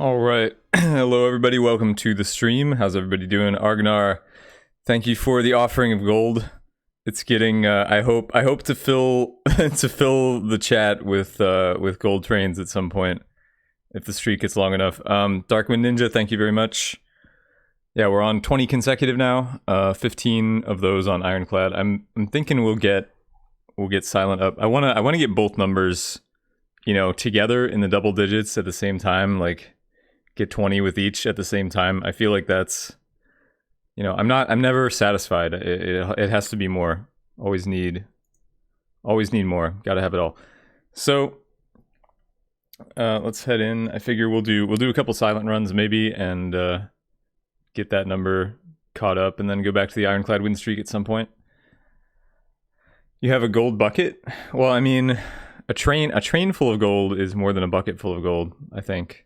All right. Hello, everybody. Welcome to the stream. How's everybody doing? Argnar, thank you for the offering of gold. It's getting. I hope to fill to fill the chat with gold trains at some point if the streak gets long enough. Darkwind Ninja, thank you very much. Yeah, we're on 20 consecutive now. 15 of those on Ironclad. I'm thinking we'll get Silent up. I wanna get both numbers, together in the double digits at the same time. Like, get 20 with each at the same time. I feel like that's, I'm never satisfied. It has to be more. Always need more. Gotta have it all. So let's head in. I figure we'll do a couple silent runs maybe and get that number caught up and then go back to the Ironclad win streak at some point. You have a gold bucket? Well, I mean, a train full of gold is more than a bucket full of gold, I think.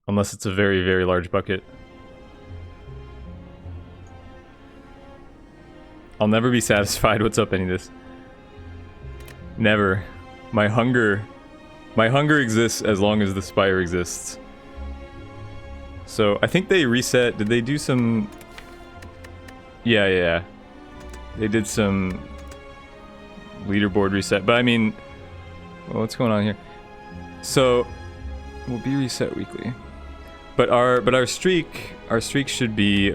Unless it's a very, very large bucket. I'll never be satisfied. What's up, any of this? Never. My hunger exists as long as the Spire exists. So, I think they reset. Did they do some... Yeah. They did some leaderboard reset. But I mean... Well, what's going on here? So, we'll be reset weekly. But our streak should be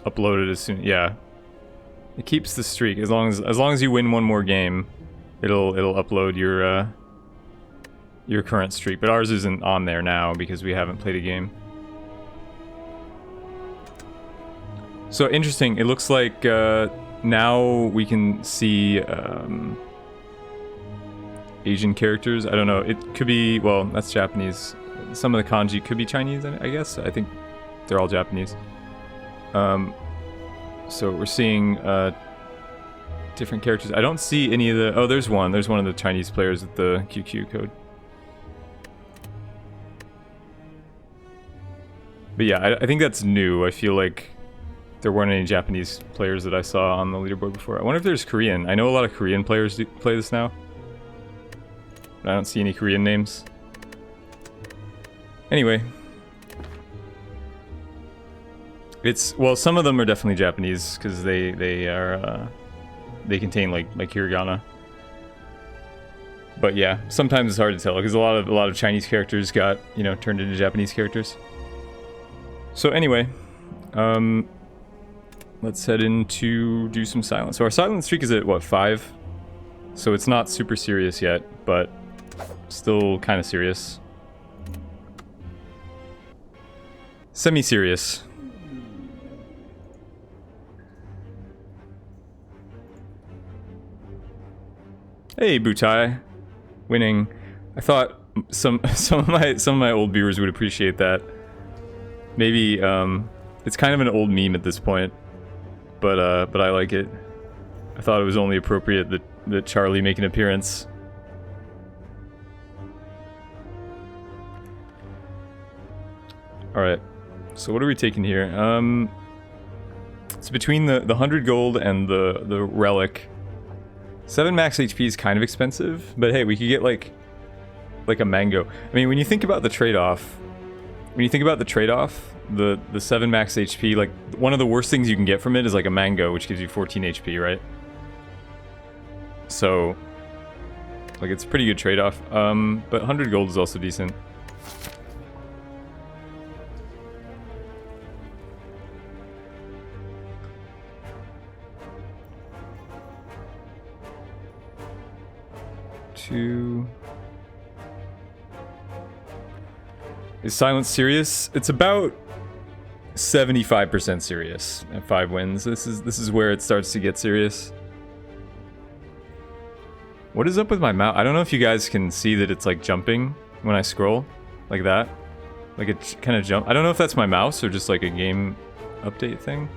uploaded as soon. Yeah, it keeps the streak as long as you win one more game, it'll upload your current streak. But ours isn't on there now because we haven't played a game. So interesting. It looks like now we can see Asian characters. I don't know. It could be, well, that's Japanese. Some of the kanji could be Chinese, I guess. I think they're all Japanese. So we're seeing different characters. I don't see any of the... Oh, there's one. There's one of the Chinese players with the QQ code. But yeah, I think that's new. I feel like there weren't any Japanese players that I saw on the leaderboard before. I wonder if there's Korean. I know a lot of Korean players play this now. But I don't see any Korean names. Anyway, well, some of them are definitely Japanese because they contain like hiragana. But yeah, sometimes it's hard to tell because a lot of Chinese characters got turned into Japanese characters. So anyway, let's head in to do some silence. So our silent streak is at what, 5? So it's not super serious yet, but still kind of serious. Semi-serious. Hey, Butai, winning. I thought some of my old viewers would appreciate that. Maybe it's kind of an old meme at this point, but I like it. I thought it was only appropriate that Charlie make an appearance. All right. So what are we taking here? It's between the 100 gold and the relic. 7 max HP is kind of expensive, but hey, we could get like a mango. I mean, when you think about the trade-off, the 7 max HP, like one of the worst things you can get from it is like a mango, which gives you 14 HP, right? So, like, it's a pretty good trade-off. But 100 gold is also decent. Is silence serious? It's about 75% serious at 5 wins. This is where it starts to get serious. What is up with my mouse? I don't know if you guys can see that it's like jumping when I scroll like that. Like it kind of jump. I don't know if that's my mouse or just like a game update thing.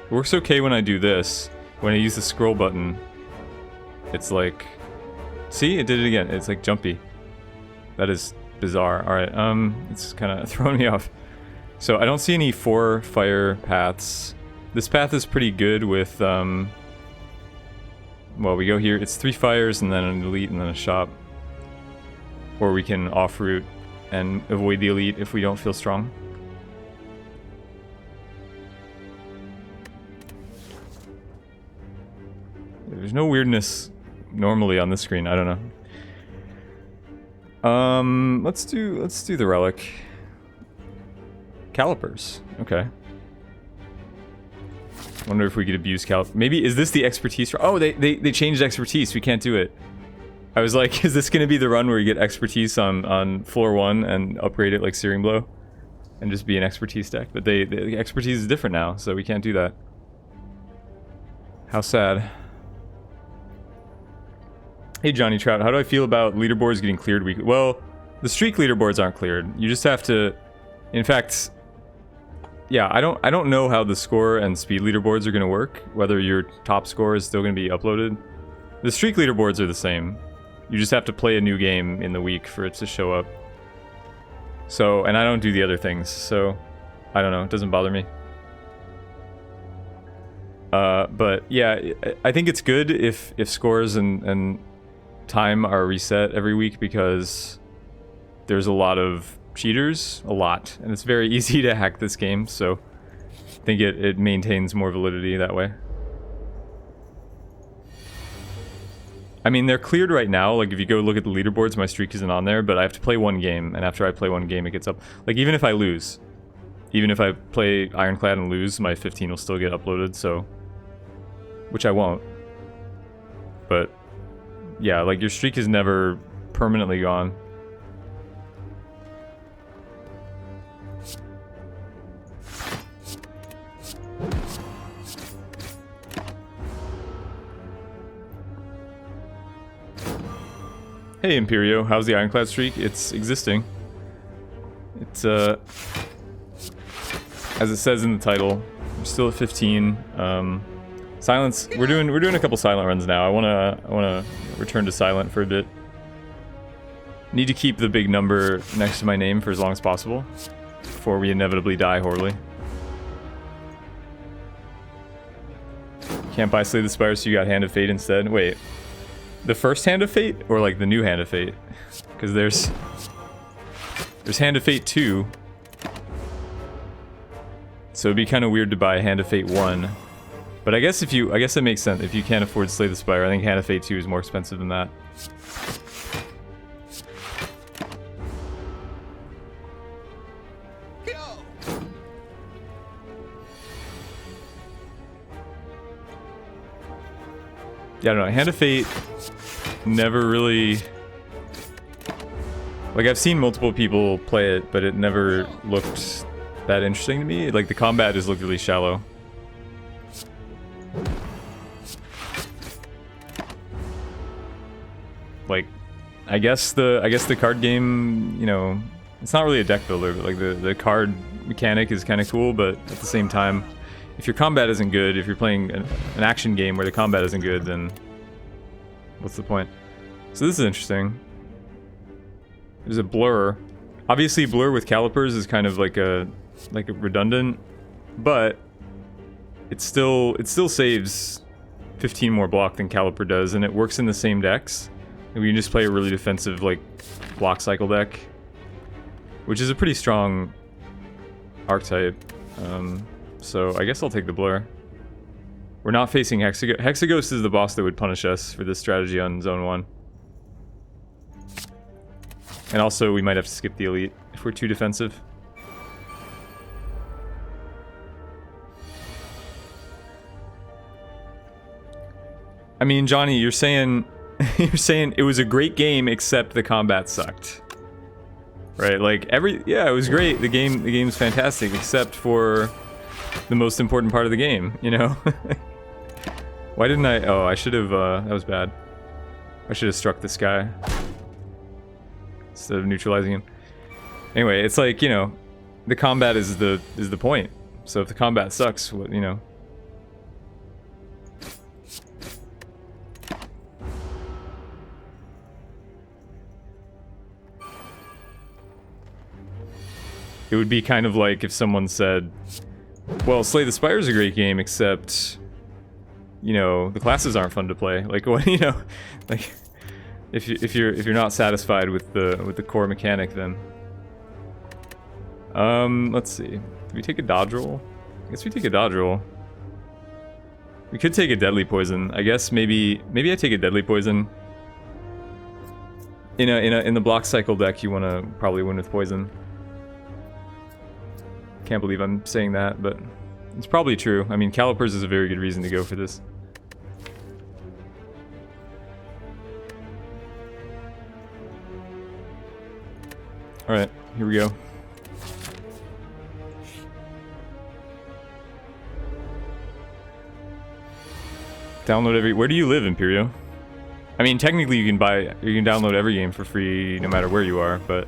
It works okay when I do this. When I use the scroll button, it's like, see, it did it again. It's like jumpy. That is bizarre. All right, it's kind of throwing me off. So I don't see any 4 fire paths. This path is pretty good with well, we go here. It's 3 fires and then an elite and then a shop. Or we can off-route and avoid the elite if we don't feel strong. There's no weirdness normally on this screen, I don't know. Let's do the relic. Calipers, okay. Wonder if we could abuse calipers. Maybe, is this the expertise? Oh, they changed expertise, we can't do it. I was like, is this gonna be the run where you get expertise on floor 1 and upgrade it like Searing Blow? And just be an expertise deck? But the expertise is different now, so we can't do that. How sad. Hey Johnny Trout, how do I feel about leaderboards getting cleared weekly? Well, the streak leaderboards aren't cleared. You just have to, in fact, yeah, I don't know how the score and speed leaderboards are going to work, whether your top score is still going to be uploaded. The streak leaderboards are the same. You just have to play a new game in the week for it to show up. So, and I don't do the other things, so I don't know, it doesn't bother me. But yeah, I think it's good if scores and time are reset every week, because there's a lot of cheaters, and it's very easy to hack this game, so I think it maintains more validity that way. I mean, they're cleared right now. Like, if you go look at the leaderboards, my streak isn't on there, but I have to play one game, and after I play one game, it gets up. Like, even if I lose, even if I play Ironclad and lose, my 15 will still get uploaded, so... Which I won't. But, yeah, like, your streak is never permanently gone. Hey Imperio, how's the Ironclad streak? It's existing. It's as it says in the title, we're still at 15. Silence. We're doing a couple silent runs now. I wanna return to silent for a bit. Need to keep the big number next to my name for as long as possible before we inevitably die horribly. Can't buy Slay the Spire, so you got Hand of Fate instead. Wait. The first Hand of Fate, or like the new Hand of Fate? Because there's Hand of Fate 2. So it'd be kind of weird to buy Hand of Fate 1. But I guess I guess that makes sense. If you can't afford Slay the Spire, I think Hand of Fate 2 is more expensive than that. Yeah, I don't know. Hand of Fate never really... Like, I've seen multiple people play it, but it never looked that interesting to me. Like, the combat just looked really shallow. Like, I guess the card game, you know, it's not really a deck builder, but like the card mechanic is kind of cool, but at the same time, if your combat isn't good, if you're playing an action game where the combat isn't good, then what's the point? So this is interesting. There's a blur. Obviously, blur with calipers is kind of like a redundant, but it still saves 15 more block than caliper does, and it works in the same decks. And we can just play a really defensive like block cycle deck, which is a pretty strong archetype. So I guess I'll take the blur. We're not facing Hexaghost. Hexaghost is the boss that would punish us for this strategy on Zone 1. And also, we might have to skip the elite if we're too defensive. I mean, Johnny, you're saying it was a great game except the combat sucked. Right? Like yeah, it was great. The game's fantastic except for the most important part of the game, you know? Why didn't I? Oh, I should have, that was bad. I should have struck this guy instead of neutralizing him. Anyway, it's like, you know, the combat is the point. So if the combat sucks, what, you know. It would be kind of like if someone said, well, Slay the Spire is a great game, except, you know, the classes aren't fun to play. Like, what, you know, like, If you're not satisfied with the core mechanic, then let's see. Do we take a dodge roll? I guess we take a dodge roll. We could take a deadly poison. I guess maybe I take a deadly poison. In the block cycle deck, you want to probably win with poison. Can't believe I'm saying that, but it's probably true. I mean, calipers is a very good reason to go for this. All right, here we go. Download every. Where do you live, Imperio? I mean, technically you can download every game for free no matter where you are, but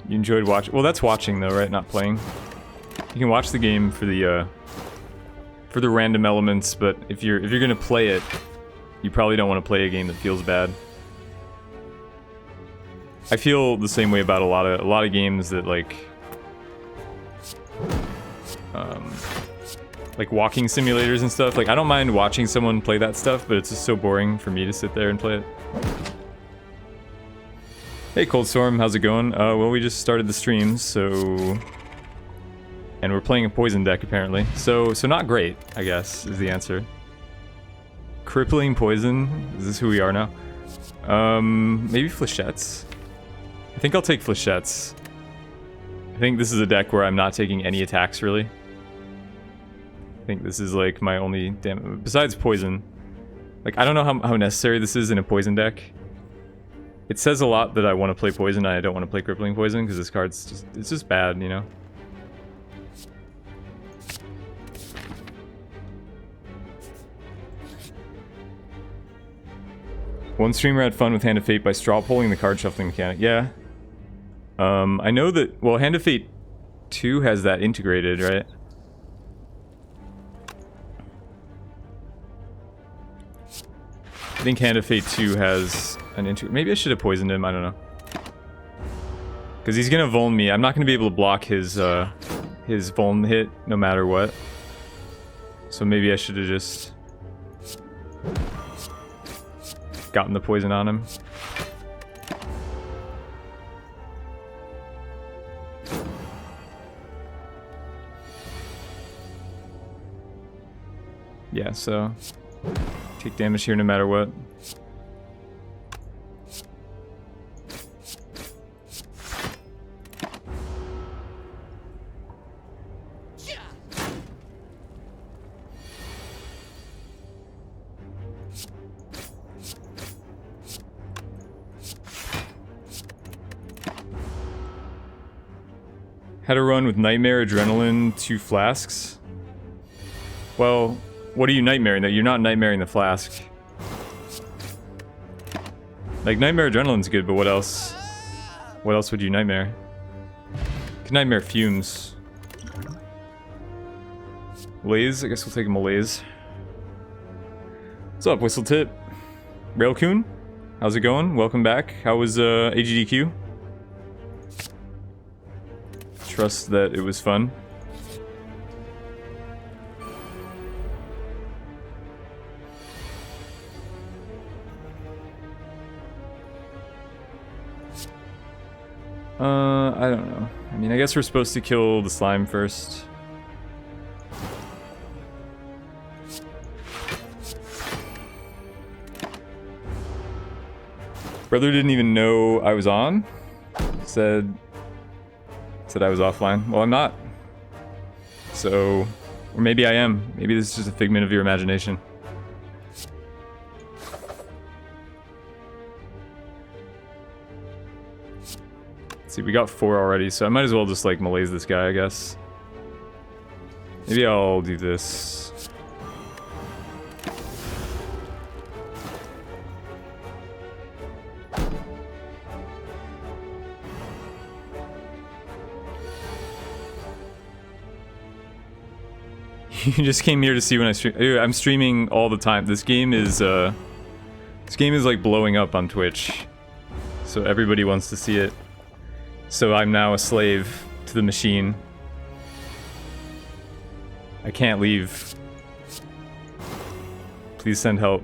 you enjoyed watching. Well, that's watching though, right? Not playing. You can watch the game for the random elements, but if you're gonna play it, you probably don't want to play a game that feels bad. I feel the same way about a lot of games that like walking simulators and stuff. Like, I don't mind watching someone play that stuff, but it's just so boring for me to sit there and play it. Hey Cold Storm, how's it going? Well, we just started the stream, so, and we're playing a poison deck apparently. So not great, I guess, is the answer. Crippling poison? Is this who we are now? Maybe flechettes? I think I'll take flechettes. I think this is a deck where I'm not taking any attacks, really. I think this is like my only besides poison. Like, I don't know how necessary this is in a poison deck. It says a lot that I want to play poison and I don't want to play crippling poison because this card's just, it's just bad, you know? One streamer had fun with Hand of Fate by straw pulling the card shuffling mechanic. Yeah. I know that, well, Hand of Fate 2 has that integrated, right? I think Hand of Fate 2 has an maybe I should have poisoned him, I don't know. Because he's gonna vuln me. I'm not gonna be able to block his vuln hit no matter what. So maybe I should have just gotten the poison on him. Yeah, so take damage here no matter what. Had a run with Nightmare, Adrenaline, 2 flasks. Well, what are you nightmaring? That you're not nightmaring the flask. Like, Nightmare Adrenaline's good, but what else? What else would you nightmare? You can nightmare fumes. Laze? I guess we'll take him a Laze. What's up, Whistle Tip? Railcoon? How's it going? Welcome back. How was AGDQ? Trust that it was fun. I don't know. I mean, I guess we're supposed to kill the slime first. Brother didn't even know I was on. Said I was offline. Well, I'm not. So, or maybe I am. Maybe this is just a figment of your imagination. See, we got 4 already, so I might as well just like malaise this guy, I guess. Maybe I'll do this. You just came here to see when I stream. Dude, I'm streaming all the time. This game is like blowing up on Twitch. So everybody wants to see it. So I'm now a slave to the machine. I can't leave. Please send help.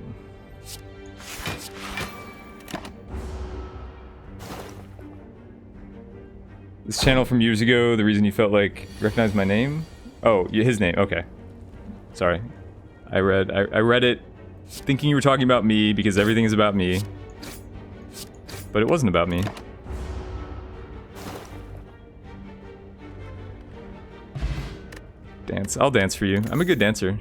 This channel from years ago, the reason you felt like recognized my name? Oh, his name, okay. Sorry. I read it thinking you were talking about me because everything is about me. But it wasn't about me. Dance. I'll dance for you. I'm a good dancer.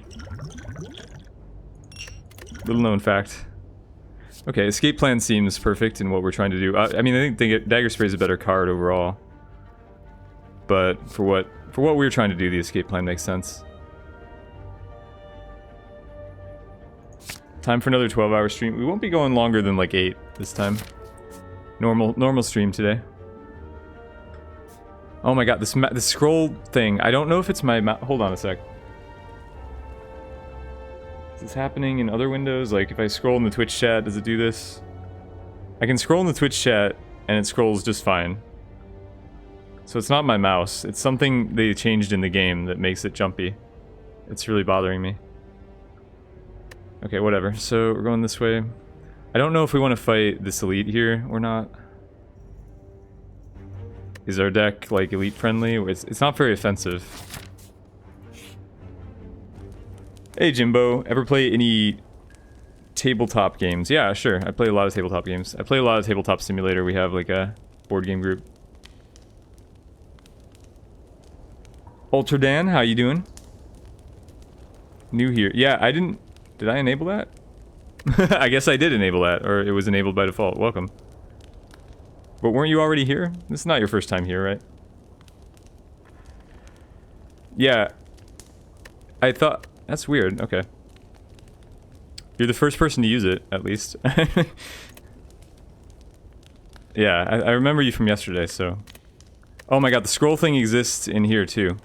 Little known fact. Okay, escape plan seems perfect in what we're trying to do. I mean, I think Dagger Spray is a better card overall. But for what we're trying to do, the escape plan makes sense. Time for another 12-hour stream. We won't be going longer than like 8 this time. Normal stream today. Oh my god, this scroll thing. I don't know if it's my hold on a sec. Is this happening in other windows? Like if I scroll in the Twitch chat, does it do this? I can scroll in the Twitch chat and it scrolls just fine. So it's not my mouse. It's something they changed in the game that makes it jumpy. It's really bothering me. Okay, whatever. So we're going this way. I don't know if we want to fight this elite here or not. Is our deck like elite friendly? It's not very offensive. Hey Jimbo, ever play any tabletop games? Yeah, sure. I play a lot of tabletop games. I play a lot of Tabletop Simulator. We have like a board game group. Ultra Dan, how you doing? New here. Yeah, I didn't... Did I enable that? I guess I did enable that, or it was enabled by default. Welcome. But weren't you already here? This is not your first time here, right? Yeah. I thought... That's weird. Okay. You're the first person to use it, at least. Yeah, I remember you from yesterday, so... Oh my god, the scroll thing exists in here, too.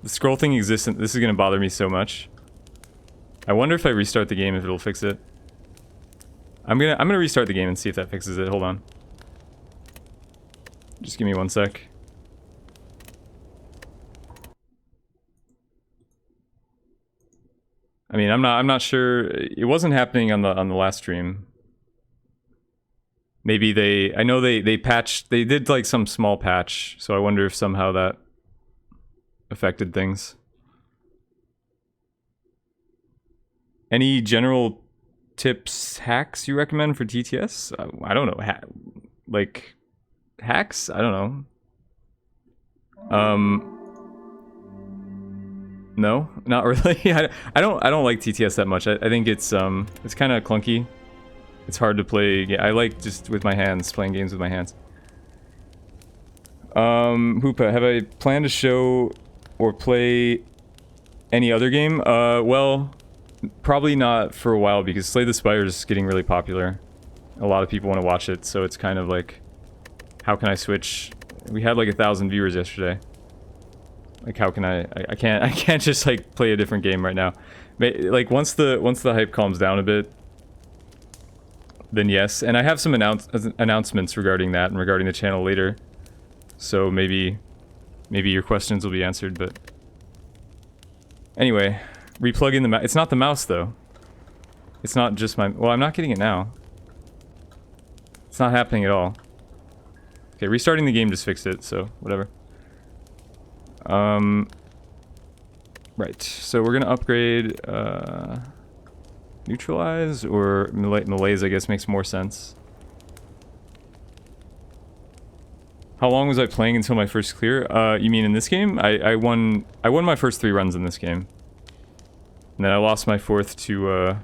The scroll thing exists, and this is gonna bother me so much. I wonder if I restart the game if it'll fix it. I'm gonna restart the game and see if that fixes it. Hold on. Just give me 1 sec. I mean, I'm not sure. It wasn't happening on the last stream. Maybe I know they patched, they did like some small patch, so I wonder if somehow that affected things. Any general tips, hacks you recommend for TTS? I don't know. Like hacks? I don't know. No, not really. I don't like TTS that much. I think it's kind of clunky. It's hard to play. I like just with my hands, playing games with my hands. Hoopa, have I planned to show or play any other game? Well, probably not for a while because Slay the Spire is getting really popular. A lot of people want to watch it, so it's kind of like, how can I switch? We had like 1,000 viewers yesterday. Like, how can I can't just like play a different game right now. Like once the hype calms down a bit, then yes. And I have some announcements regarding that and regarding the channel later. So maybe your questions will be answered, but anyway, replug in the mouse. It's not the mouse though. It's not just my, well, I'm not getting it now. It's not happening at all. Okay, restarting the game just fixed it, so whatever. Right, so we're gonna upgrade, neutralize, or malaise, I guess makes more sense. How long was I playing until my first clear? You mean in this game? I won my first 3 runs in this game. And then I lost my 4th to,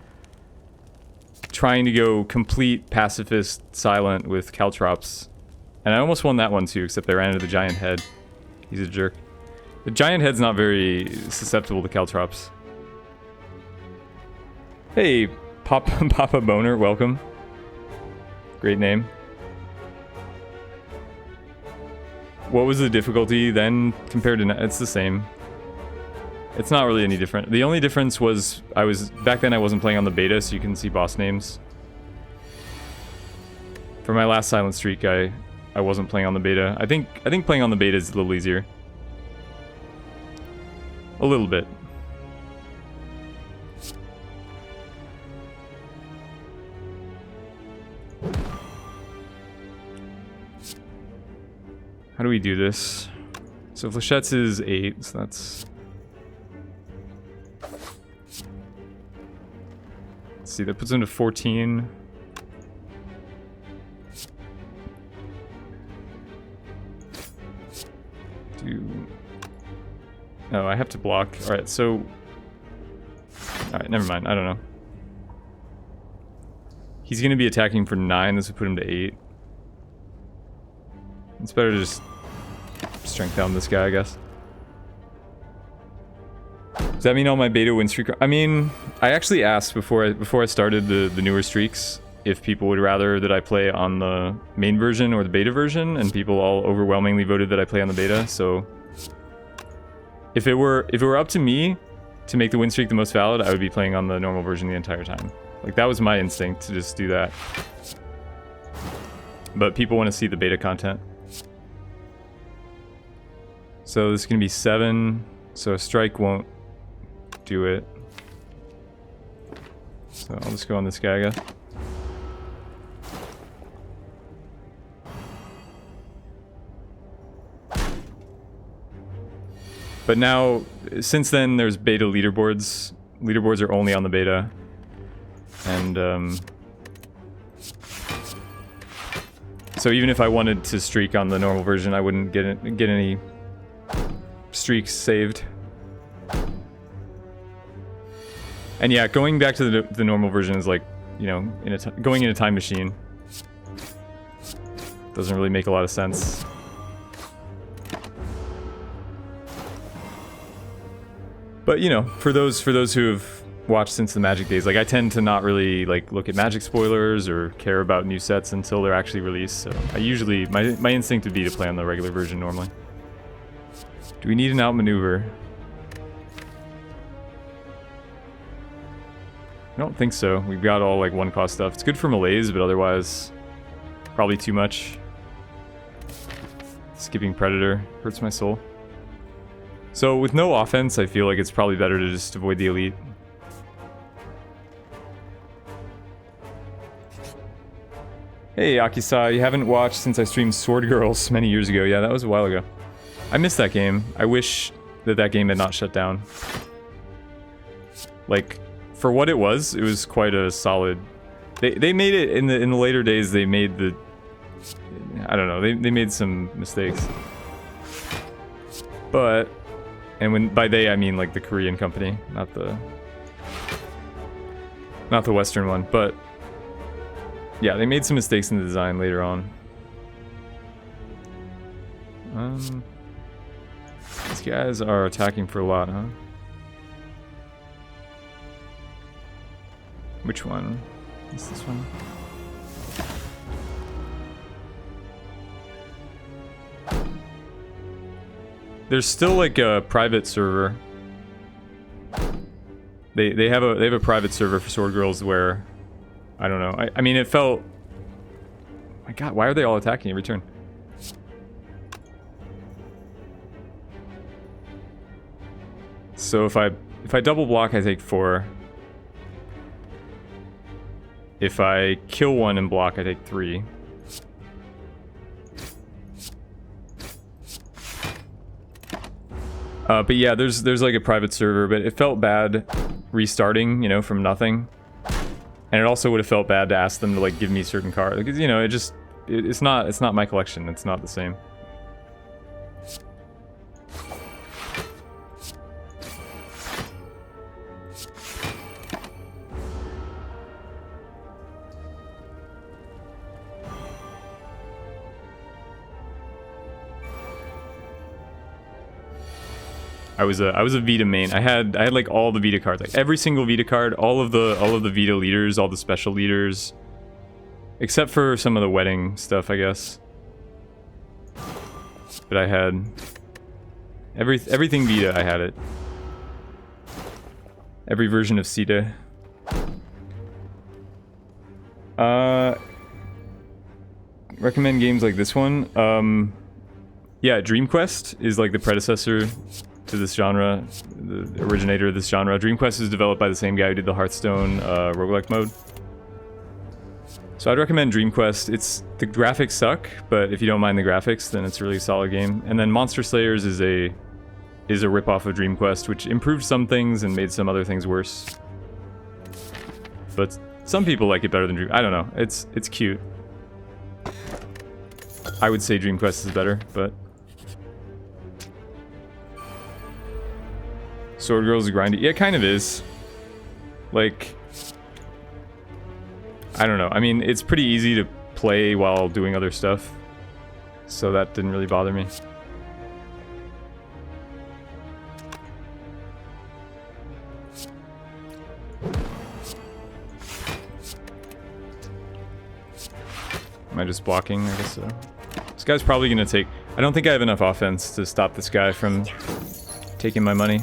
trying to go complete pacifist silent with Caltrops. And I almost won that one too, except I ran into the giant head. He's a jerk. The giant head's not very susceptible to Caltrops. Hey, Papa Boner, welcome. Great name. What was the difficulty then compared to now? It's the same. It's not really any different. The only difference was back then I wasn't playing on the beta, so you can see boss names. For my last silent streak, I wasn't playing on the beta. I think playing on the beta is a little easier. A little bit. How do we do this? So Flechette's is 8, so that's... Let's see, that puts him to 14. Oh, I have to block. Alright, so... Alright, never mind. I don't know. He's going to be attacking for 9. This would put him to 8. It's better to just strength down this guy, I guess. Does that mean all my beta win streak? I mean, I actually asked before I started the newer streaks if people would rather that I play on the main version or the beta version, and people all overwhelmingly voted that I play on the beta. So if it were up to me to make the win streak the most valid, I would be playing on the normal version the entire time. Like, that was my instinct, to just do that. But people want to see the beta content. So this is going to be 7, so a strike won't do it. So I'll just go on this guy, I guess. But now, since then, there's beta leaderboards. Leaderboards are only on the beta. And, so even if I wanted to streak on the normal version, I wouldn't get any streaks saved. And yeah, going back to the normal version is like, you know, going in a time machine. Doesn't really make a lot of sense. But you know, for those who have watched since the Magic days, like, I tend to not really like look at Magic spoilers or care about new sets until they're actually released. So I usually my instinct would be to play on the regular version normally. Do we need an outmaneuver? I don't think so. We've got all like 1-cost stuff. It's good for melees, but otherwise probably too much. Skipping Predator hurts my soul. So with no offense, I feel like it's probably better to just avoid the elite. Hey Akisa, you haven't watched since I streamed Sword Girls many years ago. Yeah, that was a while ago. I missed that game. I wish that game had not shut down. Like, for what it was quite a solid... They made it in the later days. They made the... I don't know. They made some mistakes. But, and by they I mean like the Korean company, not the Western one. But yeah, they made some mistakes in the design later on. These guys are attacking for a lot, huh? Which one? Is this one? There's still like a private server. They have a private server for Sword Girls where, I don't know. I mean, it felt... My God, why are they all attacking every turn? So if I double block, I take 4. If I kill one and block, I take 3. But yeah, there's like a private server, but it felt bad restarting, you know, from nothing. And it also would have felt bad to ask them to like give me certain cards, because, you know, it's not my collection. It's not the same. I was a Vita main. I had like all the Vita cards, like every single Vita card, all of the Vita leaders, all the special leaders, except for some of the wedding stuff, I guess. But I had everything Vita. I had it. Every version of Sita. recommend games like this one. Yeah, Dream Quest is like the predecessor to this genre, the originator of this genre. Dream Quest is developed by the same guy who did the Hearthstone roguelike mode. So I'd recommend Dream Quest. The graphics suck, but if you don't mind the graphics, then it's a really solid game. And then Monster Slayers is a ripoff of Dream Quest, which improved some things and made some other things worse. But some people like it better than Dream. I don't know. It's cute. I would say Dream Quest is better, but Sword Girl is grindy. Yeah, it kind of is. Like, I don't know. I mean, it's pretty easy to play while doing other stuff, so that didn't really bother me. Am I just blocking? I guess so. This guy's probably gonna take... I don't think I have enough offense to stop this guy from taking my money.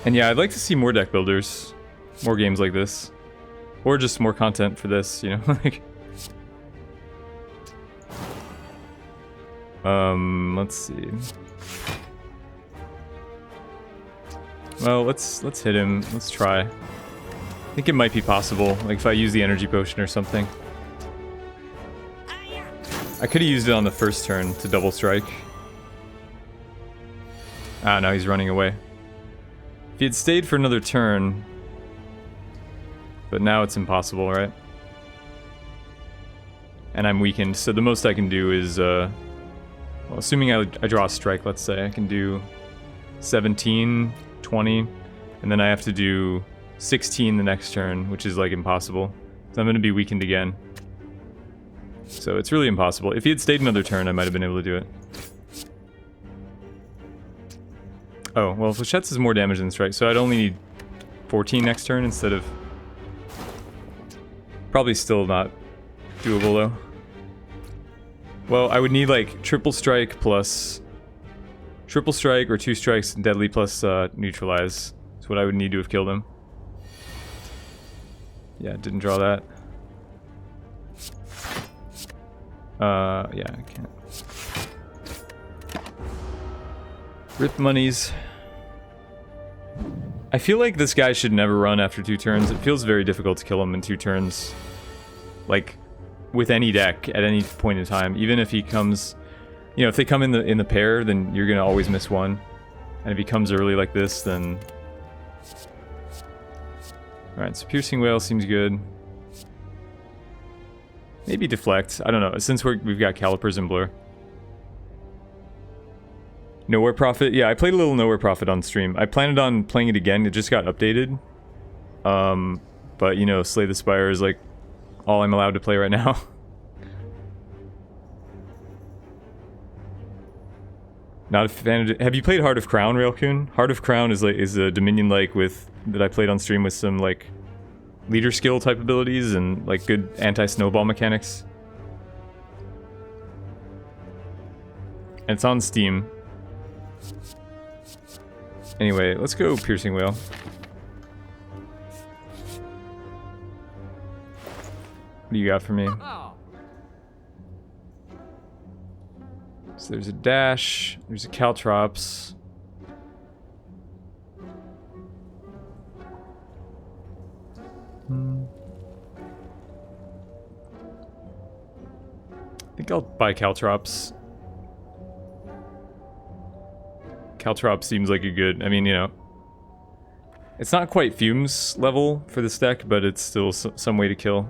And yeah, I'd like to see more deck builders. More games like this. Or just more content for this, you know? Like... let's see. Well, let's hit him. Let's try. I think it might be possible, like if I use the energy potion or something. I could have used it on the first turn to double strike. Ah, now he's running away. If he had stayed for another turn... But now it's impossible, right? And I'm weakened, so the most I can do is, well, assuming I draw a strike, let's say, I can do 17, 20, and then I have to do 16 the next turn, which is, like, impossible. So I'm going to be weakened again. So it's really impossible. If he had stayed another turn, I might have been able to do it. Oh, well, Flechette's is more damage than strike, so I'd only need 14 next turn instead of... Probably still not doable, though. Well, I would need, like, triple strike plus... Triple strike or 2 strikes and deadly plus neutralize. That's what I would need to have killed him. Yeah, didn't draw that. Yeah, I can't. Rip monies. I feel like this guy should never run after 2 turns. It feels very difficult to kill him in 2 turns. Like, with any deck at any point in time. Even if he comes... You know, if they come in the pair, then you're gonna always miss one. And if he comes early like this, then... Alright, so Piercing Wail seems good. Maybe Deflect. I don't know, since we've got Calipers and Blur. Nowhere Prophet? Yeah, I played a little Nowhere Prophet on stream. I planned on playing it again, it just got updated. But, you know, Slay the Spire is like all I'm allowed to play right now. Not a fan of... Have you played Heart of Crown, Railcoon? Heart of Crown is a Dominion-like with... that I played on stream with some, like, leader skill type abilities and, like, good anti-snowball mechanics. And it's on Steam. Anyway, let's go Piercing Wail. What do you got for me? So there's a dash, there's a Caltrops. I think I'll buy Caltrops. Caltrops seems like a good, I mean, you know. It's not quite Fumes level for this deck, but it's still some way to kill.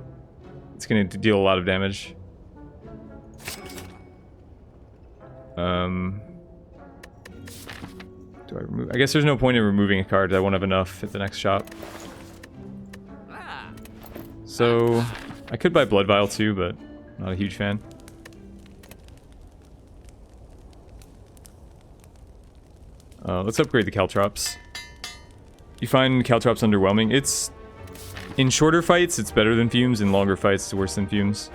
It's going to deal a lot of damage. Do I remove? I guess there's no point in removing a card. I won't have enough at the next shop. So, I could buy Blood Vial too, but not a huge fan. Let's upgrade the Caltrops. You find Caltrops underwhelming? It's... In shorter fights, it's better than Fumes. In longer fights, it's worse than Fumes.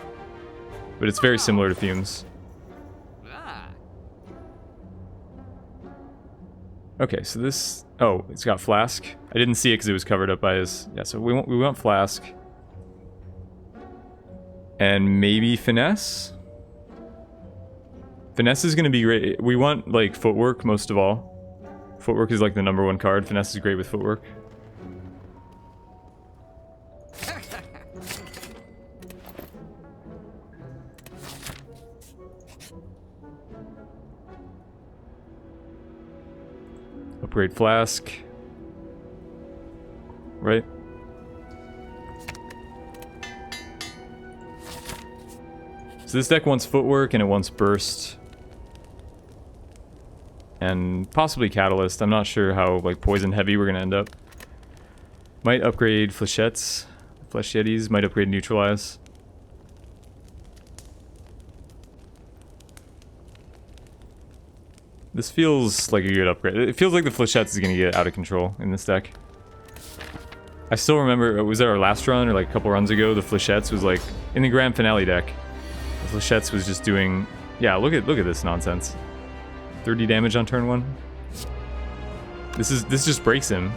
But it's very similar to Fumes. Okay, so this... Oh, it's got Flask. I didn't see it because it was covered up by his... Yeah, so we want Flask. And maybe finesse? Finesse is going to be great. We want, like, footwork most of all. Footwork is, like, the #1 card. Finesse is great with footwork. Upgrade Flask. Right? So this deck wants footwork and it wants burst. And possibly Catalyst. I'm not sure how, like, poison heavy we're gonna end up. Might upgrade Flechettes. Flechettes. Might upgrade Neutralize. This feels like a good upgrade. It feels like the Flechettes is gonna get out of control in this deck. I still remember, was that our last run or like a couple runs ago, the Flechettes was like, in the grand finale deck, the Flechettes was just doing, yeah, look at this nonsense. 30 damage on turn 1. This just breaks him.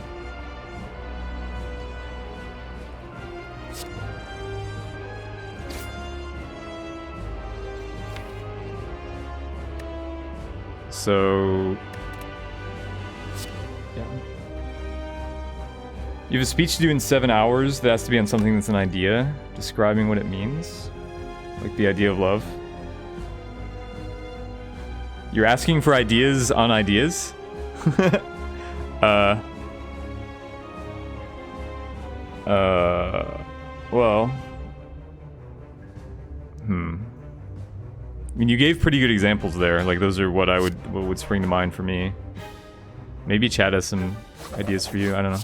So yeah. You have a speech to do in 7 hours that has to be on something that's an idea, describing what it means. Like the idea of love. You're asking for ideas on ideas? Well. I mean, you gave pretty good examples there. Like, those are what would spring to mind for me. Maybe Chad has some ideas for you. I don't know.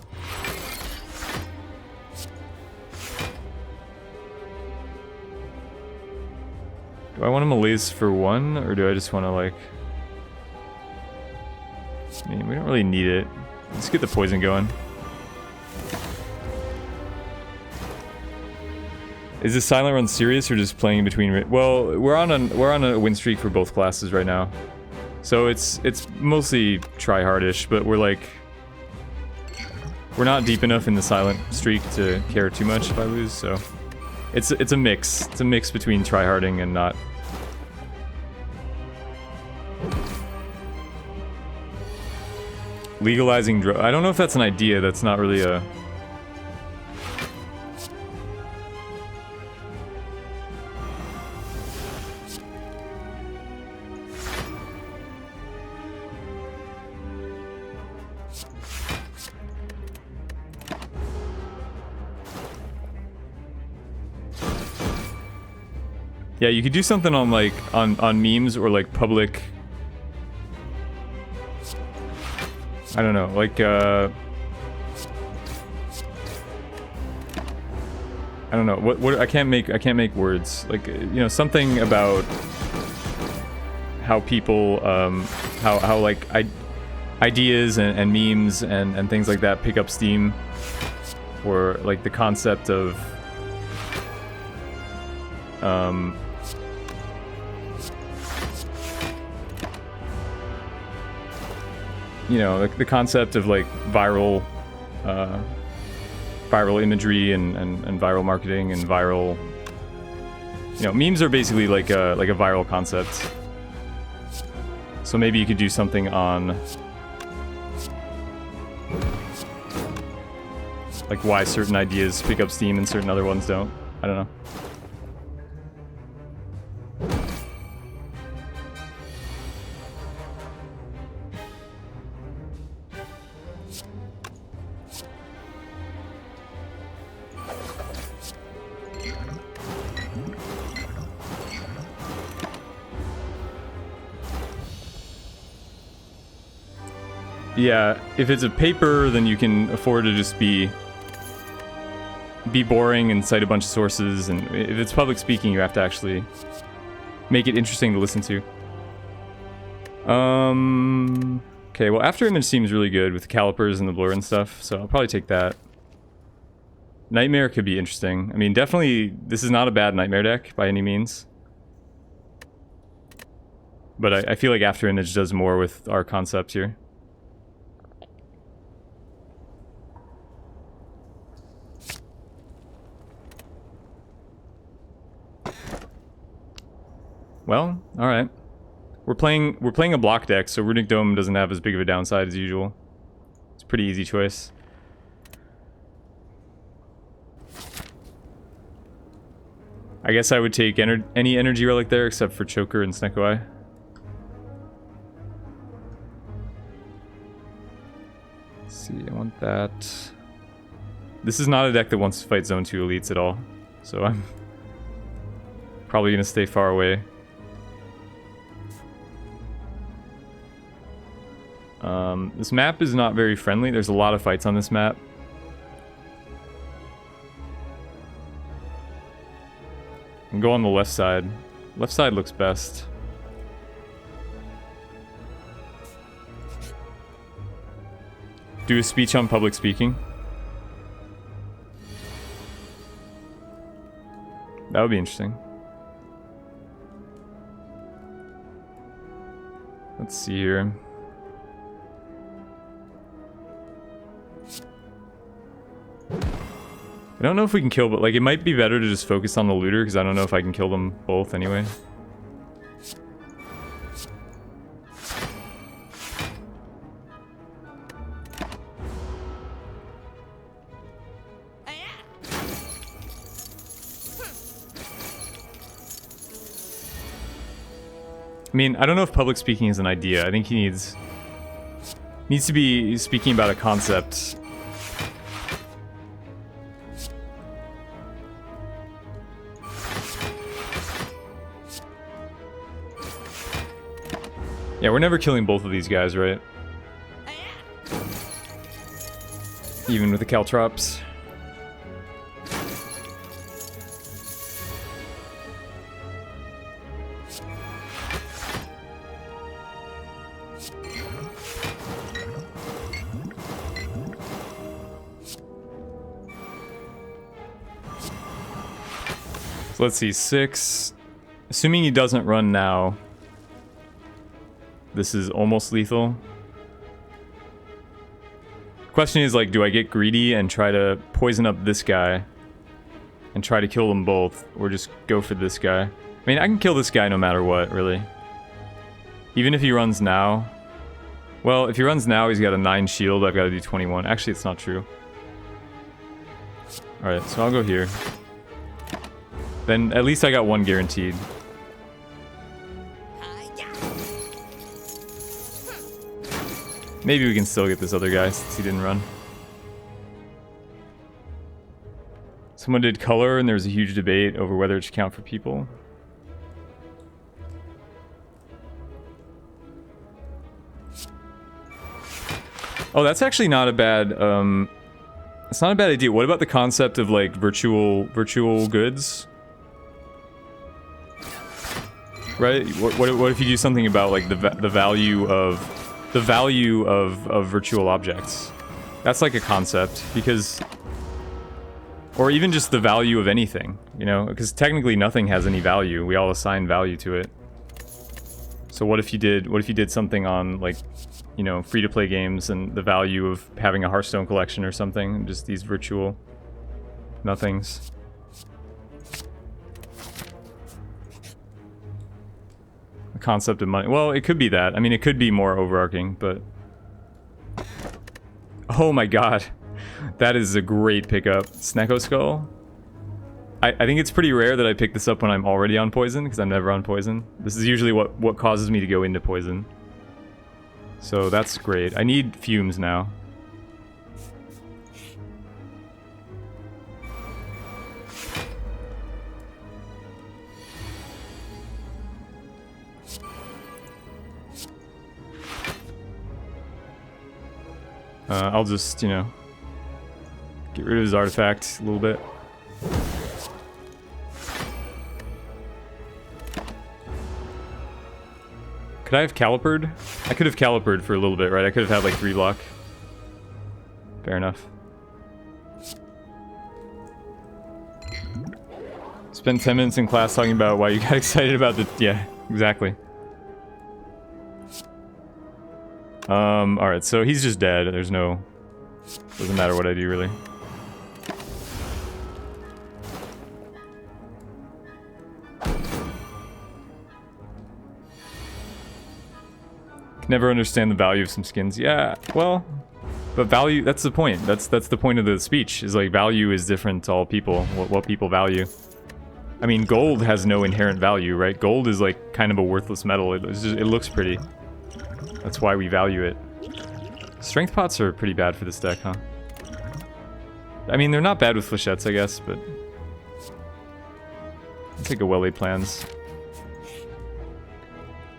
Do I want to malaise for 1, or do I just want to, like... I mean, we don't really need it. Let's get the poison going. Is this silent run serious or just playing in between? Well, we're on a win streak for both classes right now, so it's mostly try-hardish, but we're not deep enough in the silent streak to care too much if I lose. So it's a mix. It's a mix between try-harding and not. Legalizing drugs. I don't know if that's an idea. That's not really a. Yeah, you could do something on like on memes or like public. I don't know, like I don't know what I can't make words, like, you know, something about how people how like ideas and memes and things like that pick up steam, or like the concept of you know, like the concept of like viral imagery and viral marketing and viral, you know, memes are basically like a viral concept. So maybe you could do something on like why certain ideas pick up steam and certain other ones don't. I don't know. Yeah, if it's a paper, then you can afford to just be boring and cite a bunch of sources, and if it's public speaking, you have to actually make it interesting to listen to. Okay, well, After Image seems really good with the calipers and the blur and stuff, so I'll probably take that. Nightmare could be interesting. I mean, definitely, this is not a bad Nightmare deck by any means. But I feel like After Image does more with our concepts here. Well, alright. We're playing a block deck, so Runic Dome doesn't have as big of a downside as usual. It's a pretty easy choice. I guess I would take any energy relic there except for Choker and Sneko Eye. Let's see, I want that. This is not a deck that wants to fight Zone 2 elites at all, so I'm probably going to stay far away. This map is not very friendly. There's a lot of fights on this map. And go on the left side. Left side looks best. Do a speech on public speaking. That would be interesting. Let's see here. I don't know if we can kill, but like it might be better to just focus on the looter because I don't know if I can kill them both anyway. I mean, I don't know if public speaking is an idea. I think he needs to be speaking about a concept. Yeah, we're never killing both of these guys, right? Even with the Caltrops. So let's see, 6. Assuming he doesn't run now. This is almost lethal. Question is, like, do I get greedy and try to poison up this guy and try to kill them both, or just go for this guy? I mean, I can kill this guy no matter what, really. Even if he runs now. Well, if he runs now, he's got a 9 shield. I've got to do 21. Actually, it's not true. Alright, so I'll go here. Then at least I got 1 guaranteed. Maybe we can still get this other guy since he didn't run. Someone did color and there was a huge debate over whether it should count for people. Oh, that's actually not a bad, it's not a bad idea. What about the concept of like virtual goods? Right? What if you do something about like the value of virtual objects? That's like a concept, because, or even just the value of anything, you know, because technically nothing has any value. We all assign value to it. So what if you did something on, like, you know, free-to-play games and the value of having a Hearthstone collection or something, just these virtual nothings. The concept of money. Well, it could be that. I mean, it could be more overarching, but... Oh my god. That is a great pickup. Sneko Skull. I think it's pretty rare that I pick this up when I'm already on poison, because I'm never on poison. This is usually what causes me to go into poison. So that's great. I need fumes now. I'll just, you know, get rid of his artifact a little bit. Could I have calipered? I could have calipered for a little bit, right? I could have had like 3 block. Fair enough. Spend 10 minutes in class talking about why you got excited about the... Yeah, exactly. Alright, so he's just dead. There's no... Doesn't matter what I do, really. Never understand the value of some skins. Yeah, well, but value, that's the point. That's the point of the speech, is like value is different to all people, what people value. I mean, gold has no inherent value, right? Gold is like kind of a worthless metal. It looks pretty. That's why we value it. Strength pots are pretty bad for this deck, huh? I mean, they're not bad with flechettes, I guess, but... I'll take a well-laid plans.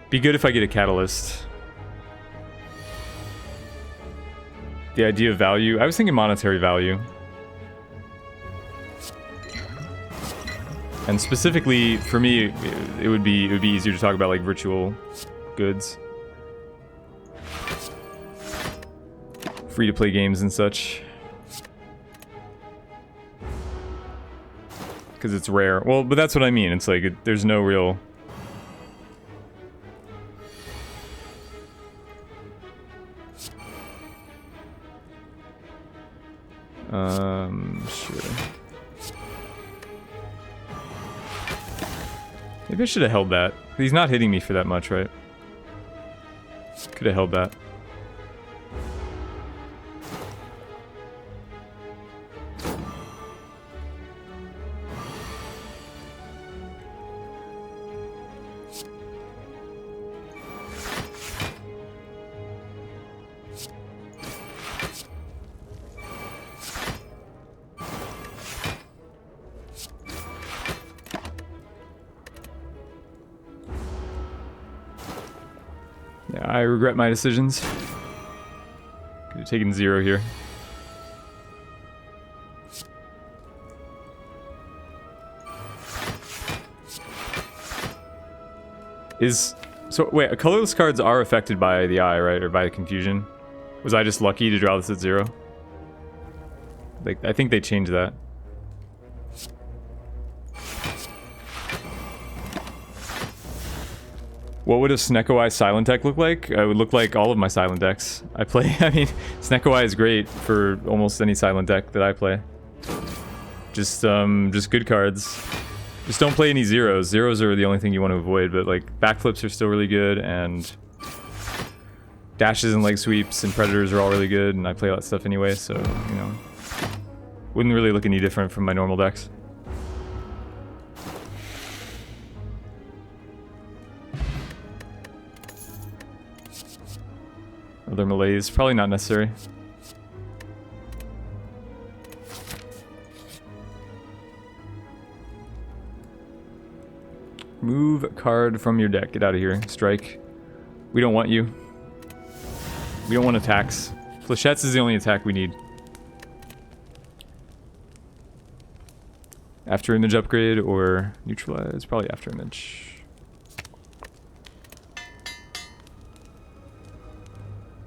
Be good if I get a catalyst. The idea of value... I was thinking monetary value. And specifically, for me, it would be easier to talk about, like, virtual goods. Free-to-play games and such. Because it's rare. Well, but that's what I mean. It's like, there's no real... Sure. Maybe I should have held that. He's not hitting me for that much, right? Could have held that. I regret my decisions. Could have taken 0 here. So wait, colorless cards are affected by the eye, right? Or by the confusion? Was I just lucky to draw this at 0? Like, I think they changed that. What would a Snecko Eye silent deck look like? It would look like all of my silent decks. I mean, Snecko Eye is great for almost any silent deck that I play. Just good cards. Just don't play any zeros. Zeros are the only thing you want to avoid, but like backflips are still really good, and dashes and leg sweeps and predators are all really good, and I play all that stuff anyway, so, you know. Wouldn't really look any different from my normal decks. Other malaise, probably not necessary. Move a card from your deck. Get out of here. Strike. We don't want you. We don't want attacks. Flechettes is the only attack we need. After image upgrade or neutralize? Probably after image.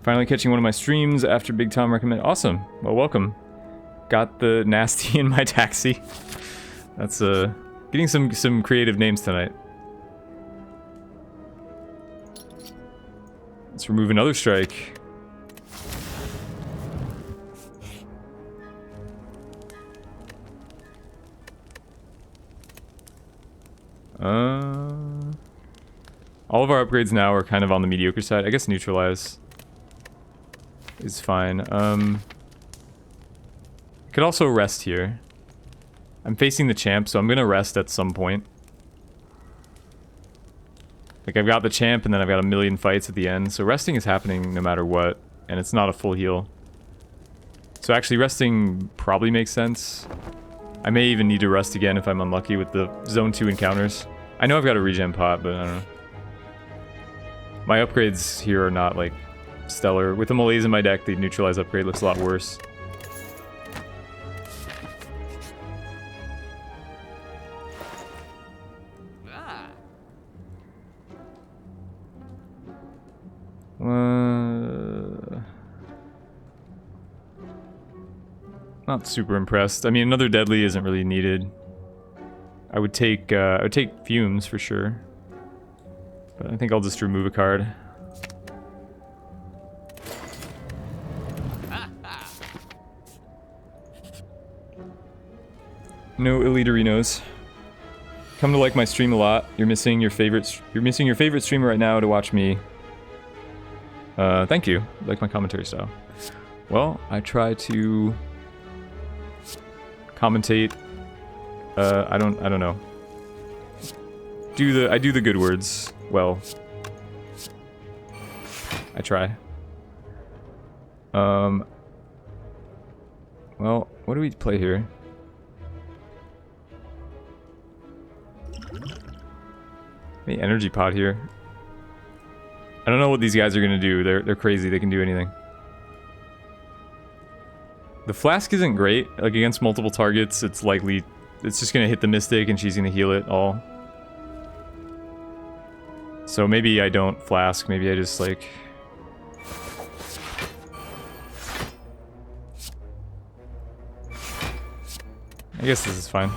Finally catching one of my streams after Big Tom recommended. Awesome. Well, welcome. Got the nasty in my taxi. That's getting some creative names tonight. Let's remove another strike. All of our upgrades now are kind of on the mediocre side. I guess neutralize is fine. Could also rest here. I'm facing the champ, so I'm gonna rest at some point. Like, I've got the champ, and then I've got a million fights at the end, so resting is happening no matter what, and it's not a full heal. So actually, resting probably makes sense. I may even need to rest again if I'm unlucky with the Zone 2 encounters. I know I've got a regen pot, but I don't know. My upgrades here are not, like, stellar. With the malaise in my deck, the neutralize upgrade looks a lot worse. Not super impressed. I mean, another deadly isn't really needed. I would take fumes for sure, but I think I'll just remove a card. No Elitarinos. Come to like my stream a lot. You're missing your favorite streamer right now to watch me. Thank you. Like my commentary style. Well, I try to commentate. I don't know. I do the good words well. I try. Well, what do we play here? Any energy pot here? I don't know what these guys are gonna do. They're crazy. They can do anything. The flask isn't great. Like against multiple targets, it's just gonna hit the Mystic and she's gonna heal it all. So maybe I don't flask. Maybe I just like. I guess this is fine.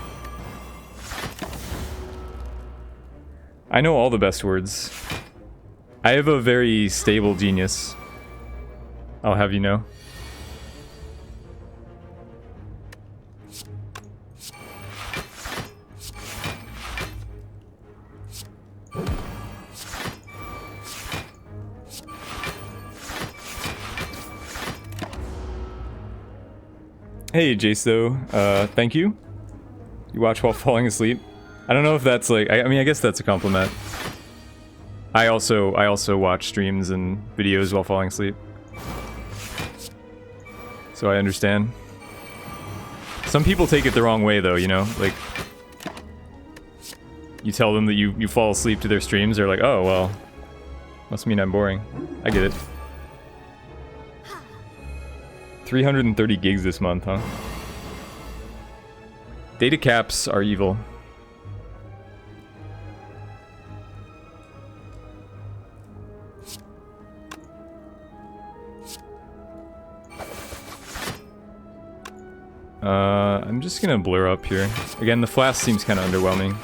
I know all the best words. I have a very stable genius. I'll have you know. Hey, Jaso. Thank you. You watch while falling asleep. I don't know if that's like... I mean, I guess that's a compliment. I also watch streams and videos while falling asleep. So I understand. Some people take it the wrong way, though, you know? Like... You tell them that you fall asleep to their streams, they're like, oh, well... Must mean I'm boring. I get it. 330 gigs this month, huh? Data caps are evil. I'm just gonna blur up here. Again, the flask seems kind of underwhelming.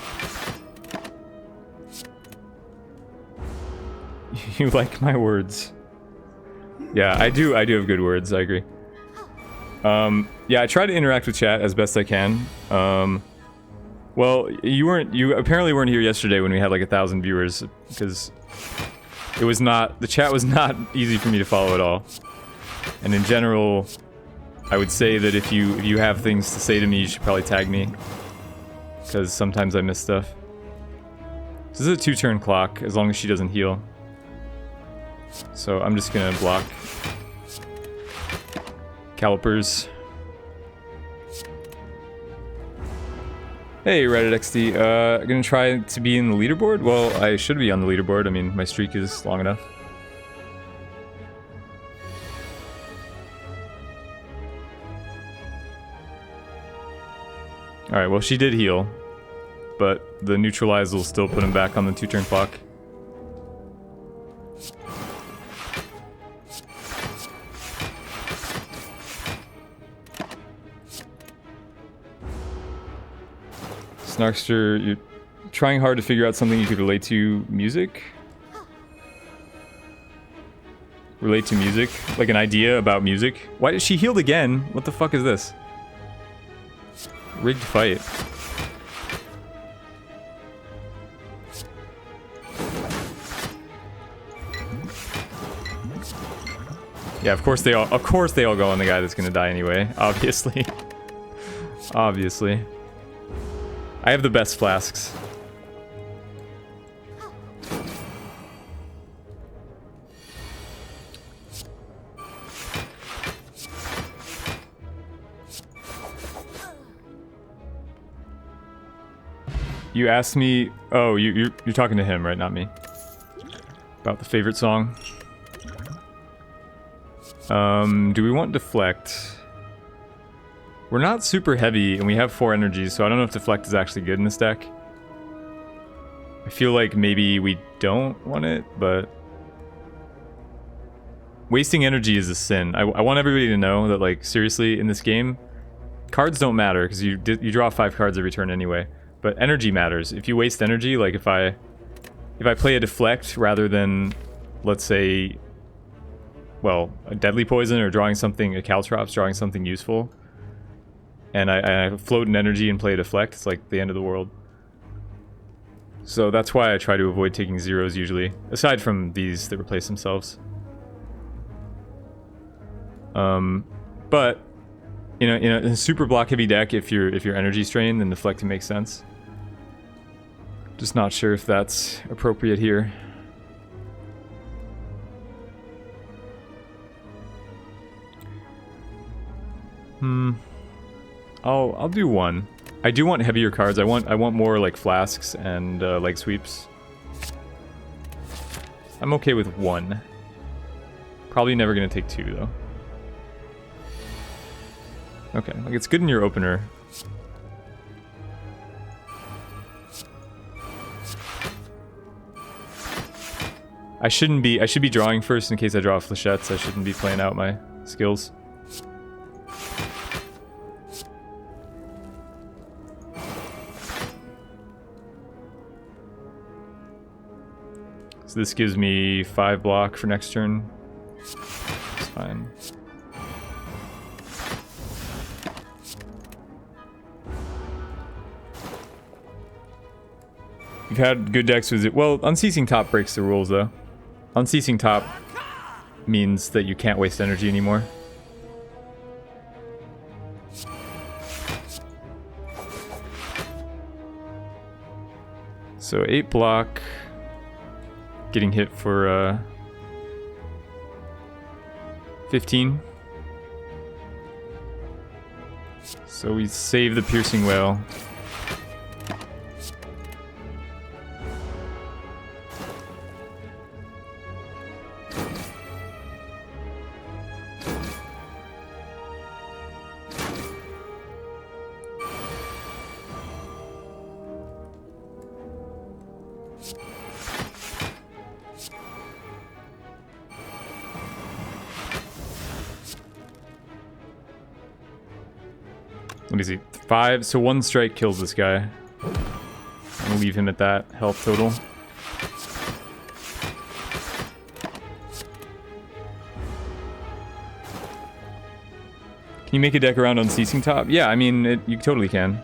You like my words. Yeah, I do have good words, I agree. Yeah, I try to interact with chat as best I can. Well, you apparently weren't here yesterday when we had like 1,000 viewers, because the chat was not easy for me to follow at all. And in general, I would say that if you have things to say to me, you should probably tag me, because sometimes I miss stuff. This is a 2-turn clock, as long as she doesn't heal. So I'm just gonna block calipers. Hey, Reddit XD. Gonna try to be in the leaderboard? Well, I should be on the leaderboard. I mean, my streak is long enough. Alright, well, she did heal. But the neutralize will still put him back on the 2-turn clock. Snarkster, you're trying hard to figure out something you could relate to music? Relate to music? Like an idea about music? Why did she healed again? What the fuck is this? Rigged fight. Yeah, of course they all go on the guy that's gonna die anyway, obviously. Obviously. I have the best flasks. You asked me... Oh, you're talking to him, right? Not me. About the favorite song. Do we want deflect? We're not super heavy, and we have 4 energies, so I don't know if deflect is actually good in this deck. I feel like maybe we don't want it, but... Wasting energy is a sin. I want everybody to know that, like, seriously, in this game, cards don't matter, because you draw 5 cards every turn anyway. But energy matters. If you waste energy, like if I play a deflect rather than, let's say, well, a deadly poison or drawing something, a caltrops, drawing something useful, and I float an energy and play a deflect, it's like the end of the world. So that's why I try to avoid taking zeros usually, aside from these that replace themselves. But in a super block heavy deck, if you're energy strained, then deflecting makes sense. Just not sure if that's appropriate here. I'll do one. I do want heavier cards. I want more like flasks and leg sweeps. I'm okay with one. Probably never gonna take two though. Okay, like it's good in your opener. I should be drawing first in case I draw flechettes. I shouldn't be playing out my skills. So this gives me 5 block for next turn. It's fine. You've had good decks with it. Well, Unceasing Top breaks the rules though. Unceasing Top means that you can't waste energy anymore. So 8 block. Getting hit for 15. So we save the Piercing Wail. Let me see. 5, so 1 strike kills this guy. I'm gonna leave him at that health total. Can you make a deck around Unceasing Top? Yeah, I mean, you totally can.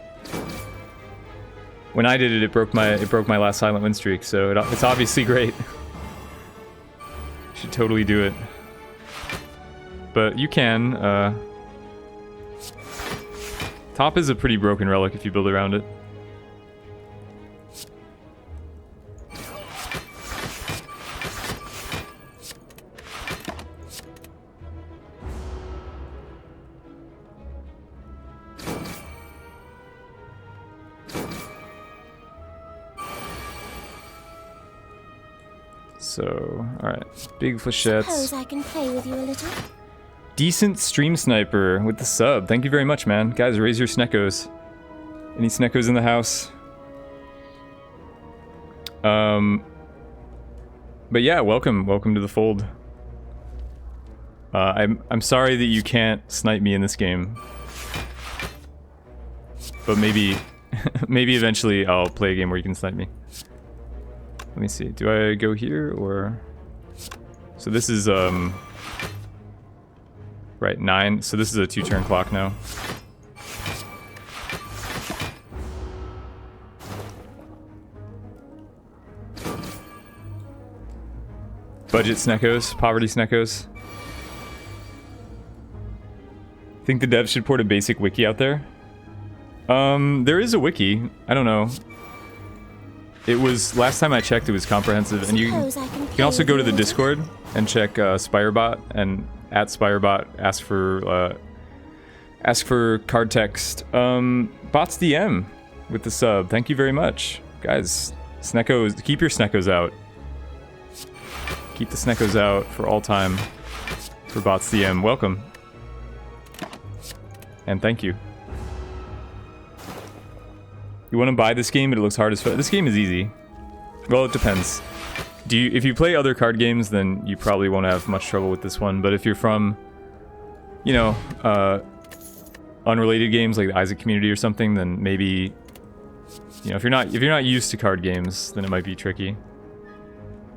When I did it, it broke my last Silent Win streak, so it's obviously great. Should totally do it. But you can, Top is a pretty broken relic if you build around it. So, alright. Big flechettes. Suppose I can play with you a little. Decent Stream Sniper with the sub. Thank you very much, man. Guys, raise your sneckos. Any sneckos in the house? But yeah, welcome to the fold. I'm sorry that you can't snipe me in this game. But maybe maybe eventually I'll play a game where you can snipe me. Let me see. Do I go here or? So this is right, 9. So this is a 2-turn clock now. Budget sneckos, poverty sneckos. Think the devs should port a basic wiki out there? There is a wiki. I don't know. It was, last time I checked, it was comprehensive, and you can also go to the Discord and check Spirebot, and at Spirebot ask for card text. Bots DM with the sub. Thank you very much, guys. Sneckos, keep your sneckos out. Keep the sneckos out for all time. For Bots DM, welcome, and thank you. You want to buy this game, but it looks hard as fuck. This game is easy. Well, it depends. If you play other card games, then you probably won't have much trouble with this one. But if you're from, you know, unrelated games like the Isaac community or something, then maybe, you know, if you're not used to card games, then it might be tricky.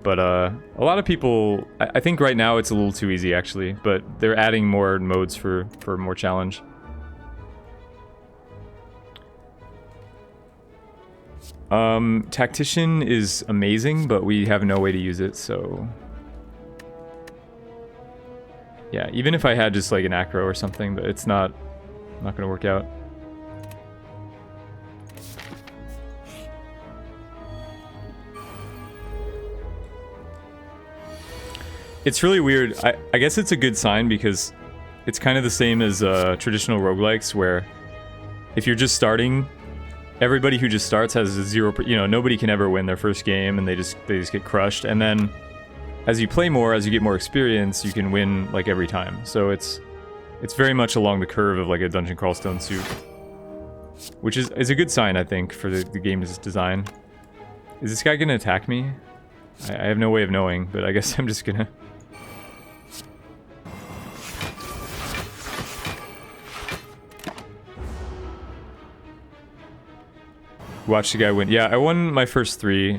But a lot of people, I think right now it's a little too easy actually. But they're adding more modes for more challenge. Tactician is amazing, but we have no way to use it, so... Yeah, even if I had just like an acro or something, but it's not gonna work out. It's really weird. I guess it's a good sign because it's kind of the same as traditional roguelikes where if you're just starting, everybody who just starts has a 0, you know, nobody can ever win their first game and they just get crushed. And then as you play more, as you get more experience, you can win like every time. So it's very much along the curve of like a dungeon crawl stone suit, which is a good sign, I think, for the game's design. Is this guy gonna attack me? I have no way of knowing, but I guess I'm just gonna... Watch the guy win. Yeah, I won my first 3,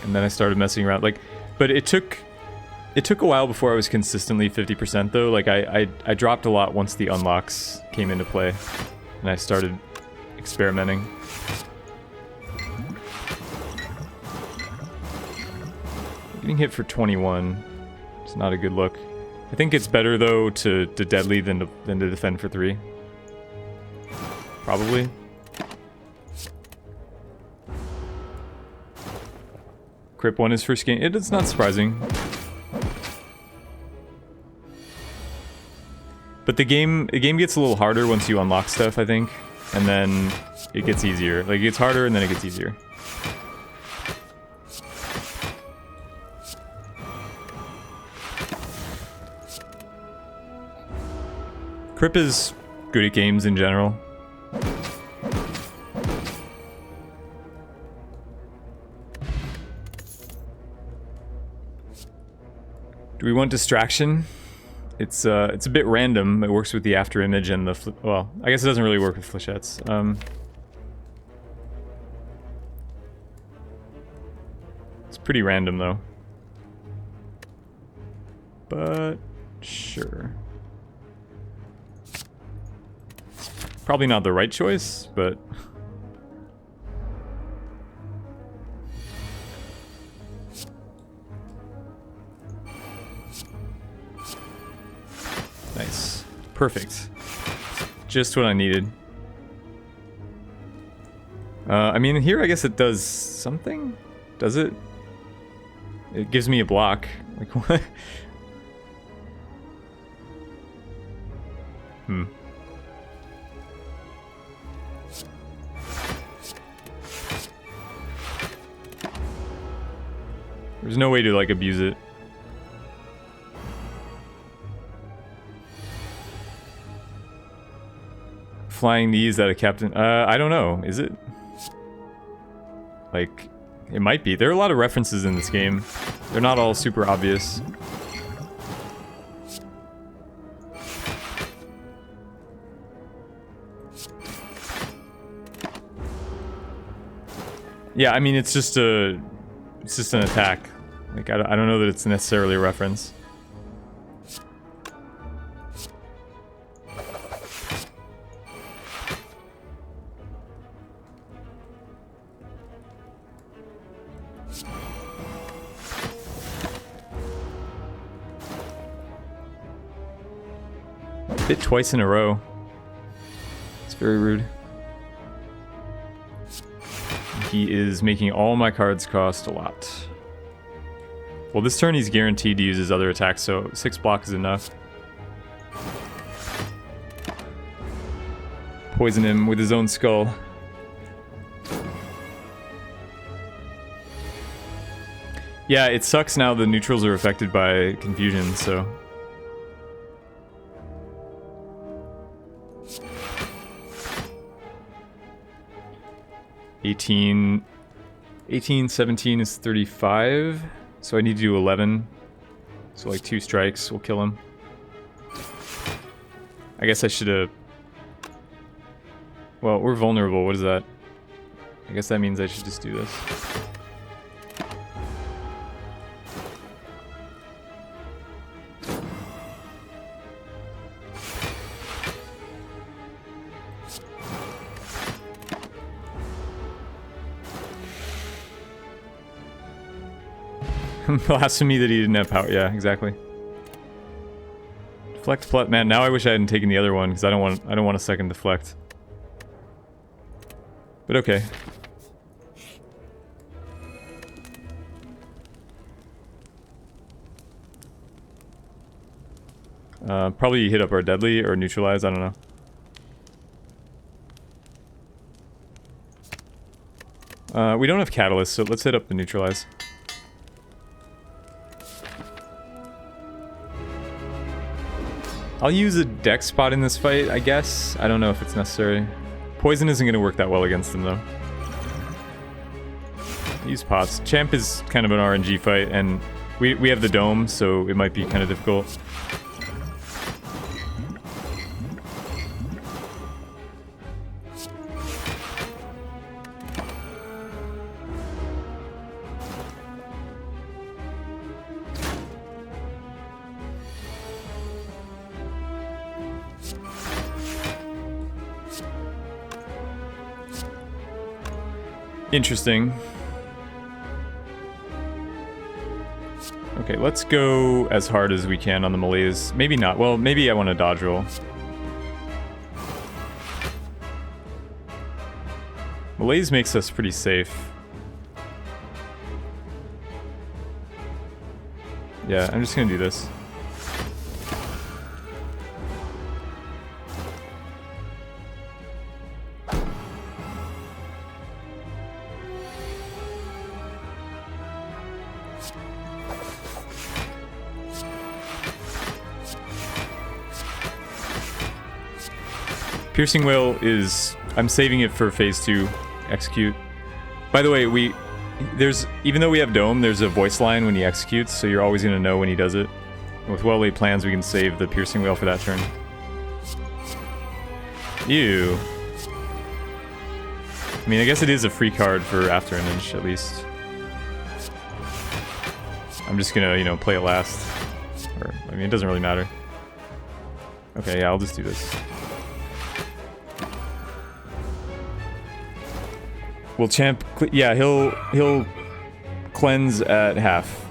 and then I started messing around. Like, but it took a while before I was consistently 50% though. Like I dropped a lot once the unlocks came into play, and I started experimenting. Getting hit for 21. It's not a good look. I think it's better though to deadly than to defend for 3. Probably. Crip 1 is first game. It's not surprising. But the game gets a little harder once you unlock stuff, I think. And then it gets easier. Like, it gets harder and then it gets easier. Crip is good at games in general. Do we want distraction? It's a bit random. It works with the after image and the well, I guess it doesn't really work with flechettes. It's pretty random though. But sure. Probably not the right choice, but nice. Perfect. Just what I needed. I mean, here I guess it does something? Does it? It gives me a block. Like, what? There's no way to, like, abuse it. Flying these at a captain. I don't know. Is it? Like, it might be. There are a lot of references in this game. They're not all super obvious. Yeah, I mean, it's just an attack. Like, I don't know that it's necessarily a reference. Hit twice in a row. It's very rude. He is making all my cards cost a lot. Well, this turn he's guaranteed to use his other attacks, so 6 block is enough. Poison him with his own skull. Yeah, it sucks now the neutrals are affected by confusion, so... 18, 17 is 35, so I need to do 11. So like 2 strikes will kill him. I guess I should have... Well, we're vulnerable, what is that? I guess that means I should just do this. Blasphemy that he didn't have power. Yeah, exactly. Deflect plus, man, now I wish I hadn't taken the other one, because I don't want a second deflect. But okay. Probably hit up our deadly or neutralize, I don't know. We don't have catalyst, so let's hit up the neutralize. I'll use a deck spot in this fight, I guess. I don't know if it's necessary. Poison isn't going to work that well against him, though. Use pots. Champ is kind of an RNG fight, and we have the dome, so it might be kind of difficult. Interesting. Okay, let's go as hard as we can on the melees. Maybe not. Well, maybe I want to dodge roll. Melees makes us pretty safe. Yeah, I'm just gonna do this. Piercing Whale is... I'm saving it for phase 2 execute. By the way, even though we have Dome, there's a voice line when he executes, so you're always going to know when he does it. And with well-laid plans, we can save the Piercing Whale for that turn. Ew. I mean, I guess it is a free card for After Image, at least. I'm just gonna, you know, play it last. Or, I mean, it doesn't really matter. Okay, yeah, I'll just do this. Will Champ... Yeah, he'll cleanse at half.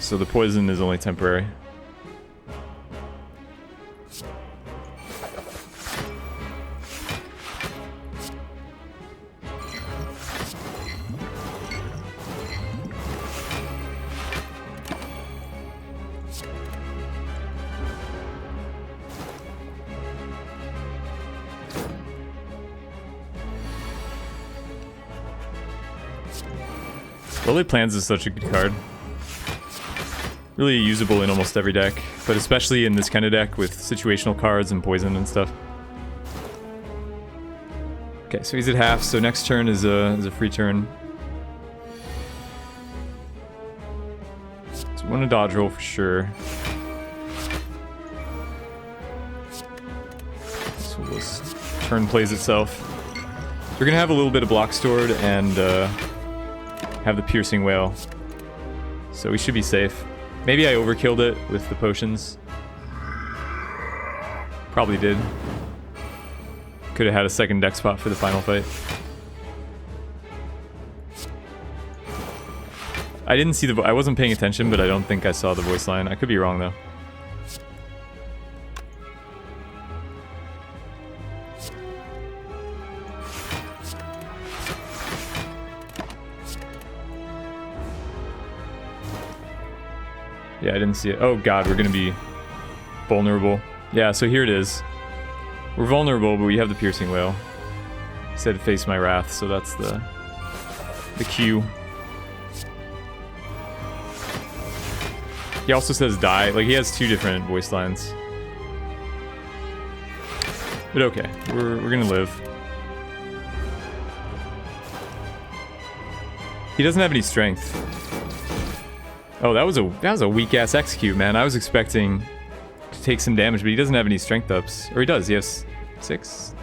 So the poison is only temporary. Well-laid plans is such a good card. Really usable in almost every deck, but especially in this kind of deck with situational cards and poison and stuff. Okay, so he's at half, so next turn is a free turn. So we want to dodge roll for sure. So this turn plays itself. So we're gonna have a little bit of block stored and have the Piercing Whale. So we should be safe. Maybe I overkilled it with the potions. Probably did. Could have had a second deck spot for the final fight. I didn't see I wasn't paying attention, but I don't think I saw the voice line. I could be wrong though. Yeah, I didn't see it. Oh god, we're gonna be vulnerable. Yeah, so here it is. We're vulnerable, but we have the Piercing Whale. He said face my wrath, so that's the cue. He also says die. Like, he has two different voice lines. But okay, we're gonna live. He doesn't have any strength. Oh, that was a weak ass execute, man. I was expecting to take some damage, but he doesn't have any strength ups. Or he does. He has 6.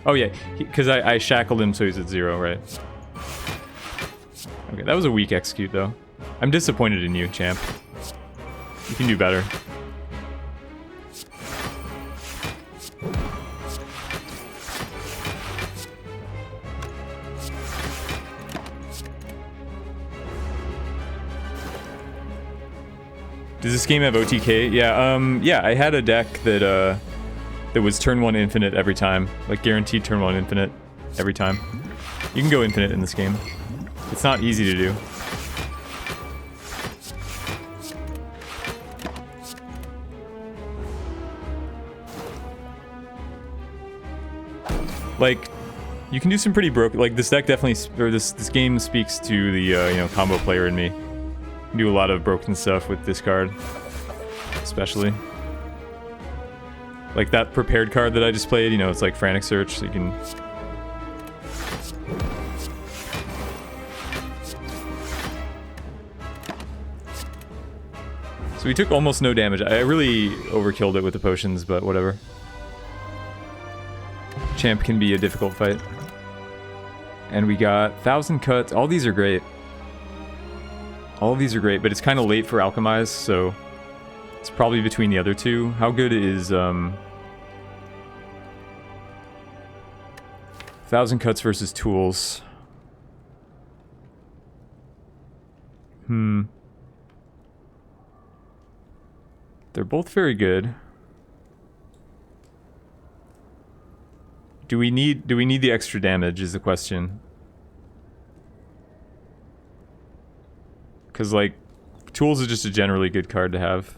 Oh yeah, because I shackled him so he's at 0, right? Okay, that was a weak execute though. I'm disappointed in you, champ. You can do better. Does this game have OTK? Yeah, yeah, I had a deck that that was turn 1 infinite every time. Like guaranteed turn 1 infinite every time. You can go infinite in this game. It's not easy to do. Like, you can do some pretty broke. Like this deck definitely, or this game speaks to the you know, combo player in me. You can do a lot of broken stuff with this card, especially. Like that prepared card that I just played. You know, it's like Frantic Search, so you can. So we took almost no damage. I really overkilled it with the potions, but whatever. Champ can be a difficult fight. And we got 1,000 cuts. All these are great. All of these are great, but it's kind of late for Alchemize, so it's probably between the other two. How good is 1,000 cuts versus tools? They're both very good. Do we need the extra damage is the question. Cause like tools is just a generally good card to have.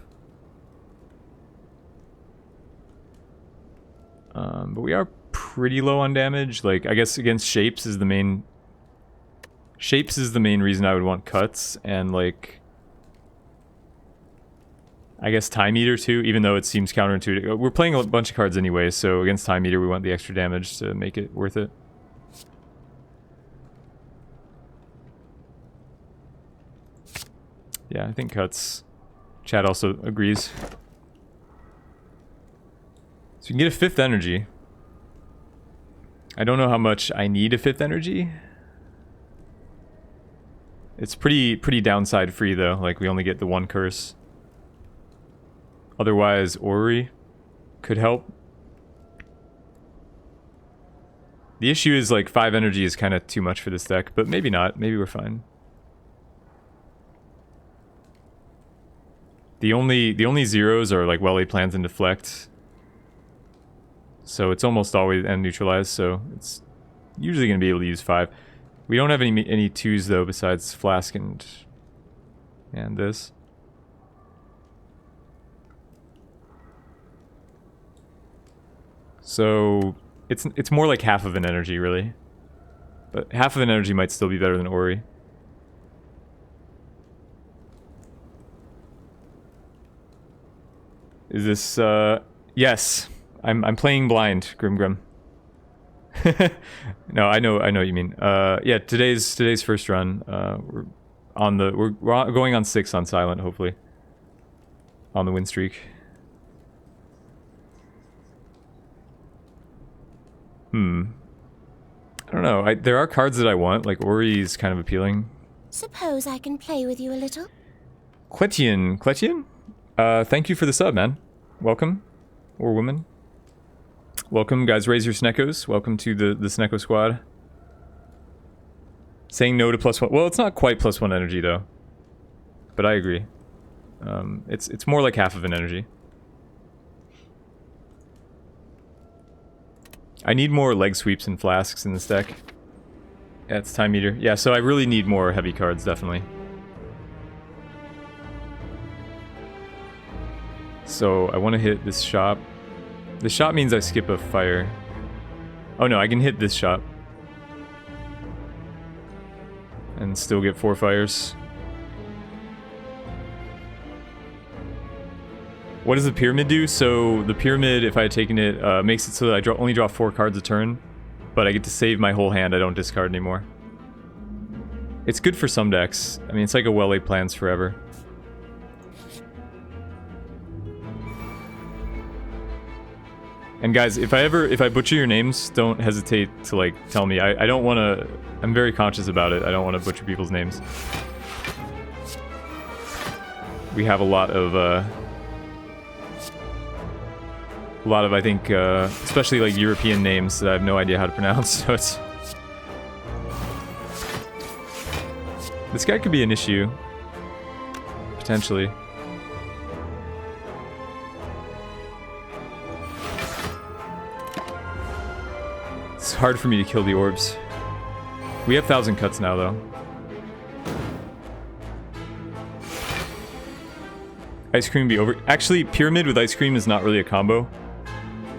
But we are pretty low on damage. Like I guess against shapes is the main reason I would want cuts, and like I guess Time Eater too, even though it seems counterintuitive. We're playing a bunch of cards anyway, so against Time Eater we want the extra damage to make it worth it. Yeah, I think cuts. Chad also agrees. So you can get a 5th energy. I don't know how much I need a 5th energy. It's pretty downside free though, like we only get the 1 curse. Otherwise, Ori could help. The issue is like 5 energy is kind of too much for this deck, but maybe not. Maybe we're fine. The only zeros are like well-laid plans and deflect. So it's almost always and neutralize, so it's usually going to be able to use 5. We don't have any 2s though besides Flask and this. So it's more like half of an energy really. But half of an energy might still be better than Ori. Is this yes. I'm playing blind, Grim. No, I know what you mean. Yeah, today's first run. We're going on 6 on silent, hopefully. On the win streak. I don't know. There are cards that I want, like Ori is kind of appealing. Suppose I can play with you a little? Kletian? Thank you for the sub, man. Welcome. Or woman. Welcome, guys. Raise your Snekos. Welcome to the Sneko squad. Saying no to +1. Well, it's not quite +1 energy, though. But I agree. It's more like half of an energy. I need more leg sweeps and flasks in this deck. Yeah, it's Time Eater. Yeah, so I really need more heavy cards, definitely. So I want to hit this shop. This shop means I skip a fire. Oh no, I can hit this shop. And still get 4 fires. What does the pyramid do? So the pyramid, if I had taken it, makes it so that I only draw 4 cards a turn, but I get to save my whole hand. I don't discard anymore. It's good for some decks. I mean, it's like a well-laid plans forever. And guys, if I butcher your names, don't hesitate to like tell me. I don't want to. I'm very conscious about it. I don't want to butcher people's names. We have a lot of I think, especially like European names that I have no idea how to pronounce. So it's this guy could be an issue potentially. It's hard for me to kill the orbs. We have 1,000 cuts now, though. Ice cream be over. Actually, pyramid with ice cream is not really a combo.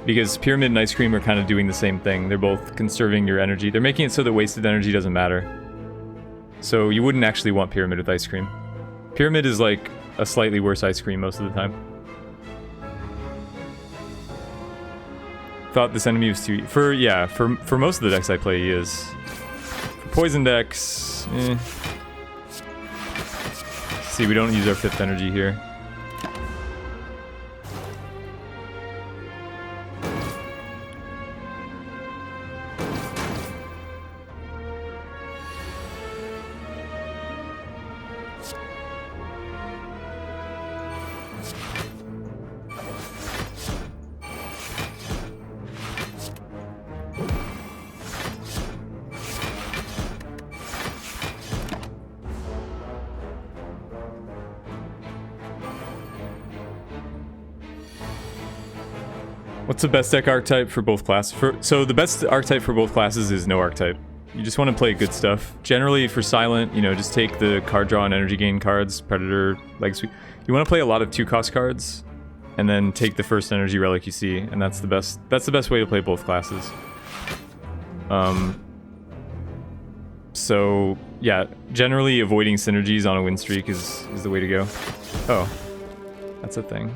Because pyramid and ice cream are kind of doing the same thing. They're both conserving your energy. They're making it so that wasted energy doesn't matter. So you wouldn't actually want pyramid with ice cream. Pyramid is like a slightly worse ice cream most of the time. Thought this enemy was too... For most of the decks I play, he is. For poison decks... See, we don't use our 5th energy here. What's the best deck archetype for both classes? So the best archetype for both classes is no archetype. You just want to play good stuff. Generally for Silent, you know, just take the card draw and energy gain cards, Predator, Leg Sweep. You want to play a lot of 2-cost cards, and then take the first energy relic you see, and that's the best way to play both classes. So yeah, generally avoiding synergies on a win streak is the way to go. Oh, that's a thing.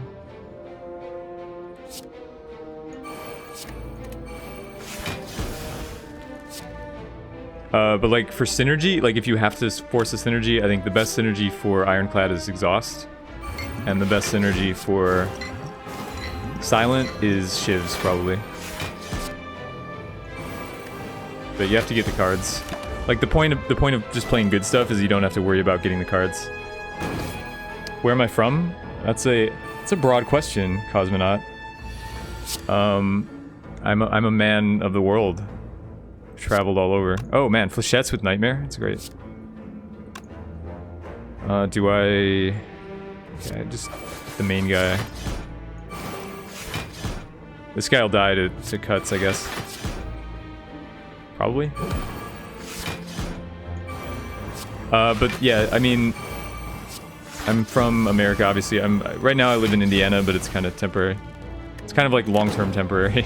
But like for synergy, like if you have to force a synergy, I think the best synergy for Ironclad is Exhaust. And the best synergy for Silent is Shivs, probably. But you have to get the cards. Like the point of just playing good stuff is you don't have to worry about getting the cards. Where am I from? That's a broad question, Cosmonaut. I'm a man of the world. Traveled all over. Oh man, Flechettes with Nightmare. That's great. Do I... Yeah, just the main guy. This guy will die to cuts, I guess. Probably. But yeah, I mean... I'm from America, obviously. Right now I live in Indiana, but it's kind of temporary. It's kind of like long-term temporary.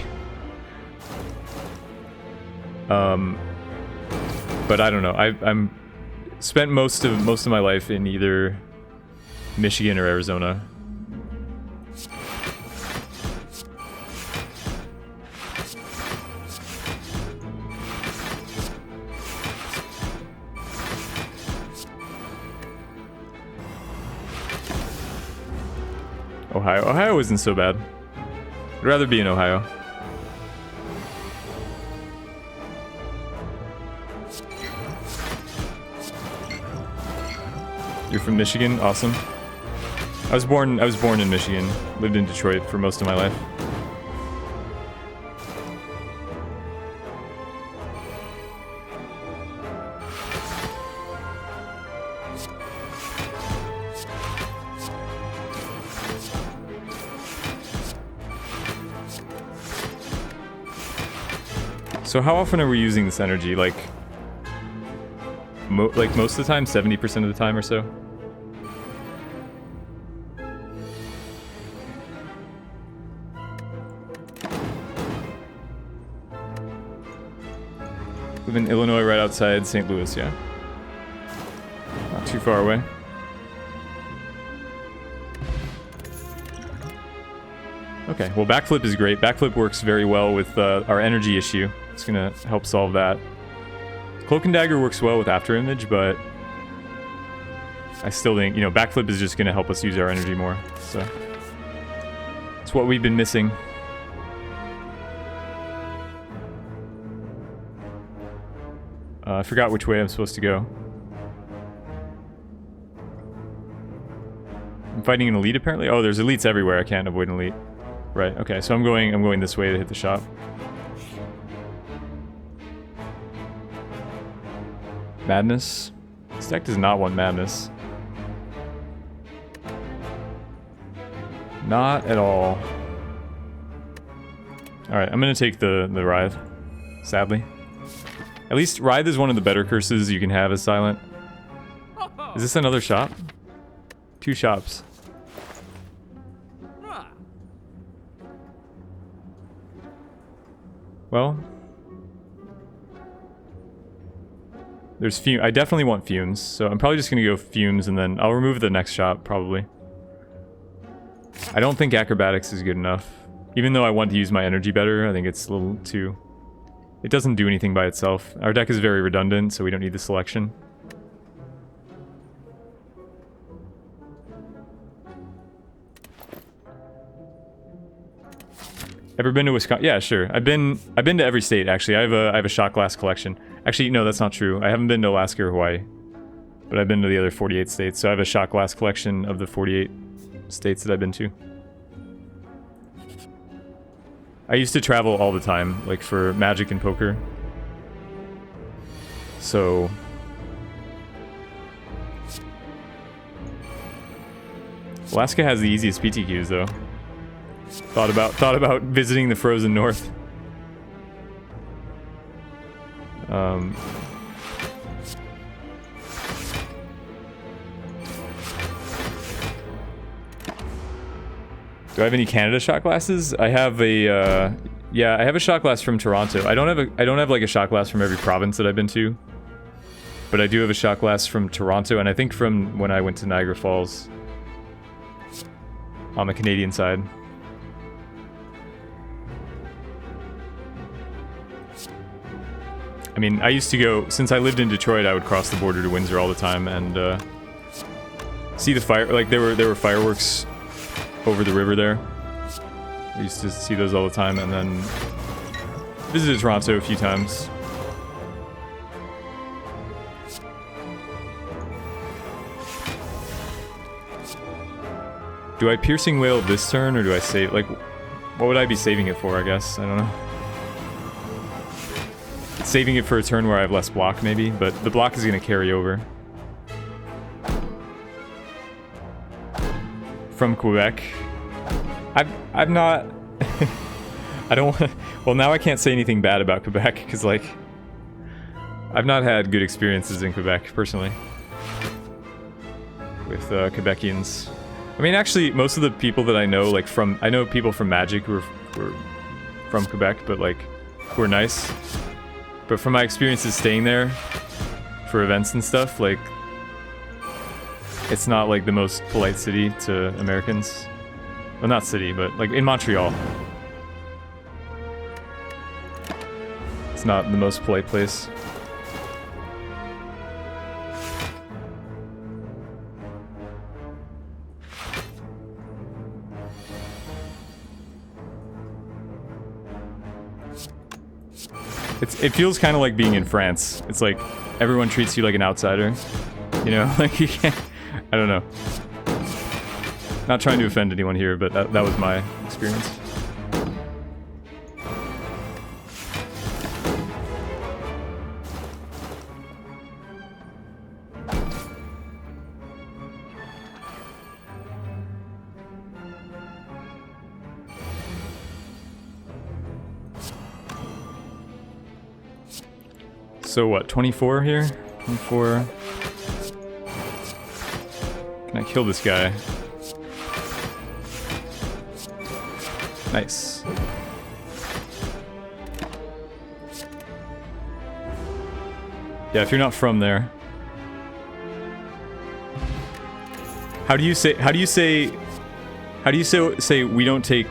But I don't know. I'm spent most of my life in either Michigan or Arizona. Ohio isn't so bad. I'd rather be in Ohio. You're from Michigan? Awesome. I was born in Michigan. Lived in Detroit for most of my life. So how often are we using this energy? Like most of the time? 70% of the time or so? Live in Illinois, right outside St. Louis, yeah. Not too far away. Okay, well backflip is great. Backflip works very well with our energy issue. It's gonna help solve that. Cloak and Dagger works well with After Image, but I still think, you know, backflip is just gonna help us use our energy more. So it's what we've been missing. I forgot which way I'm supposed to go. I'm fighting an elite apparently. Oh, there's elites everywhere. I can't avoid an elite. Right. Okay. So I'm going this way to hit the shop. Madness. This deck does not want madness. Not at all. All right. I'm gonna take the Writhe. sadly. At least Writhe is one of the better curses you can have as silent. Is this another shop? 2 shops. Well, there's fume. I definitely want fumes, so I'm probably just gonna go fumes and then I'll remove the next shop probably. I don't think acrobatics is good enough. Even though I want to use my energy better, I think it's a little too... It doesn't do anything by itself. Our deck is very redundant, so we don't need the selection. Ever been to Wisconsin? Yeah, sure. I've been to every state actually. I have a shot glass collection. Actually, no, that's not true. I haven't been to Alaska or Hawaii, but I've been to the other 48 states. So I have a shot glass collection of the 48 states that I've been to. I used to travel all the time, like for Magic and poker. So Alaska has the easiest PTQs though. Thought about visiting the frozen north. Do I have any Canada shot glasses? I have a yeah, I have a shot glass from Toronto. I don't have like a shot glass from every province that I've been to. But I do have a shot glass from Toronto, and I think from when I went to Niagara Falls on the Canadian side. I mean, I used to go, since I lived in Detroit, I would cross the border to Windsor all the time and see the fire, like there were fireworks over the river there. I used to see those all the time, and then visited Toronto a few times. Do I piercing wail this turn, or do I save, like, what would I be saving it for, I guess? I don't know. Saving it for a turn where I have less block, maybe, but the block is going to carry over. From Quebec. I've not... I don't want to... Well, now I can't say anything bad about Quebec, because, like... I've not had good experiences in Quebec, personally. With Quebecians. I mean, actually, most of the people that I know, like, from... I know people from Magic who were from Quebec, but, like, who are nice. But from my experiences staying there for events and stuff, like, it's not like the most polite city to Americans. Well, not city, but like in Montreal. It's not the most polite place. It feels kind of like being in France. It's like everyone treats you like an outsider. You know, like you can't... I don't know. Not trying to offend anyone here, but that was my experience. So what, 24 here? 24. Can I kill this guy? Nice. Yeah, if you're not from there. How do you say we don't take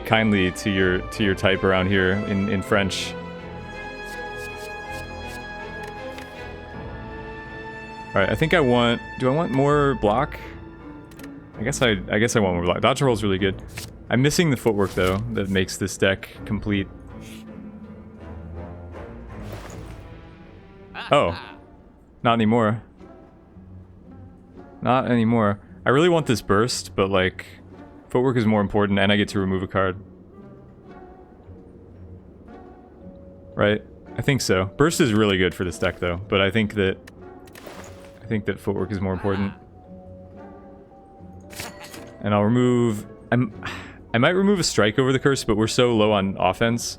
kindly to your type around here in French? Alright, I think I want... Do I want more block? I guess I want more block. Dodge roll's really good. I'm missing the footwork, though, that makes this deck complete. Oh. Not anymore. Not anymore. I really want this burst, but, like... Footwork is more important, and I get to remove a card. Right? I think so. Burst is really good for this deck, though, but I think that footwork is more important. And I'll remove... I might remove a strike over the curse, but we're so low on offense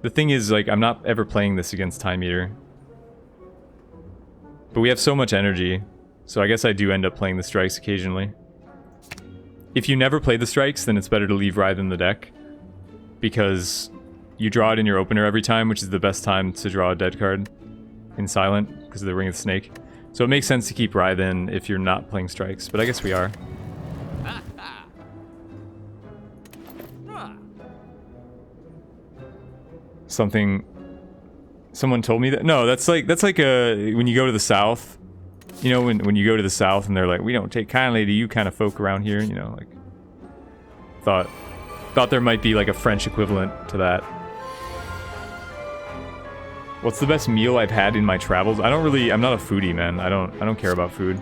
The thing is, like, I'm not ever playing this against Time Eater. But we have so much energy, so I guess I do end up playing the strikes occasionally. If you never play the strikes, then it's better to leave Writhe in the deck, because you draw it in your opener every time, which is the best time to draw a dead card in Silent, because of the Ring of the Snake. So it makes sense to keep Writhe in if you're not playing strikes, but I guess we are. Someone told me that. No, that's like when you go to the South, you know, when you go to the South and they're like, we don't take kindly to you kind of folk around here, you know, like, thought there might be like a French equivalent to that. What's the best meal I've had in my travels? I'm not a foodie, man. I don't care about food.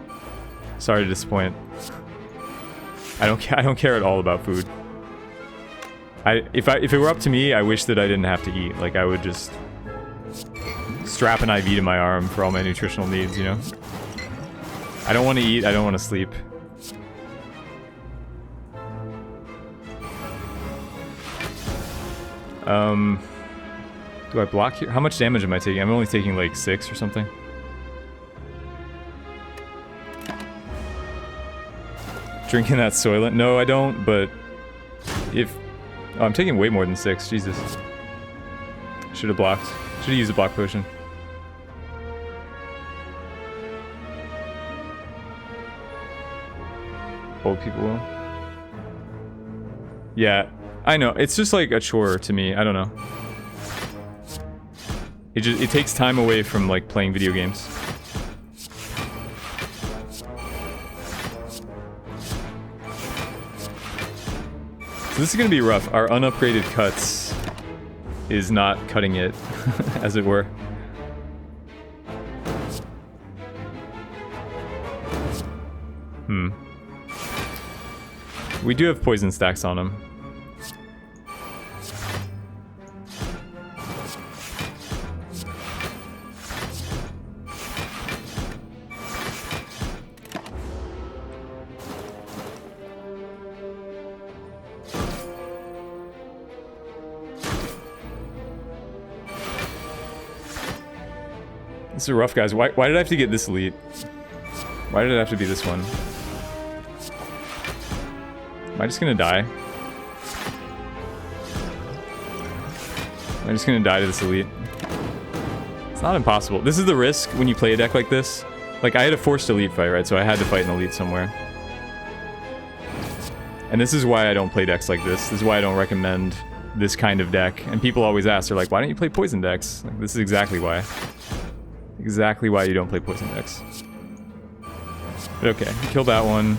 Sorry to disappoint. I don't care at all about food. If it were up to me, I wish that I didn't have to eat. Like, I would just strap an IV to my arm for all my nutritional needs, you know? I don't want to eat, I don't want to sleep. Do I block here? How much damage am I taking? I'm only taking like 6 or something. Drinking that Soylent? No, I don't, but if... Oh, I'm taking way more than 6, Jesus. Should have blocked. Should have used a block potion. Old people will. Yeah, I know. It's just like a chore to me. I don't know. It takes time away from like playing video games. So this is gonna be rough. Our unupgraded cuts is not cutting it, as it were. We do have poison stacks on him. This is rough, guys. Why did I have to get this elite? Why did it have to be this one? Am I just gonna die? Am I just gonna die to this elite? It's not impossible. This is the risk when you play a deck like this. Like, I had a forced elite fight, right? So I had to fight an elite somewhere. And this is why I don't play decks like this. This is why I don't recommend this kind of deck. And people always ask, they're like, why don't you play poison decks? Like, this is exactly why. Exactly why you don't play poison decks. But okay, kill that one.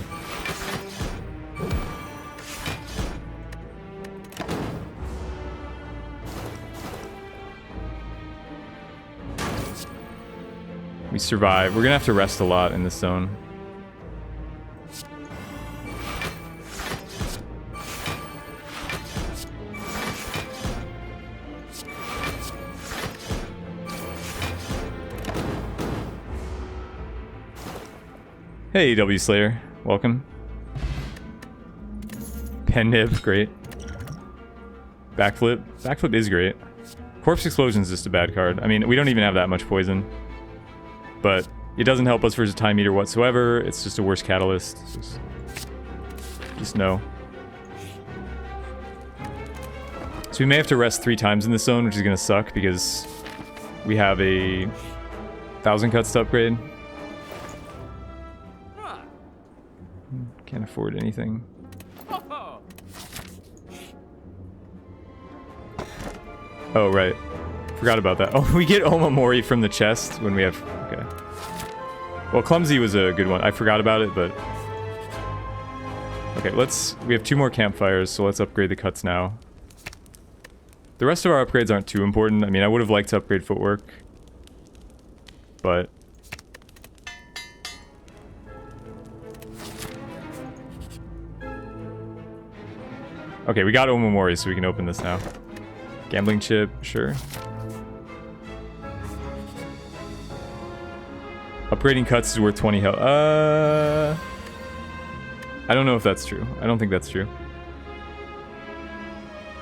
We survive. We're gonna have to rest a lot in this zone. Hey, W Slayer. Welcome. Pen nib, great. Backflip. Backflip is great. Corpse Explosion is just a bad card. I mean, we don't even have that much poison. But it doesn't help us versus Time Eater whatsoever. It's just a worse catalyst. Just no. So we may have to rest 3 times in this zone, which is going to suck because we have a 1,000 cuts to upgrade. Can't afford anything. Oh, right. Forgot about that. Oh, we get Omamori from the chest when we have... Okay. Well, Clumsy was a good one. I forgot about it, but... Okay, we have 2 more campfires, so let's upgrade the cuts now. The rest of our upgrades aren't too important. I mean, I would have liked to upgrade footwork. But... Okay, we got Omamori, so we can open this now. Gambling chip, sure. Upgrading cuts is worth 20 health. I don't know if that's true. I don't think that's true.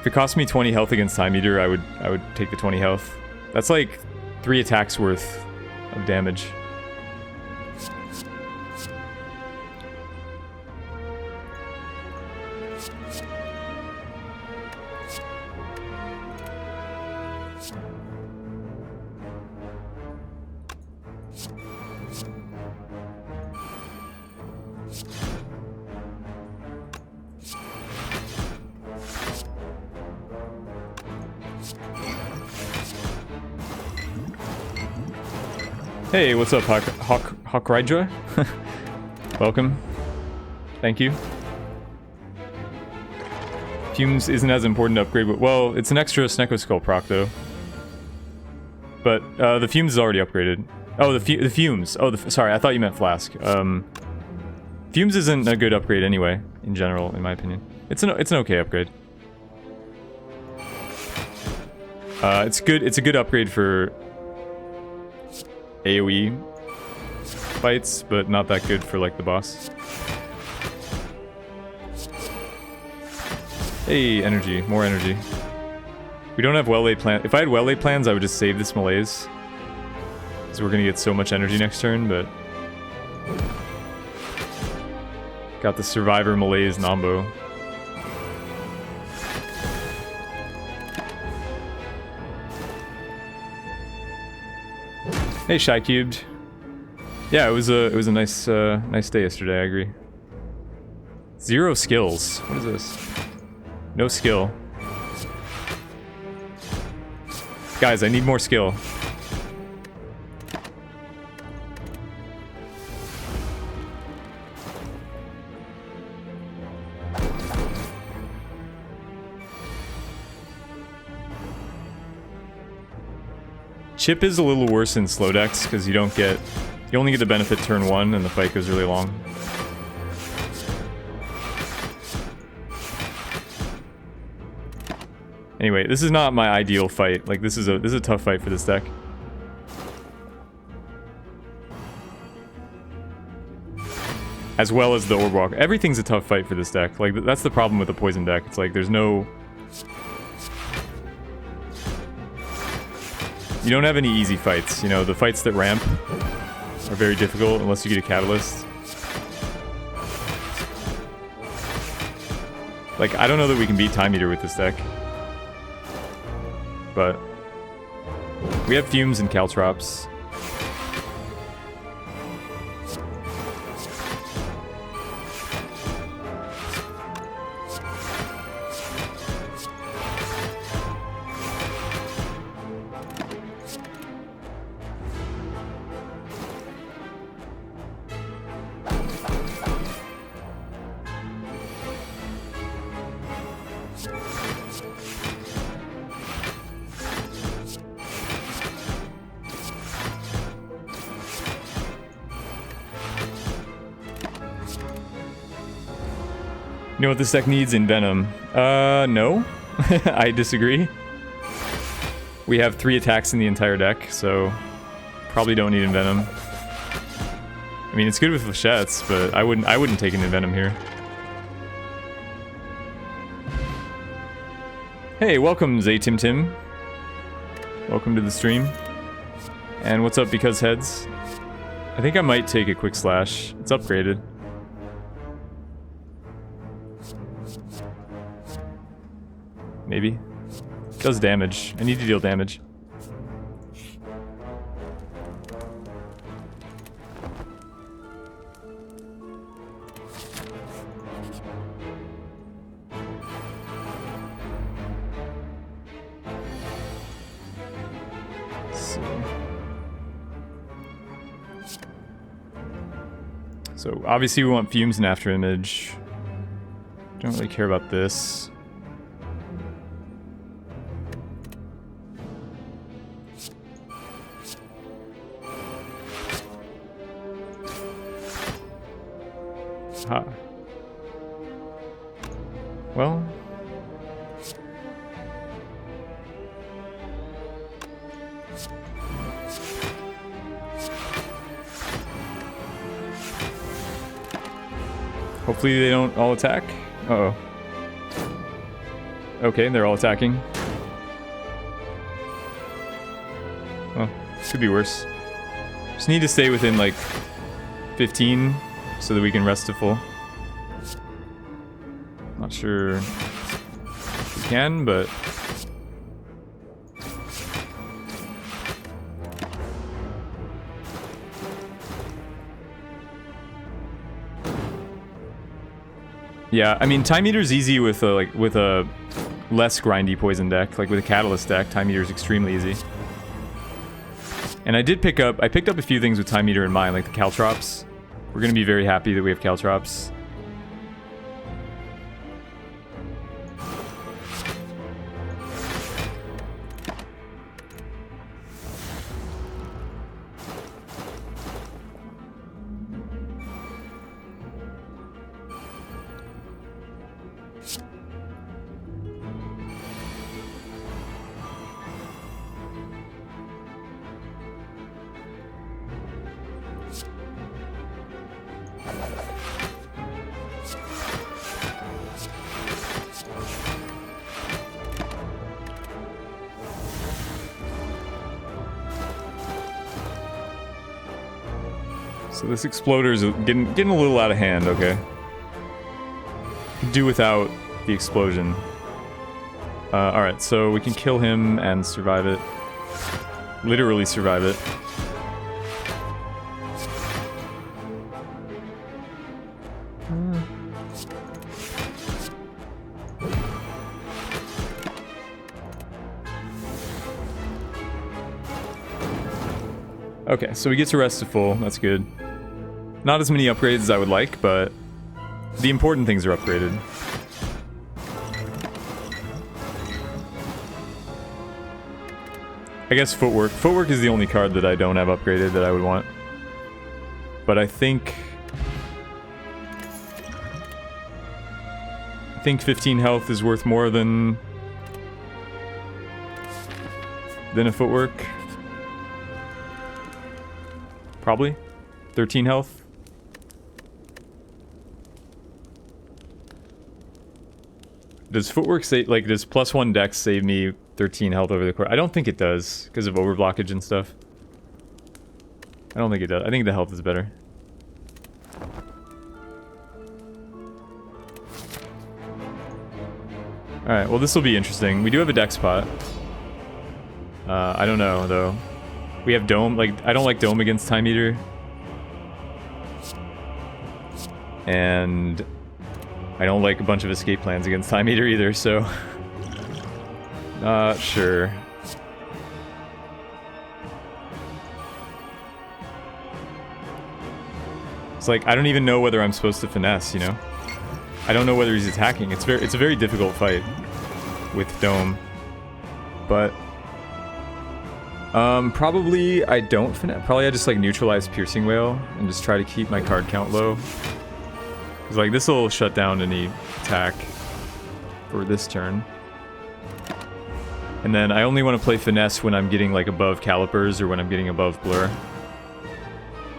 If it cost me 20 health against Time Eater, I would take the 20 health. That's like 3 attacks worth of damage. Hey, what's up, Hawk Rydra? Welcome. Thank you. Fumes isn't as important to upgrade, but well, it's an extra Snecko Skull proc though. But the Fumes is already upgraded. Oh, the Fumes. Oh, sorry, I thought you meant Flask. Fumes isn't a good upgrade anyway, in general, in my opinion. It's an okay upgrade. It's good. It's a good upgrade for AoE fights, but not that good for like the boss. Hey, energy, more energy. We don't have well-laid plans. If I had well-laid plans, I would just save this malaise, because we're gonna get so much energy next turn. But got the survivor malaise nombo. Hey, Shy Cubed. Yeah, it was a nice nice day yesterday. I agree. 0 skills. What is this? No skill. Guys, I need more skill. Chip is a little worse in slow decks because you only get the benefit turn 1 and the fight goes really long. Anyway, this is not my ideal fight. Like this is a tough fight for this deck. As well as the Orb Walker. Everything's a tough fight for this deck. Like that's the problem with the poison deck. It's like there's no... You don't have any easy fights, you know, the fights that ramp are very difficult unless you get a catalyst. Like, I don't know that we can beat Time Eater with this deck. But we have Fumes and Caltrops. You know what this deck needs? Envenom. No. I disagree. We have 3 attacks in the entire deck, so probably don't need Envenom. I mean, it's good with Flechettes, but I wouldn't take an Envenom here. Hey, welcome, Zaytimtim. Welcome to the stream. And what's up, Because Heads? I think I might take a Quick Slash. It's upgraded. Maybe. Does damage. I need to deal damage. Let's see. So obviously we want Fumes and After Image. Don't really care about this. Huh. Well. Hopefully they don't all attack. Uh-oh. Okay, they're all attacking. Oh, could be worse. Just need to stay within like 15 so that we can rest to full. Not sure if we can, but yeah, I mean, Time Eater's easy with a less grindy poison deck. Like with a Catalyst deck, Time Eater's extremely easy. And I picked up a few things with Time Eater in mind, like the Caltrops. We're gonna be very happy that we have Caltrops. So this Exploder's getting a little out of hand, okay. Do without the explosion. Alright, so we can kill him and survive it. Literally survive it. Okay, so we get to rest to full, that's good. Not as many upgrades as I would like, but the important things are upgraded. I guess Footwork. Footwork is the only card that I don't have upgraded that I would want. But I think 15 health is worth more than a Footwork. Probably. 13 health. Does Footwork save, like, does +1 dex save me 13 health over the course? I don't think it does, because of overblockage and stuff. I don't think it does. I think the health is better. Alright, well this will be interesting. We do have a dex pot. I don't know, though. We have Dome. Like, I don't like Dome against Time Eater. And I don't like a bunch of escape plans against Time Eater either, so... Not sure. It's like, I don't even know whether I'm supposed to finesse, you know? I don't know whether he's attacking. It's a very difficult fight with Dome. But... probably I don't finesse. Probably I just like neutralize Piercing Whale and just try to keep my card count low. Cause like this will shut down any attack for this turn. And then I only want to play Finesse when I'm getting like above Calipers or when I'm getting above Blur.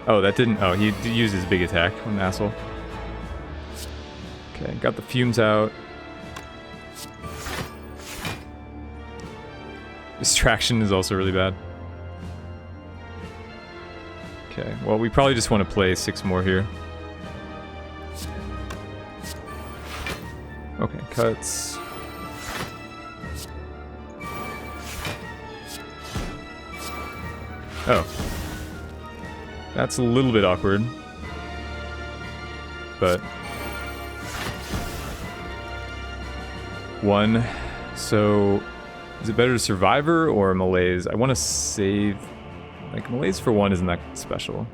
Oh, that didn't... Oh, he used his big attack. What an asshole. Okay, got the fumes out. Distraction is also really bad. Okay, well we probably just want to play 6 more here. Okay, cuts. Oh. That's a little bit awkward. But... 1. So... Is it better to Survivor or Malaise? I want to save... Like, Malaise for 1 isn't that special.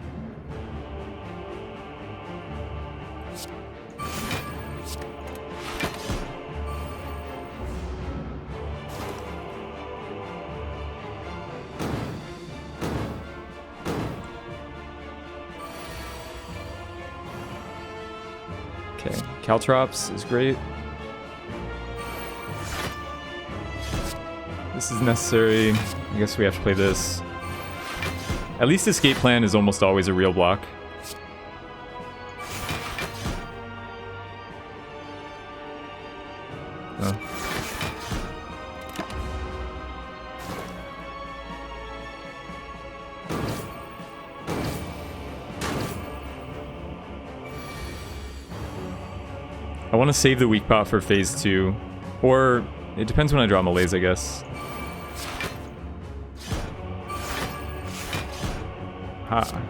Okay, Caltrops is great. This is necessary. I guess we have to play this. At least Escape Plan is almost always a real block. Oh. want to save the weak pot for phase 2. Or, it depends when I draw Malaise, I guess. Ha.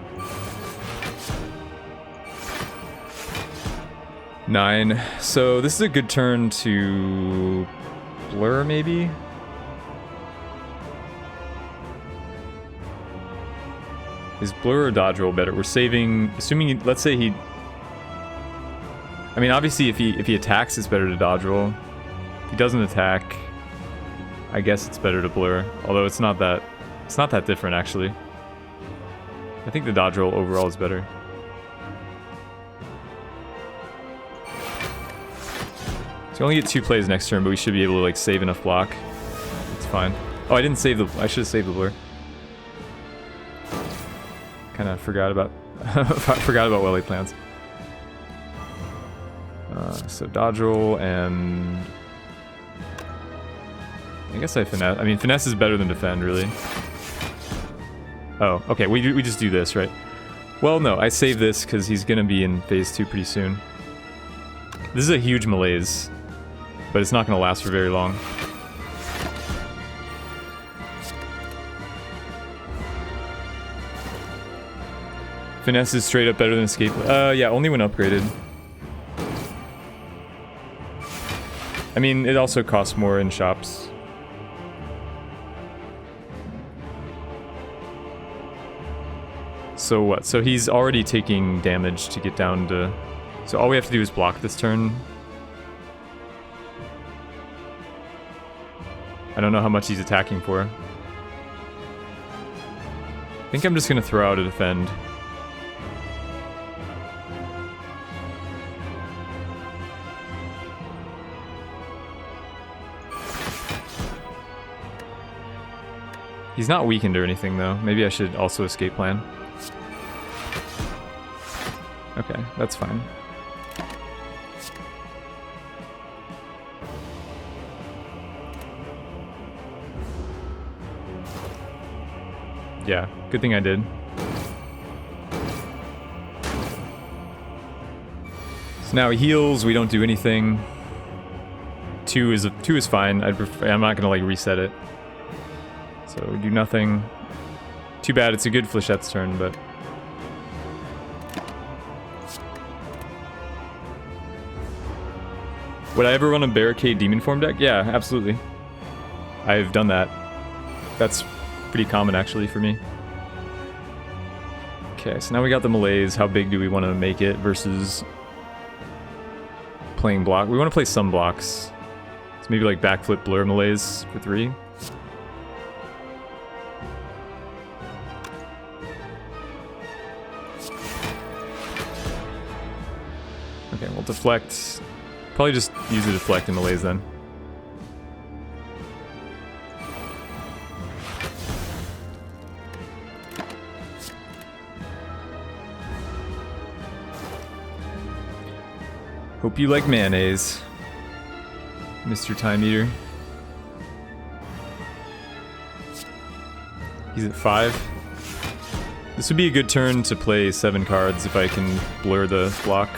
9. So this is a good turn to blur, maybe? Is blur or dodge roll better? We're saving, assuming, let's say he... I mean, obviously if he attacks, it's better to dodge roll. If he doesn't attack, I guess it's better to blur. Although it's not that different, actually. I think the dodge roll overall is better. So we only get 2 plays next turn, but we should be able to like save enough block. It's fine. Oh, I didn't save the... I should have saved the blur. Kind of forgot about well-laid plans. So dodge roll and... I guess I finesse. I mean, finesse is better than defend, really. Oh, okay. We just do this, right? Well, no. I save this because he's going to be in phase 2 pretty soon. This is a huge malaise, but it's not going to last for very long. Finesse is straight up better than escape. Yeah, only when upgraded. I mean, it also costs more in shops. So what? So he's already taking damage to get down to... So all we have to do is block this turn. I don't know how much he's attacking for. I think I'm just gonna throw out a defend. He's not weakened or anything, though. Maybe I should also escape plan. Okay, that's fine. Yeah, good thing I did. So now he heals, we don't do anything. 2 is fine. I'm not gonna like reset it. So we do nothing. Too bad it's a good Flechette's turn, but... Would I ever run a Barricade Demon Form deck? Yeah, absolutely. I've done that. That's pretty common, actually, for me. Okay, so now we got the Malaise. How big do we want to make it versus playing block? We want to play some blocks. So maybe like backflip Blur Malaise for 3. Okay, we'll deflect. Probably just use the deflect in Malaise then. Hope you like mayonnaise, Mr. Time Eater. He's at 5. This would be a good turn to play 7 cards if I can blur the block.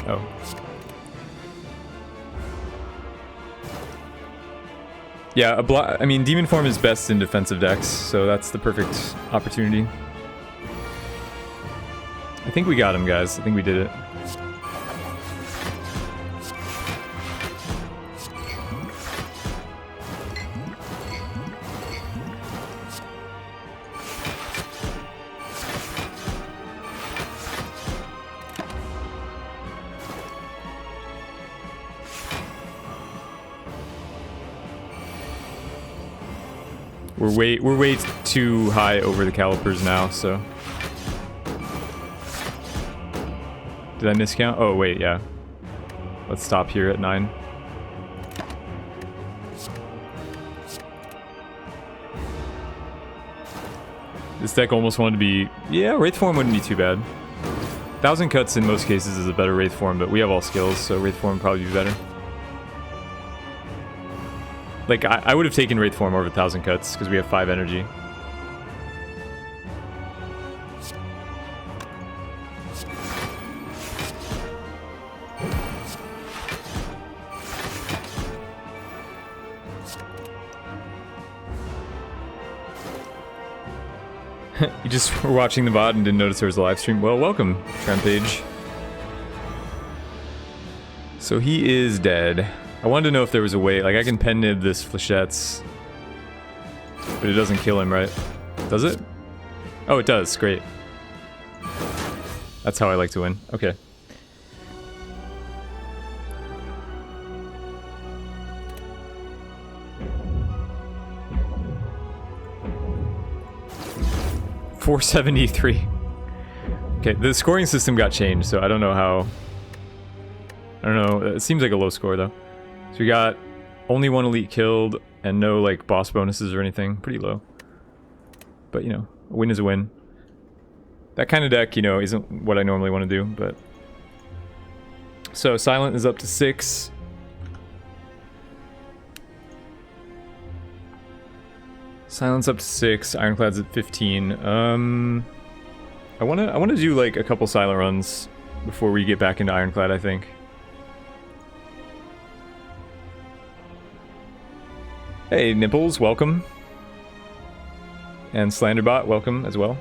Oh. Yeah, I mean, Demon Form is best in defensive decks, so that's the perfect opportunity. I think we got him, guys. I think we did it. We're way too high over the calipers now, so... Did I miscount? Oh, wait, yeah. Let's stop here at 9. This deck almost wanted to be... Yeah, Wraith form wouldn't be too bad. 1000 Cuts in most cases is a better Wraith form, but we have all skills, so Wraith form would probably be better. Like, I would have taken Wraith form over 1000 Cuts, because we have 5 energy. You just were watching the bot and didn't notice there was a live stream. Well, welcome, Rampage. So he is dead. I wanted to know if there was a way, like I can pen nib this Flechettes, but it doesn't kill him, right? Does it? Oh, it does, great. That's how I like to win, okay. $473. Okay, the scoring system got changed, so I don't know how... I don't know, it seems like a low score though. So we got only 1 elite killed and no like boss bonuses or anything. Pretty low. But you know, a win is a win. That kind of deck, you know, isn't what I normally want to do, but... So Silent is up to 6. Silence up to 6, Ironclad's at 15. I wanna do like a couple silent runs before we get back into Ironclad, I think. Hey Nipples, welcome. And Slanderbot, welcome as well.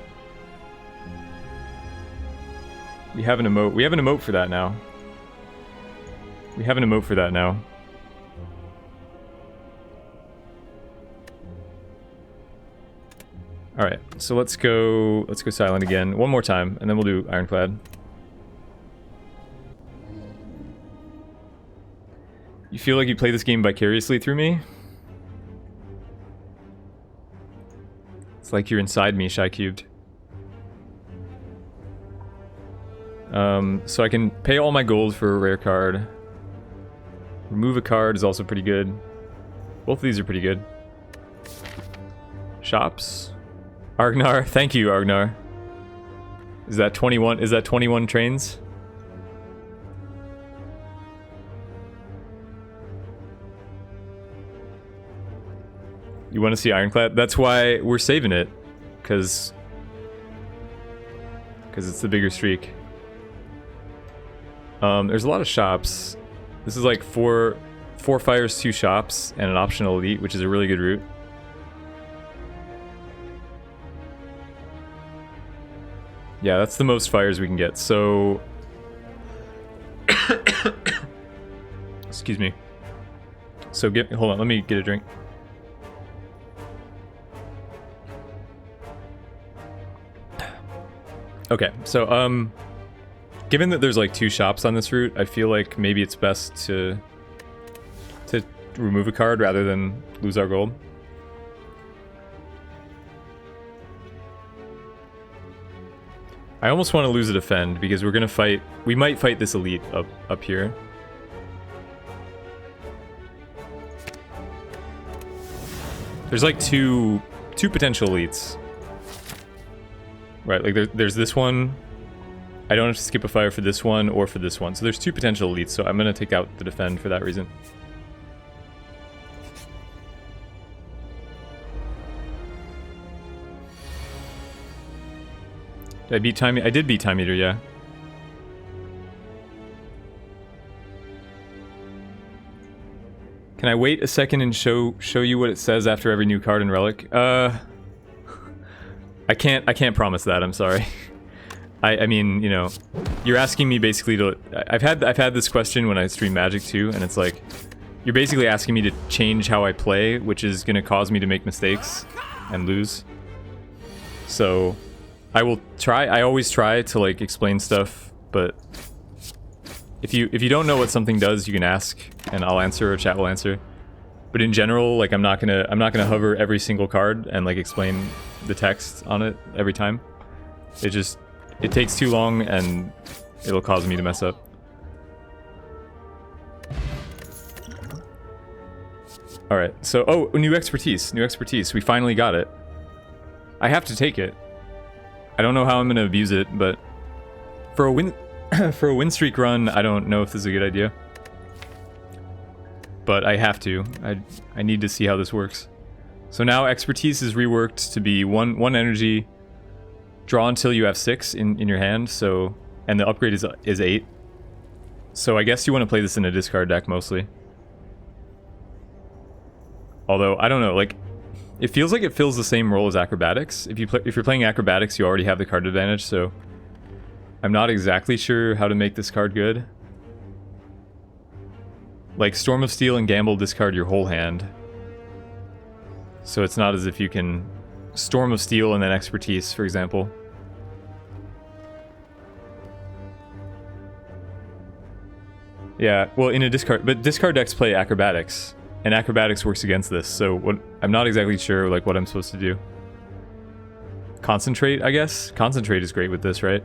We have an emote. We have an emote for that now. We have an emote for that now. Alright, so let's go silent again. One more time, and then we'll do Ironclad. You feel like you play this game vicariously through me? It's like you're inside me, Shy Cubed. So I can pay all my gold for a rare card. Remove a card is also pretty good. Both of these are pretty good. Shops. Argnar, thank you, Argnar. Is that 21? Is that 21 trains? You want to see Ironclad? That's why we're saving it, because it's the bigger streak. There's a lot of shops. This is like 4 fires, 2 shops, and an optional elite, which is a really good route. Yeah, that's the most fires we can get, so... Excuse me. So hold on, let me get a drink. Okay, so, given that there's like 2 shops on this route, I feel like maybe it's best to remove a card rather than lose our gold. I almost want to lose a defend because we're gonna fight. We might fight this elite up here. There's like two potential elites. Right, like there's this one. I don't have to skip a fire for this one or for this one. So there's 2 potential elites, so I'm gonna take out the defend for that reason. Did I beat Time Eater? I did beat Time Eater, yeah. Can I wait a second and show you what it says after every new card and relic? I can't promise that, I'm sorry. I mean, you know, you're asking me basically to... I've had this question when I stream Magic too, and it's like, you're basically asking me to change how I play, which is gonna cause me to make mistakes and lose. So, I will try, I always try to like explain stuff, but if you don't know what something does, you can ask and I'll answer or chat will answer. But in general, like I'm not gonna hover every single card and like explain the text on it every time. It takes too long and it'll cause me to mess up. Alright, so, oh, new expertise, we finally got it. I have to take it. I don't know how I'm gonna abuse it, but for a win for a win streak run, I don't know if this is a good idea. But I have to. I need to see how this works. So now expertise is reworked to be one energy. Draw until you have 6 in your hand. So, and the upgrade is 8. So I guess you want to play this in a discard deck mostly. Although I don't know, like it feels like it fills the same role as acrobatics. If you're playing acrobatics, you already have the card advantage. So I'm not exactly sure how to make this card good. Like Storm of Steel and Gamble discard your whole hand. So it's not as if you can Storm of Steel and then Expertise, for example. Yeah, well in a discard, but discard decks play Acrobatics. And Acrobatics works against this, so I'm not exactly sure like what I'm supposed to do. Concentrate, I guess? Concentrate is great with this, right?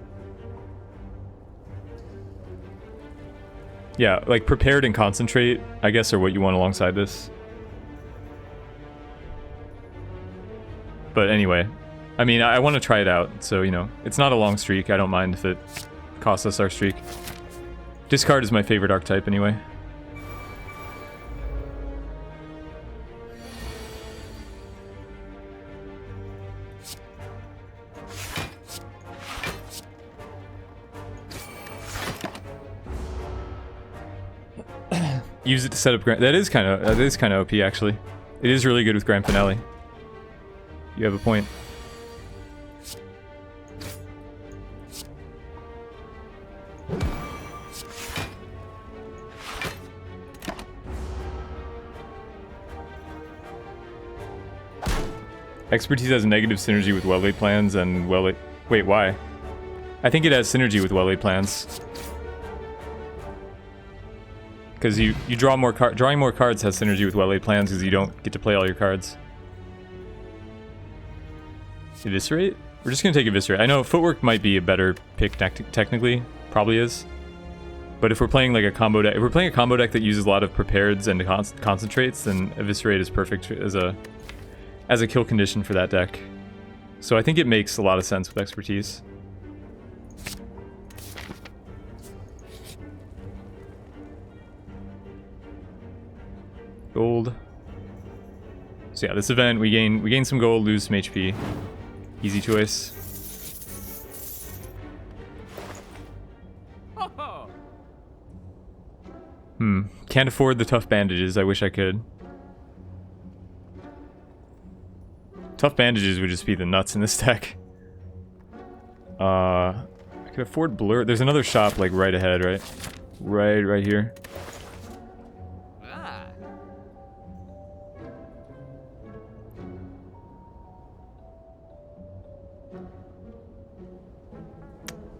Yeah, like Prepared and Concentrate, I guess, are what you want alongside this. But anyway, I mean, I want to try it out, so, you know, it's not a long streak. I don't mind if it costs us our streak. Discard is my favorite archetype, anyway. Use it to set up That is kind of OP actually. It is really good with Grand Finale. You have a point. Expertise has negative synergy with well-laid plans and well-laid... Wait, why? I think it has synergy with well-laid plans. Because you draw more cards. Drawing more cards has synergy with well-laid plans because you don't get to play all your cards. Eviscerate? We're just going to take Eviscerate. I know Footwork might be a better pick technically. Probably is. But if we're playing like a combo deck... If we're playing a combo deck that uses a lot of Prepareds and Concentrates, then Eviscerate is perfect as a kill condition for that deck. So I think it makes a lot of sense with Expertise. Gold. So yeah, this event we gain some gold, lose some HP. Easy choice. Can't afford the tough bandages. I wish I could. Tough bandages would just be the nuts in this deck. I could afford blur. There's another shop like right ahead, right? Right here.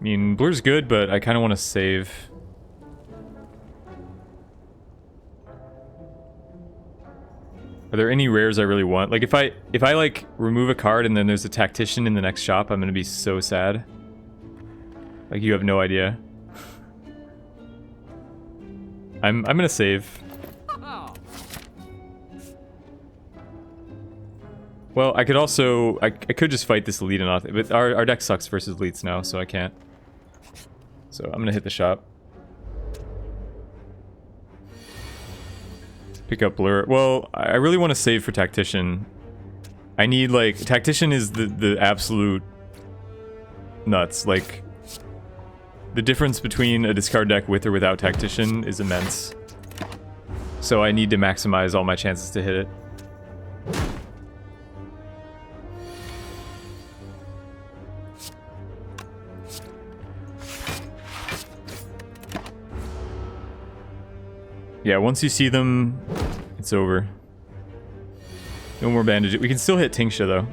I mean, blur's good, but I kind of want to save. Are there any rares I really want? Like, if I like remove a card and then there's a tactician in the next shop, I'm gonna be so sad. Like, you have no idea. I'm gonna save. Well, I could also I could just fight this elite and not, but our deck sucks versus elites now, so I can't. So I'm gonna hit the shop. Pick up blur. Well, I really want to save for tactician. I need like tactician is the absolute nuts. Like the difference between a discard deck with or without tactician is immense. So I need to maximize all my chances to hit it. Yeah, once you see them, it's over. No more bandages. We can still hit Tingsha, though.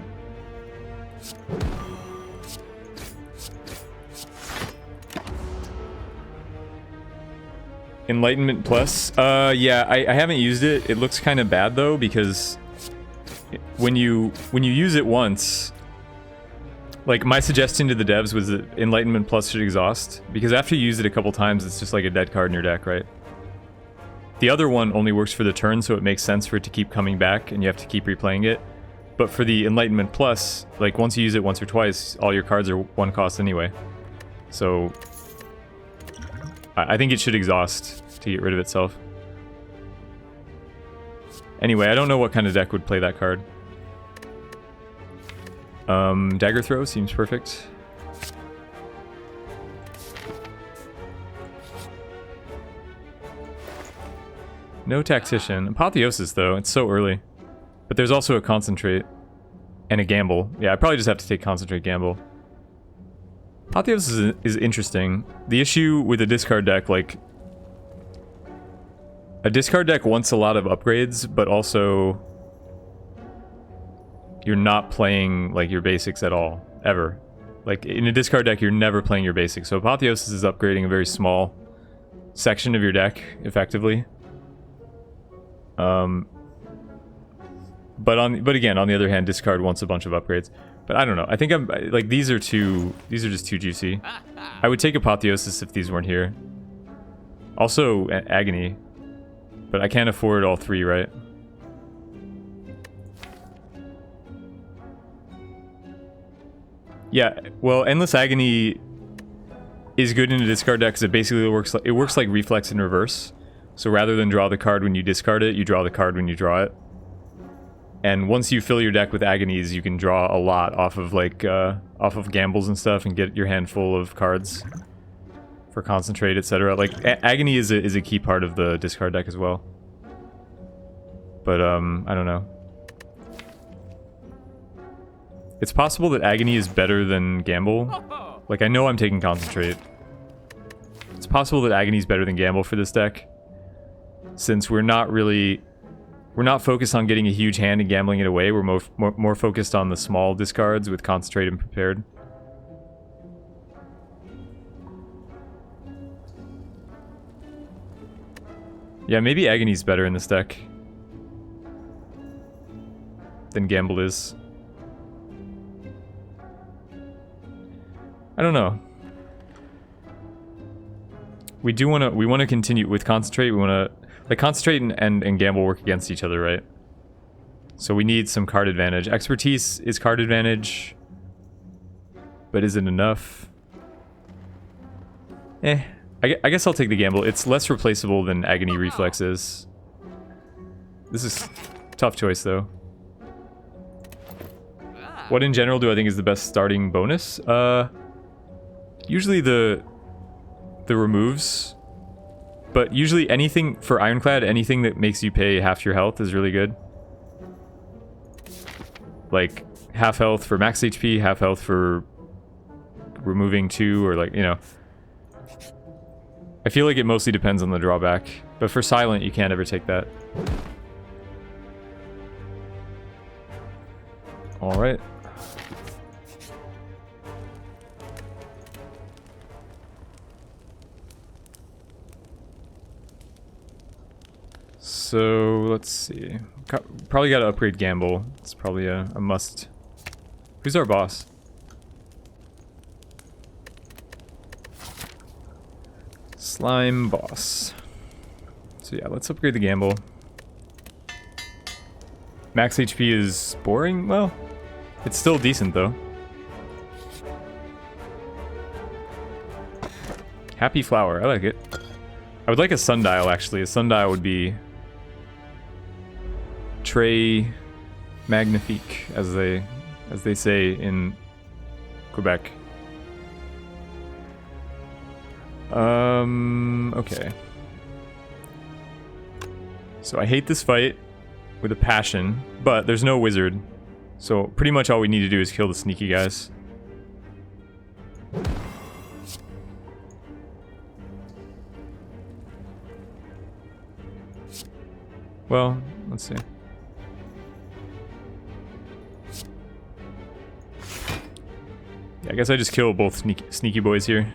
Enlightenment Plus? Yeah, I haven't used it. It looks kind of bad, though, because when you use it once... Like, my suggestion to the devs was that Enlightenment Plus should exhaust, because after you use it a couple times, it's just like a dead card in your deck, right? The other one only works for the turn, so it makes sense for it to keep coming back, and you have to keep replaying it. But for the Enlightenment Plus, like once you use it once or twice, all your cards are 1 cost anyway. So I think it should exhaust to get rid of itself. Anyway, I don't know what kind of deck would play that card. Dagger Throw seems perfect. No Tactician. Apotheosis, though. It's so early. But there's also a Concentrate. And a Gamble. Yeah, I probably just have to take Concentrate Gamble. Apotheosis is interesting. The issue with a discard deck, like... A discard deck wants a lot of upgrades, but also... You're not playing, like, your basics at all. Ever. Like, in a discard deck, you're never playing your basics. So Apotheosis is upgrading a very small section of your deck, effectively. But again, on the other hand, discard wants a bunch of upgrades. But I don't know. I think I'm like these are just too juicy. I would take Apotheosis if these weren't here. Also Agony, but I can't afford all 3, right? Yeah. Well, Endless Agony is good in a discard deck because it basically works like Reflex in reverse. So rather than draw the card when you discard it, you draw the card when you draw it. And once you fill your deck with Agonies, you can draw a lot off of like off of gambles and stuff, and get your hand full of cards for Concentrate, etc. Like Agony is a key part of the discard deck as well. But I don't know. It's possible that Agony is better than Gamble. Like I know I'm taking Concentrate. It's possible that Agony is better than Gamble for this deck, since we're not focused on getting a huge hand and gambling it away. We're more focused on the small discards with Concentrate and Prepared. Yeah, maybe Agony's better in this deck than Gamble is. I don't know. We want to continue with Concentrate. We want to, like, Concentrate and Gamble work against each other, right? So we need some card advantage. Expertise is card advantage, but is it enough? I guess I'll take the Gamble. It's less replaceable than Agony Reflex is. This is tough choice, though. What in general do I think is the best starting bonus? Usually the removes. But usually anything for Ironclad, anything that makes you pay half your health is really good. Like half health for max HP, half health for removing 2, or like, you know. I feel like it mostly depends on the drawback. But for Silent, you can't ever take that. Alright. So, let's see. Probably gotta upgrade Gamble. It's probably a must. Who's our boss? Slime boss. So yeah, let's upgrade the Gamble. Max HP is boring? Well, it's still decent though. Happy Flower, I like it. I would like a Sundial actually. A Sundial would be Très Magnifique, as they say in Quebec. Okay. So I hate this fight with a passion, but there's no wizard. So pretty much all we need to do is kill the sneaky guys. Well, let's see. Yeah, I guess I just kill both sneaky boys here.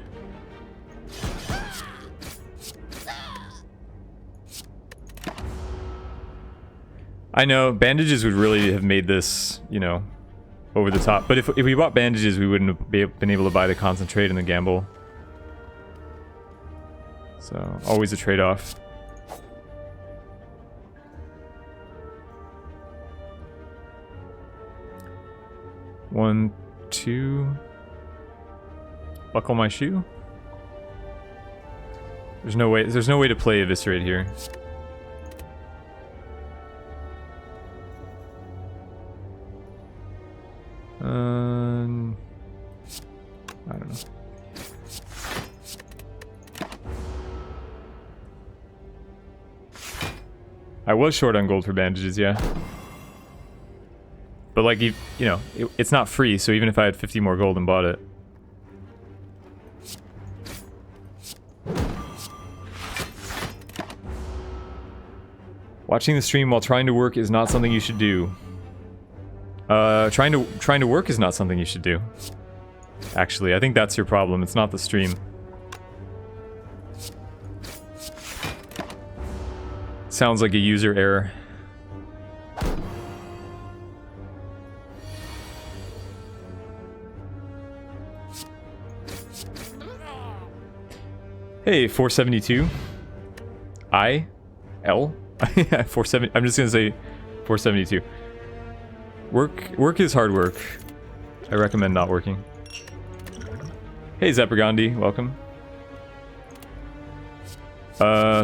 I know, bandages would really have made this, you know, over the top. But if we bought bandages, we wouldn't have been able to buy the Concentrate and the Gamble. So, always a trade-off. 1, 2. Buckle my shoe. There's no way to play Eviscerate here. I don't know. I was short on gold for bandages, yeah. But like, you know, it's not free, so even if I had 50 more gold and bought it. Watching the stream while trying to work is not something you should do. Trying to work is not something you should do. Actually, I think that's your problem. It's not the stream. Sounds like a user error. Hey, 472. L? 470. I'm just gonna say 472. Work is hard work. I recommend not working. Hey, Zepragandi, welcome.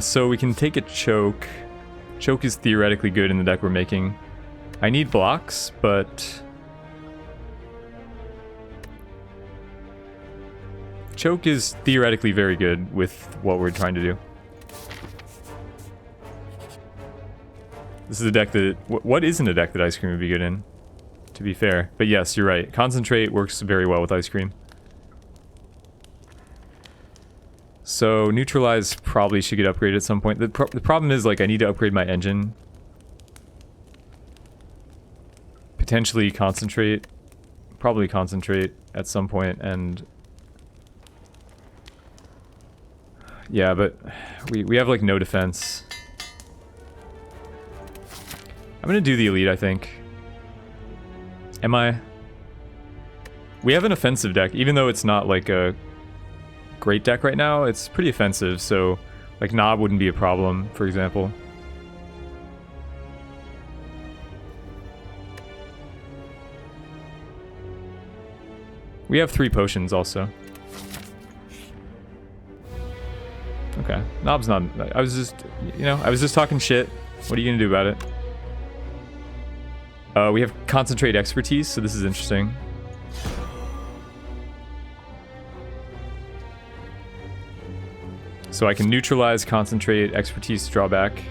So we can take a choke. Choke is theoretically good in the deck we're making. I need blocks, but choke is theoretically very good with what we're trying to do. This is a deck that... What isn't a deck that Ice Cream would be good in? To be fair. But yes, you're right. Concentrate works very well with Ice Cream. So, Neutralize probably should get upgraded at some point. The problem is, like, I need to upgrade my engine. Potentially Concentrate. Probably Concentrate at some point, and... Yeah, but we have, like, no defense. I'm gonna do the Elite, I think. Am I? We have an offensive deck, even though it's not, like, a great deck right now. It's pretty offensive, so, like, Knob wouldn't be a problem, for example. We have 3 potions, also. Okay. Knob's not... I was just... You know, I was just talking shit. What are you gonna do about it? We have Concentrate Expertise, so this is interesting. So I can neutralize, Concentrate, Expertise, drawback.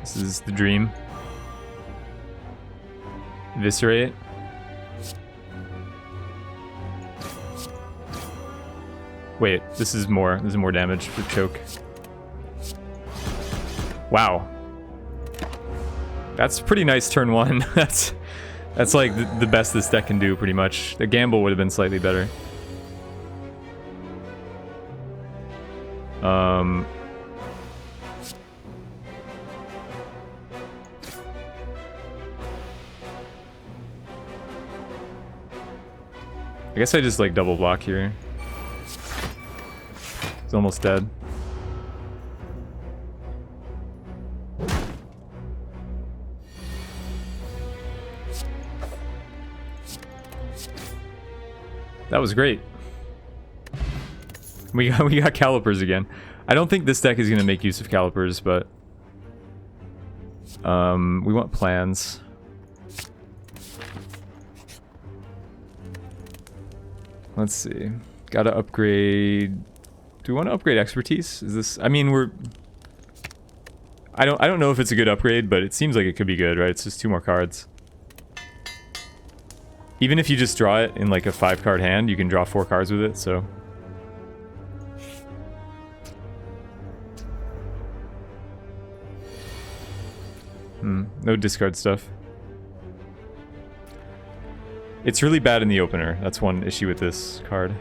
This is the dream. Eviscerate. Wait, this is more damage for choke. Wow. That's pretty nice turn 1. That's like the best this deck can do, pretty much. The gamble would have been slightly better. I guess I just, like, double block here. He's almost dead. That was great. We got calipers again. I don't think this deck is gonna make use of calipers, but we want plans. Let's see. Gotta upgrade. Do we want to upgrade expertise? Is this? I mean, I don't know if it's a good upgrade, but it seems like it could be good, right? It's just 2 more cards. Even if you just draw it in like a 5-card hand, you can draw 4 cards with it, so... No discard stuff. It's really bad in the opener. That's one issue with this card.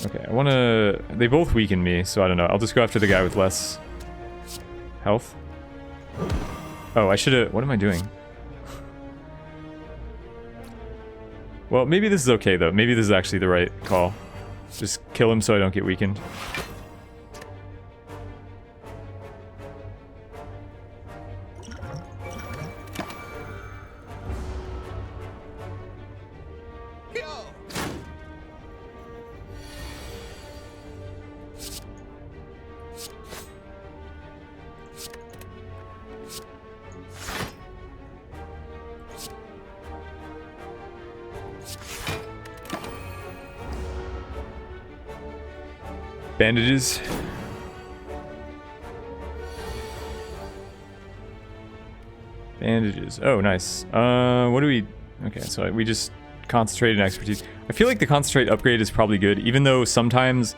Okay, I wanna... They both weaken me, so I don't know. I'll just go after the guy with less health. Oh, I should've... What am I doing? Well, maybe this is okay, though. Maybe this is actually the right call. Just kill him so I don't get weakened. Bandages. Bandages. Oh, nice. What do we... Okay, so we just concentrate in expertise. I feel like the concentrate upgrade is probably good, even though sometimes...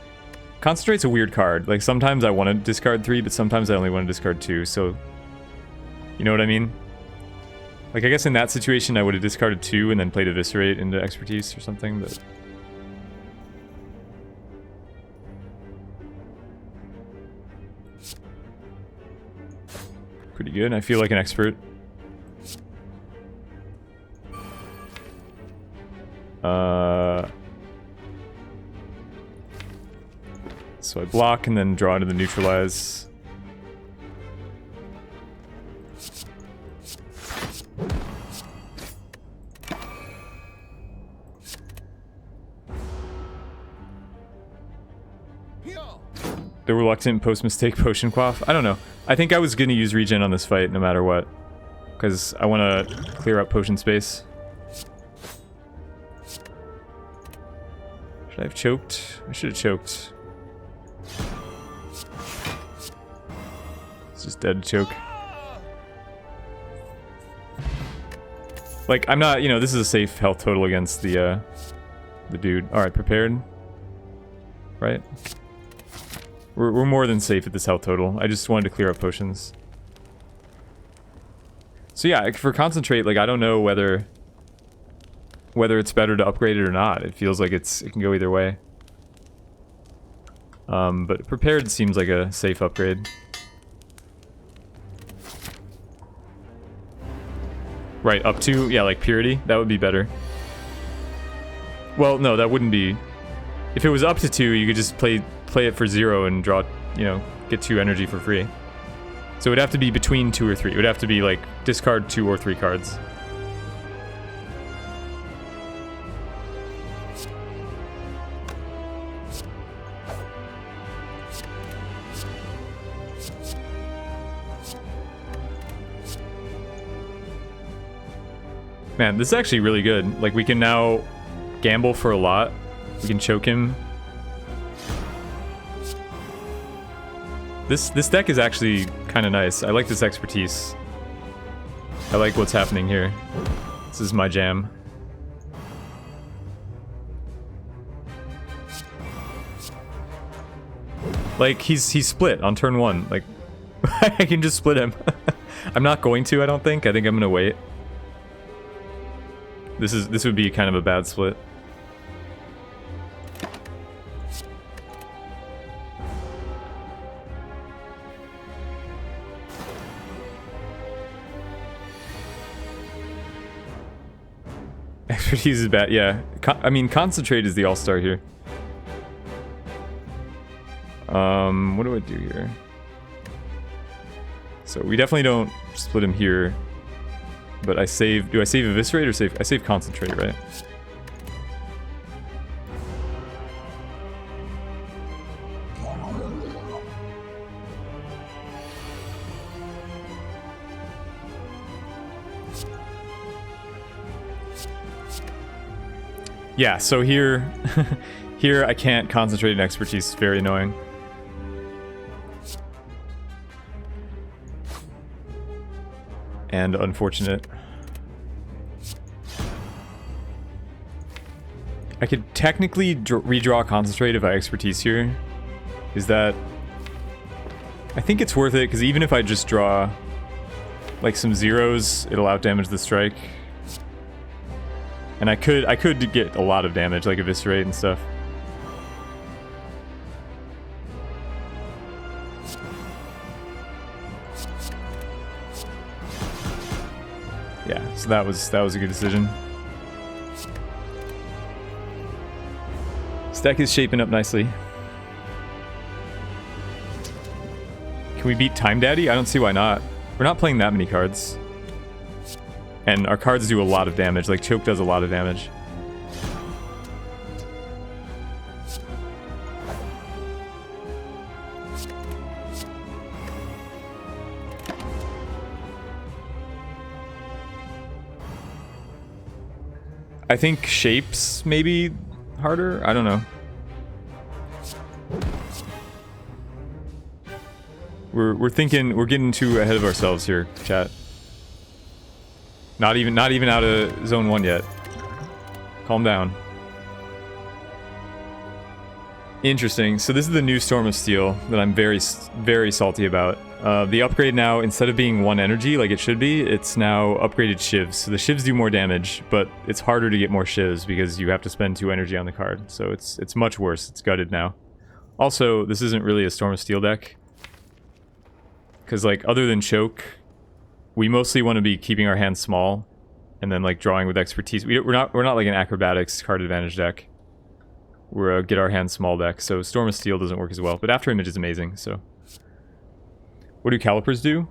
Concentrate's a weird card. Like, sometimes I want to discard 3, but sometimes I only want to discard 2, so... You know what I mean? Like, I guess in that situation, I would have discarded 2 and then played Eviscerate into expertise or something, but... Pretty good. I feel like an expert. So I block and then draw into the neutralize. The reluctant post-mistake potion quaff. I don't know. I think I was gonna use regen on this fight no matter what. Because I want to clear up potion space. Should I have choked? I should have choked. It's just dead to choke. Like, I'm not, you know, this is a safe health total against the dude. Alright, prepared. Right? We're more than safe at this health total. I just wanted to clear up potions. So yeah, for concentrate, like, I don't know whether it's better to upgrade it or not. It feels like it can go either way. But prepared seems like a safe upgrade. Right, up to, yeah, like purity, that would be better. Well, no, that wouldn't be. If it was up to 2, you could just play it for 0 and draw, you know, get 2 energy for free. So it would have to be between 2 or 3. It would have to be like discard 2 or 3 cards. Man, this is actually really good. Like, we can now gamble for a lot. We can choke him. This deck is actually kind of nice. I like this expertise. I like what's happening here. This is my jam. Like, he's split on turn 1. Like, I can just split him. I'm not going to, I don't think. I think I'm gonna wait. This would be kind of a bad split. Expertise is bad, yeah. I mean, concentrate is the all-star here. What do I do here? So we definitely don't split him here. But I save, do I save Eviscerate or save, I save Concentrate, right? Yeah, so here, here I can't concentrate in expertise, it's very annoying. And unfortunate. I could technically redraw Concentrate if I expertise here. Is that... I think it's worth it, because even if I just draw like some zeros, it'll outdamage the strike. And I could get a lot of damage, like Eviscerate and stuff. Yeah, so that was a good decision. This deck is shaping up nicely. Can we beat Time Daddy? I don't see why not. We're not playing that many cards. And our cards do a lot of damage, like Choke does a lot of damage. I think shapes maybe harder? I don't know. We're thinking, we're getting too ahead of ourselves here, chat. Not even out of zone 1 yet. Calm down. Interesting. So this is the new Storm of Steel that I'm very salty about. The upgrade now, instead of being 1 energy like it should be, it's now upgraded shivs. So the shivs do more damage, but it's harder to get more shivs because you have to spend 2 energy on the card. So it's much worse. It's gutted now. Also, this isn't really a Storm of Steel deck. Because, like, other than choke, we mostly want to be keeping our hands small and then, like, drawing with expertise. We're not like an acrobatics card advantage deck. We're a get our hands small deck, so Storm of Steel doesn't work as well. But After Image is amazing, so. What do calipers do?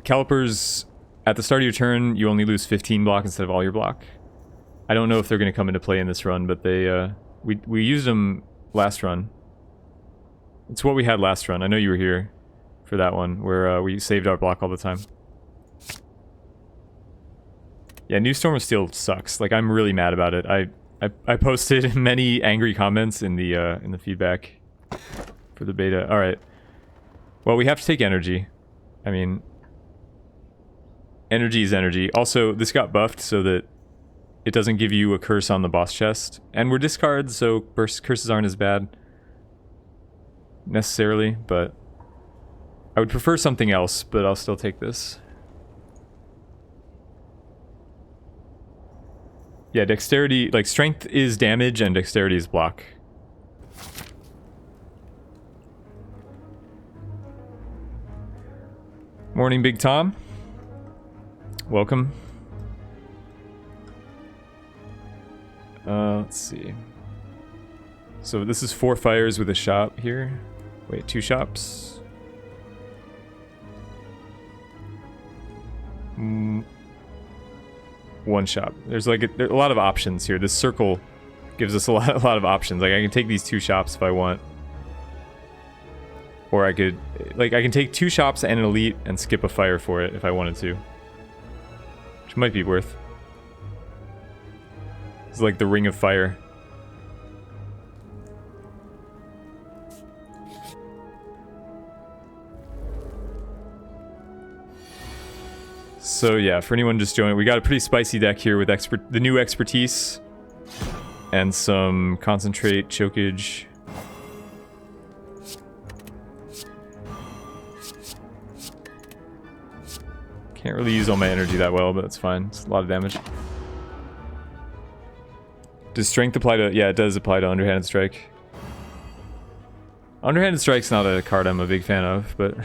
Calipers, at the start of your turn, you only lose 15 block instead of all your block. I don't know if they're going to come into play in this run, but they, we used them last run. It's what we had last run. I know you were here for that one, where we saved our block all the time. Yeah, new Storm of Steel sucks. Like, I'm really mad about it. I posted many angry comments in the feedback for the beta. All right. Well, we have to take energy. I mean, energy is energy. Also, this got buffed so that it doesn't give you a curse on the boss chest, and we're discards, so curses aren't as bad necessarily, but I would prefer something else, but I'll still take this. Yeah, dexterity, like strength is damage and dexterity is block. Morning, Big Tom. Welcome. Let's see. So this is 4 fires with a shop here. Wait, 2 shops. 1 shop. There's like a lot of options here. This circle gives us a lot of options. Like I can take these 2 shops if I want. Or I could, like I can take 2 shops and an elite and skip a fire for it if I wanted to. Which might be worth. It's like the Ring of Fire. So yeah, for anyone just joining, we got a pretty spicy deck here with the new expertise and some concentrate, chokeage. Can't really use all my energy that well, but that's fine. It's a lot of damage. Does strength apply to... Yeah, it does apply to Underhanded Strike. Underhanded Strike's not a card I'm a big fan of, but...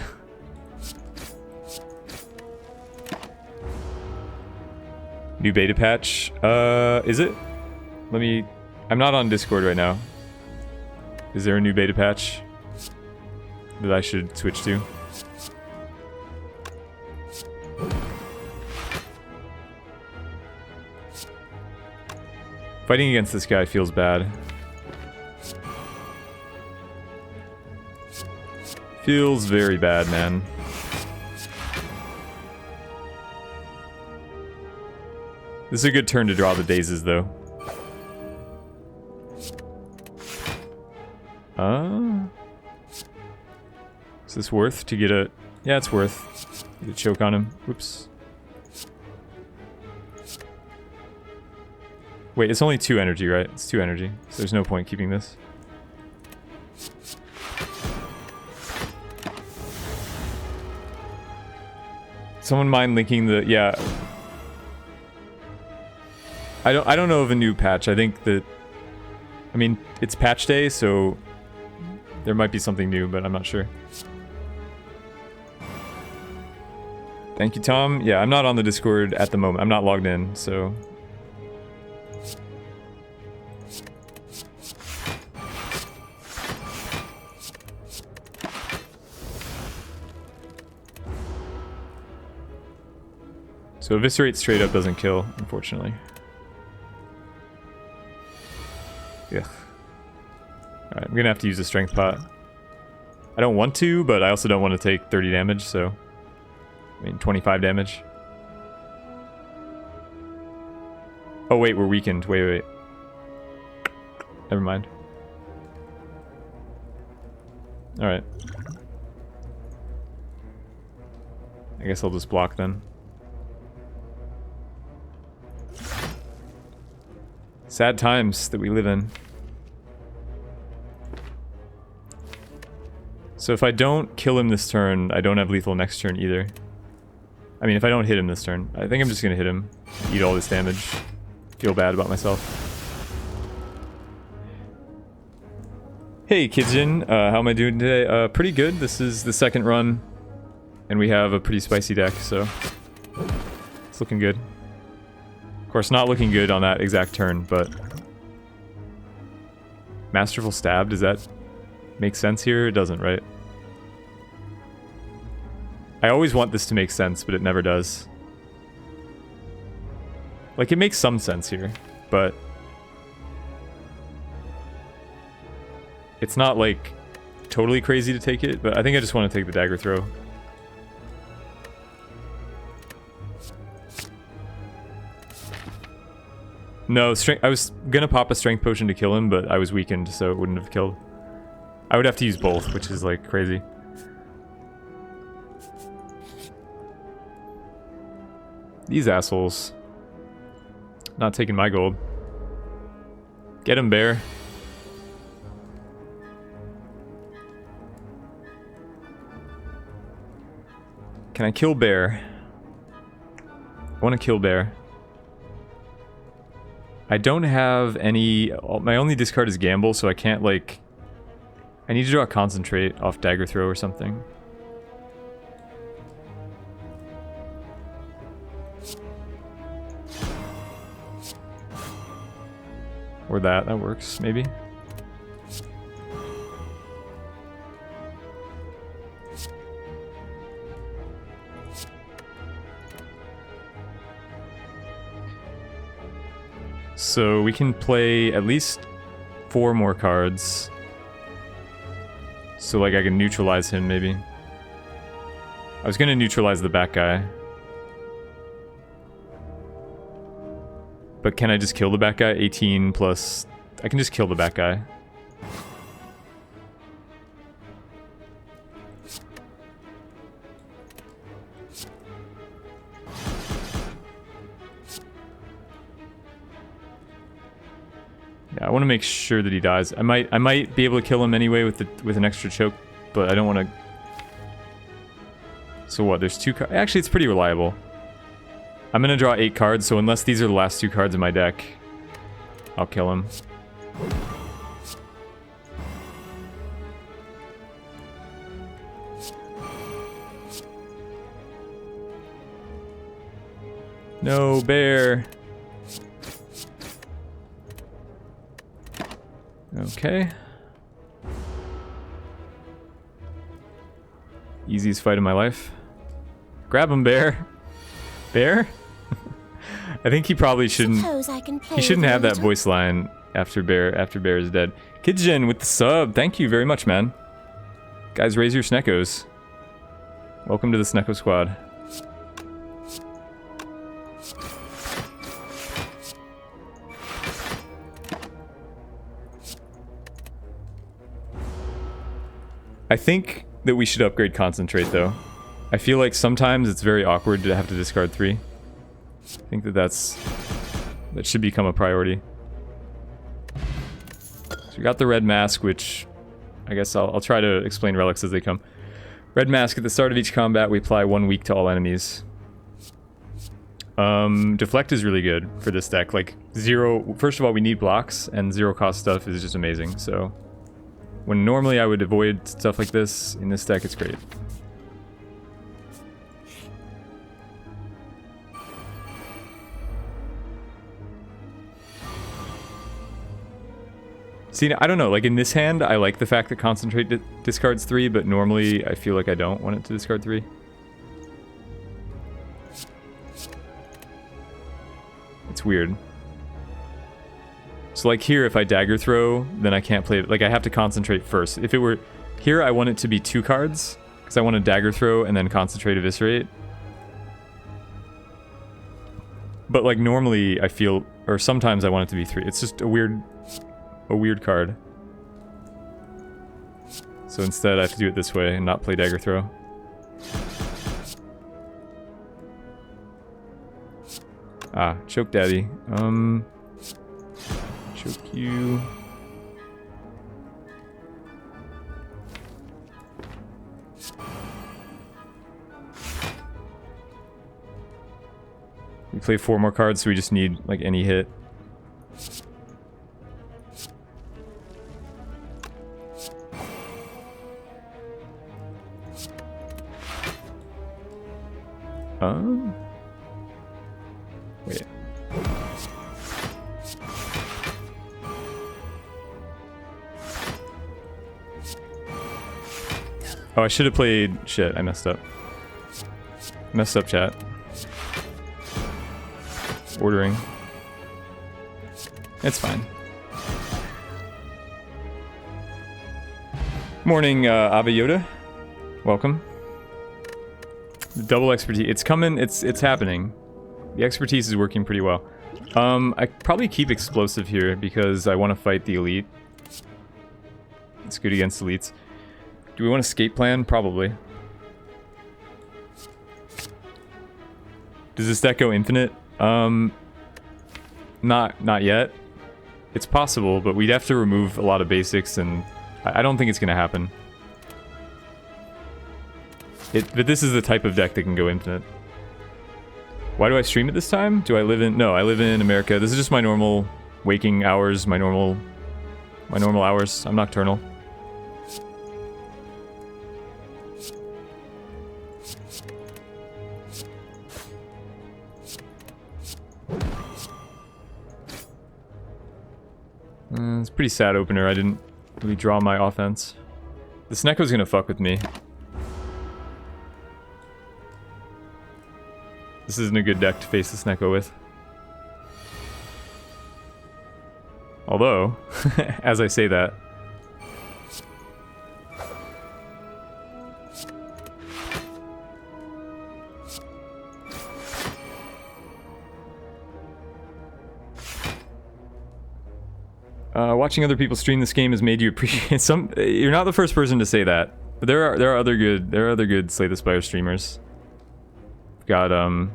New beta patch. Is it? Let me... I'm not on Discord right now. Is there a new beta patch that I should switch to? Fighting against this guy feels bad. Feels very bad, man. This is a good turn to draw the dazes, though. Is this worth to get a... Yeah, it's worth. Get a choke on him. Oops. Wait, it's only 2 energy, right? It's 2 energy. So there's no point keeping this. Someone mind linking the... Yeah. I don't know of a new patch. I think that... I mean, it's patch day, so... There might be something new, but I'm not sure. Thank you, Tom. Yeah, I'm not on the Discord at the moment. I'm not logged in, so... So Eviscerate straight up doesn't kill, unfortunately. Yeah. Alright, I'm gonna have to use a strength pot. I don't want to, but I also don't want to take 30 damage, so... I mean, 25 damage. Oh wait, we're weakened. Wait. Never mind. Alright. I guess I'll just block then. Sad times that we live in. So if I don't kill him this turn, I don't have lethal next turn either. I mean, if I don't hit him this turn, I think I'm just gonna hit him. Eat all this damage. Feel bad about myself. Hey Kijin, how am I doing today? Pretty good. This is the second run, and we have a pretty spicy deck, so it's looking good. Of course, not looking good on that exact turn, but Masterful Stab, does that make sense here? It doesn't, right? I always want this to make sense, but it never does. Like, it makes some sense here, but it's not, like, totally crazy to take it, but I think I just want to take the dagger throw. No, I was gonna pop a strength potion to kill him, but I was weakened, so it wouldn't have killed. I would have to use both, which is, like, crazy. These assholes. Not taking my gold. Get him, bear. Can I kill bear? I want to kill bear. I don't have any... My only discard is gamble, so I can't, like... I need to draw a concentrate off dagger throw or something. Or that works, maybe. So we can play at least 4 more cards. So like I can neutralize him maybe. I was gonna neutralize the back guy. But can I just kill the back guy? 18 plus... I can just kill the back guy. Yeah, I want to make sure that he dies. I might be able to kill him anyway with an extra choke, but I don't want to... So what, there's 2 cards? Actually, it's pretty reliable. I'm gonna draw 8 cards, so unless these are the last 2 cards in my deck, I'll kill him. No, bear! Okay. Easiest fight of my life. Grab him, bear! Bear? I think he probably shouldn't. He shouldn't have that voice line after Bear is dead. Kidjin with the sub. Thank you very much, man. Guys, raise your sneckos. Welcome to the Snecko Squad. I think that we should upgrade Concentrate, though. I feel like sometimes it's very awkward to have to discard 3. I think that should become a priority. So we got the red mask, which I guess I'll try to explain relics as they come. Red mask, at the start of each combat, we apply 1 weak to all enemies. Deflect is really good for this deck. Like, 0... First of all, we need blocks, and 0 cost stuff is just amazing, so... When normally I would avoid stuff like this, in this deck it's great. See, I don't know, like in this hand, I like the fact that Concentrate discards 3, but normally I feel like I don't want it to discard 3. It's weird. So like here, if I dagger throw, then I can't play it. Like I have to Concentrate first. If it were here, I want it to be 2 cards, because I want to dagger throw and then Concentrate Eviscerate. But like normally, I feel Or sometimes I want it to be 3. It's just a weird card. So instead I have to do it this way and not play dagger throw. Ah, choke daddy. Choke you. We play 4 more cards, so we just need like any hit. Wait. Oh, I should have played... Shit, I messed up. Messed up, chat. Ordering. It's fine. Morning, Abba Yoda. Welcome. The double expertise. It's coming. It's happening. The expertise is working pretty well. I probably keep explosive here because I want to fight the elite. It's good against elites. Do we want escape plan? Probably. Does this deck go infinite? Not yet. It's possible, but we'd have to remove a lot of basics, and I don't think it's gonna happen. But this is the type of deck that can go infinite. Why do I stream it this time? Do I live in... No, I live in America. This is just my normal waking hours, my normal hours. I'm nocturnal. It's a pretty sad opener. I didn't really draw my offense. The Sneko's gonna fuck with me. This isn't a good deck to face the Sneko with. Although, as I say that... watching other people stream this game has made you appreciate some... You're not the first person to say that. But there are other good Slay the Spire streamers. We've got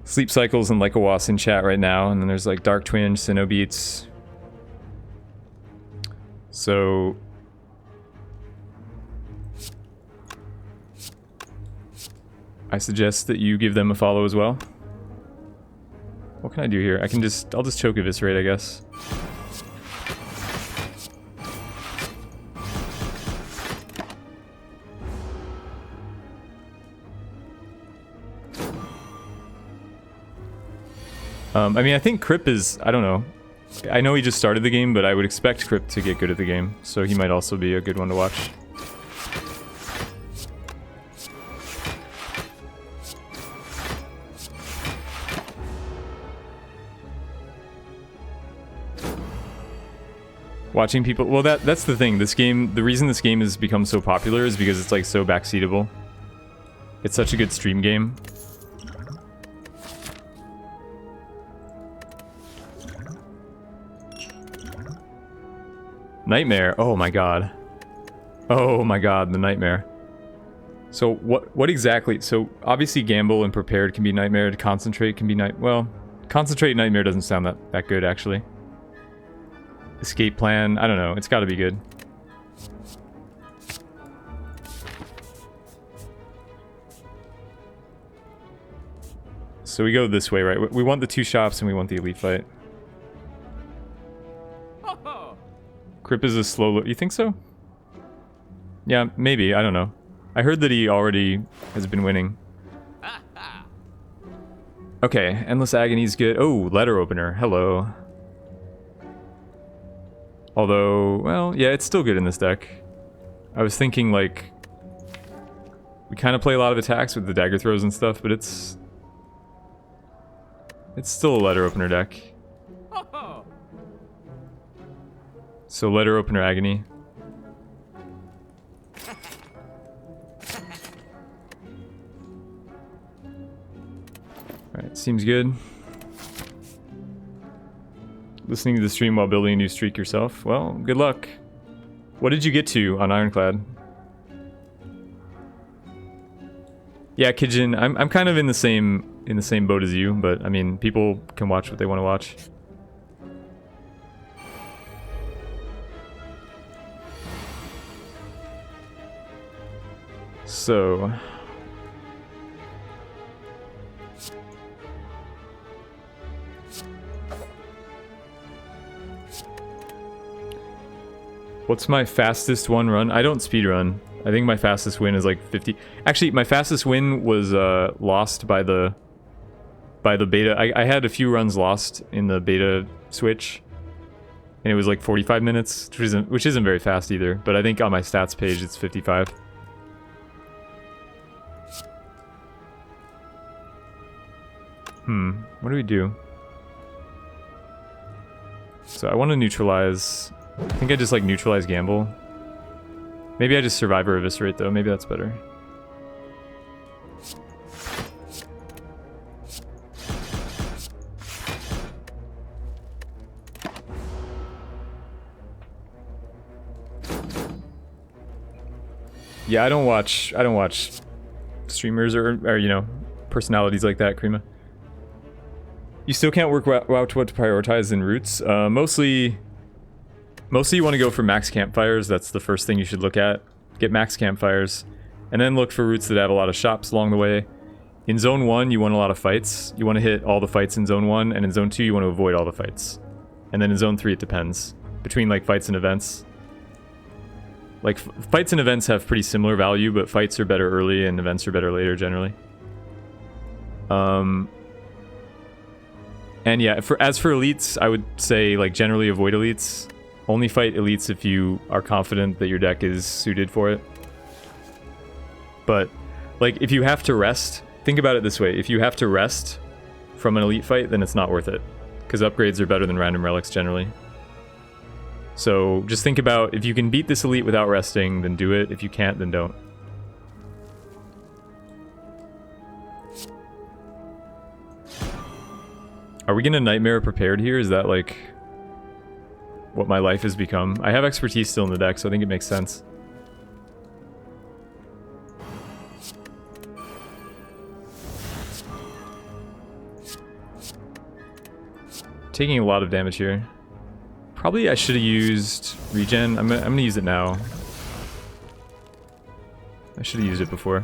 Sleep Cycles and Like a Was in chat right now, and then there's like Dark Twinge, Sinnoh Beats. So I suggest that you give them a follow as well. What can I do here? I'll just choke Eviscerate, I guess. I mean, I think Crip is... I don't know. I know he just started the game, but I would expect Crip to get good at the game. So he might also be a good one to watch. Watching people... Well, that's the thing. This game... The reason this game has become so popular is because it's like so backseatable. It's such a good stream game. Nightmare. Oh my god. Oh my god, the Nightmare. So what exactly... So obviously Gamble and Prepared can be Nightmare. Concentrate can be Well, Concentrate and Nightmare doesn't sound that good, actually. Escape Plan. I don't know. It's gotta be good. So we go this way, right? We want the 2 shops and we want the elite fight. Crip is a slow... You think so? Yeah, maybe. I don't know. I heard that he already has been winning. Okay, Endless Agony's good. Oh, Letter Opener. Hello. Although, well, yeah, it's still good in this deck. I was thinking, like... We kind of play a lot of attacks with the dagger throws and stuff, but it's still a Letter Opener deck. So Letter Opener Agony. Alright, seems good. listening to the stream while building a new streak yourself. Well, good luck. What did you get to on Ironclad? Yeah, Kijin, I'm kind of in the same boat as you, but I mean, people can watch what they want to watch. So, what's my fastest one run? I don't speed run. I think my fastest win is like 50. Actually, my fastest win was lost by the beta. I had a few runs lost in the beta switch, and it was like 45 minutes, which isn't very fast either. But I think on my stats page it's 55. What do we do? So I want to neutralize. I think I just like neutralize gamble. Maybe I just survive or eviscerate though. Maybe that's better. Yeah, I don't watch streamers or you know, personalities like that, Krima. You still can't work out what to prioritize in routes. Mostly you want to go for max campfires. That's the first thing you should look at. Get max campfires, and then look for routes that have a lot of shops along the way. In Zone 1, you want a lot of fights. You want to hit all the fights in Zone 1, and in Zone 2, you want to avoid all the fights. And then in Zone 3, it depends. Between, like, fights and events. Like, fights and events have pretty similar value, but fights are better early, and events are better later, generally. And yeah, as for elites, I would say, like, generally avoid elites. Only fight elites if you are confident that your deck is suited for it. But, like, if you have to rest, think about it this way. If you have to rest from an elite fight, then it's not worth it. Because upgrades are better than random relics, generally. So, just think about, if you can beat this elite without resting, then do it. If you can't, then don't. Are we gonna Nightmare Prepared here? Is that, like, what my life has become? I have expertise still in the deck, so I think it makes sense. Taking a lot of damage here. Probably I should have used regen. I'm gonna use it now. I should have used it before.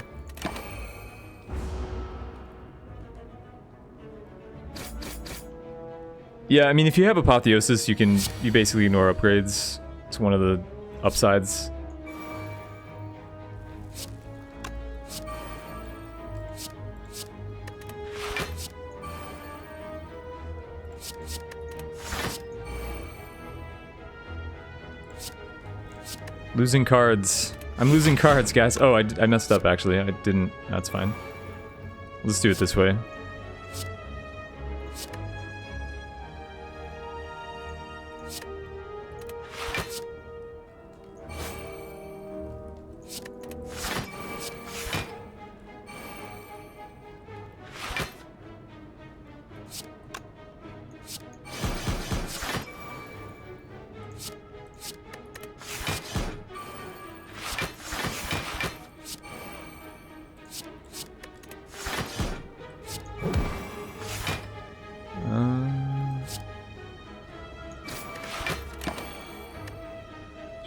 Yeah, I mean, if you have Apotheosis, you basically ignore upgrades. It's one of the upsides. Losing cards. I'm losing cards, guys. Oh, I messed up, actually. I didn't. That's fine. Let's do it this way.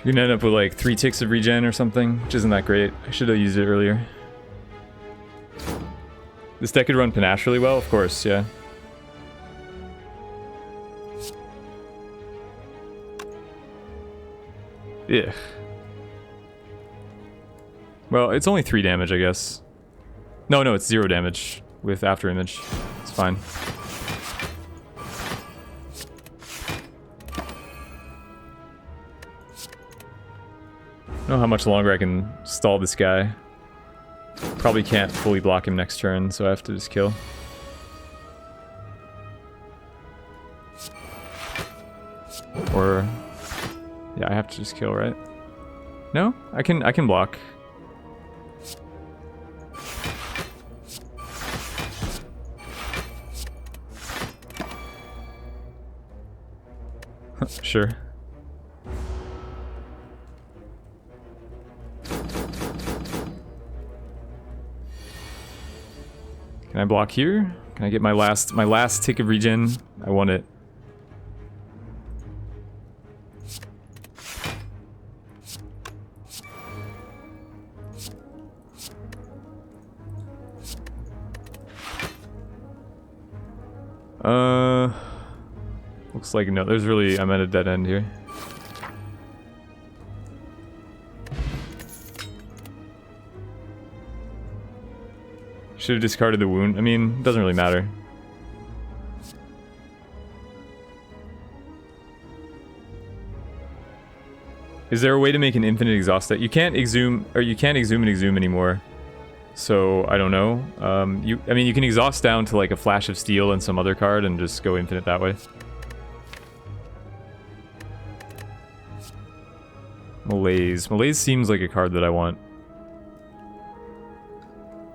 You're gonna end up with like 3 ticks of regen or something, which isn't that great. I should have used it earlier. This deck could run Panache really well, of course, yeah. Yeah. Well, it's only 3 damage, I guess. No, it's 0 damage with After Image. It's fine. I don't know how much longer I can stall this guy. Probably can't fully block him next turn, so I have to just kill. Or yeah, I have to just kill, right? No? I can block. Sure. Can I block here? Can I get my last tick of regen? I want it. Looks like no, there's really, I'm at a dead end here. Should have discarded the wound. I mean, it doesn't really matter. Is there a way to make an infinite exhaust stat? You can't exhume, or you can't exhume and exhume anymore. So, I don't know. I mean, you can exhaust down to like a Flash of Steel and some other card and just go infinite that way. Malaise. Malaise seems like a card that I want.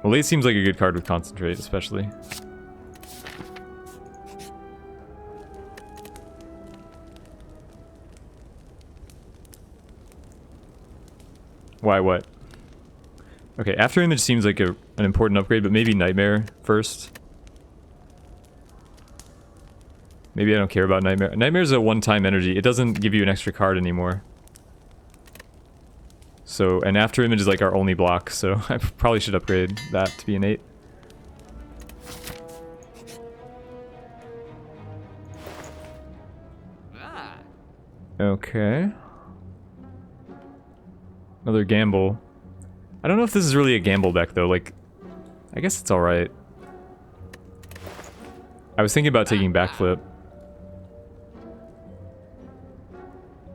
Malaise seems like a good card with Concentrate, especially. Why, what? Okay, After Image seems like an important upgrade, but maybe Nightmare first. Maybe I don't care about Nightmare. Nightmare's a one-time energy. It doesn't give you an extra card anymore. So, and After Image is like our only block, so I probably should upgrade that to be an 8. Okay. Another gamble. I don't know if this is really a gamble deck though, like, I guess it's alright. I was thinking about taking backflip.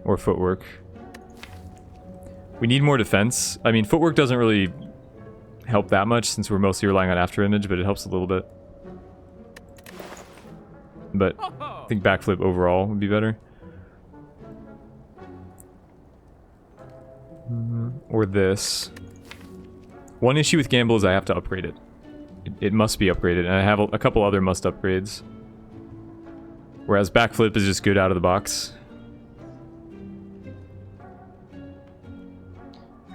Or footwork. We need more defense. I mean, footwork doesn't really help that much since we're mostly relying on After Image, but it helps a little bit. But I think backflip overall would be better. Or this. One issue with gamble is I have to upgrade it. It must be upgraded, and I have a couple other must upgrades. Whereas backflip is just good out of the box.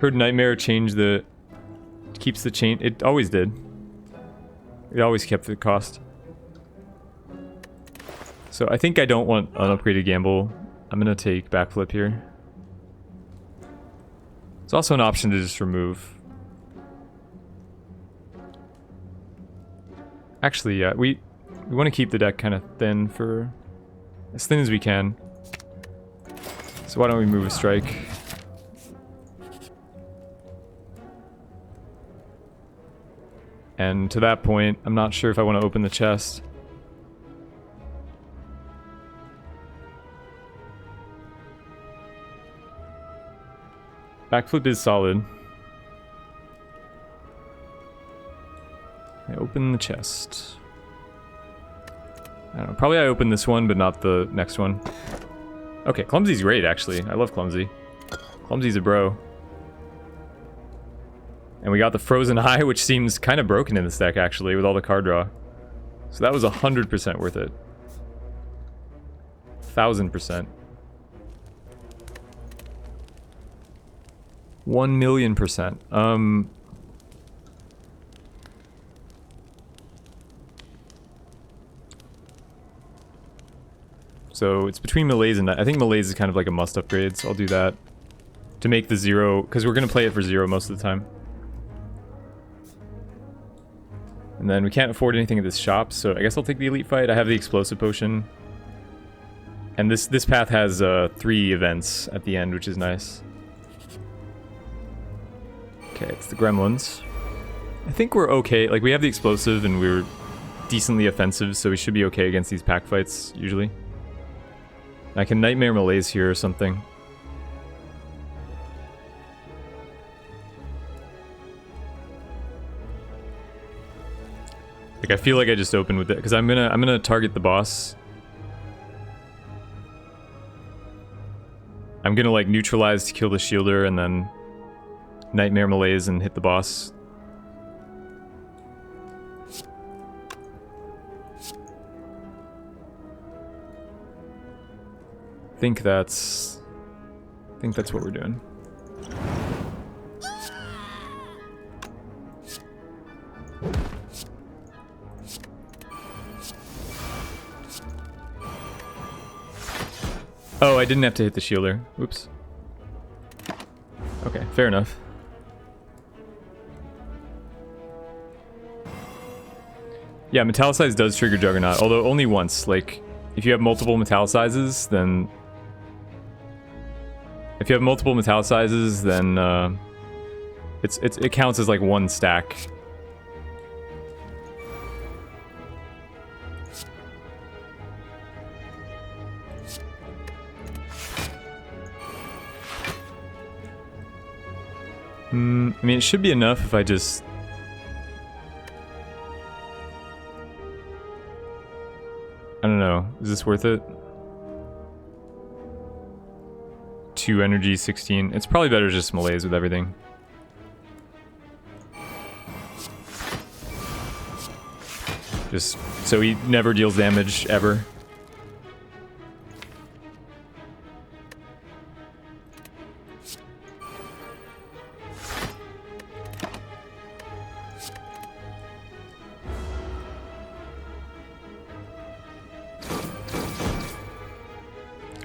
Heard Nightmare change the... keeps the chain... It always did. It always kept the cost. So I think I don't want unupgraded gamble. I'm gonna take backflip here. It's also an option to just remove. Actually, yeah, we want to keep the deck kind of thin for... as thin as we can. So why don't we move a strike? And to that point, I'm not sure if I want to open the chest. Backflip is solid. I open the chest. I don't know, probably I open this one, but not the next one. Okay, Clumsy's great, actually. I love Clumsy. Clumsy's a bro. And we got the Frozen Eye, which seems kind of broken in this deck, actually, with all the card draw. So that was 100% worth it. 1000%. 1,000,000%. So it's between Malaise and... I think Malaise is kind of like a must upgrade, so I'll do that. To make the 0, because we're going to play it for 0 most of the time. And then we can't afford anything at this shop, so I guess I'll take the Elite Fight. I have the Explosive Potion. And this path has 3 events at the end, which is nice. Okay, it's the Gremlins. I think we're okay. Like, we have the Explosive and we're decently offensive, so we should be okay against these pack fights, usually. I can Nightmare Malaise here or something. Like, I feel like I just opened with it, because I'm gonna target the boss. I'm gonna, like, neutralize to kill the shielder, and then Nightmare Malaise and hit the boss. think that's what we're doing. Oh, I didn't have to hit the shielder. Oops. Okay, fair enough. Yeah, Metallicize does trigger Juggernaut, although only once. Like, if you have multiple Metallicizes, then... it counts as like one stack. I mean, it should be enough if I just... I don't know. Is this worth it? 2 energy, 16. It's probably better just malaise with everything. Just so he never deals damage, ever.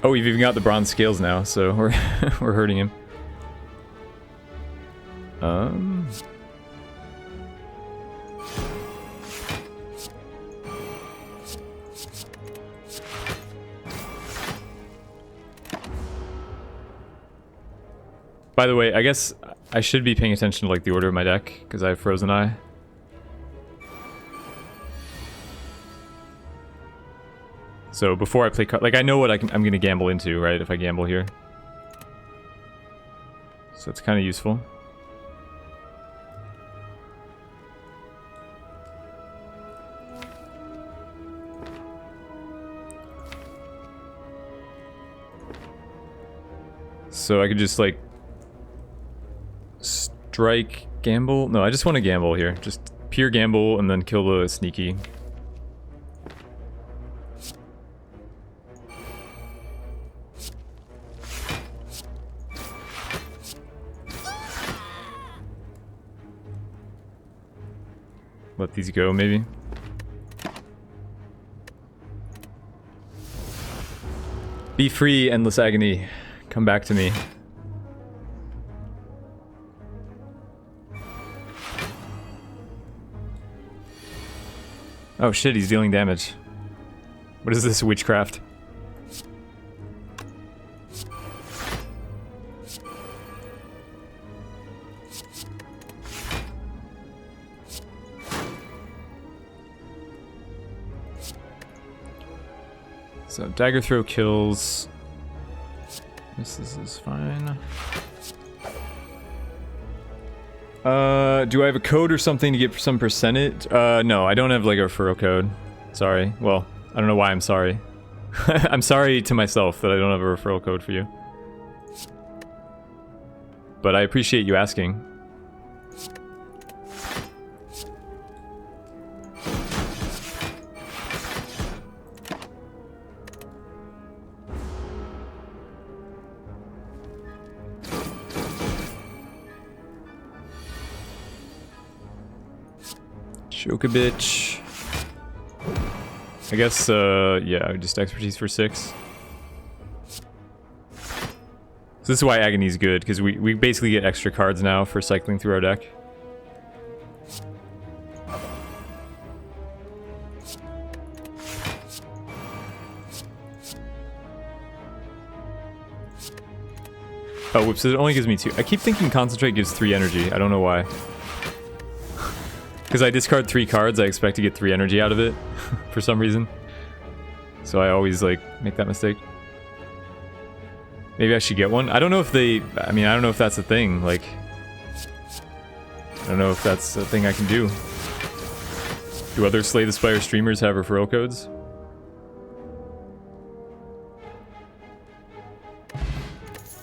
Oh, we've even got the bronze scales now, so we're we're hurting him. By the way, I guess I should be paying attention to like the order of my deck because I have Frozen Eye. So before I play, like I know what I'm gonna gamble into, right? If I gamble here, so it's kind of useful. So I could just like strike, gamble. No, I just want to gamble here. Just pure gamble and then kill the sneaky. Let these go, maybe. Be free, endless agony. Come back to me. Oh shit, he's dealing damage. What is this, witchcraft? So dagger throw kills. This is fine. Do I have a code or something to get some percentage? No, I don't have like a referral code. Sorry. Well, I don't know why I'm sorry. I'm sorry to myself that I don't have a referral code for you. But I appreciate you asking. Choke a bitch. I guess, yeah, just expertise for 6. So this is why Agony is good, because we basically get extra cards now for cycling through our deck. Oh, whoops, it only gives me 2. I keep thinking Concentrate gives 3 energy. I don't know why. Because I discard 3 cards, I expect to get 3 energy out of it, for some reason. So I always, like, make that mistake. Maybe I should get one? I don't know if they... I mean, I don't know if that's a thing, like... I don't know if that's a thing I can do. Do other Slay the Spire streamers have referral codes?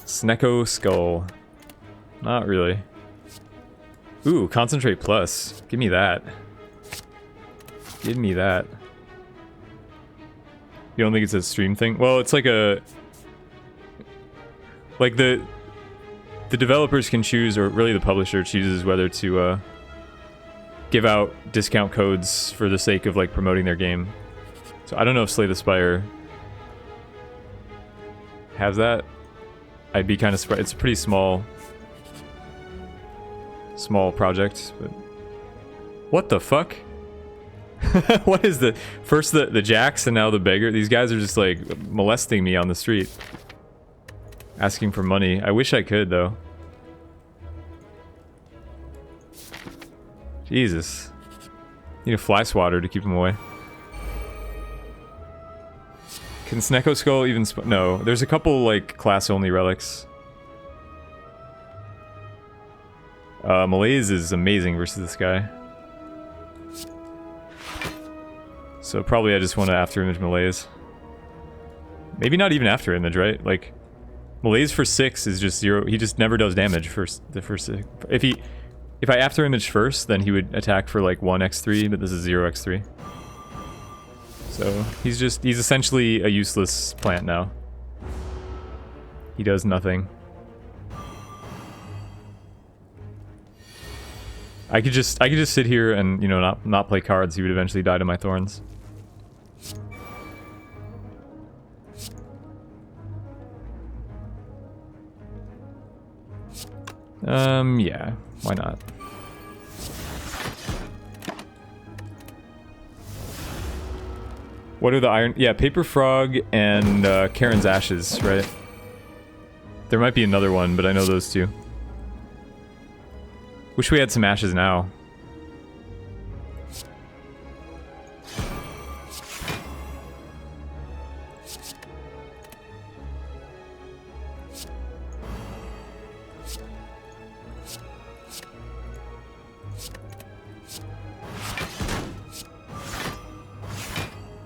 Snecko Skull. Not really. Ooh, Concentrate Plus. Give me that. Give me that. You don't think it's a stream thing? Well, it's like a... Like the developers can choose, or really the publisher chooses whether to give out discount codes for the sake of like promoting their game. So I don't know if Slay the Spire has that. I'd be kind of surprised. It's a pretty small project, but what the fuck? What is the first the jacks and now the beggar? These guys are just like molesting me on the street, asking for money. I wish I could though. Jesus, need a fly swatter to keep them away. Can Snecko Skull even no, there's a couple like class-only relics. Malaise is amazing versus this guy. So probably I just want to afterimage Malaise. Maybe not even afterimage, right? Like, Malaise for 6 is just 0. He just never does damage for the first 6. If I afterimage first, then he would attack for like 1x3, but this is 0x3. So he's essentially a useless plant now. He does nothing. I could just sit here and, you know, not play cards. He would eventually die to my thorns. Yeah, why not? What are the iron? Yeah, Paper Frog and Karen's Ashes, right? There might be another one, but I know those two. Wish we had some ashes now.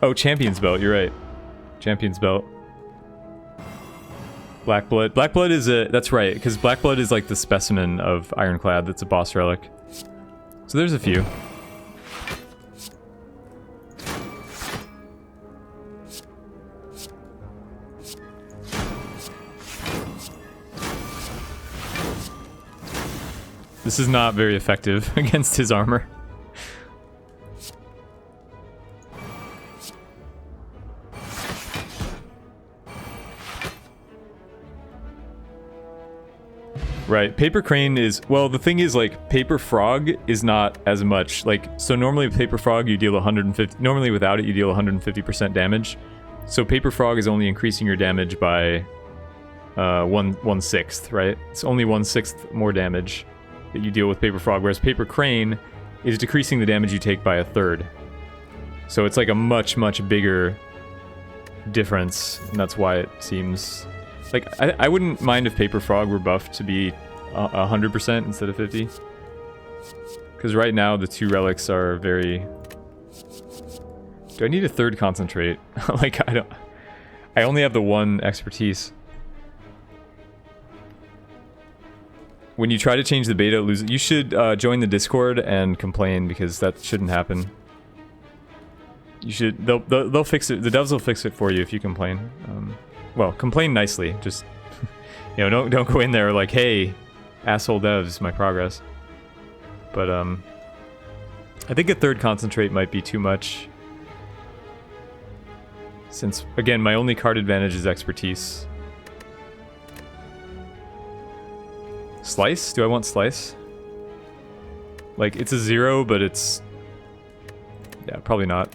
Oh, Champion's Belt, you're right. Champion's Belt. Black Blood. Black Blood is a... That's right, because Black Blood is like the specimen of Ironclad that's a boss relic. So there's a few. This is not very effective against his armor. Right, Paper Crane is... Well, the thing is, like, Paper Frog is not as much. Like, so normally with Paper Frog you deal 150... Normally without it you deal 150% damage. So Paper Frog is only increasing your damage by 1/6, right? It's only 1/6 more damage that you deal with Paper Frog, whereas Paper Crane is decreasing the damage you take by 1/3. So it's like a much, much bigger difference, and that's why it seems... Like, I wouldn't mind if Paper Frog were buffed to be 100% instead of 50. Because right now the two relics are very... Do I need a third concentrate? Like, I only have the one expertise. When you try to change the beta, lose it. You should join the Discord and complain, because that shouldn't happen. You should... They'll fix it. The devs will fix it for you if you complain. Well, complain nicely. Just, you know, don't go in there like, hey, asshole devs, my progress. But I think a third concentrate might be too much. Since, again, my only card advantage is expertise. Slice? Do I want Slice? Like, it's a 0, but it's... Yeah, probably not.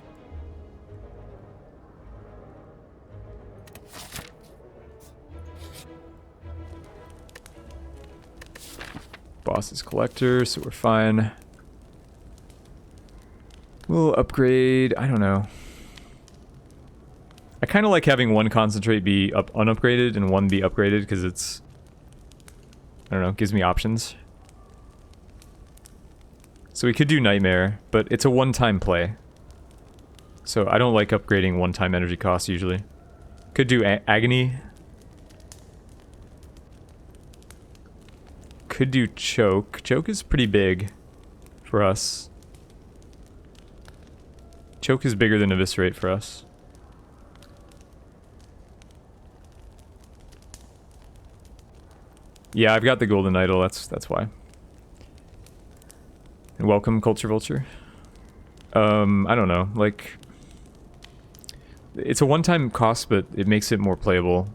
Boss is Collector, so we're fine. We'll upgrade... I don't know. I kind of like having one concentrate be unupgraded and one be upgraded, because it's... I don't know, gives me options. So we could do Nightmare, but it's a one-time play. So I don't like upgrading one-time energy costs usually. Could do Agony. Could do Choke. Choke is pretty big for us. Choke is bigger than Eviscerate for us. Yeah, I've got the golden idol, that's why. And welcome, Culture Vulture. I don't know, like... It's a one-time cost, but it makes it more playable.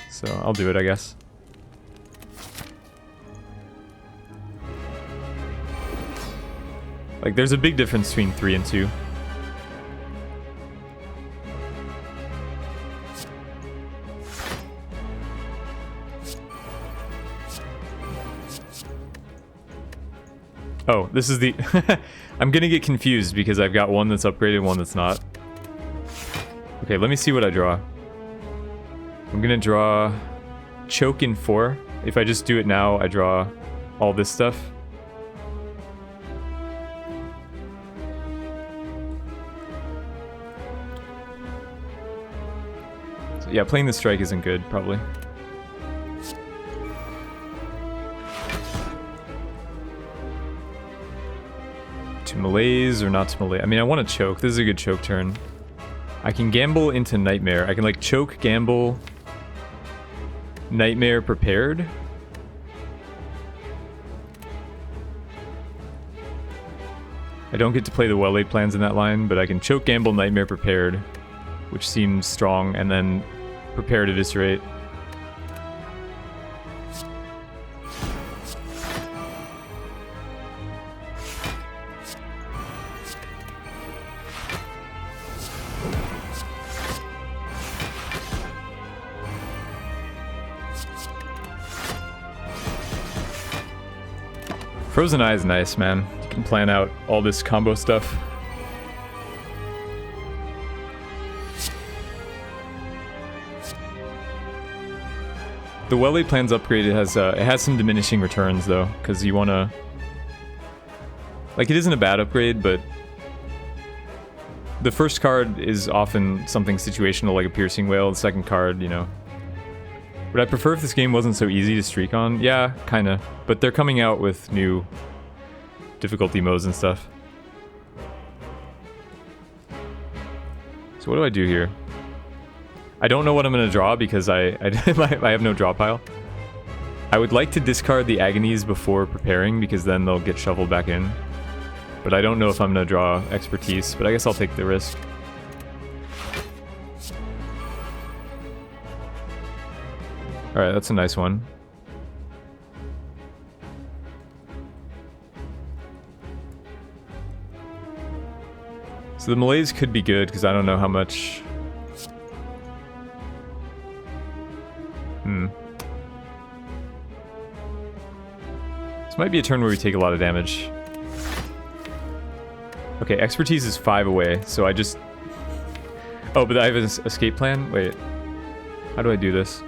So, I'll do it, I guess. Like, there's a big difference between 3 and 2. Oh, this is the... I'm gonna get confused because I've got one that's upgraded and one that's not. Okay, let me see what I draw. I'm gonna draw Choke in 4. If I just do it now, I draw all this stuff. So yeah, playing the strike isn't good, probably. To malaise or not to malaise? I mean, I want to choke. This is a good choke turn. I can gamble into Nightmare. I can like choke, gamble, Nightmare prepared. I don't get to play the well-laid plans in that line, but I can choke, gamble, Nightmare prepared, which seems strong, and then prepared eviscerate. Frozen Eye is nice, man. You can plan out all this combo stuff. The well-laid plans upgrade it has some diminishing returns though, because you want to... Like, it isn't a bad upgrade, but the first card is often something situational like a Piercing Whale. The second card, you know... Would I prefer if this game wasn't so easy to streak on? Yeah, kinda. But they're coming out with new difficulty modes and stuff. So what do I do here? I don't know what I'm gonna draw because I have no draw pile. I would like to discard the Agonies before preparing because then they'll get shuffled back in. But I don't know if I'm gonna draw Expertise, but I guess I'll take the risk. Alright, that's a nice one. So the malaise could be good, because I don't know how much... This might be a turn where we take a lot of damage. Okay, Expertise is 5 away, so I just... Oh, but I have an escape plan? Wait. How do I do this?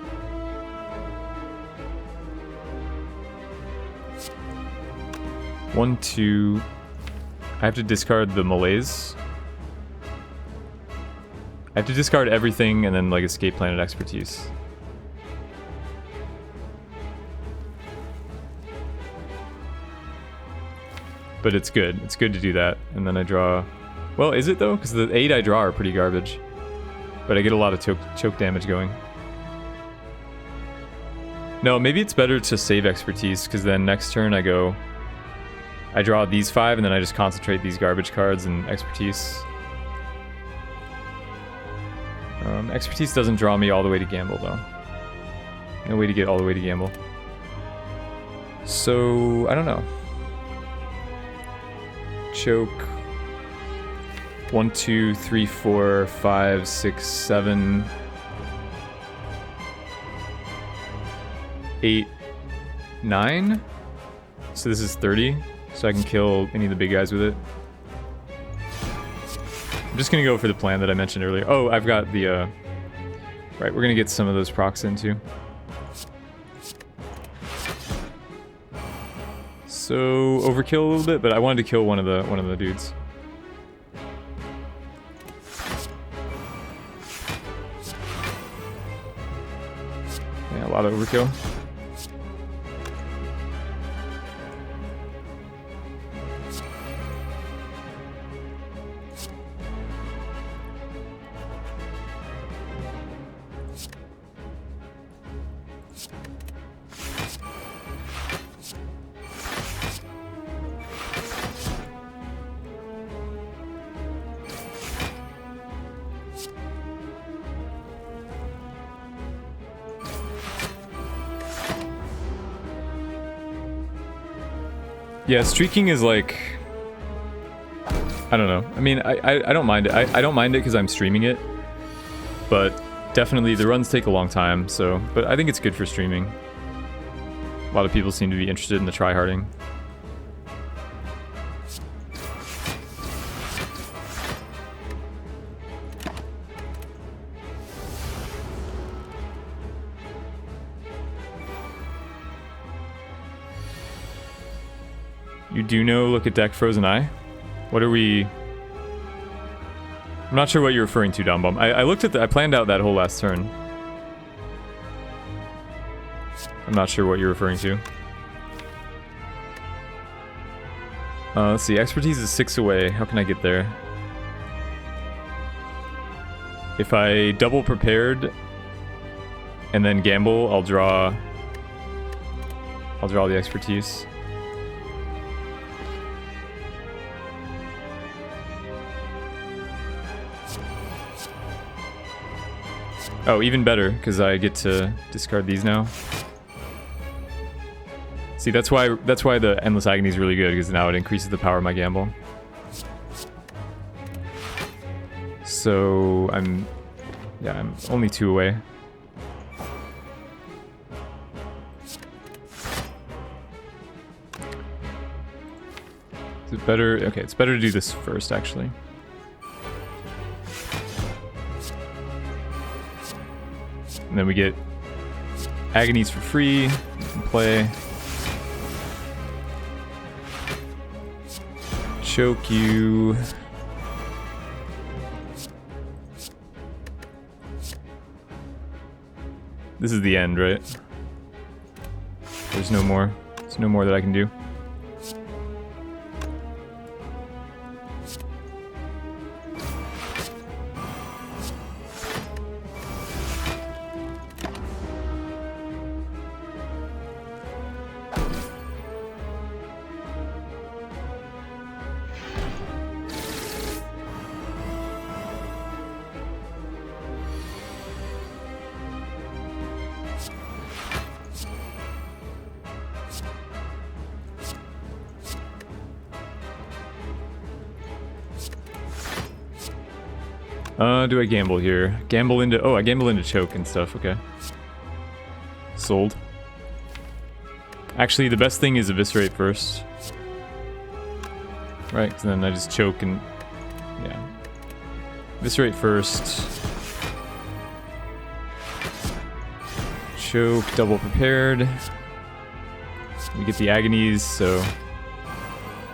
One, two... I have to discard the malaise. I have to discard everything and then, like, escape plan and Expertise. But it's good. It's good to do that. And then I draw... Well, is it, though? Because the 8 I draw are pretty garbage. But I get a lot of choke damage going. No, maybe it's better to save Expertise, because then next turn I go... I draw these 5, and then I just concentrate these garbage cards and Expertise. Expertise doesn't draw me all the way to gamble, though. No way to get all the way to gamble. So, I don't know. Choke. 1, 2, 3, 4, 5, 6, 7... 8, 9? So this is 30. So I can kill any of the big guys with it. I'm just gonna go for the plan that I mentioned earlier. Oh, I've got the, Right, we're gonna get some of those procs in too. So, overkill a little bit, but I wanted to kill one of the dudes. Yeah, a lot of overkill. Yeah, streaking is like... I don't know. I mean, I don't mind it. I don't mind it because I'm streaming it. But definitely the runs take a long time, so... But I think it's good for streaming. A lot of people seem to be interested in the tryharding. You do know look at deck Frozen Eye? What are we... I'm not sure what you're referring to, Downbum. I looked at the... I planned out that whole last turn. I'm not sure what you're referring to. Let's see. Expertise is 6 away. How can I get there? If I double prepared and then gamble, I'll draw the expertise. Oh, even better, because I get to discard these now. See, that's why the Endless Agony is really good, because now it increases the power of my gamble. So I'm only 2 away. Is it better? Okay, it's better to do this first, actually. And then we get Agonies for free. We can play. Choke you. This is the end, right? There's no more. There's no more that I can do. Do I gamble here? Gamble into... Oh, I gamble into choke and stuff. Okay. Sold. Actually, the best thing is eviscerate first. Right, because then I just choke and... Yeah. Eviscerate first. Choke, double prepared. We get the agonies, so...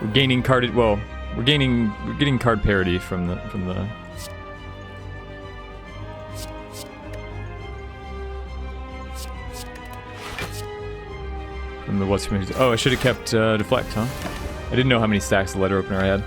We're gaining carded... Well, we're getting card parity from the... From the what's... Oh, I should have kept deflect, huh? I didn't know how many stacks of letter opener I had.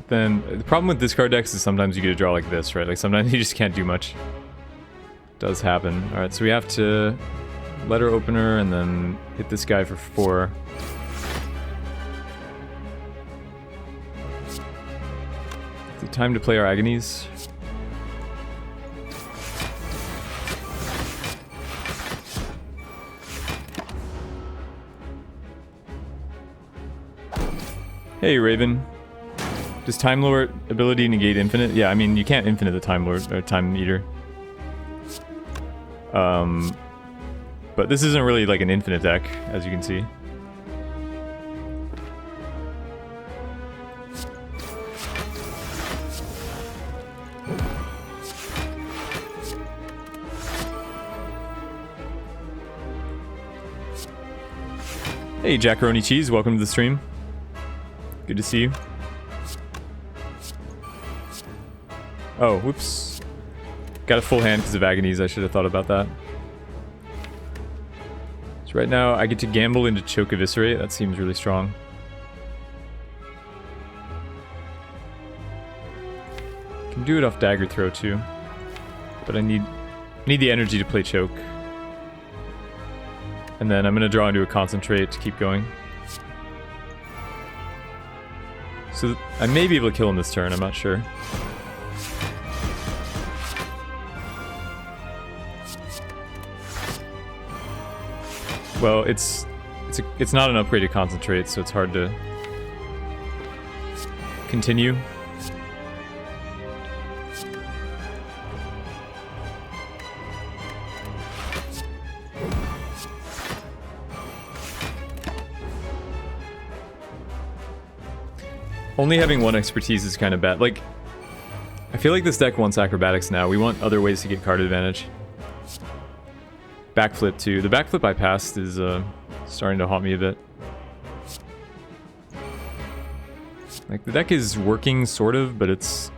Then the problem with discard decks is sometimes you get a draw like this, right? Like sometimes you just can't do much. Does happen. Alright, so we have to letter opener and then hit this guy for 4. Is it time to play our agonies? Hey Raven. Does Time Lord ability negate infinite? Yeah, I mean, you can't infinite the Time Lord, or Time Eater. But this isn't really like an infinite deck, as you can see. Hey, Jackaroni Cheese, welcome to the stream. Good to see you. Oh, whoops. Got a full hand because of agonies. I should have thought about that. So right now, I get to gamble into choke eviscerate. That seems really strong. Can do it off dagger throw too. but I need the energy to play choke. And then I'm gonna draw into a concentrate to keep going. So I may be able to kill him this turn, I'm not sure. Well, it's not an upgraded concentrate, so it's hard to continue. Only having one expertise is kind of bad. Like, I feel like this deck wants acrobatics now. We want other ways to get card advantage. Backflip too. The backflip I passed is starting to haunt me a bit. Like, the deck is working, sort of, but it's...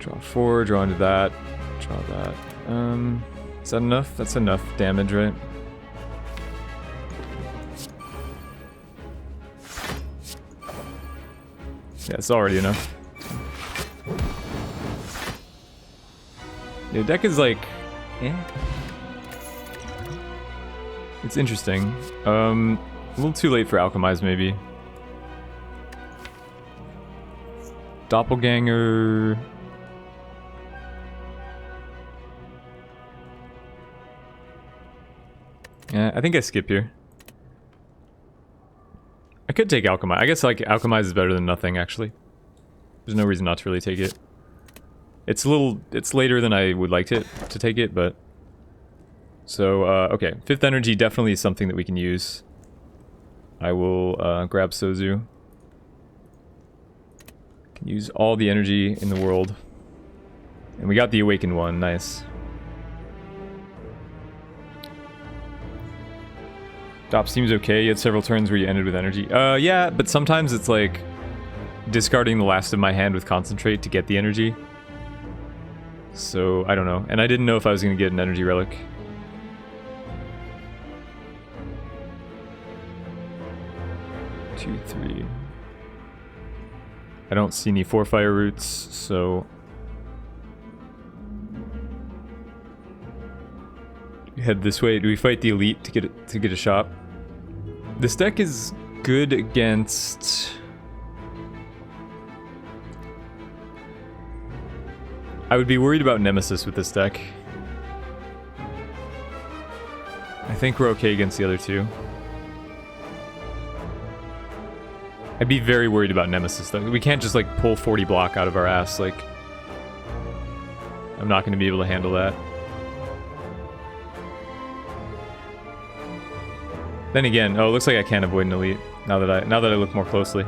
Draw 4, draw into that, draw that. Is that enough? That's enough damage, right? Yeah, it's already enough. The deck is like... eh. It's interesting. A little too late for Alchemize, maybe. Doppelganger... yeah, I think I skip here. I could take Alchemize. I guess like Alchemize is better than nothing, actually. There's no reason not to really take it. It's later than I would like to take it, but... So, okay. 5th energy definitely is something that we can use. I will grab Sozu. Can use all the energy in the world. And we got the Awakened one, nice. Dop seems okay. You had several turns where you ended with energy. Yeah, but sometimes it's like discarding the last of my hand with concentrate to get the energy. So, I don't know. And I didn't know if I was going to get an energy relic. Two, three. I don't see any 4 fire roots, so... head this way. Do we fight the elite to get a shot? This deck is good against... I would be worried about Nemesis with this deck. I think we're okay against the other two. I'd be very worried about Nemesis though. We can't just like pull 40 block out of our ass, like... I'm not going to be able to handle that. Then again, oh, it looks like I can't avoid an elite now that I look more closely.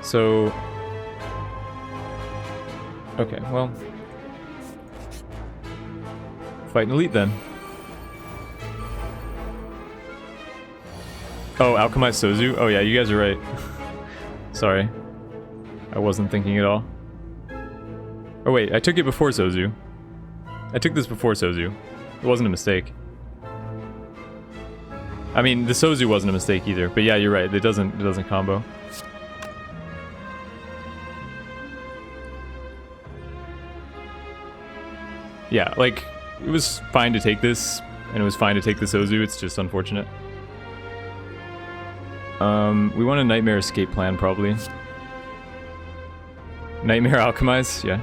So, okay, well, fight an elite then. Oh, Alchemize Sozu? Oh yeah, you guys are right. Sorry, I wasn't thinking at all. Oh wait, I took it before Sozu. I took this before Sozu. It wasn't a mistake. I mean, the Sozu wasn't a mistake either, but yeah, you're right. It doesn't combo. Yeah, like it was fine to take this, and it was fine to take the Sozu. It's just unfortunate. We want a Nightmare escape plan probably. Nightmare Alchemize, yeah.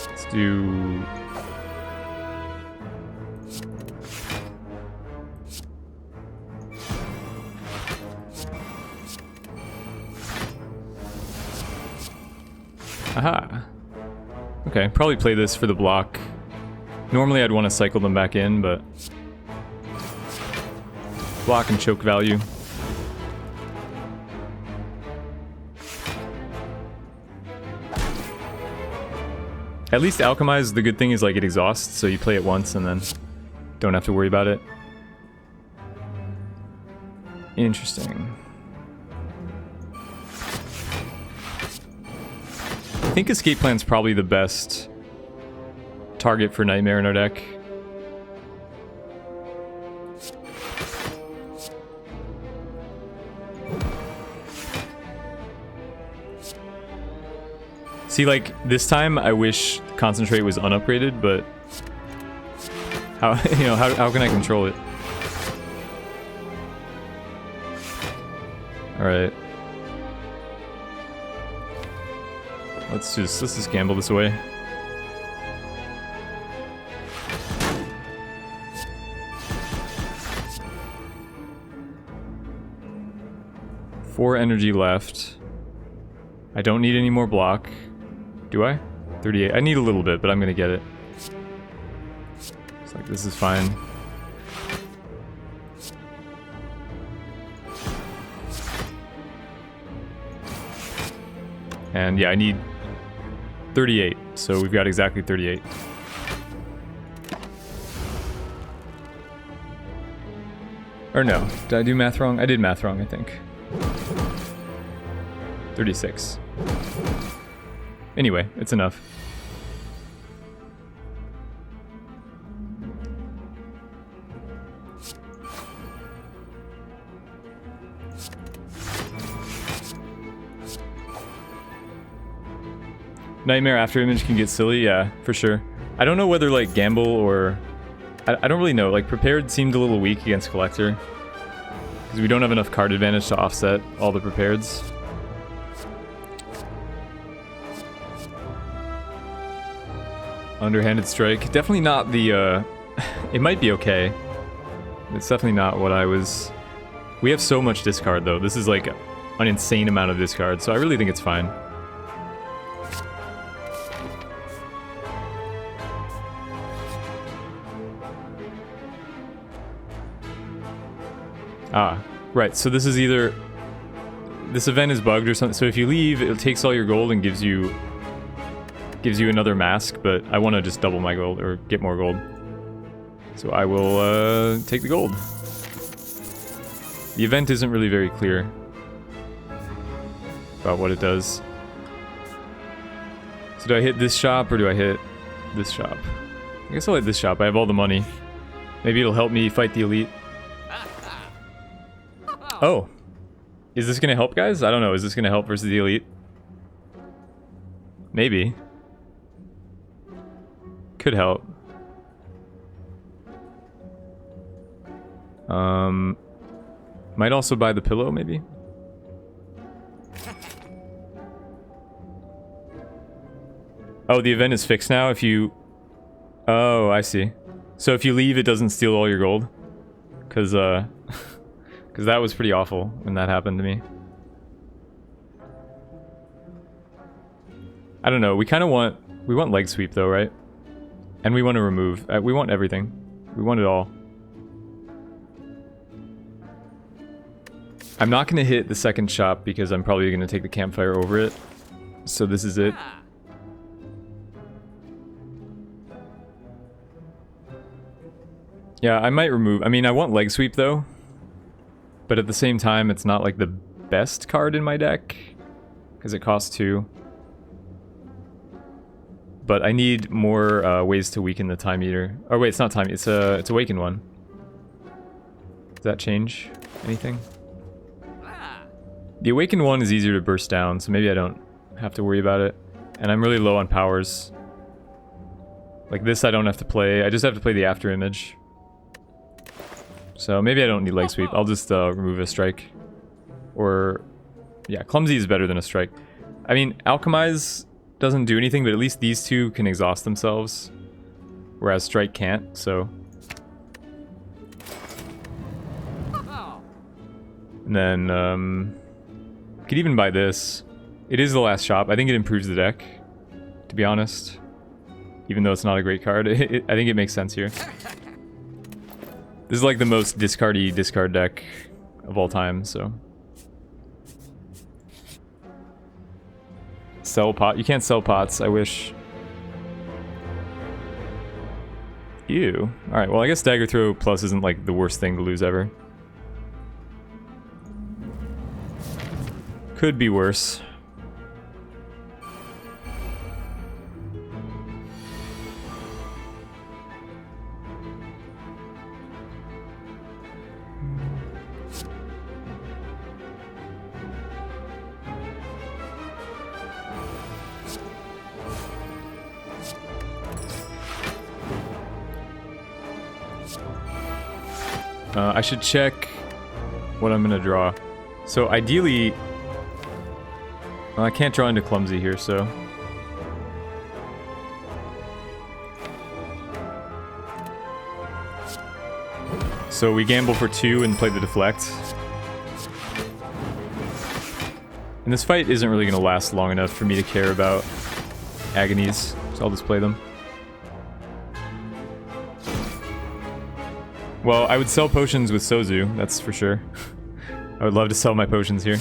Let's do. Aha. Okay, probably play this for the block. Normally I'd want to cycle them back in, but... block and choke value. At least Alchemize, the good thing is like it exhausts, so you play it once and then don't have to worry about it. Interesting. I think Escape Plan's probably the best target for Nightmare in our deck. See, like, this time I wish Concentrate was unupgraded, but... How, you know, how can I control it? Alright. Let's just gamble this away. Four energy left. I don't need any more block. Do I? 38. I need a little bit, but I'm gonna get it. It's like, this is fine. And yeah, I need 38, so we've got exactly 38. Or no, did I do math wrong? I did math wrong, I think. 36. Anyway, it's enough. Nightmare After Image can get silly, yeah, for sure. I don't know whether, like, Gamble or... I don't really know. Like, Prepared seemed a little weak against Collector. Because we don't have enough card advantage to offset all the Prepareds. Underhanded Strike. Definitely not the, it might be okay. It's definitely not what I was... We have so much discard, though. This is, like, an insane amount of discard, so I really think it's fine. Ah, right, so this is either... This event is bugged or something, so if you leave, it takes all your gold and gives you another mask, but I want to just double my gold, or get more gold. So I will, take the gold. The event isn't really very clear about what it does. So do I hit this shop, or do I hit this shop? I guess I'll hit this shop, I have all the money. Maybe it'll help me fight the elite. Oh. Is this gonna help, guys? I don't know. Is this gonna help versus the elite? Maybe. Could help. Might also buy the pillow, maybe? Oh, the event is fixed now if you... Oh, I see. So if you leave, it doesn't steal all your gold? Because that was pretty awful when that happened to me. I don't know, we kind of want... We want leg sweep though, right? And we want to remove... we want everything. We want it all. I'm not going to hit the second shop because I'm probably going to take the campfire over it. So this is it. Yeah, I might remove... I mean, I want leg sweep though. But at the same time, it's not like the best card in my deck. Because it costs 2. But I need more ways to weaken the Time Eater. Oh wait, it's not Time... It's Awaken one. Does that change anything? The Awaken one is easier to burst down, so maybe I don't have to worry about it. And I'm really low on powers. Like this I don't have to play. I just have to play the After Image. So maybe I don't need leg sweep. I'll just remove a strike. Or... Yeah, clumsy is better than a strike. I mean, alchemize doesn't do anything, but at least these two can exhaust themselves. Whereas strike can't, so... And then, could even buy this. It is the last shop. I think it improves the deck, to be honest. Even though it's not a great card. I think it makes sense here. This is like the most discardy discard deck of all time, so... Sell pot. You can't sell pots, I wish. Ew. Alright, well I guess Dagger Throw Plus isn't like the worst thing to lose ever. Could be worse. I should check what I'm gonna draw. So ideally, well, I can't draw into clumsy here, so. So we gamble for 2 and play the deflect. And this fight isn't really gonna last long enough for me to care about agonies, so I'll just play them. Well, I would sell potions with Sozu, that's for sure. I would love to sell my potions here.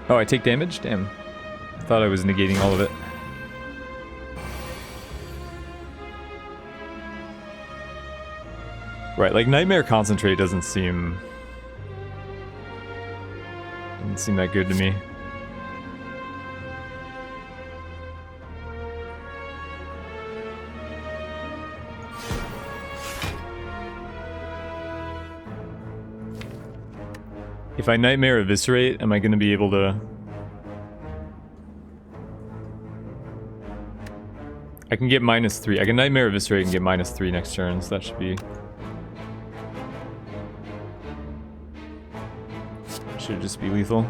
Oh, I take damage? Damn. I thought I was negating all of it. Right, like Nightmare Concentrate doesn't seem that good to me. If I Nightmare Eviscerate, am I going to be able to... I can get -3. I can Nightmare Eviscerate and get -3 next turn, so that should be... Should just be lethal.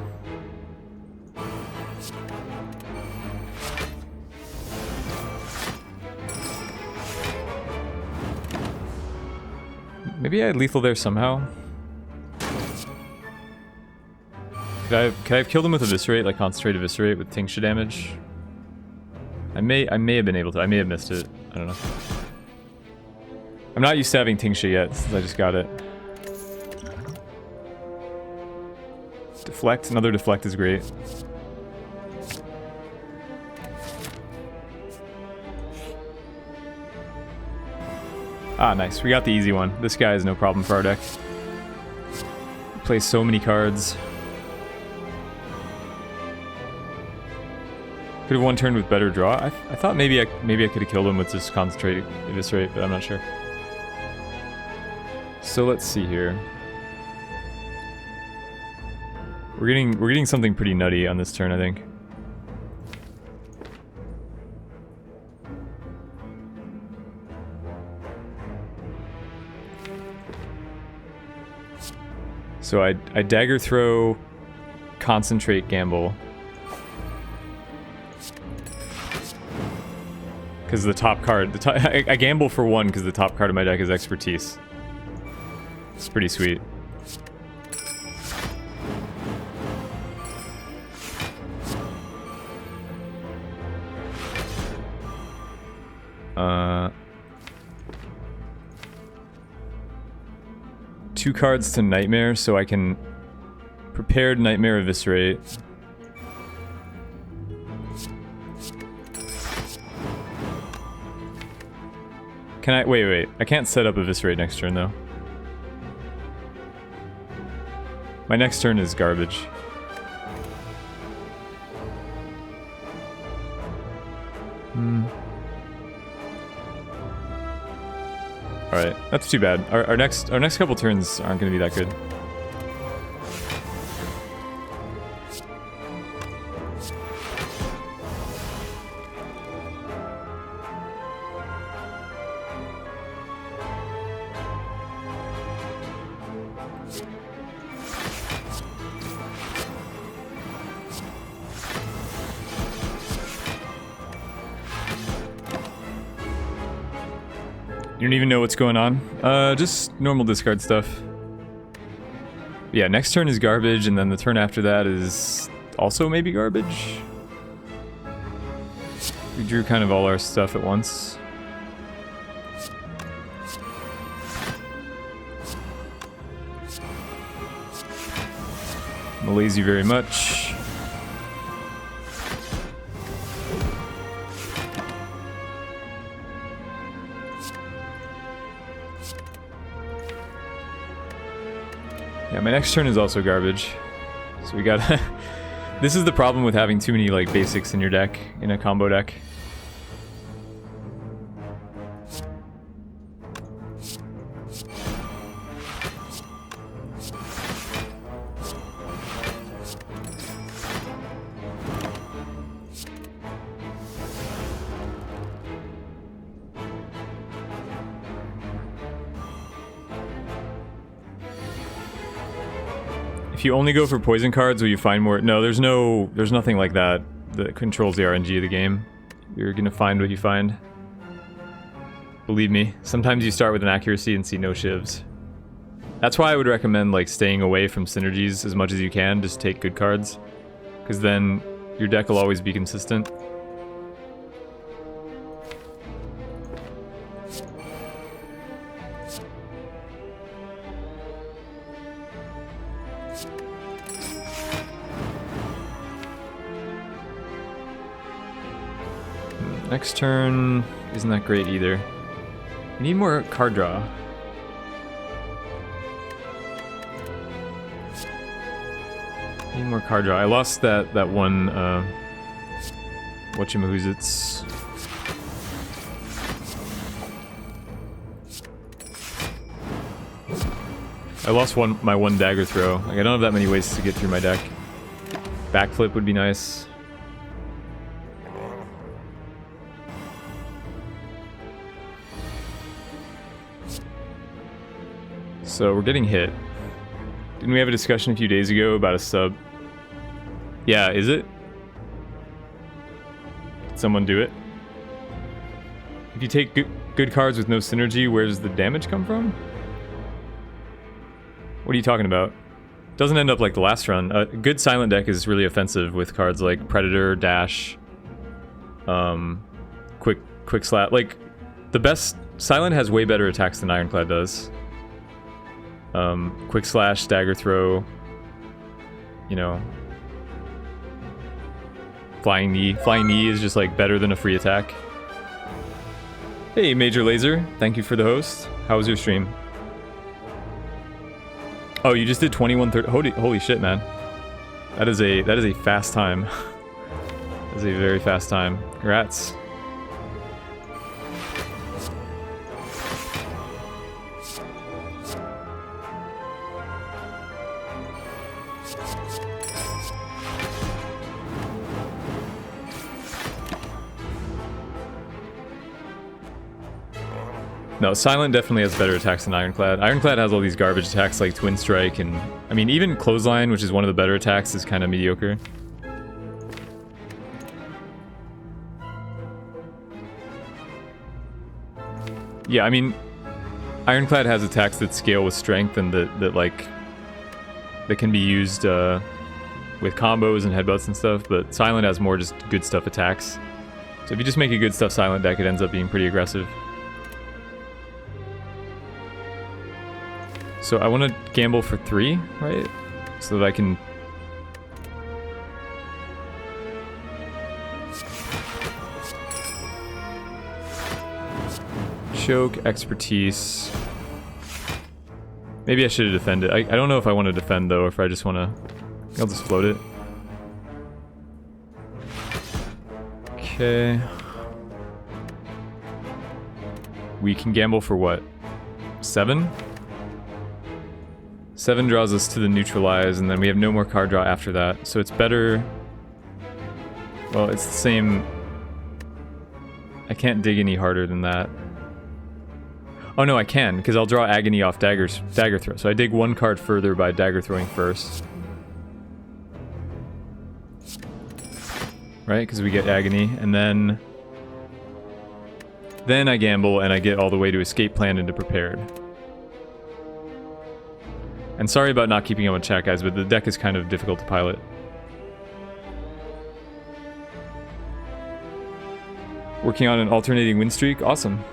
Maybe I had lethal there somehow. Could I have killed him with Eviscerate, like Concentrate Eviscerate with Tincture damage? I may have been able to. I may have missed it. I don't know. I'm not used to having Tincture yet, since I just got it. Deflect. Another deflect is great. Ah, nice. We got the easy one. This guy is no problem for our deck. Plays so many cards. Could have one turn with better draw. I thought maybe I could have killed him with just Concentrate Eviscerate, but I'm not sure. So let's see here. We're getting something pretty nutty on this turn, I think. So I dagger throw, Concentrate, gamble. Because the top card, I gamble for 1 because the top card of my deck is Expertise. It's pretty sweet. Two cards to Nightmare, so I can prepared Nightmare Eviscerate. Can I wait? I can't set up Eviscerate next turn though. My next turn is garbage. Alright, that's too bad. Our next couple turns aren't gonna be that good. You don't even know what's going on? Just normal discard stuff. Yeah, next turn is garbage, and then the turn after that is also maybe garbage. We drew kind of all our stuff at once. Malaise you very much. Yeah, my next turn is also garbage. So we got... This is the problem with having too many, like, basics in your deck, in a combo deck. If you only go for poison cards, will you find more? No, there's nothing like that that controls the RNG of the game. You're gonna find what you find. Believe me. Sometimes you start with an accuracy and see no shivs. That's why I would recommend like staying away from synergies as much as you can. Just take good cards, because then your deck will always be consistent. Next turn isn't that great either. We need more card draw. Need more card draw. I lost that one whatchamahoots. I lost my one dagger throw. Like, I don't have that many ways to get through my deck. Backflip would be nice. So we're getting hit. Didn't we have a discussion a few days ago about a sub? Yeah, is it? Did someone do it? If you take good cards with no synergy, where does the damage come from? What are you talking about? Doesn't end up like the last run. A good silent deck is really offensive with cards like Predator, Dash, Quick Slap. Like, the best... Silent has way better attacks than Ironclad does. Quick Slash, Dagger Throw, you know, Flying Knee. Flying Knee is just like better than a free attack. Hey, Major Laser, thank you for the host. How was your stream? Oh, you just did 21:30. Holy shit, man. That is a fast time. That is a very fast time. Congrats. No, Silent definitely has better attacks than Ironclad. Ironclad has all these garbage attacks like Twin Strike, and I mean, even Clothesline, which is one of the better attacks, is kind of mediocre. Yeah, I mean, Ironclad has attacks that scale with strength and that can be used with combos and headbutts and stuff, but Silent has more just good stuff attacks. So if you just make a good stuff Silent deck, it ends up being pretty aggressive. So I want to gamble for 3, right? So that I can... Choke, Expertise. Maybe I should have defended. I don't know if I want to defend though, or if I just want to... I'll just float it. Okay. We can gamble for what? 7? 7 draws us to the neutralize, and then we have no more card draw after that. So it's better... Well, it's the same... I can't dig any harder than that. Oh no, I can, because I'll draw Agony off Dagger Throw. So I dig 1 card further by Dagger Throwing first. Right, because we get Agony, and then I gamble, and I get all the way to Escape Plan into Prepared. And sorry about not keeping up with chat, guys, but the deck is kind of difficult to pilot. Working on an alternating win streak? Awesome.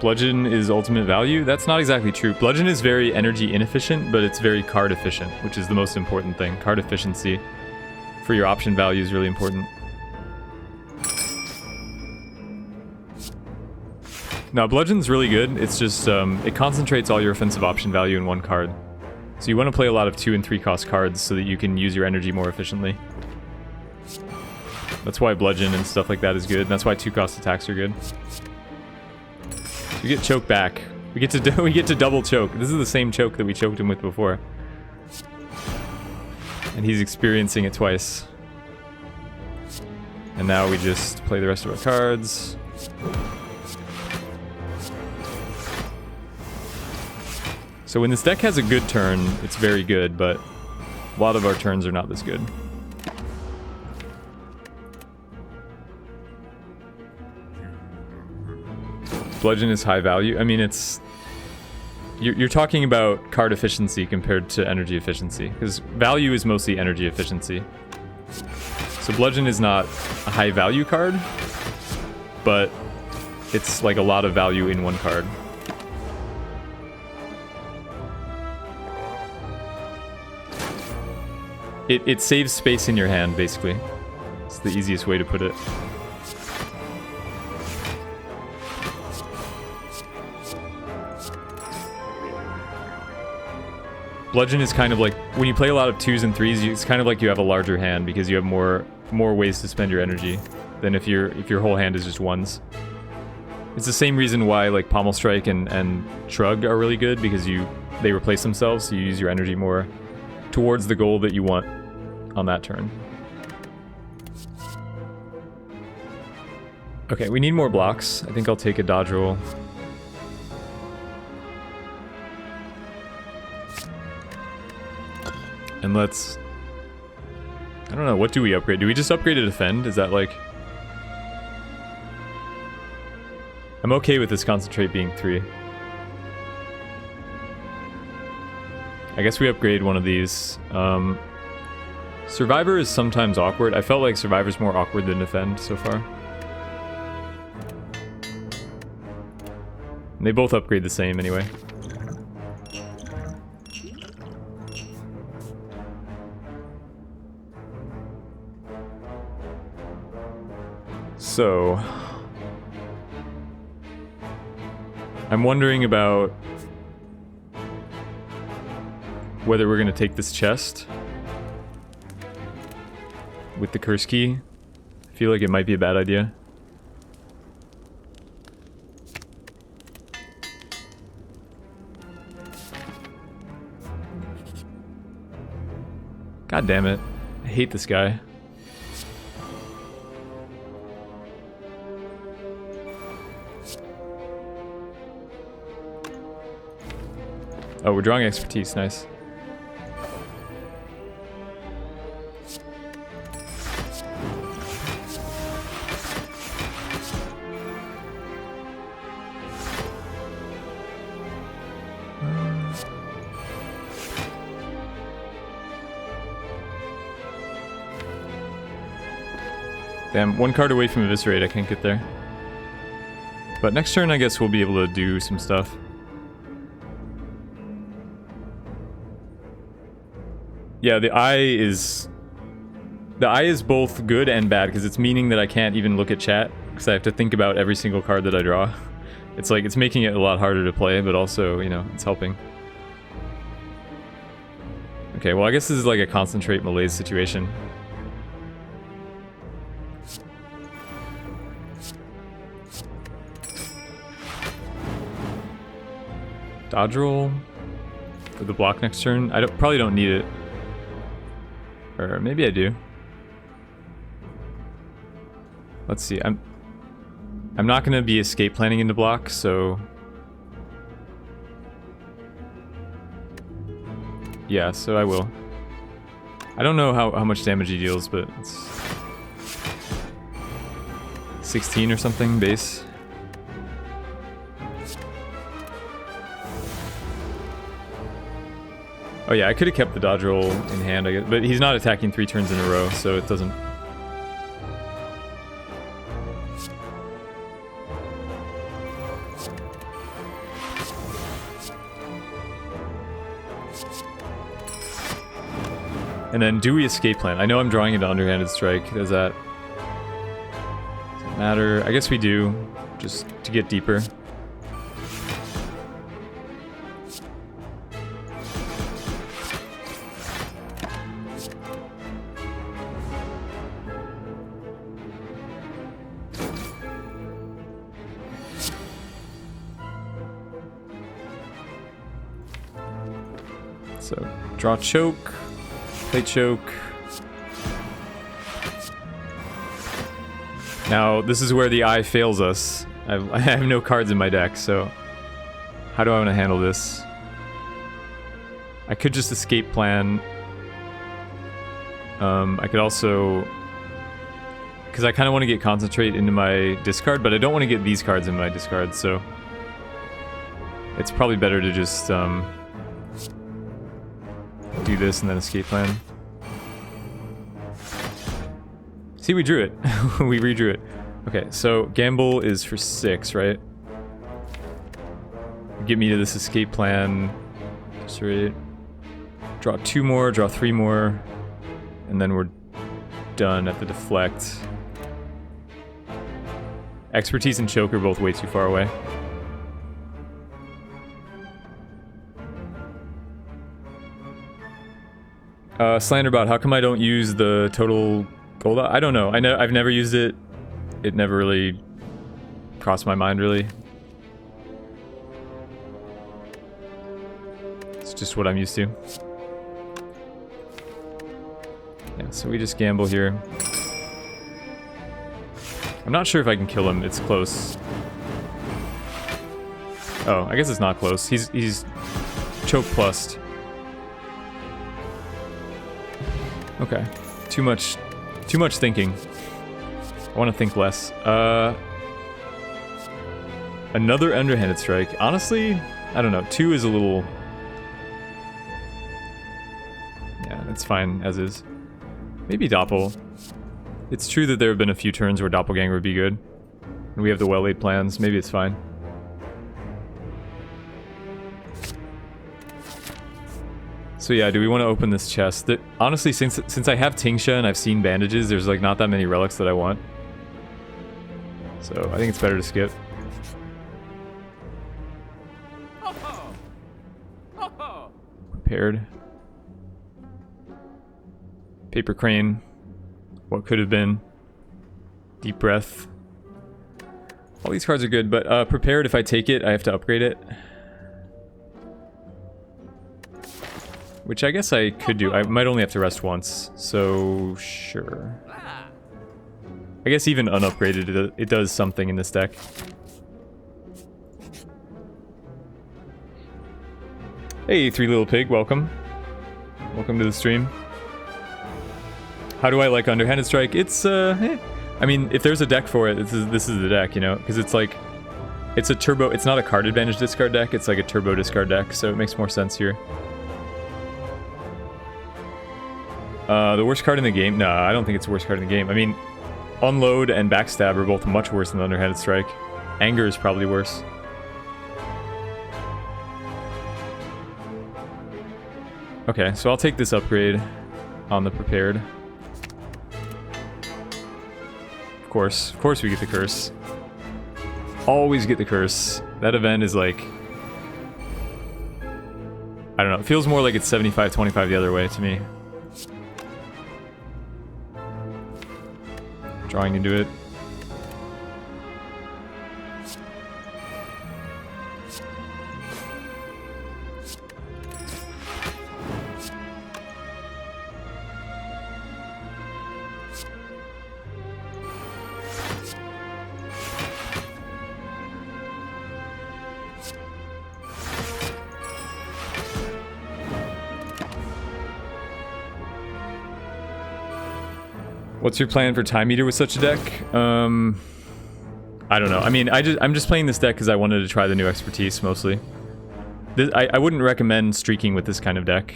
Bludgeon is ultimate value? That's not exactly true. Bludgeon is very energy inefficient, but it's very card efficient, which is the most important thing. Card efficiency for your option value is really important. Now, Bludgeon's really good. It's just, it concentrates all your offensive option value in 1 card. So you want to play a lot of 2 and 3 cost cards so that you can use your energy more efficiently. That's why Bludgeon and stuff like that is good, and that's why 2 cost attacks are good. We get choke back. We get to double choke. This is the same choke that we choked him with before. And he's experiencing it twice. And now we just play the rest of our cards. So when this deck has a good turn, it's very good, but a lot of our turns are not this good. Bludgeon is high value. I mean, it's... You're talking about card efficiency compared to energy efficiency, because value is mostly energy efficiency. So Bludgeon is not a high value card, but it's like a lot of value in one card. It saves space in your hand, basically. It's the easiest way to put it. Bludgeon is kind of like, when you play a lot of 2s and 3s, it's kind of like you have a larger hand because you have more ways to spend your energy than if your whole hand is just 1s. It's the same reason why like Pommel Strike and Shrug are really good, because they replace themselves, so you use your energy more towards the goal that you want on that turn. Okay, we need more blocks. I think I'll take a dodge roll. And let's... I don't know, what do we upgrade? Do we just upgrade to defend? Is that like... I'm okay with this concentrate being 3. I guess we upgrade one of these. Survivor is sometimes awkward. I felt like Survivor's more awkward than defend so far. And they both upgrade the same anyway. So, I'm wondering about whether we're going to take this chest with the curse key. I feel like it might be a bad idea. God damn it. I hate this guy. Oh, we're drawing expertise, nice. Damn, one card away from Eviscerate, I can't get there. But next turn I guess we'll be able to do some stuff. Yeah, the eye is both good and bad, because it's meaning that I can't even look at chat, because I have to think about every single card that I draw. It's like, it's making it a lot harder to play, but also, you know, it's helping. Okay, well I guess this is like a concentrate malaise situation. Dodge roll for the block next turn. I probably don't need it. Or maybe I do. Let's see. I'm not gonna be escape planning into block, so yeah, so I will. I don't know how much damage he deals, but it's 16 or something base. Oh yeah, I could have kept the dodge roll in hand, I guess, but he's not attacking 3 turns in a row, so it doesn't... And then, do we escape plan? I know I'm drawing into underhanded strike. Does that matter? I guess we do, just to get deeper. So, draw choke, play choke. Now, this is where the eye fails us. I have no cards in my deck, so how do I want to handle this? I could just escape plan. I could also... Because I kind of want to get concentrate into my discard, but I don't want to get these cards in my discard, so... It's probably better to just do this and then escape plan. See, we drew it. We redrew it. Okay, so gamble is for 6, right? Get me to this escape plan. Sorry. Draw 2 more, draw 3 more, and then we're done at the deflect. Expertise and choke are both way too far away. Slanderbot, how come I don't use the total gold? I don't know. I've never used it. It never really crossed my mind, really. It's just what I'm used to. Yeah, so we just gamble here. I'm not sure if I can kill him. It's close. Oh, I guess it's not close. He's choke plussed. Okay. Too much thinking. I want to think less. Another underhanded strike. Honestly, I don't know. 2 is a little... Yeah, it's fine as is. Maybe Doppel. It's true that there have been a few turns where Doppelganger would be good. And we have the well-laid plans. Maybe it's fine. So yeah, do we want to open this chest? Honestly, since I have Tingsha and I've seen bandages, there's like not that many relics that I want. So I think it's better to skip. Prepared. Paper crane. What could have been. Deep breath. All these cards are good, but prepared, if I take it, I have to upgrade it. Which I guess I could do. I might only have to rest once, so sure. I guess even unupgraded, it does something in this deck. Hey, 3 Little Pig, welcome. Welcome to the stream. How do I like Underhanded Strike? It's, I mean, if there's a deck for it, this is the deck, you know? Because it's like, it's a turbo, it's not a card advantage discard deck, it's like a turbo discard deck, so it makes more sense here. The worst card in the game? No, I don't think it's the worst card in the game. I mean, Unload and Backstab are both much worse than Underhanded Strike. Anger is probably worse. Okay, so I'll take this upgrade on the prepared. Of course we get the curse. Always get the curse. That event is like... I don't know, it feels more like it's 75-25 the other way to me. Drawing into it. What's your plan for Time Eater with such a deck? I don't know. I mean, I'm just playing this deck because I wanted to try the new expertise mostly. I wouldn't recommend streaking with this kind of deck.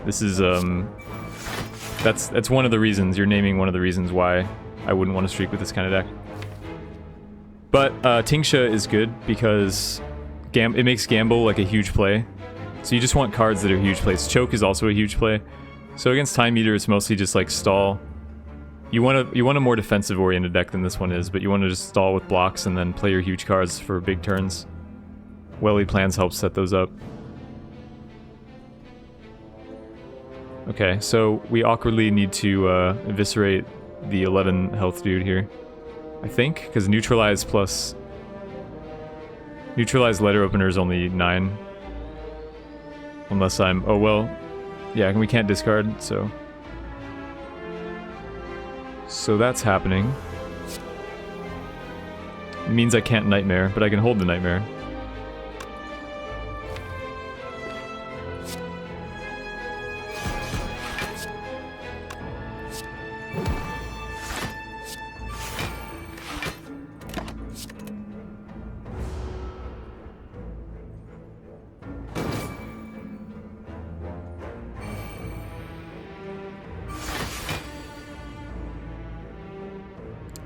This is that's one of the reasons. You're naming one of the reasons why I wouldn't want to streak with this kind of deck. But Tingsha is good because it makes Gamble like a huge play. So you just want cards that are huge plays. Choke is also a huge play. So against Time Eater, it's mostly just like stall. You want a more defensive-oriented deck than this one is, but you want to just stall with blocks and then play your huge cards for big turns. Welly plans help set those up. Okay, so we awkwardly need to eviscerate the 11 health dude here. I think, because neutralize letter opener is only 9. Unless I'm... Oh, well... Yeah, we can't discard, so... So that's happening. It means I can't Nightmare, but I can hold the Nightmare.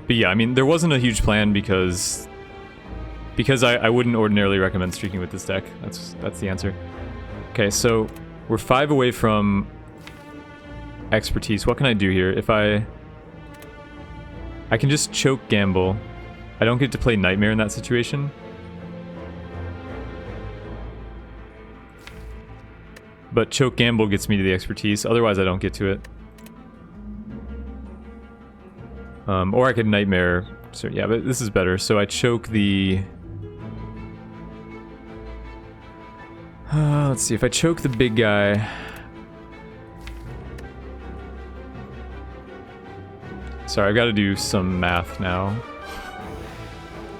But yeah, I mean, there wasn't a huge plan because I wouldn't ordinarily recommend streaking with this deck. That's the answer. Okay, so we're 5 away from expertise. What can I do here? If I can just choke gamble. I don't get to play Nightmare in that situation. But choke gamble gets me to the expertise. Otherwise, I don't get to it. Or I could Nightmare. So yeah, but this is better. So I choke the... let's see, if I choke the big guy... Sorry, I've got to do some math now.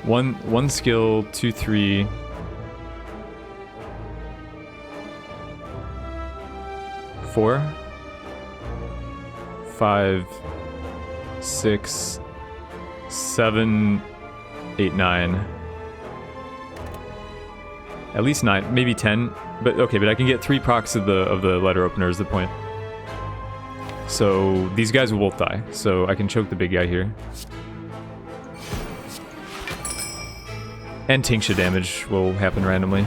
One skill, 2, 3... 4, 5, 6, 7, 8, 9. At least 9, maybe 10. But okay, but I can get 3 procs of the letter opener is the point. So these guys will both die. So I can choke the big guy here. And tincture damage will happen randomly.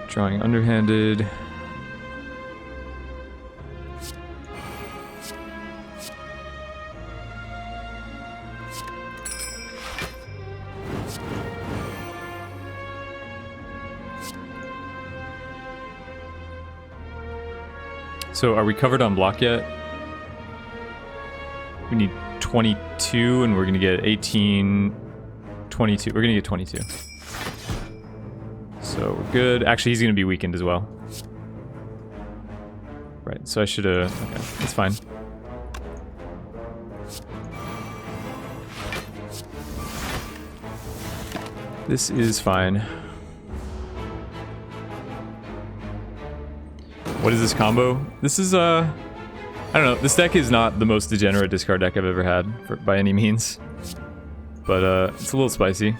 Drawing underhanded. So are we covered on block yet? We need 22 and we're gonna get 18, 22. We're gonna get 22. So we're good. Actually, he's gonna be weakened as well. Right, so I should have... Okay, that's fine. This is fine. What is this combo? This is, I don't know. This deck is not the most degenerate discard deck I've ever had, by any means. But, it's a little spicy.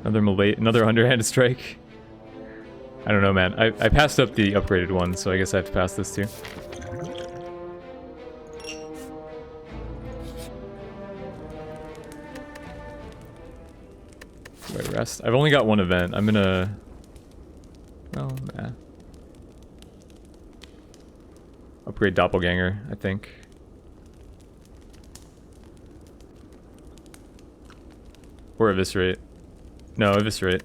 Another underhanded strike. I don't know, man. I passed up the upgraded one, so I guess I have to pass this too. Do I rest? I've only got one event. I'm gonna... Well, nah. Upgrade Doppelganger, I think. Or Eviscerate. No, Eviscerate.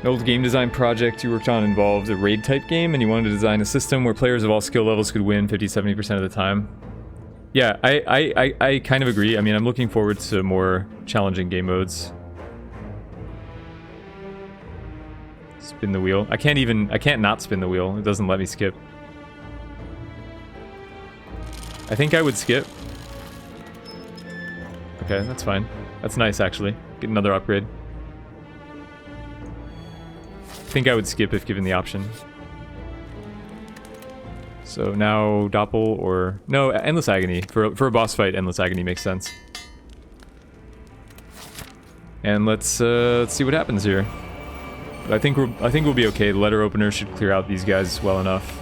An old game design project you worked on involved a raid-type game, and you wanted to design a system where players of all skill levels could win 50-70% of the time. Yeah, I kind of agree. I mean, I'm looking forward to more challenging game modes. Spin the wheel. I can't not spin the wheel. It doesn't let me skip. I think I would skip. Okay, that's fine. That's nice, actually. Get another upgrade. I think I would skip if given the option. So now Doppel or... No, Endless Agony. For a boss fight, Endless Agony makes sense. And let's see what happens here. But I think we'll be okay. The letter opener should clear out these guys well enough.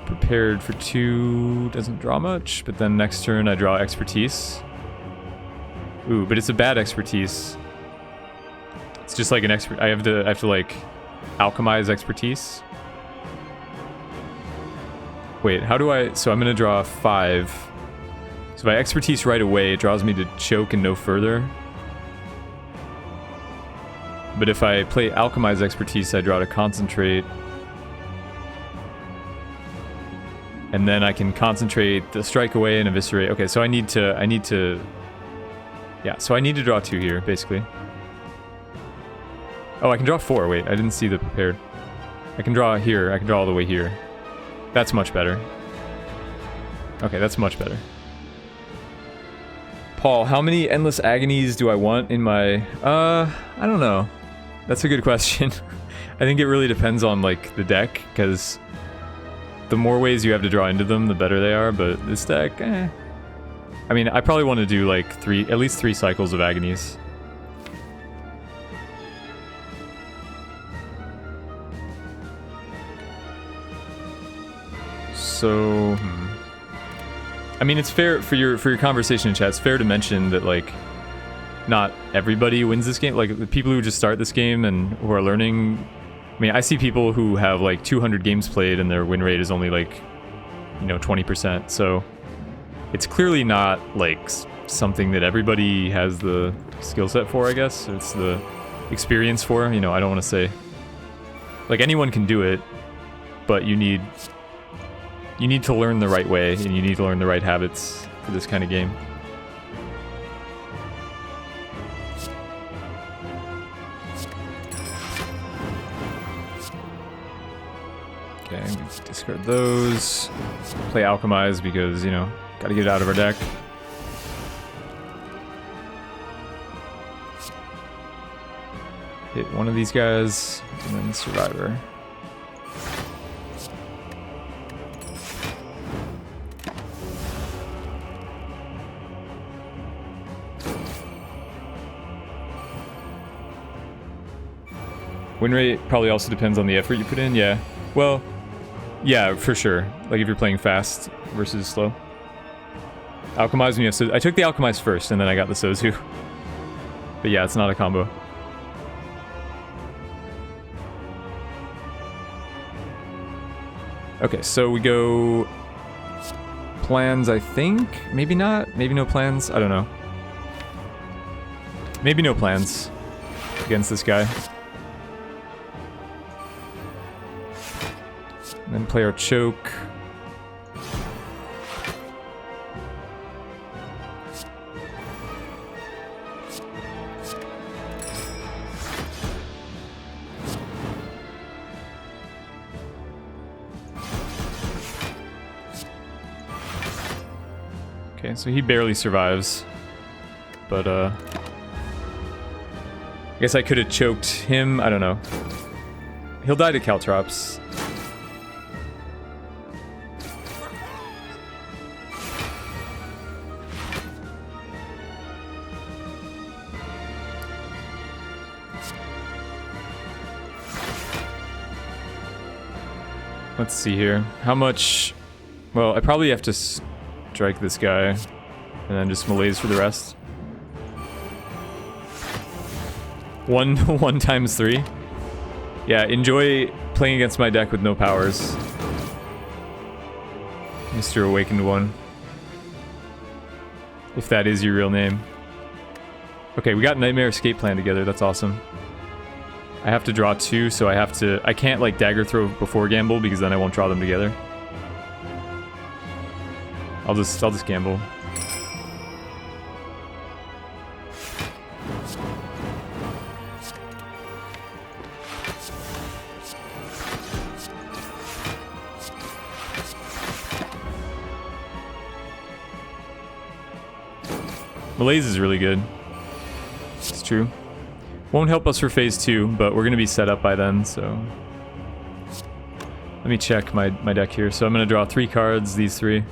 Prepared for 2, doesn't draw much, but then next turn I draw Expertise. Ooh, but it's a bad Expertise. It's just like an I have to like alchemize Expertise. Wait, how do I... So I'm gonna draw 5. So if I Expertise right away, it draws me to choke and no further. But if I play alchemize Expertise, I draw to concentrate. And then I can concentrate the strike away and eviscerate. Okay, so I need to... Yeah, so I need to draw 2 here, basically. Oh, I can draw 4. Wait, I didn't see the prepared. I can draw here. I can draw all the way here. That's much better. Okay, that's much better. Paul, how many Endless Agonies do I want in my... I don't know. That's a good question. I think it really depends on, like, the deck, because the more ways you have to draw into them, the better they are, but this deck, I mean, I probably want to do, like, at least 3 cycles of Agonies. So, I mean, it's fair for your conversation in chat. It's fair to mention that, like, not everybody wins this game. Like, the people who just start this game and who are learning. I mean, I see people who have like 200 games played and their win rate is only like, 20%. So it's clearly not like something that everybody has the skill set for. I guess it's the experience for. I don't want to say like anyone can do it, but you need to learn the right way and you need to learn the right habits for this kind of game. Okay, we discard those. Play Alchemize because, gotta get it out of our deck. Hit one of these guys, and then Survivor. Win rate probably also depends on the effort you put in, yeah. Well, yeah, for sure. Like if you're playing fast versus slow. Alchemize when you have so I took the Alchemize first and then I got the Sozu. But yeah, it's not a combo. Okay, so we go plans, I think. Maybe not. Maybe no plans. I don't know. Maybe no plans against this guy. And then play our choke. Okay, so he barely survives. But, I guess I could have choked him. I don't know. He'll die to Caltrops. Let's see here. How much... Well, I probably have to strike this guy and then just malaise for the rest. One times 3. Yeah, enjoy playing against my deck with no powers. Mr. Awakened One. If that is your real name. Okay, we got Nightmare Escape Plan together. That's awesome. I have to draw 2, so I can't like dagger throw before gamble because then I won't draw them together. I'll just gamble. Malaise is really good. It's true. Won't help us for phase 2, but we're going to be set up by then, so... Let me check my deck here. So I'm going to draw 3 cards, these 3.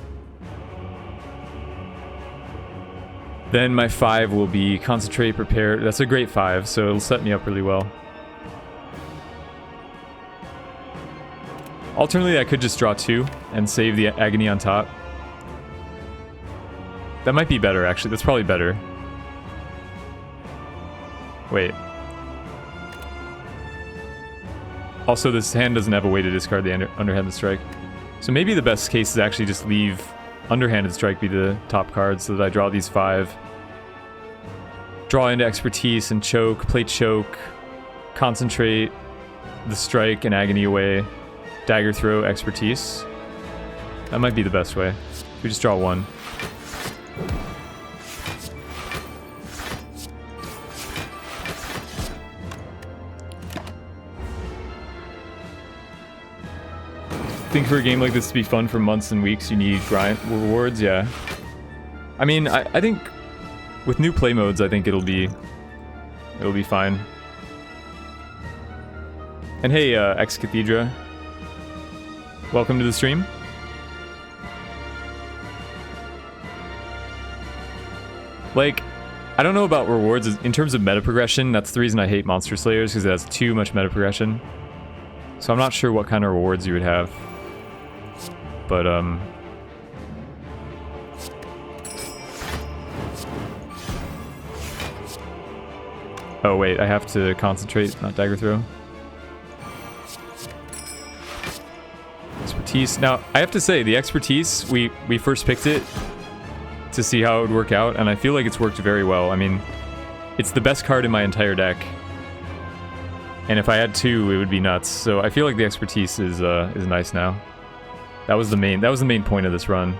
Then my 5 will be Concentrate, Prepare. That's a great 5, so it'll set me up really well. Alternately, I could just draw 2 and save the Agony on top. That might be better, actually. That's probably better. Wait. Also, this hand doesn't have a way to discard the Underhanded Strike. So maybe the best case is actually just leave Underhanded Strike be the top card so that I draw these 5. Draw into Expertise and choke, play choke, concentrate the strike and agony away, dagger throw, Expertise. That might be the best way. We just draw 1. I think for a game like this to be fun for months and weeks, you need grind rewards, yeah. I mean, I think with new play modes, I think it'll be fine. And hey, Ex Cathedra, welcome to the stream. Like, I don't know about rewards in terms of meta progression. That's the reason I hate Monster Slayers, because it has too much meta progression. So I'm not sure what kind of rewards you would have, but oh wait, I have to concentrate, not dagger throw. Expertise. Now, I have to say, the expertise, we first picked it to see how it would work out, and I feel like it's worked very well. I mean, it's the best card in my entire deck. And if I had two, it would be nuts. So I feel like the expertise is nice now. That was the main point of this run.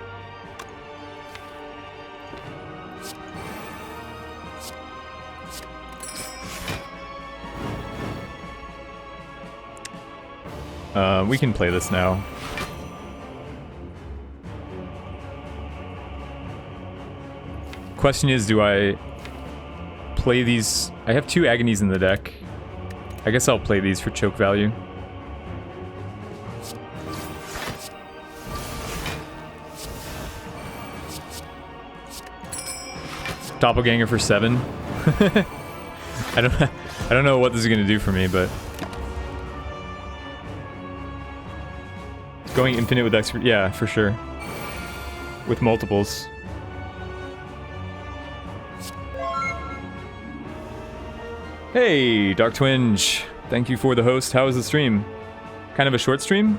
We can play this now. Question is, do I play these? I have two Agonies in the deck. I guess I'll play these for choke value. Doppelganger for 7. I don't know what this is gonna do for me, but going infinite with expert, yeah, for sure. With multiples. Hey, Dark Twinge. Thank you for the host. How was the stream? Kind of a short stream?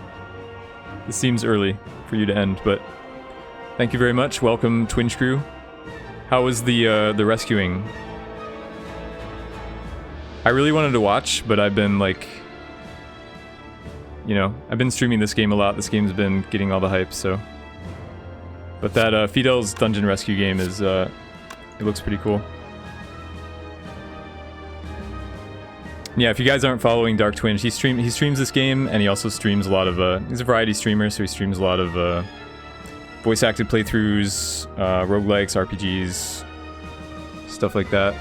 This seems early for you to end, but thank you very much. Welcome, Twinge crew. How was the rescuing? I really wanted to watch, but I've been like, you know, I've been streaming this game a lot. This game's been getting all the hype, so. But that Fidel's Dungeon Rescue game is, it looks pretty cool. Yeah, if you guys aren't following Dark Twinge, he streams this game, and he also streams a lot of, he's a variety streamer, so he streams a lot of voice-acted playthroughs, roguelikes, RPGs, stuff like that.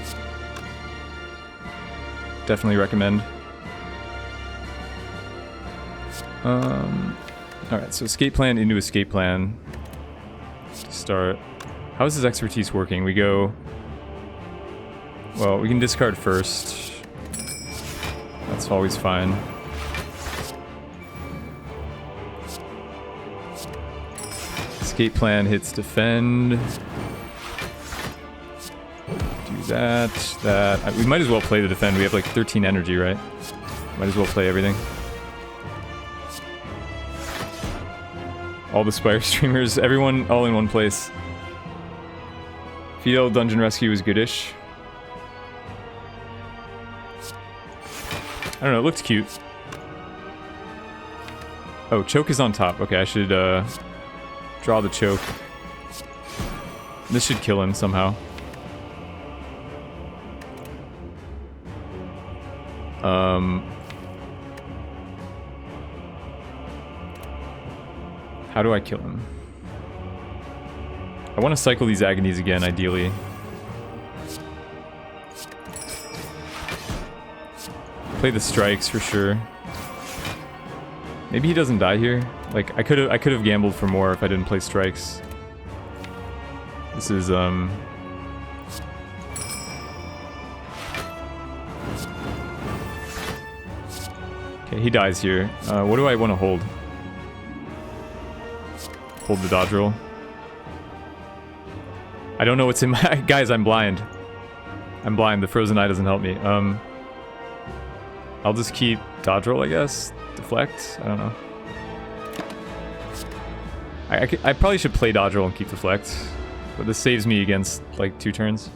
Definitely recommend. Alright, so escape plan into escape plan. Start. How is his expertise working? We go... Well, we can discard first. That's always fine. Escape plan hits defend. Do that. We might as well play the defend. We have like 13 energy, right? Might as well play everything. All the Spire streamers, everyone all in one place. Fidel Dungeon Rescue is goodish. I don't know, it looked cute. Oh, choke is on top. Okay, I should draw the choke. This should kill him somehow. How do I kill him? I want to cycle these Agonies again, ideally. Play the strikes for sure. Maybe he doesn't die here. Like I could have gambled for more if I didn't play strikes. This is okay, he dies here. What do I want to hold? Hold the dodge roll. I don't know what's in my guys. I'm blind. I'm blind. The frozen eye doesn't help me. I'll just keep dodge roll, I guess. Deflect? I don't know. I probably should play dodge roll and keep deflect, but this saves me against like 2 turns.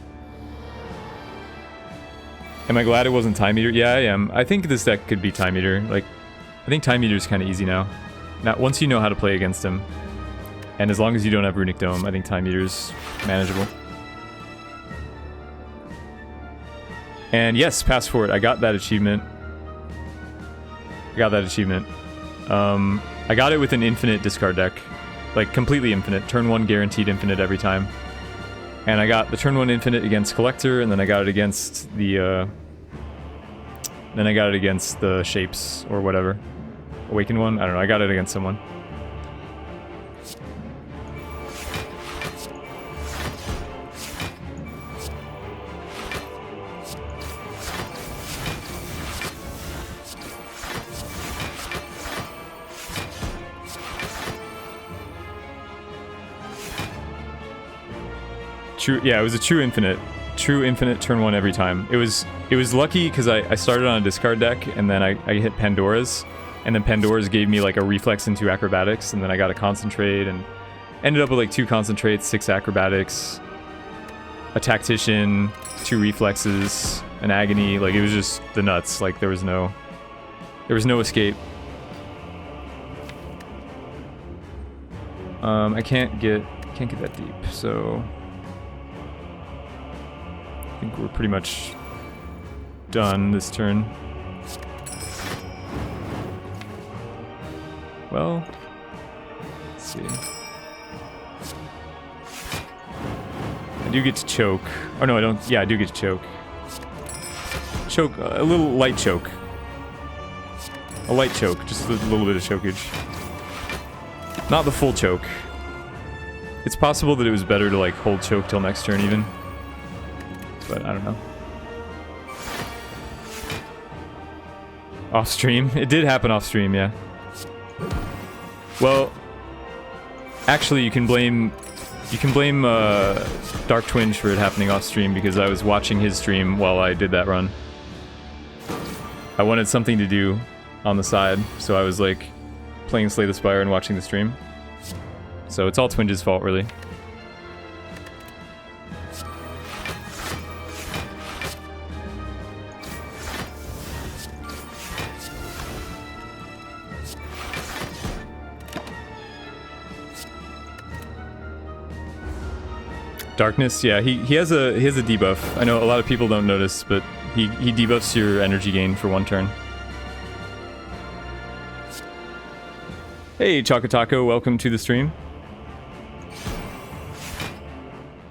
Am I glad it wasn't Time Eater? Yeah, I am. I think this deck could be Time Eater. Like, I think Time Eater is kind of easy now. Now, once you know how to play against him, and as long as you don't have Runic Dome, I think Time Eater's manageable. And yes, pass forward. I got that achievement. I got it with an infinite discard deck. Like, completely infinite. Turn 1 guaranteed infinite every time. And I got the turn 1 infinite against Collector, and then I got it against the shapes or whatever. Awakened one? I don't know, I got it against someone. True, yeah, it was a true infinite turn 1 every time. It was lucky because I started on a discard deck and then I hit Pandora's, and then Pandora's gave me like a reflex and 2 acrobatics, and then I got a concentrate and ended up with like 2 concentrates, 6 acrobatics, a tactician, 2 reflexes, an agony. Like it was just the nuts. Like there was no escape. I can't get that deep, so I think we're pretty much done this turn. Well, let's see. I do get to choke. Oh no, I don't. Yeah, I do get to choke. Choke, a little light choke. A light choke, just a little bit of chokeage. Not the full choke. It's possible that it was better to like hold choke till next turn even. But I don't know. Off stream? It did happen off stream, yeah. Well, actually you can blame Dark Twinge for it happening off stream because I was watching his stream while I did that run. I wanted something to do on the side, so I was like playing Slay the Spire and watching the stream. So it's all Twinge's fault, really. Darkness, yeah, he has a debuff. I know a lot of people don't notice, but he debuffs your energy gain for 1 turn. Hey, Chocataco, welcome to the stream.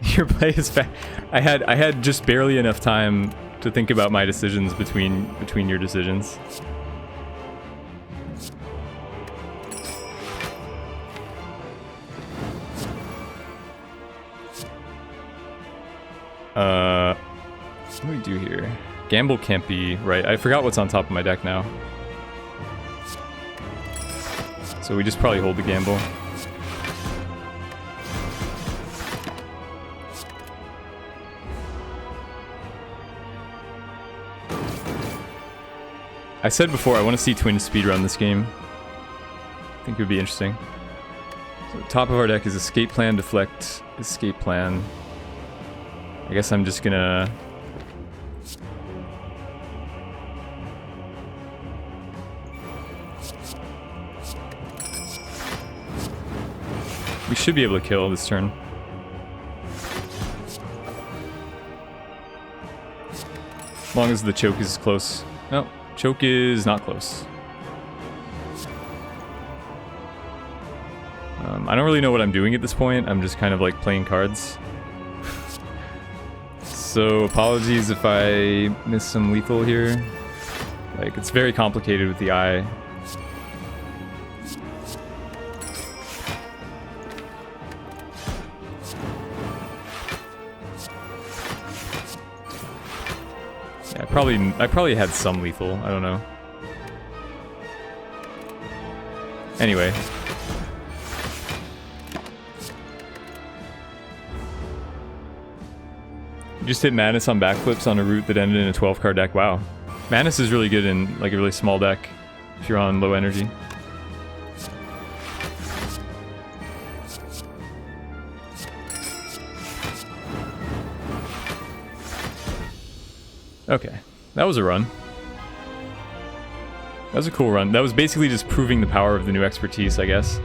Your play is back. I had just barely enough time to think about my decisions between your decisions. What do we do here? Gamble can't be right. I forgot what's on top of my deck now. So we just probably hold the gamble. I said before I want to see Twinge speedrun this game. I think it would be interesting. So top of our deck is Escape Plan, Deflect, Escape Plan. I guess I'm just gonna... We should be able to kill this turn. As long as the choke is close. No, choke is not close. I don't really know what I'm doing at this point. I'm just kind of like playing cards. So apologies if I miss some lethal here. Like, it's very complicated with the eye. Yeah, I probably had some lethal. I don't know. Anyway. You just hit Madness on backflips on a route that ended in a 12-card deck. Wow. Madness is really good in like a really small deck if you're on low energy. Okay, that was a run. That was a cool run. That was basically just proving the power of the new expertise, I guess.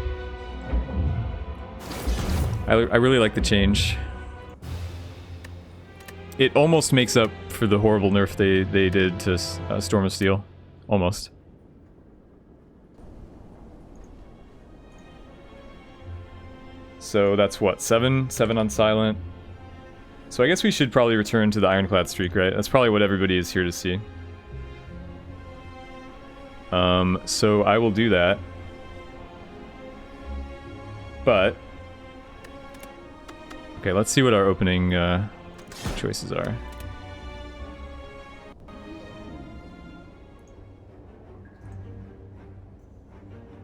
I really like the change. It almost makes up for the horrible nerf they did to Storm of Steel. Almost. So that's what, 7? 7 on Silent. So I guess we should probably return to the ironclad streak, right? That's probably what everybody is here to see. So I will do that. But okay, let's see what our opening choices are.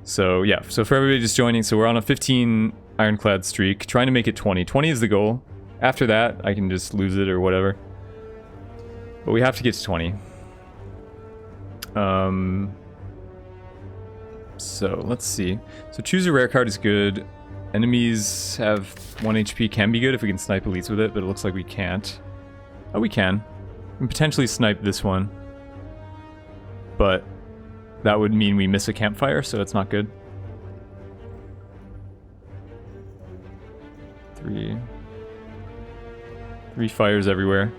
So yeah, so for everybody just joining, so we're on a 15 ironclad streak, trying to make it 20. 20 is the goal. After that, I can just lose it or whatever. But we have to get to 20. So let's see. So choose a rare card is good. Enemies have 1 HP can be good if we can snipe elites with it, but it looks like we can't. Oh, we can. We can potentially snipe this one. But that would mean we miss a campfire, so it's not good. 3 fires everywhere.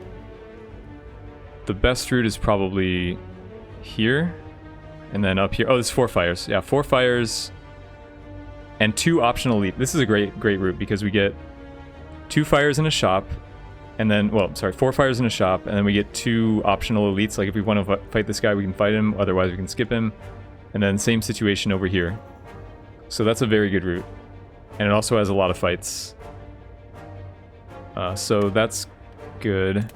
The best route is probably here. And then up here. Oh, there's 4 fires. Yeah, 4 fires. And 2 optional elite. This is a great route because we get 2 fires in a shop. And then, well, sorry, 4 fires in a shop. And then we get 2 optional elites. Like if we want to fight this guy, we can fight him. Otherwise, we can skip him. And then same situation over here. So that's a very good route. And it also has a lot of fights. So that's good.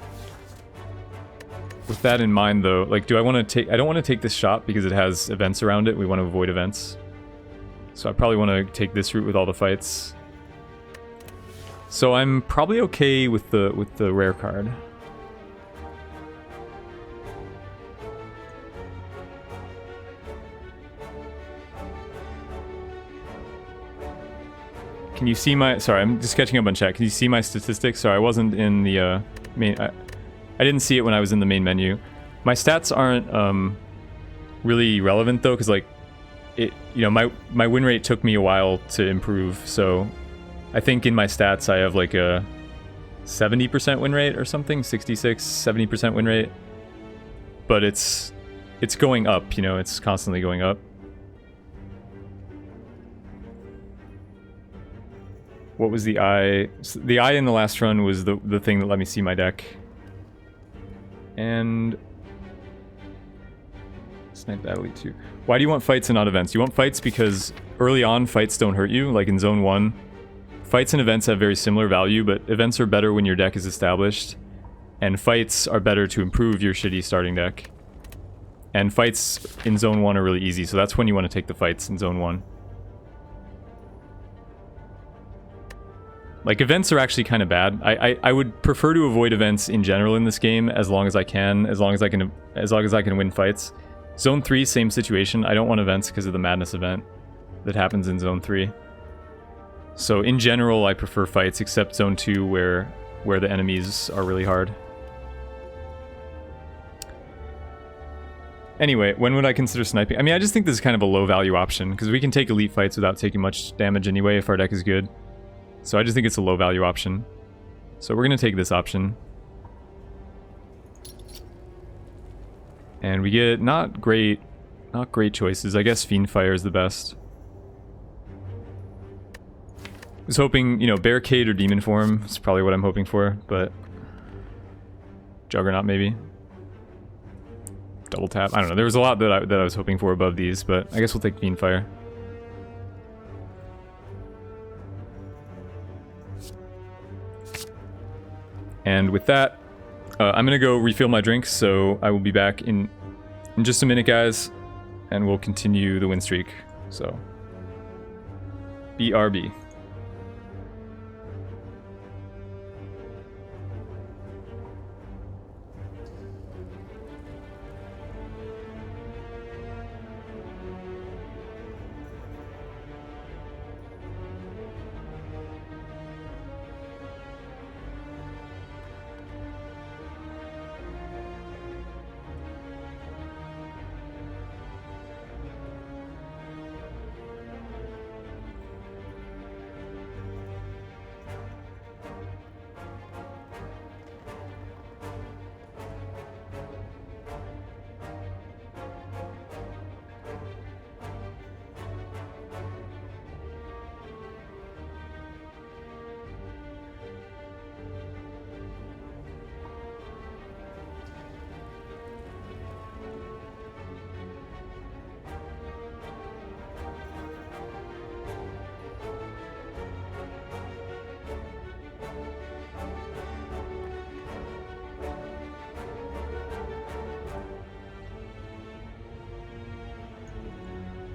With that in mind, though, like, do I want to take... I don't want to take this shop because it has events around it. We want to avoid events. So I probably want to take this route with all the fights. So I'm probably okay with the rare card. Can you see my... Sorry, I'm just catching up on chat. Can you see my statistics? Sorry, I wasn't in the main... I didn't see it when I was in the main menu. My stats aren't really relevant though, because like, it, you know, my win rate took me a while to improve. So I think in my stats I have like a 70% win rate or something, 66, 70% win rate. But it's going up, you know, it's constantly going up. What was the eye? The eye in the last run was the thing that let me see my deck. And snipe that elite too. Why do you want fights and not events? You want fights because early on fights don't hurt you, like in zone 1. Fights and events have very similar value, but events are better when your deck is established. And fights are better to improve your shitty starting deck. And fights in zone 1 are really easy, so that's when you want to take the fights in zone 1. Like, events are actually kind of bad. I would prefer to avoid events in general in this game as long as I can, as long as I can win fights. Zone 3, same situation. I don't want events because of the madness event that happens in zone 3. So in general, I prefer fights, except zone 2 where the enemies are really hard. Anyway, when would I consider sniping? I mean, I just think this is kind of a low value option because we can take elite fights without taking much damage anyway if our deck is good. So I just think it's a low value option. So we're going to take this option. And we get not great choices. I guess Fiendfire is the best. I was hoping, you know, Barricade or Demon Form is probably what I'm hoping for, but Juggernaut maybe. Double tap. I don't know. There was a lot that I was hoping for above these, but I guess we'll take Fiendfire. And with that, I'm going to go refill my drinks, so I will be back in just a minute, guys, and we'll continue the win streak. So, BRB.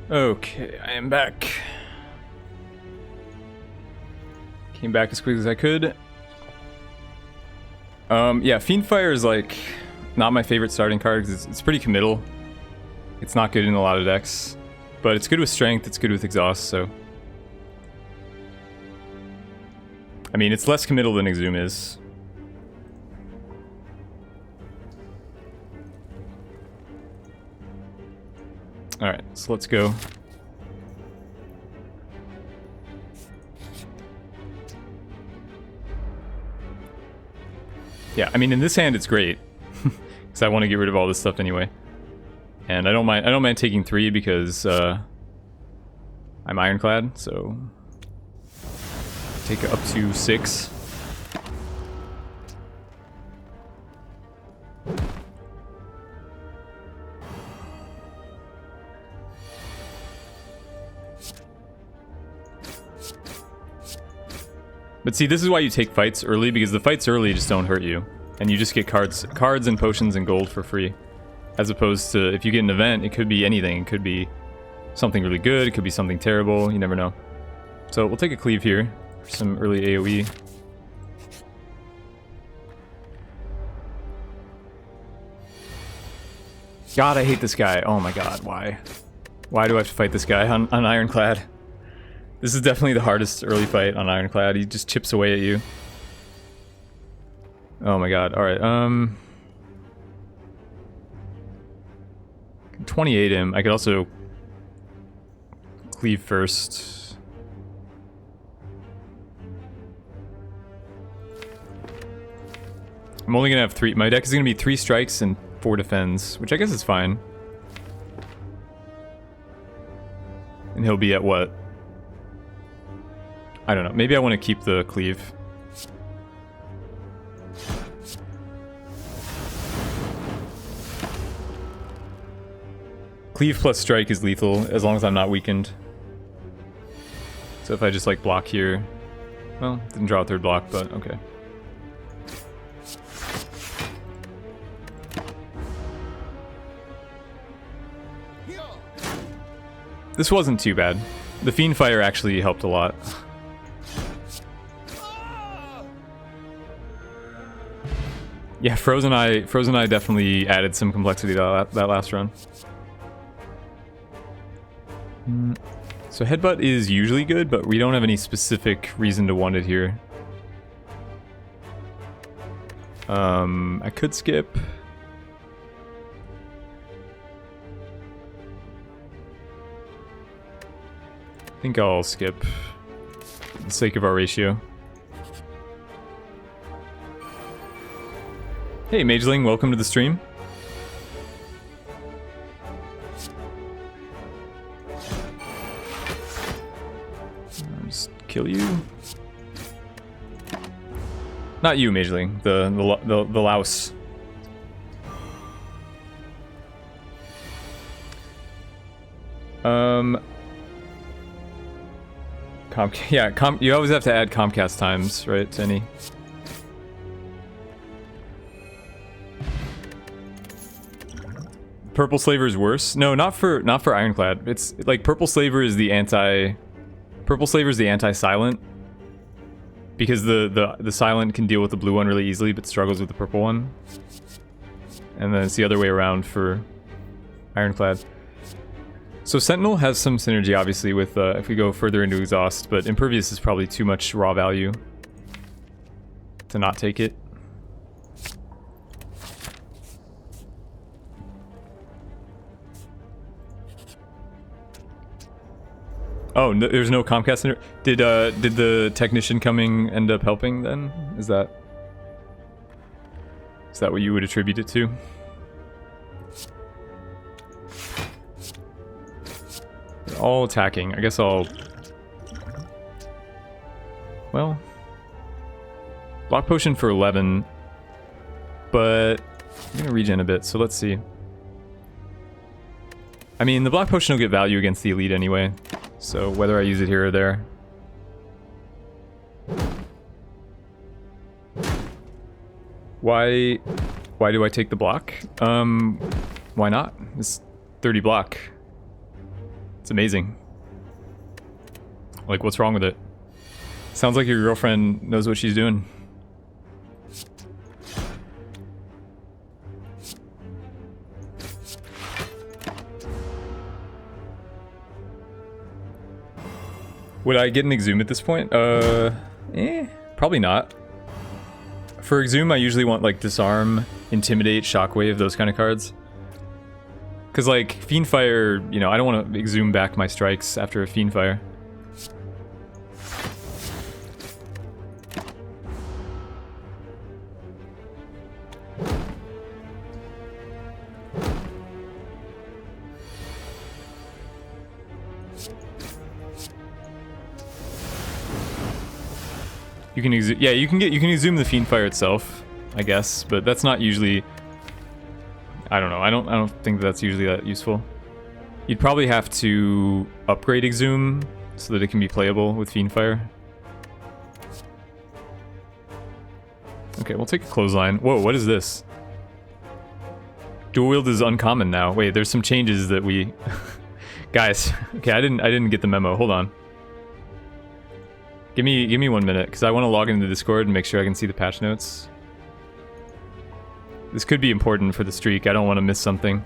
Okay, I am back. Came back as quick as I could. Yeah, Fiendfire is like not my favorite starting card because it's pretty committal. It's not good in a lot of decks, but it's good with strength, it's good with exhaust, so. I mean, it's less committal than Exhume is. Alright, so let's go. Yeah, I mean, in this hand it's great. Because I want to get rid of all this stuff anyway. And I don't mind taking 3 because I'm ironclad, so take it up to 6. But see, this is why you take fights early, because the fights early just don't hurt you. And you just get cards and potions and gold for free. As opposed to, if you get an event, it could be anything. It could be something really good, it could be something terrible, you never know. So we'll take a cleave here for some early AoE. God, I hate this guy. Oh my god, why? Why do I have to fight this guy on Ironclad? This is definitely the hardest early fight on Ironclad. He just chips away at you. Oh my god, alright, 28 him. I could also cleave first. I'm only gonna have 3. My deck is gonna be 3 strikes and 4 defends, which I guess is fine. And he'll be at what? I don't know. Maybe I want to keep the cleave. Cleave plus strike is lethal as long as I'm not weakened. So if I just like block here, well, didn't draw a 3rd block, but okay. This wasn't too bad. The Fiendfire actually helped a lot. Yeah, Frozen Eye definitely added some complexity to that last run. So Headbutt is usually good, but we don't have any specific reason to want it here. I could skip. I think I'll skip for the sake of our ratio. Hey Mageling, welcome to the stream. I'll just kill you. Not you, Mageling. The louse. You always have to add Comcast times, right, to any. Purple Slaver is worse? No, not for Ironclad. It's like Purple Slaver is the anti-silent. Because the silent can deal with the blue one really easily, but struggles with the purple one. And then it's the other way around for Ironclad. So Sentinel has some synergy, obviously, with if we go further into Exhaust, but Impervious is probably too much raw value to not take it. Oh, no, there's no Comcast. Did the technician coming end up helping then? Is that what you would attribute it to? They're all attacking. I guess I'll. Well, block potion for 11, but I'm gonna regen a bit. So let's see. I mean, the block potion will get value against the elite anyway. So whether I use it here or there. Why do I take the block? Why not? It's 30 block. It's amazing. Like, what's wrong with it? Sounds like your girlfriend knows what she's doing. Would I get an Exhume at this point? Probably not. For Exhume, I usually want, like, Disarm, Intimidate, Shockwave, those kind of cards. Because, like, Fiendfire, you know, I don't want to Exhume back my strikes after a Fiendfire. You can yeah, you can Exhume the Fiendfire itself, I guess, but that's not usually. I don't know. I don't think that's usually that useful. You'd probably have to upgrade Exhume so that it can be playable with Fiendfire. Okay, we'll take a Clothesline. Whoa, what is this? Dual wield is uncommon now. Wait, there's some changes that we guys, okay, I didn't get the memo. Hold on. Give me 1 minute, because I want to log into the Discord and make sure I can see the patch notes. This could be important for the streak. I don't want to miss something.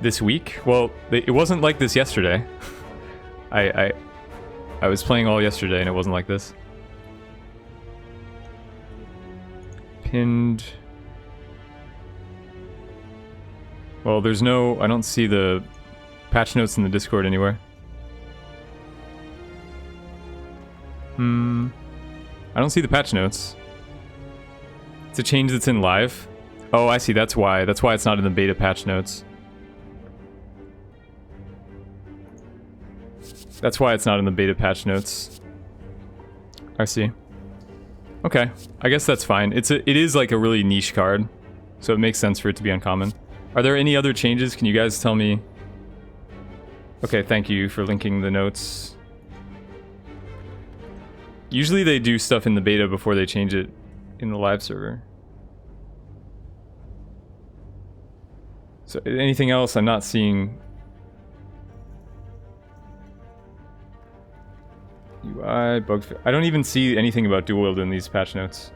This week? Well, it wasn't like this yesterday. I was playing all yesterday and it wasn't like this. Pinned. Well, there's no. I don't see the patch notes in the Discord anywhere. I don't see the patch notes. It's a change that's in live. Oh, I see. That's why. That's why it's not in the beta patch notes. That's why it's not in the beta patch notes. I see. Okay. I guess that's fine. It is like a really niche card, so it makes sense for it to be uncommon. Are there any other changes? Can you guys tell me? Okay, thank you for linking the notes. Usually they do stuff in the beta before they change it in the live server. So anything else I'm not seeing? UI, bug... I don't even see anything about dual wield in these patch notes.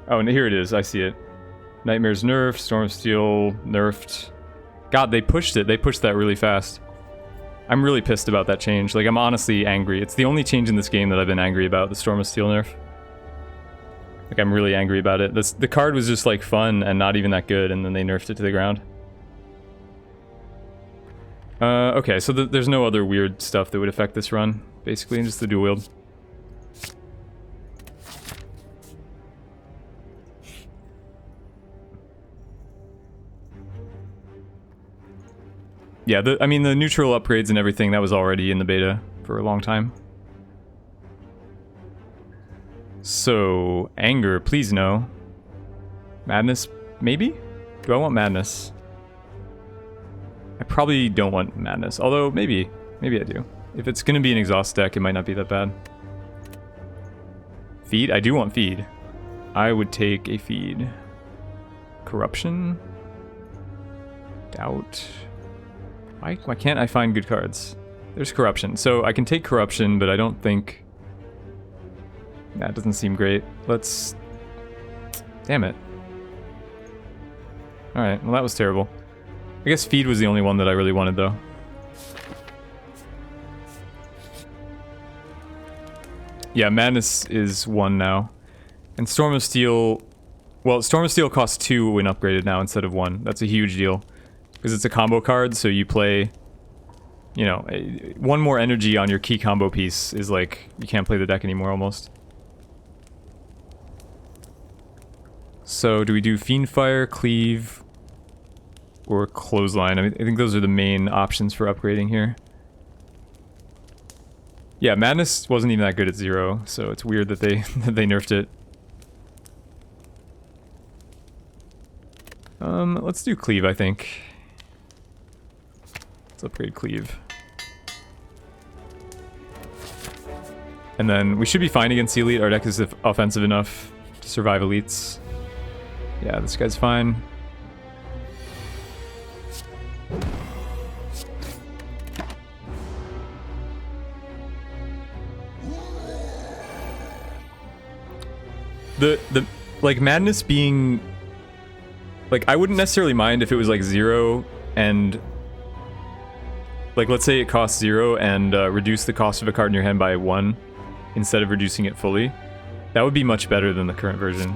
Oh, and here it is. I see it. Nightmare's nerfed, Storm of Steel nerfed. God, they pushed it. They pushed that really fast. I'm really pissed about that change. Like, I'm honestly angry. It's the only change in this game that I've been angry about, the Storm of Steel nerf. Like, I'm really angry about it. The card was just, like, fun and not even that good, and then they nerfed it to the ground. Okay, so there's no other weird stuff that would affect this run, basically, just the dual wield. Yeah, I mean, the neutral upgrades and everything, that was already in the beta for a long time. So, anger, please no. Madness, maybe? Do I want madness? I probably don't want madness, although maybe I do. If it's gonna be an exhaust deck, it might not be that bad. Feed? I do want feed. I would take a feed. Corruption? Doubt. Why can't I find good cards? There's corruption. So I can take corruption, but I don't think... That doesn't seem great. Let's... Damn it. Alright, well that was terrible. I guess feed was the only one that I really wanted, though. Yeah, Madness is 1 now. And Storm of Steel... Well, Storm of Steel costs 2 when upgraded now instead of 1. That's a huge deal. Because it's a combo card, so you play... You know, 1 more energy on your key combo piece is like... You can't play the deck anymore, almost. So, do we do Fiendfire, Cleave, or Clothesline? I think those are the main options for upgrading here. Yeah, Madness wasn't even that good at 0, so it's weird that they that they nerfed it. Let's do Cleave, I think. Let's upgrade Cleave. And then we should be fine against the elite. Our deck is offensive enough to survive elites. Yeah, this guy's fine. The like madness being like, I wouldn't necessarily mind if it was like 0 and like, let's say it costs 0 and reduce the cost of a card in your hand by 1 instead of reducing it fully. That would be much better than the current version.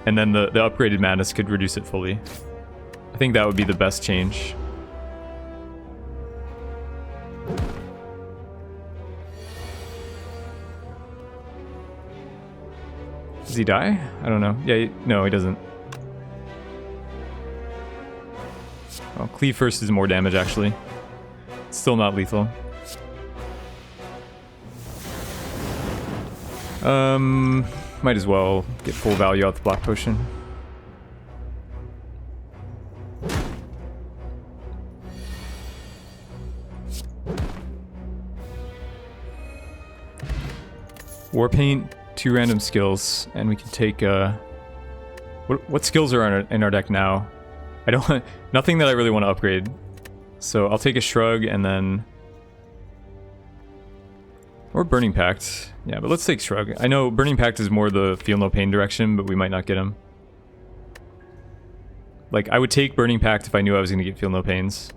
And then the upgraded madness could reduce it fully. I think that would be the best change. Does he die? I don't know. Yeah, no, he doesn't. Oh, cleave first is more damage, actually. It's still not lethal. Might as well get full value out the block potion. Warpaint, 2 random skills, and we can take what skills are in our deck now? I don't nothing that I really want to upgrade. So I'll take a shrug and then or Burning Pact. Yeah, but let's take shrug. I know Burning Pact is more the feel no pain direction, but we might not get him. Like, I would take Burning Pact if I knew I was going to get feel no pains.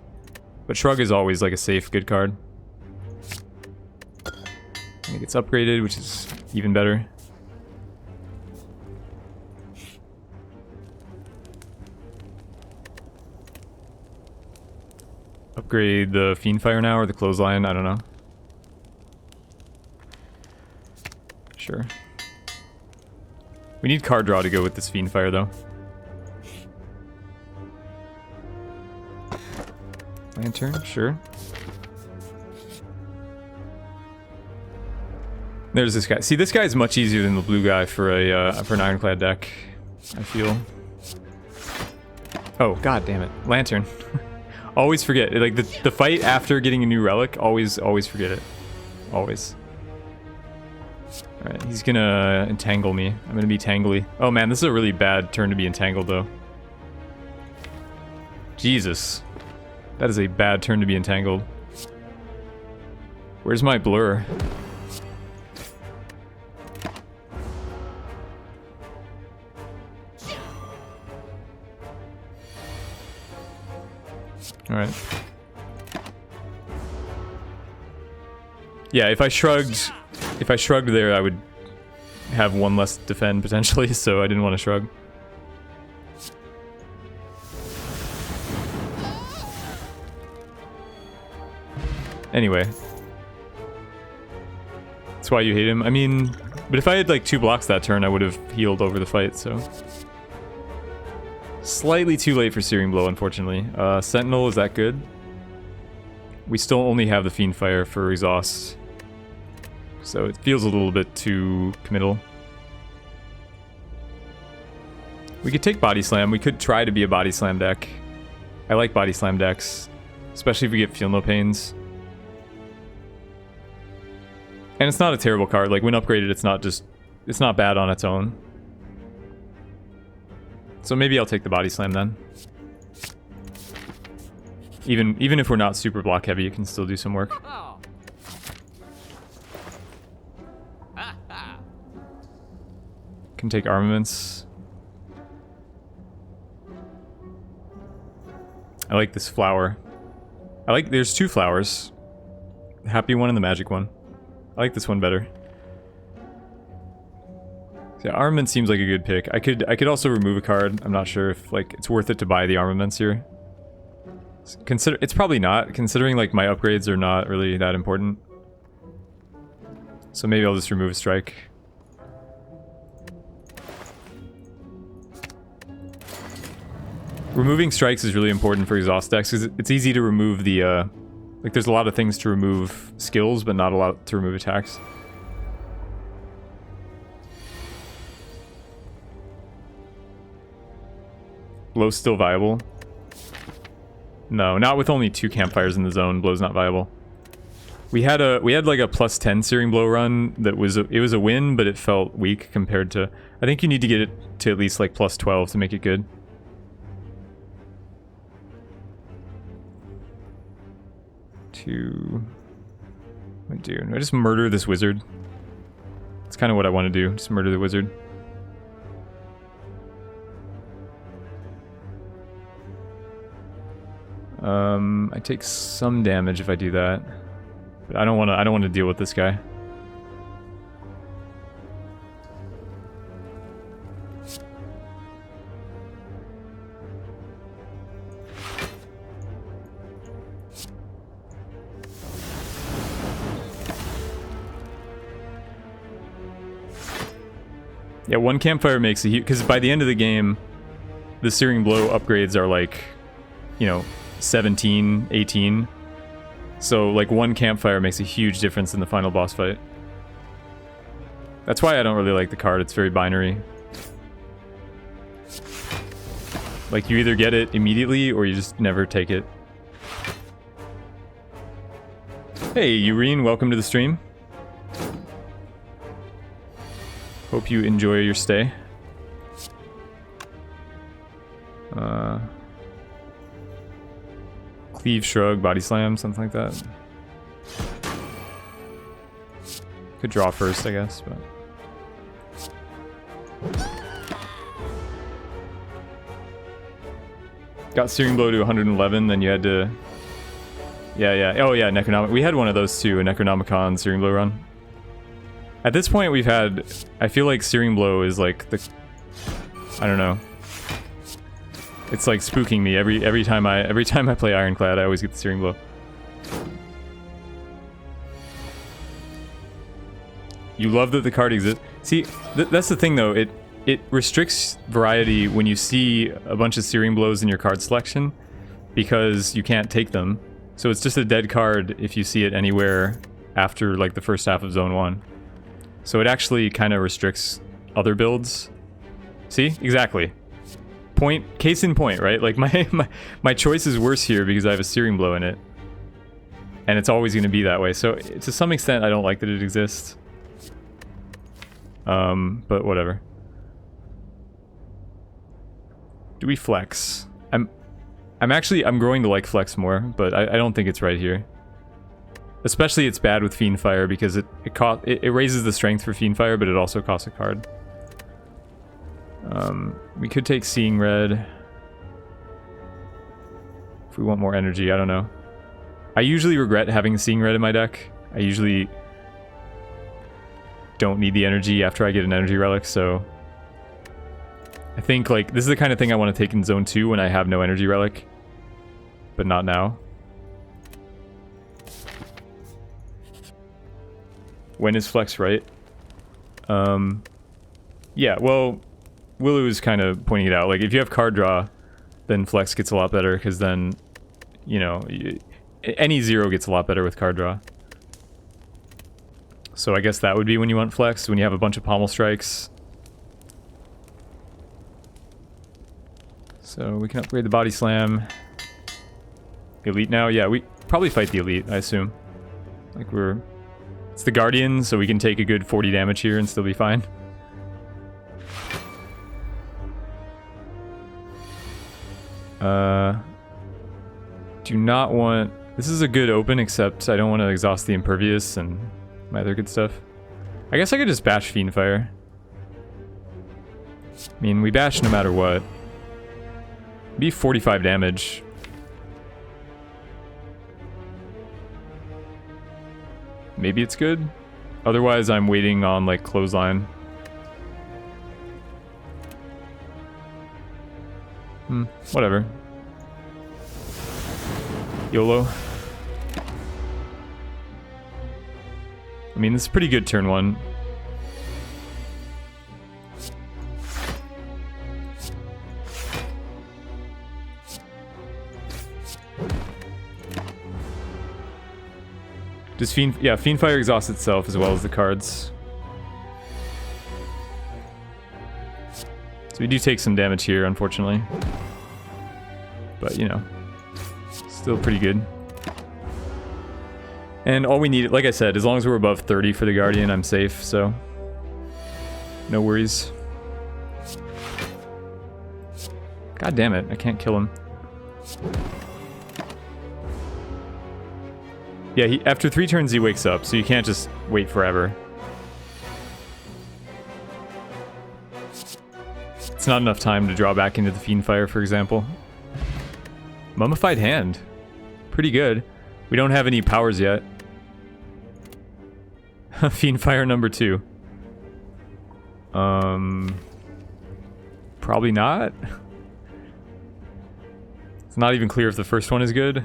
But shrug is always like a safe good card. And it gets upgraded, which is even better. Upgrade the Fiendfire now or the Clothesline, I don't know. Sure. We need card draw to go with this Fiendfire though. Lantern, sure. There's this guy. See, this guy is much easier than the blue guy for an Ironclad deck, I feel. Oh, god damn it. Lantern. Always forget. Like, the fight after getting a new relic, always forget it. Always. Alright, he's gonna entangle me. I'm gonna be tangly. Oh man, this is a really bad turn to be entangled, though. Jesus. That is a bad turn to be entangled. Where's my blur? Alright. Yeah, if I shrugged there, I would have 1 less defend potentially, so I didn't want to shrug. Anyway. That's why you hate him. I mean, but if I had like 2 blocks that turn, I would have healed over the fight, so. Slightly too late for Searing Blow, unfortunately. Sentinel, is that good? We still only have the Fiendfire for exhaust. So it feels a little bit too committal. We could take Body Slam. We could try to be a Body Slam deck. I like Body Slam decks. Especially if we get Feel No Pains. And it's not a terrible card. Like, when upgraded, it's not bad on its own. So maybe I'll take the Body Slam then. Even if we're not super block heavy, it can still do some work. Can take armaments. I like this flower. There's 2 flowers. The happy one and the magic one. I like this one better. Yeah, armament seems like a good pick. I could also remove a card. I'm not sure if like it's worth it to buy the armaments here. It's probably not, considering like my upgrades are not really that important. So maybe I'll just remove a strike. Removing strikes is really important for exhaust decks because it's easy to remove the like there's a lot of things to remove skills, but not a lot to remove attacks. Blow's still viable? No, not with only 2 campfires in the zone. Blow's not viable. We had like a +10 Searing Blow run that was it was a win, but it felt weak compared to. I think you need to get it to at least like +12 to make it good. What do I do? I just murder this wizard. It's kind of what I want to do. Just murder the wizard. I take some damage if I do that, but I don't want to deal with this guy. Yeah, one campfire makes a huge... Because by the end of the game, the Searing Blow upgrades are like, you know, 17, 18. So, like, one campfire makes a huge difference in the final boss fight. That's why I don't really like the card. It's very binary. Like, you either get it immediately, or you just never take it. Hey, Urine, welcome to the stream. Hope you enjoy your stay. Cleave, shrug, body slam, something like that. Could draw first, I guess, but... Got Searing Blow to 111, then you had to... Yeah. Oh yeah, Necronomicon. We had one of those too, a Necronomicon Searing Blow run. At this point we've had... I feel like Searing Blow is like the... I don't know. It's like spooking me every time I play Ironclad. I always get the Searing Blow. You love that the card exists. See, that's the thing though. It restricts variety when you see a bunch of Searing Blows in your card selection, because you can't take them. So it's just a dead card if you see it anywhere after like the first half of Zone 1. So it actually kind of restricts other builds. See? Exactly. Case in point, right? Like my choice is worse here because I have a Searing Blow in it. And it's always going to be that way. So to some extent I don't like that it exists. But whatever. Do we flex? I'm growing to like flex more, but I don't think it's right here. Especially it's bad with Fiend Fire because it raises the strength for Fiend Fire, but it also costs a card. We could take Seeing Red. If we want more energy, I don't know. I usually regret having Seeing Red in my deck. I usually don't need the energy after I get an energy relic, so... I think, like, this is the kind of thing I want to take in Zone 2 when I have no energy relic. But not now. When is flex right? Yeah, well, Willow is kind of pointing it out. Like, if you have card draw, then flex gets a lot better, because then, you know, any zero gets a lot better with card draw. So I guess that would be when you want flex, when you have a bunch of pommel strikes. So we can upgrade the body slam. Elite now? Yeah, we probably fight the elite, I assume. Like it's the Guardian, so we can take a good 40 damage here and still be fine. Do not want... This is a good open, except I don't want to exhaust the Impervious and my other good stuff. I guess I could just bash Fiend Fire. I mean, we bash no matter what. Be 45 damage. Maybe it's good. Otherwise, I'm waiting on, like, Clothesline. Whatever. YOLO. I mean, this is pretty good turn 1. Does Fiend Fire exhausts itself as well as the cards. So we do take some damage here, unfortunately. But, you know, still pretty good. And all we need, like I said, as long as we're above 30 for the Guardian, I'm safe, so no worries. God damn it, I can't kill him. Yeah, after 3 turns he wakes up, so you can't just wait forever. It's not enough time to draw back into the Fiendfire, for example. Mummified Hand. Pretty good. We don't have any powers yet. Fiendfire number 2. Probably not. It's not even clear if the first one is good.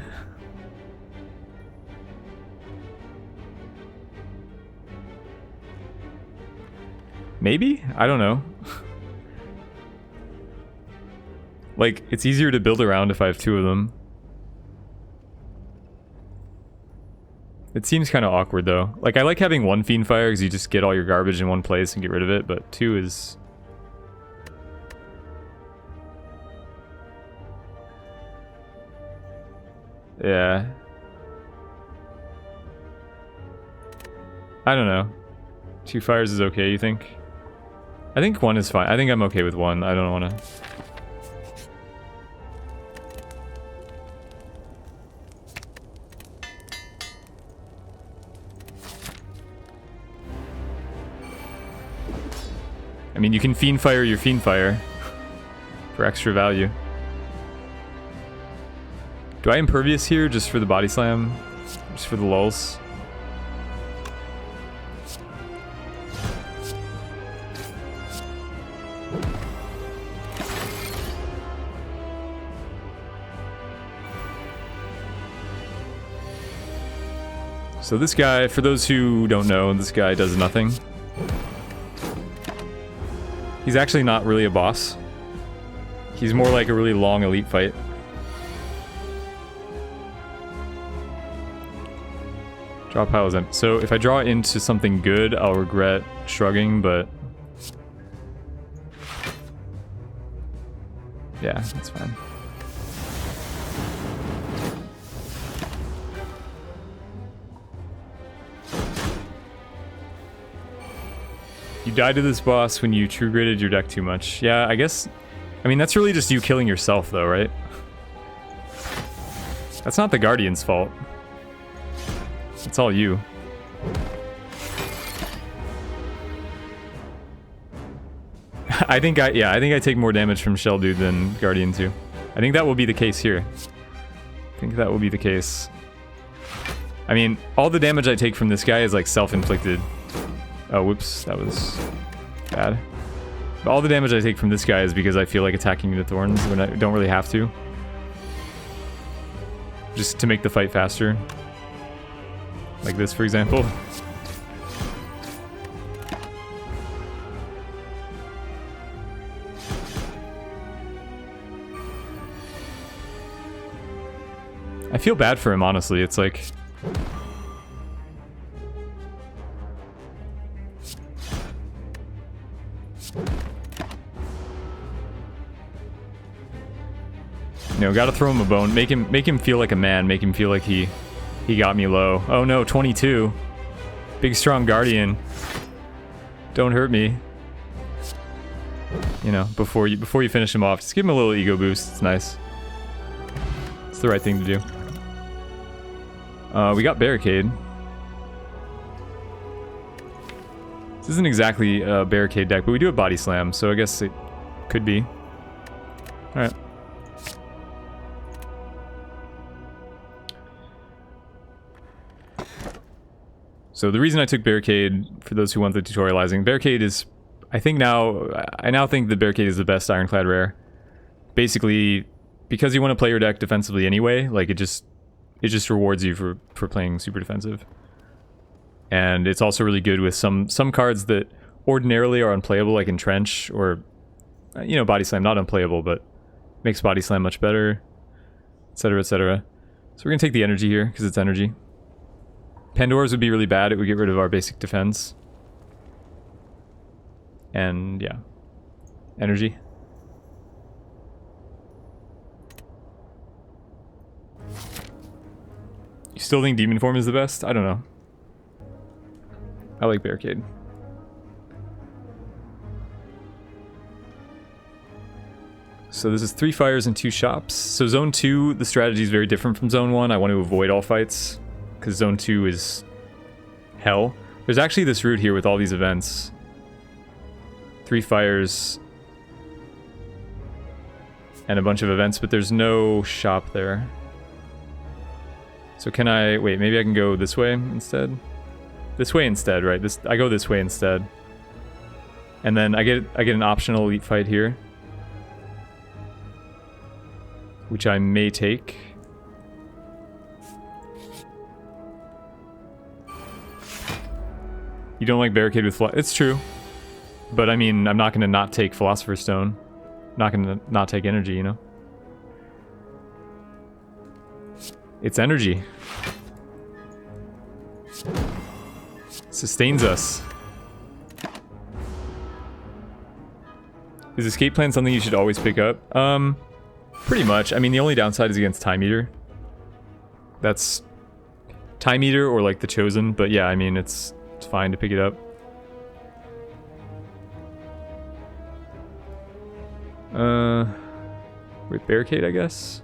Maybe? I don't know. Like, it's easier to build around if I have 2 of them. It seems kind of awkward, though. Like, I like having 1 Fiendfire because you just get all your garbage in one place and get rid of it, but 2 is... Yeah. I don't know. 2 fires is okay, you think? I think 1 is fine. I think I'm okay with 1. I don't want to... I mean, you can Fiendfire your Fiendfire for extra value. Do I Impervious here just for the Body Slam? Just for the lulz? So this guy, for those who don't know, this guy does nothing. He's actually not really a boss. He's more like a really long elite fight. Draw pile is empty. So if I draw into something good, I'll regret shrugging, but... yeah, that's fine. You died to this boss when you true graded your deck too much. Yeah, I guess... I mean, that's really just you killing yourself, though, right? That's not the Guardian's fault. It's all you. I think I take more damage from Shell Dude than Guardian 2. I think that will be the case here. I think that will be the case. I mean, all the damage I take from this guy is like self-inflicted. Oh, whoops, that was bad. But all the damage I take from this guy is because I feel like attacking the thorns when I don't really have to. Just to make the fight faster. Like this, for example. I feel bad for him, honestly. It's like... you know, gotta throw him a bone. Make him feel like a man. Make him feel like he got me low. Oh no, 22. Big strong Guardian. Don't hurt me. You know, before you finish him off, just give him a little ego boost. It's nice. It's the right thing to do. We got Barricade. This isn't exactly a Barricade deck, but we do have Body Slam, so I guess it could be. Alright. So the reason I took Barricade, for those who want the tutorializing, Barricade is, I now think the Barricade is the best Ironclad rare. Basically, because you want to play your deck defensively anyway, like it just rewards you for playing super defensive. And it's also really good with some cards that ordinarily are unplayable, like Entrench, or, you know, Body Slam, not unplayable, but makes Body Slam much better, etc., etc. So we're going to take the energy here, because it's energy. Pandora's would be really bad, it would get rid of our basic defense. And, yeah. Energy. You still think Demon Form is the best? I don't know. I like Barricade. So this is 3 fires and 2 shops. So Zone 2, the strategy is very different from Zone 1. I want to avoid all fights, because Zone 2 is hell. There's actually this route here with all these events. 3 fires and a bunch of events, but there's no shop there. So can I... Wait, maybe I can go this way instead? This way instead, right? I go this way instead. And then I get an optional elite fight here, which I may take. You don't like Barricade with... It's true. But I mean, I'm not going to not take Philosopher's Stone. I'm not going to not take energy, you know? It's energy. Sustains us. Is Escape Plan something you should always pick up? Pretty much. I mean, the only downside is against Time Eater. That's Time Eater or like the Chosen, but yeah, I mean, it's fine to pick it up. With Barricade, I guess.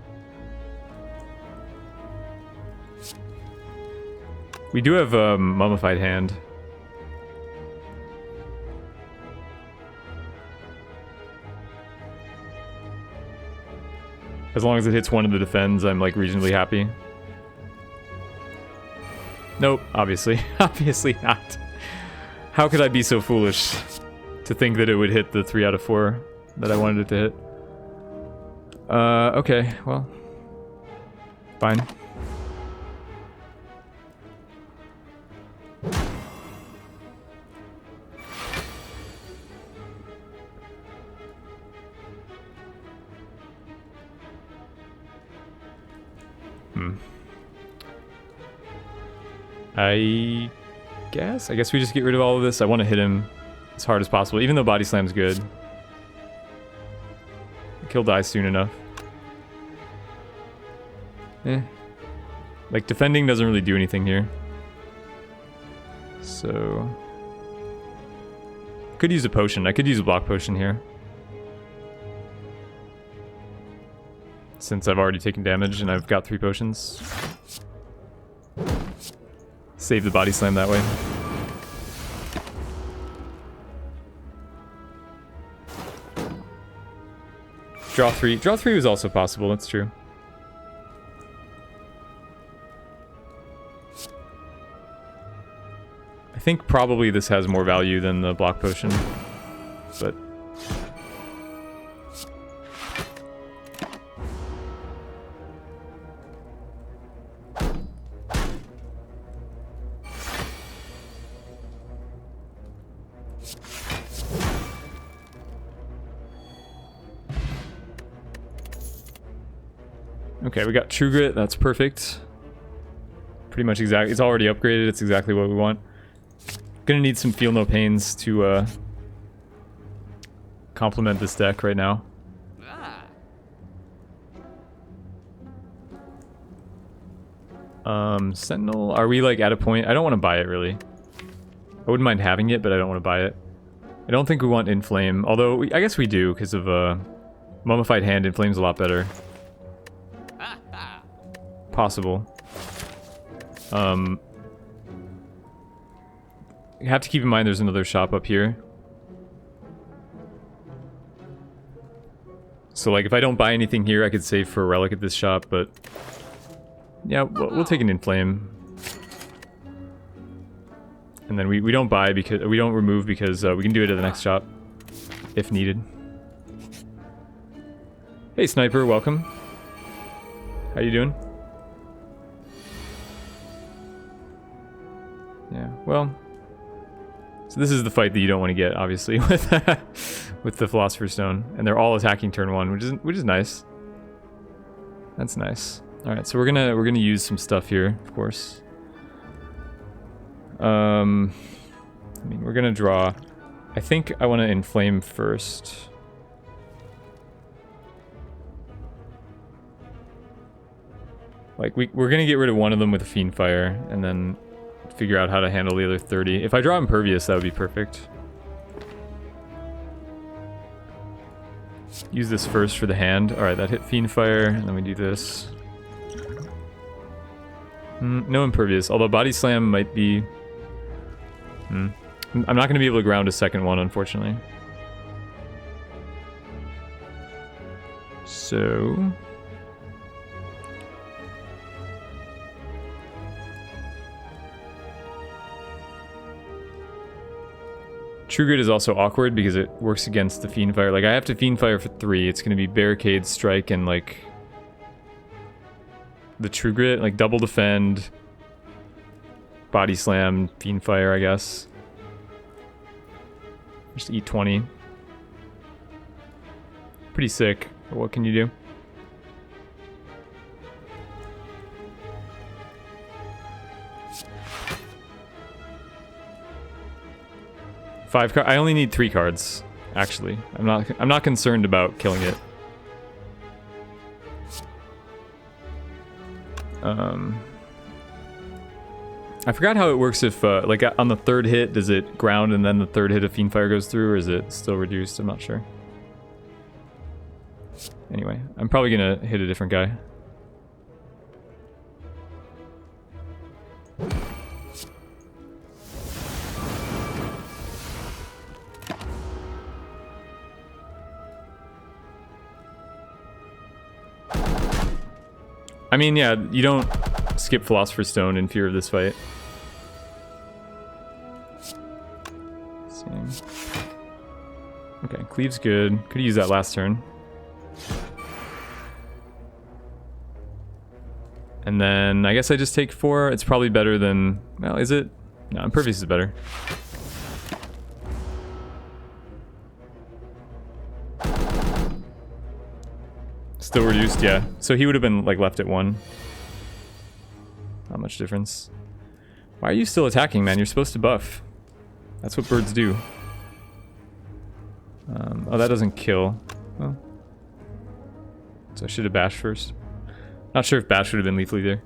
We do have Mummified Hand. As long as it hits one of the defends, I'm like reasonably happy. Nope, obviously. Obviously not. How could I be so foolish to think that it would hit the 3 out of 4 that I wanted it to hit? Okay, well. Fine. I guess we just get rid of all of this. I want to hit him as hard as possible, even though Body Slam's good. Kill dies soon enough. Like, defending doesn't really do anything here. So... could use a potion. I could use a block potion here, since I've already taken damage and I've got 3 potions. Save the Body Slam that way. Draw 3. Draw 3 was also possible, that's true. I think probably this has more value than the block potion, but... Okay, we got True Grit, that's perfect. Pretty much exactly, it's already upgraded, it's exactly what we want. Gonna need some Feel No Pains to complement this deck right now. Sentinel, are we like at a point? I don't want to buy it really. I wouldn't mind having it, but I don't want to buy it. I don't think we want Inflame, although I guess we do because of Mummified Hand. Inflame's a lot better. Possible. You have to keep in mind there's another shop up here. So like if I don't buy anything here, I could save for a relic at this shop, but yeah, we'll take an Inflame. And then we don't buy because we don't remove because we can do it at the next shop if needed. Hey Sniper, welcome. How you doing? Yeah, well, so this is the fight that you don't want to get, obviously, with with the Philosopher's Stone, and they're all attacking turn 1, which is nice. That's nice. All right, so we're gonna use some stuff here, of course. I mean, we're gonna draw. I think I want to Inflame first. Like, we're gonna get rid of one of them with a Fiend Fire, and then figure out how to handle the other 30. If I draw Impervious, that would be perfect. Use this first for the hand. Alright, that hit Fiend Fire, and then we do this. No Impervious, although Body Slam might be... I'm not going to be able to ground a second one, unfortunately. So... True Grit is also awkward because it works against the Fiend Fire. Like, I have to Fiend Fire for 3. It's going to be Barricade, Strike, and, like... the True Grit. Like, double defend. Body Slam, Fiend Fire, I guess. Just eat 20. Pretty sick. But what can you do? Five cards. I only need 3 cards, actually. I'm not concerned about killing it. I forgot how it works if, like, on the 3rd hit, does it ground and then the 3rd hit of Fiend Fire goes through, or is it still reduced? I'm not sure. Anyway, I'm probably gonna hit a different guy. I mean, yeah, you don't skip Philosopher's Stone in fear of this fight. Same. Okay, Cleave's good. Could use that last turn. And then I guess I just take 4. It's probably better than... Well, is it? No, Impervious is better. Still reduced, yeah. So he would have been, like, left at 1. Not much difference. Why are you still attacking, man? You're supposed to buff. That's what birds do. Oh, that doesn't kill. Oh. So I should have bashed first. Not sure if bash would have been lethal either.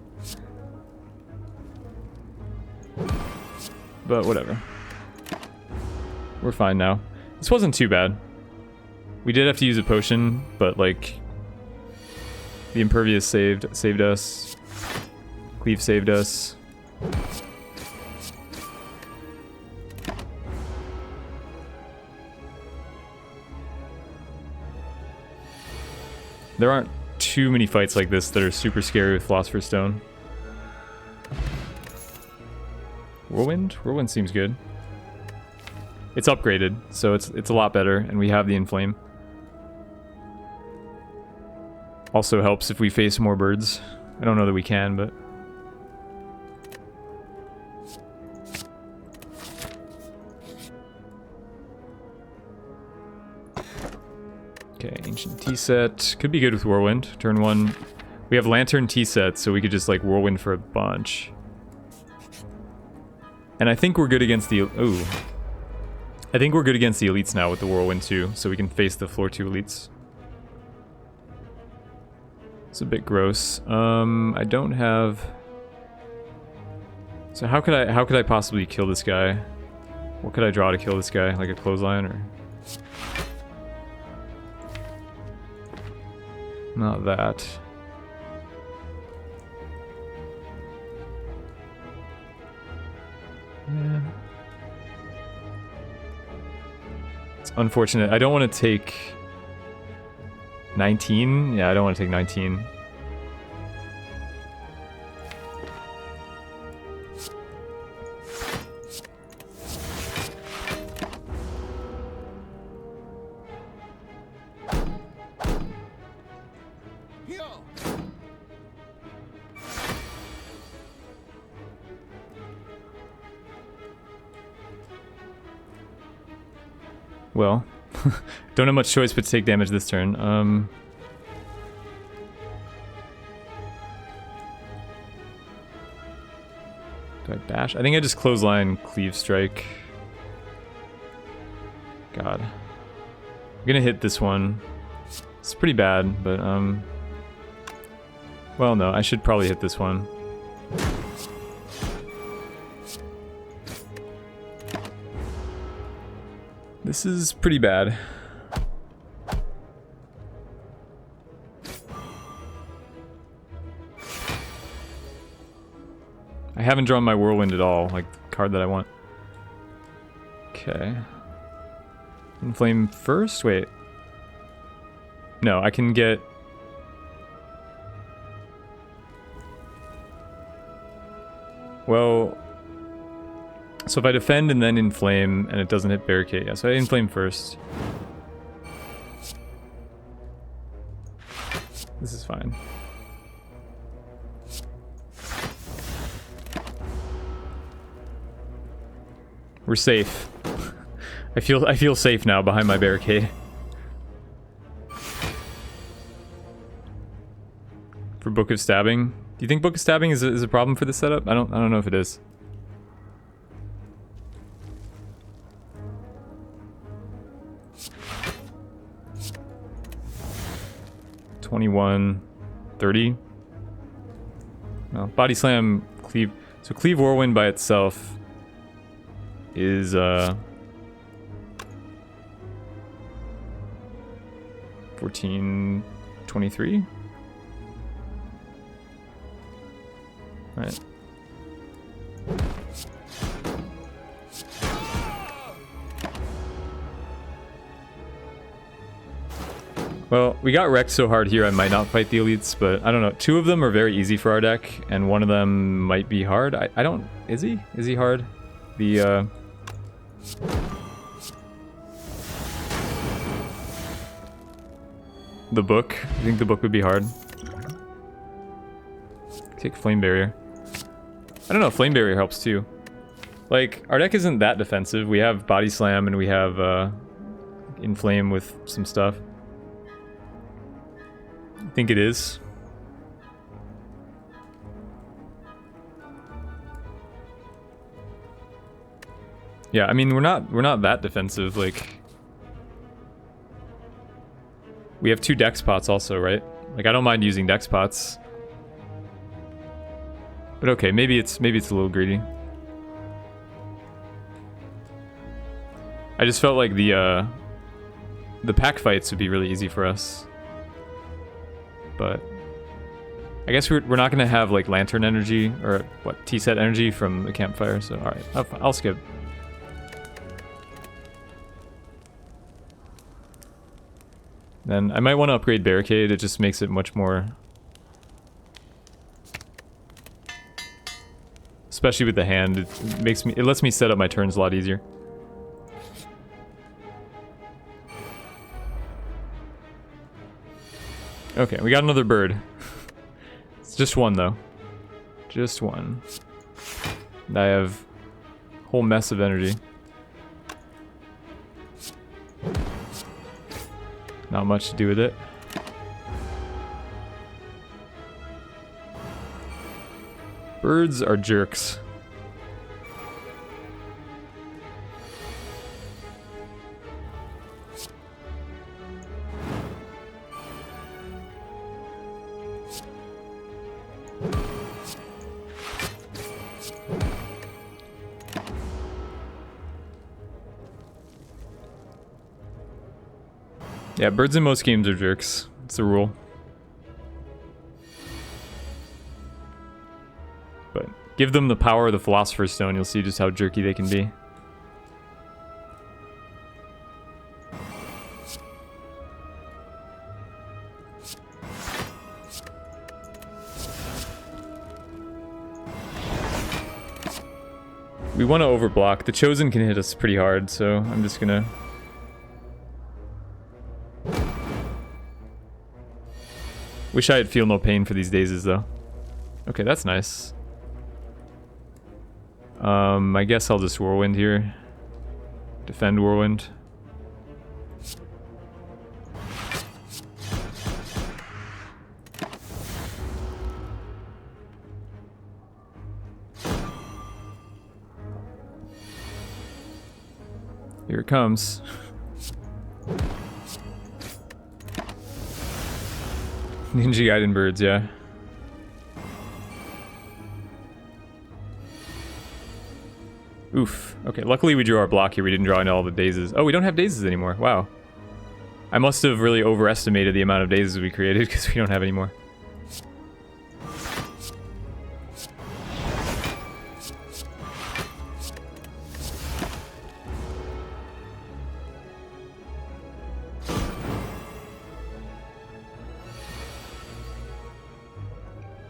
But whatever. We're fine now. This wasn't too bad. We did have to use a potion, but, like... The Impervious saved us. Cleave saved us. There aren't too many fights like this that are super scary with Philosopher's Stone. Whirlwind? Whirlwind seems good. It's upgraded, so it's a lot better, and we have the Inflame. Also helps if we face more birds. I don't know that we can, but... Okay, Ancient T-set. Could be good with Whirlwind. Turn 1. We have Lantern T-set, so we could just, like, Whirlwind for a bunch. And I think we're good against the... Ooh. I think we're good against the elites now with the Whirlwind, too, so we can face the floor 2 elites. It's a bit gross. I don't have... So how could I possibly kill this guy? What could I draw to kill this guy? Like a clothesline or... Not that. Yeah. It's unfortunate. I don't want to take... 19? Yeah, I don't want to take 19. Well, don't have much choice but to take damage this turn. Do I bash? I think I just clothesline, cleave, strike. God. I'm gonna hit this one. It's pretty bad, but Well, no, I should probably hit this one. This is pretty bad. I haven't drawn my whirlwind at all, like the card that I want. Okay. Inflame first? Wait. No, I can get... Well... So if I defend and then inflame and it doesn't hit barricade, yeah, so I inflame first. This is fine. We're safe. I feel safe now behind my barricade. For Book of Stabbing. Do you think Book of Stabbing is a problem for this setup? I don't know if it is. $21, $30. Well, Body Slam, Cleave. So Cleave Whirlwind by itself is 14, 23. Right. Well, we got wrecked so hard here I might not fight the elites, but I don't know. 2 of them are very easy for our deck, and 1 of them might be hard. I don't... Is he? Is he hard? The, The book. I think the book would be hard. Take Flame Barrier. I don't know, Flame Barrier helps too. Like, our deck isn't that defensive. We have Body Slam and we have Inflame with some stuff. I think it is. Yeah, I mean we're not that defensive, like we have 2 dex pots also, right? Like I don't mind using dex pots. But okay, maybe it's a little greedy. I just felt like the pack fights would be really easy for us. But I guess we're not gonna have like lantern energy or what, T-set energy from the campfire, so alright, I'll skip. Then I might want to upgrade Barricade, it just makes it much more... Especially with the hand, it lets me set up my turns a lot easier. Okay, we got another bird. It's just 1 though. Just 1. And I have a whole mess of energy. Not much to do with it. Birds are jerks. Yeah, birds in most games are jerks. It's a rule. But give them the power of the Philosopher's Stone, you'll see just how jerky they can be. We want to overblock. The Chosen can hit us pretty hard, so I'm just gonna... Wish I had Feel No Pain for these dazes, though. Okay, that's nice. I guess I'll just Whirlwind here. Defend Whirlwind. Here it comes. Ninja Gaiden birds, yeah. Oof. Okay, luckily we drew our block here. We didn't draw in all the dazes. Oh, we don't have dazes anymore. Wow. I must have really overestimated the amount of dazes we created because we don't have any more.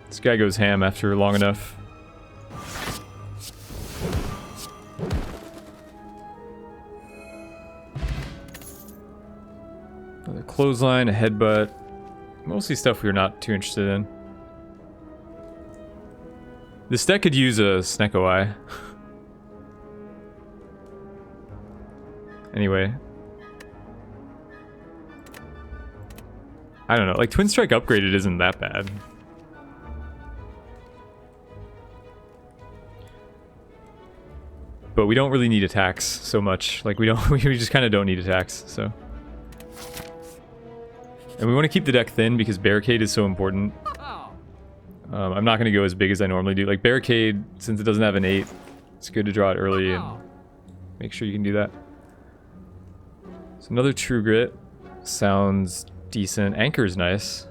This guy goes ham after long enough. Another clothesline, a headbutt. Mostly stuff we were not too interested in. This deck could use a Snecko Eye. Anyway. I don't know, like Twin Strike upgraded isn't that bad. But we don't really need attacks so much. Like we just kind of don't need attacks, so. And we want to keep the deck thin because Barricade is so important. I'm not going to go as big as I normally do. Like Barricade, since it doesn't have an 8, it's good to draw it early and make sure you can do that. So another True Grit sounds decent. Anchor's nice.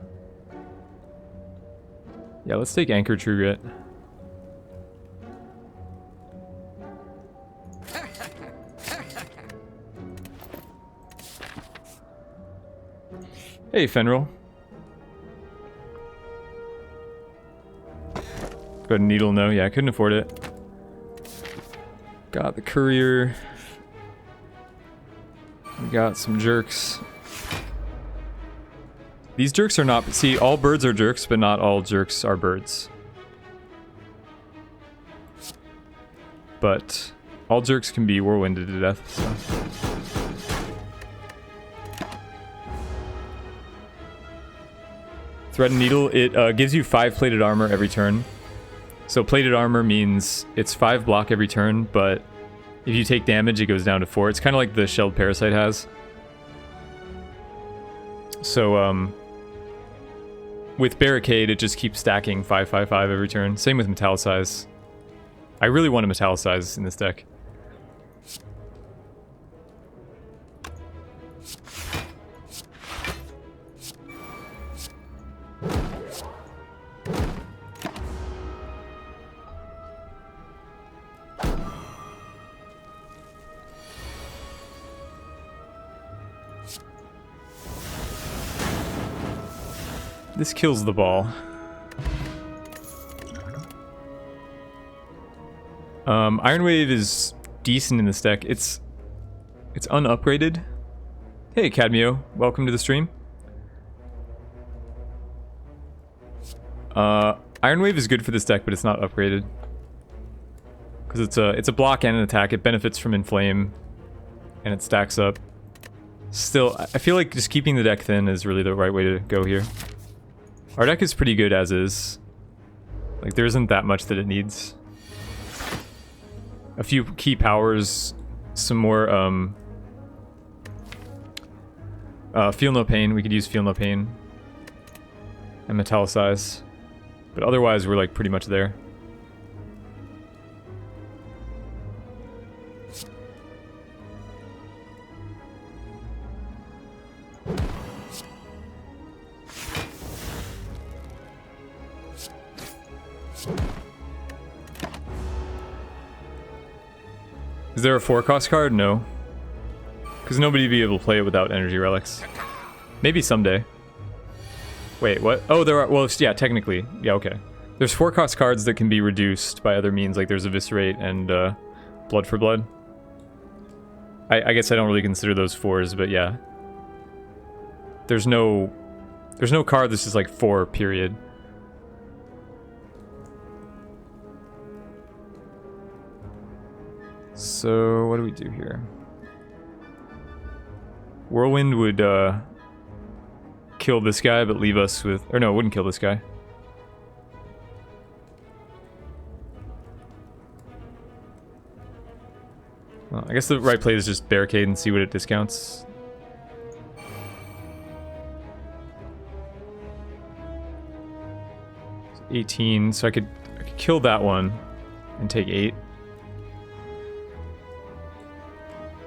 Yeah, let's take Anchor True Grit. Hey, Fenril. Go ahead and Needle, no. Yeah, I couldn't afford it. Got the Courier. We got some jerks. These jerks are not... See, all birds are jerks, but not all jerks are birds. But all jerks can be whirlwinded to death, so... Thread and Needle, it gives you 5 plated armor every turn. So plated armor means it's 5 block every turn, but if you take damage, it goes down to 4. It's kind of like the Shelled Parasite has. So, with Barricade, it just keeps stacking 5/5/5 every turn. Same with Metallicize. I really want to Metallicize in this deck. This kills the ball. Iron Wave is decent in this deck. It's unupgraded. Hey Cadmio, welcome to the stream. Iron Wave is good for this deck, but it's not upgraded. Because it's a block and an attack. It benefits from Inflame, and it stacks up. Still, I feel like just keeping the deck thin is really the right way to go here. Our deck is pretty good as is. Like, there isn't that much that it needs. A few key powers, some more, Feel No Pain. We could use Feel No Pain. And Metallicize. But otherwise, we're, like, pretty much there. Is there a 4-cost card? No. Because nobody would be able to play it without energy relics. Maybe someday. Wait, what? Oh, there are... Well, yeah, technically. Yeah, okay. There's 4-cost cards that can be reduced by other means, like there's Eviscerate and Blood for Blood. I guess I don't really consider those 4s, but yeah. There's no card that's just like 4, period. So, what do we do here? Whirlwind would kill this guy, but leave us with... Or no, it wouldn't kill this guy. Well, I guess the right play is just Barricade and see what it discounts. So 18, so I could kill that one and take 8.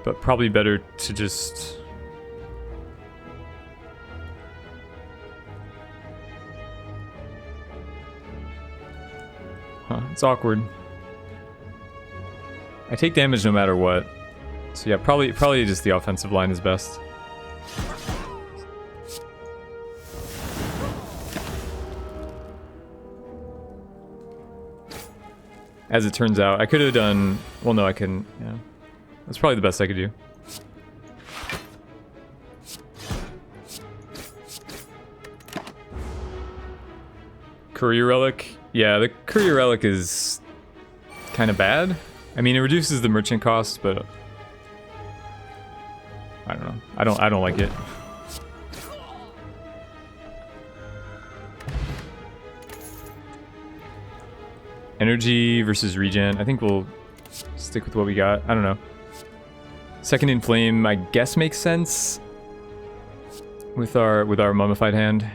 but probably better to just... Huh, it's awkward. I take damage no matter what. So yeah, probably just the offensive line is best. As it turns out, I could have done... Well, no, I couldn't. Yeah. That's probably the best I could do. Courier Relic. Yeah, the Courier Relic is kind of bad. I mean, it reduces the merchant cost, but... I don't know. I don't like it. Energy versus regen. I think we'll stick with what we got. I don't know. Second in flame, I guess makes sense with our mummified hand.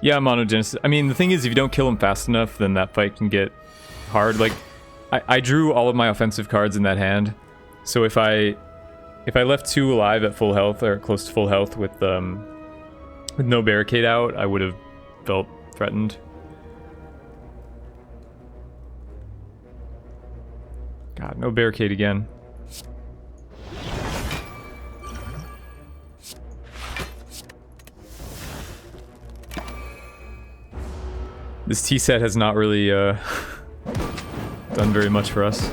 Yeah, monogenesis. I mean, the thing is, if you don't kill him fast enough, then that fight can get hard. Like, I drew all of my offensive cards in that hand, so if I left 2 alive at full health or close to full health with no barricade out, I would have felt threatened. God, no barricade again. This tea set has not really done very much for us.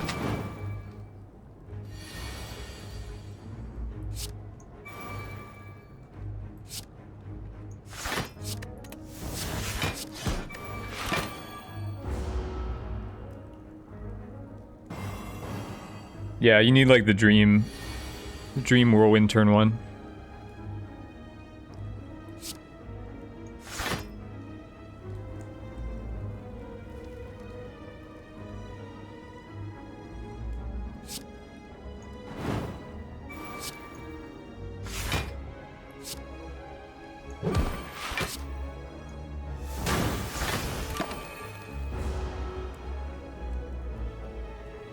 Yeah, you need like the dream whirlwind turn 1.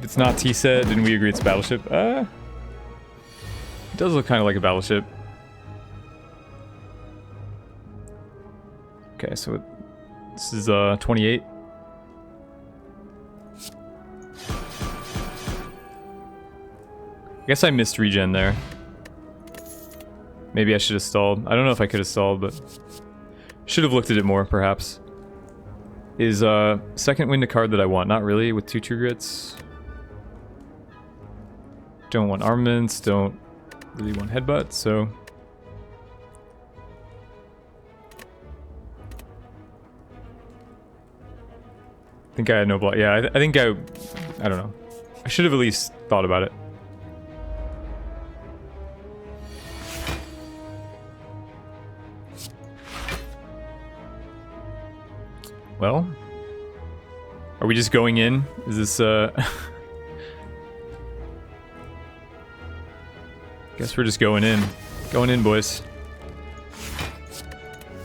It's not T-set, didn't we agree it's a battleship? It does look kind of like a battleship. Okay, so this is 28. I guess I missed regen there. Maybe I should have stalled. I don't know if I could have stalled, but should have looked at it more, perhaps. Is second wind a card that I want? Not really, with 2 true grits. Don't want armaments, don't really want headbutt, so... I think I had no block. Yeah, I think I don't know. I should have at least thought about it. Well, are we just going in? Is this Guess we're just going in. Going in, boys.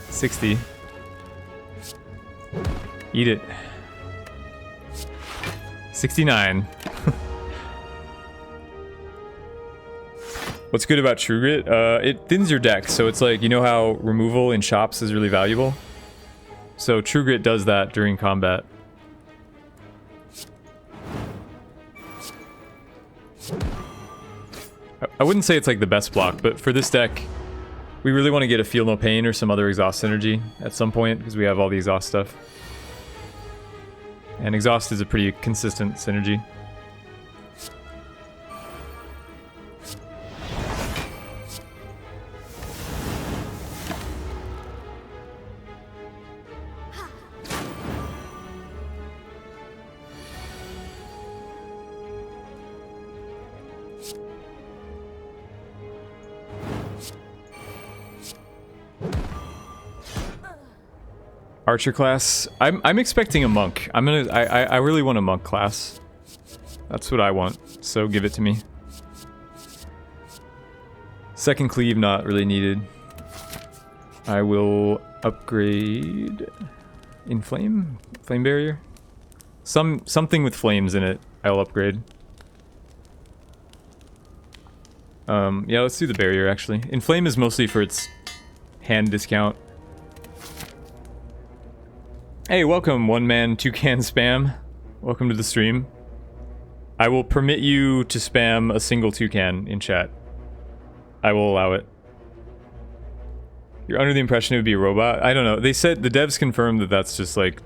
60. Eat it. 69. What's good about True Grit? It thins your deck, so it's like, you know how removal in shops is really valuable? So True Grit does that during combat. I wouldn't say it's like the best block, but for this deck, we really want to get a Feel No Pain or some other exhaust synergy at some point, because we have all the exhaust stuff. And exhaust is a pretty consistent synergy. Archer class. I'm expecting a monk. I really want a monk class. That's what I want, so give it to me. Second cleave, not really needed. I will upgrade Inflame? Flame barrier? Something with flames in it, I'll upgrade. Yeah, let's do the barrier, actually. Inflame is mostly for its hand discount. Hey, welcome, one man, two can spam. Welcome to the stream. I will permit you to spam a single toucan in chat. I will allow it. You're under the impression it would be a robot? I don't know. They said, the devs confirmed that that's just like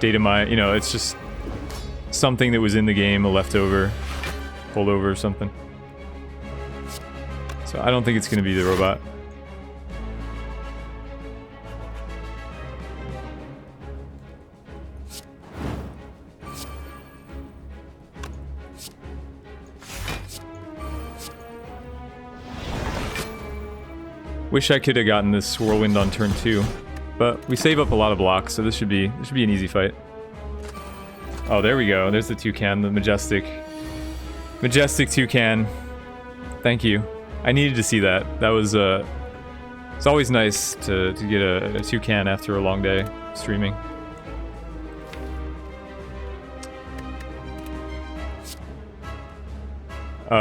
data mine, you know, it's just something that was in the game, a leftover, holdover or something. So I don't think it's going to be the robot. Wish I could have gotten this whirlwind on turn 2, but we save up a lot of blocks, so this should be an easy fight. Oh, there we go. There's the toucan, the majestic toucan. Thank you. I needed to see that. That was it's always nice to get a toucan after a long day streaming.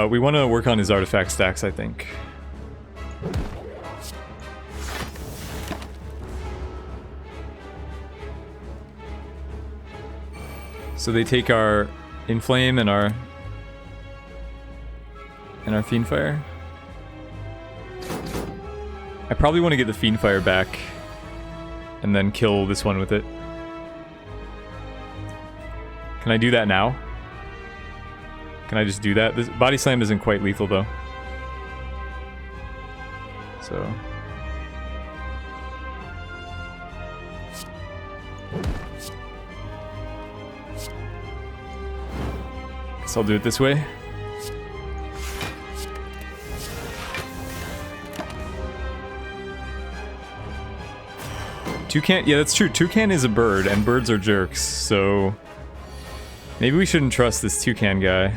We want to work on his artifact stacks, I think. So they take our Inflame and our Fiendfire. I probably want to get the Fiendfire back and then kill this one with it. Can I do that now? Can I just do that? This Body Slam isn't quite lethal though. So guess I'll do it this way. Toucan, yeah, that's true. Toucan is a bird, and birds are jerks, so maybe we shouldn't trust this toucan guy.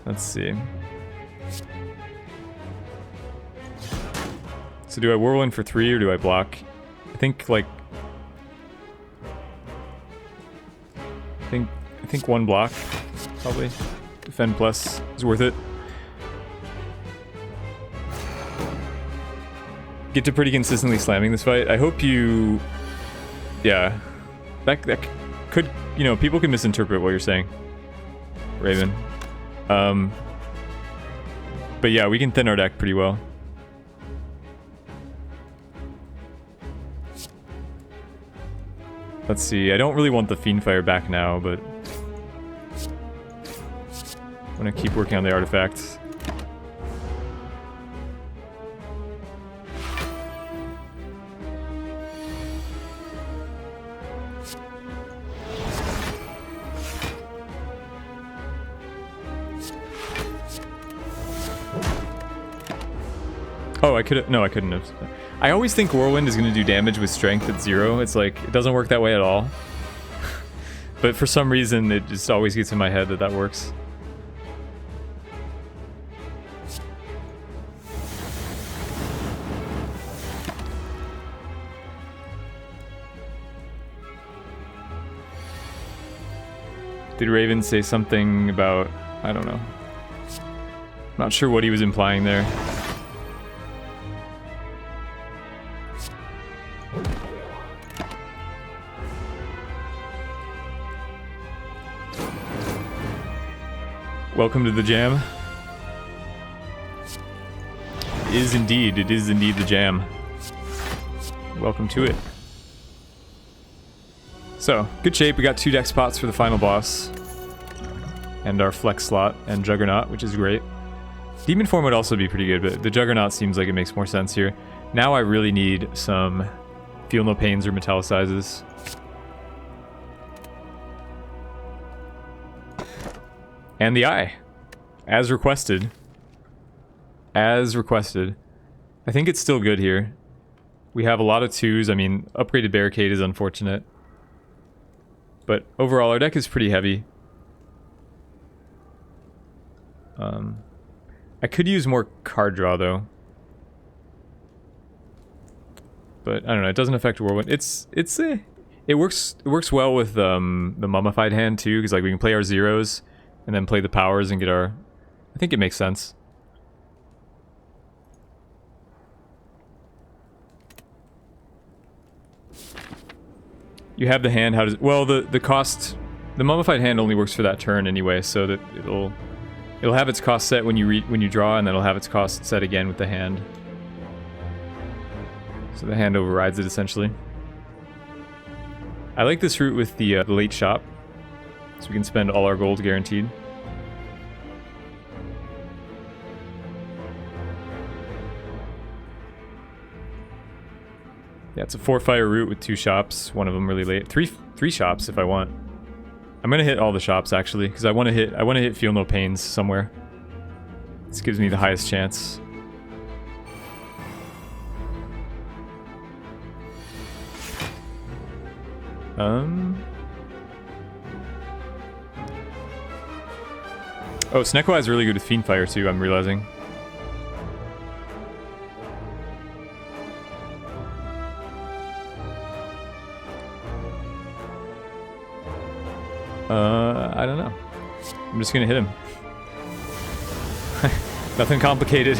Let's see. So do I whirlwind for 3 or do I block? I think like I think 1 block probably. Defend plus is worth it. Get to pretty consistently slamming this fight. I hope you, yeah, that could, you know, people can misinterpret what you're saying, Raven. But yeah, we can thin our deck pretty well. Let's see, I don't really want the Fiendfire back now, but I'm gonna keep working on the artifacts. Oh, I could've, no, I couldn't have. I always think Whirlwind is going to do damage with strength at 0. It's like, it doesn't work that way at all. But for some reason, it just always gets in my head that that works. Did Raven say something about, I don't know. Not sure what he was implying there. Welcome to the jam. It is indeed the jam. Welcome to it. So, good shape. We got 2 deck spots for the final boss. And our flex slot and Juggernaut, which is great. Demon form would also be pretty good, but the Juggernaut seems like it makes more sense here. Now I really need some Feel No Pains or Metallicizes. And the eye. As requested. As requested. I think it's still good here. We have a lot of 2s. I mean, upgraded Barricade is unfortunate. But overall, our deck is pretty heavy. I could use more card draw though. But I don't know, it doesn't affect Whirlwind. It works well with the mummified hand too, because like we can play our zeros and then play the powers and get our... I think it makes sense. You have the hand, how does... Well, the cost... The mummified hand only works for that turn anyway, so that it'll have its cost set when you draw, and then it'll have its cost set again with the hand. So the hand overrides it essentially. I like this route with the late shop, so we can spend all our gold guaranteed. Yeah, it's a 4-fire route with 2 shops, one of them really late. Three shops if I want. I'm gonna hit all the shops actually, because I wanna hit Feel No Pains somewhere. This gives me the highest chance. Oh, Snecko is really good with Fiendfire too, I'm realizing. I don't know. I'm just gonna hit him. Nothing complicated.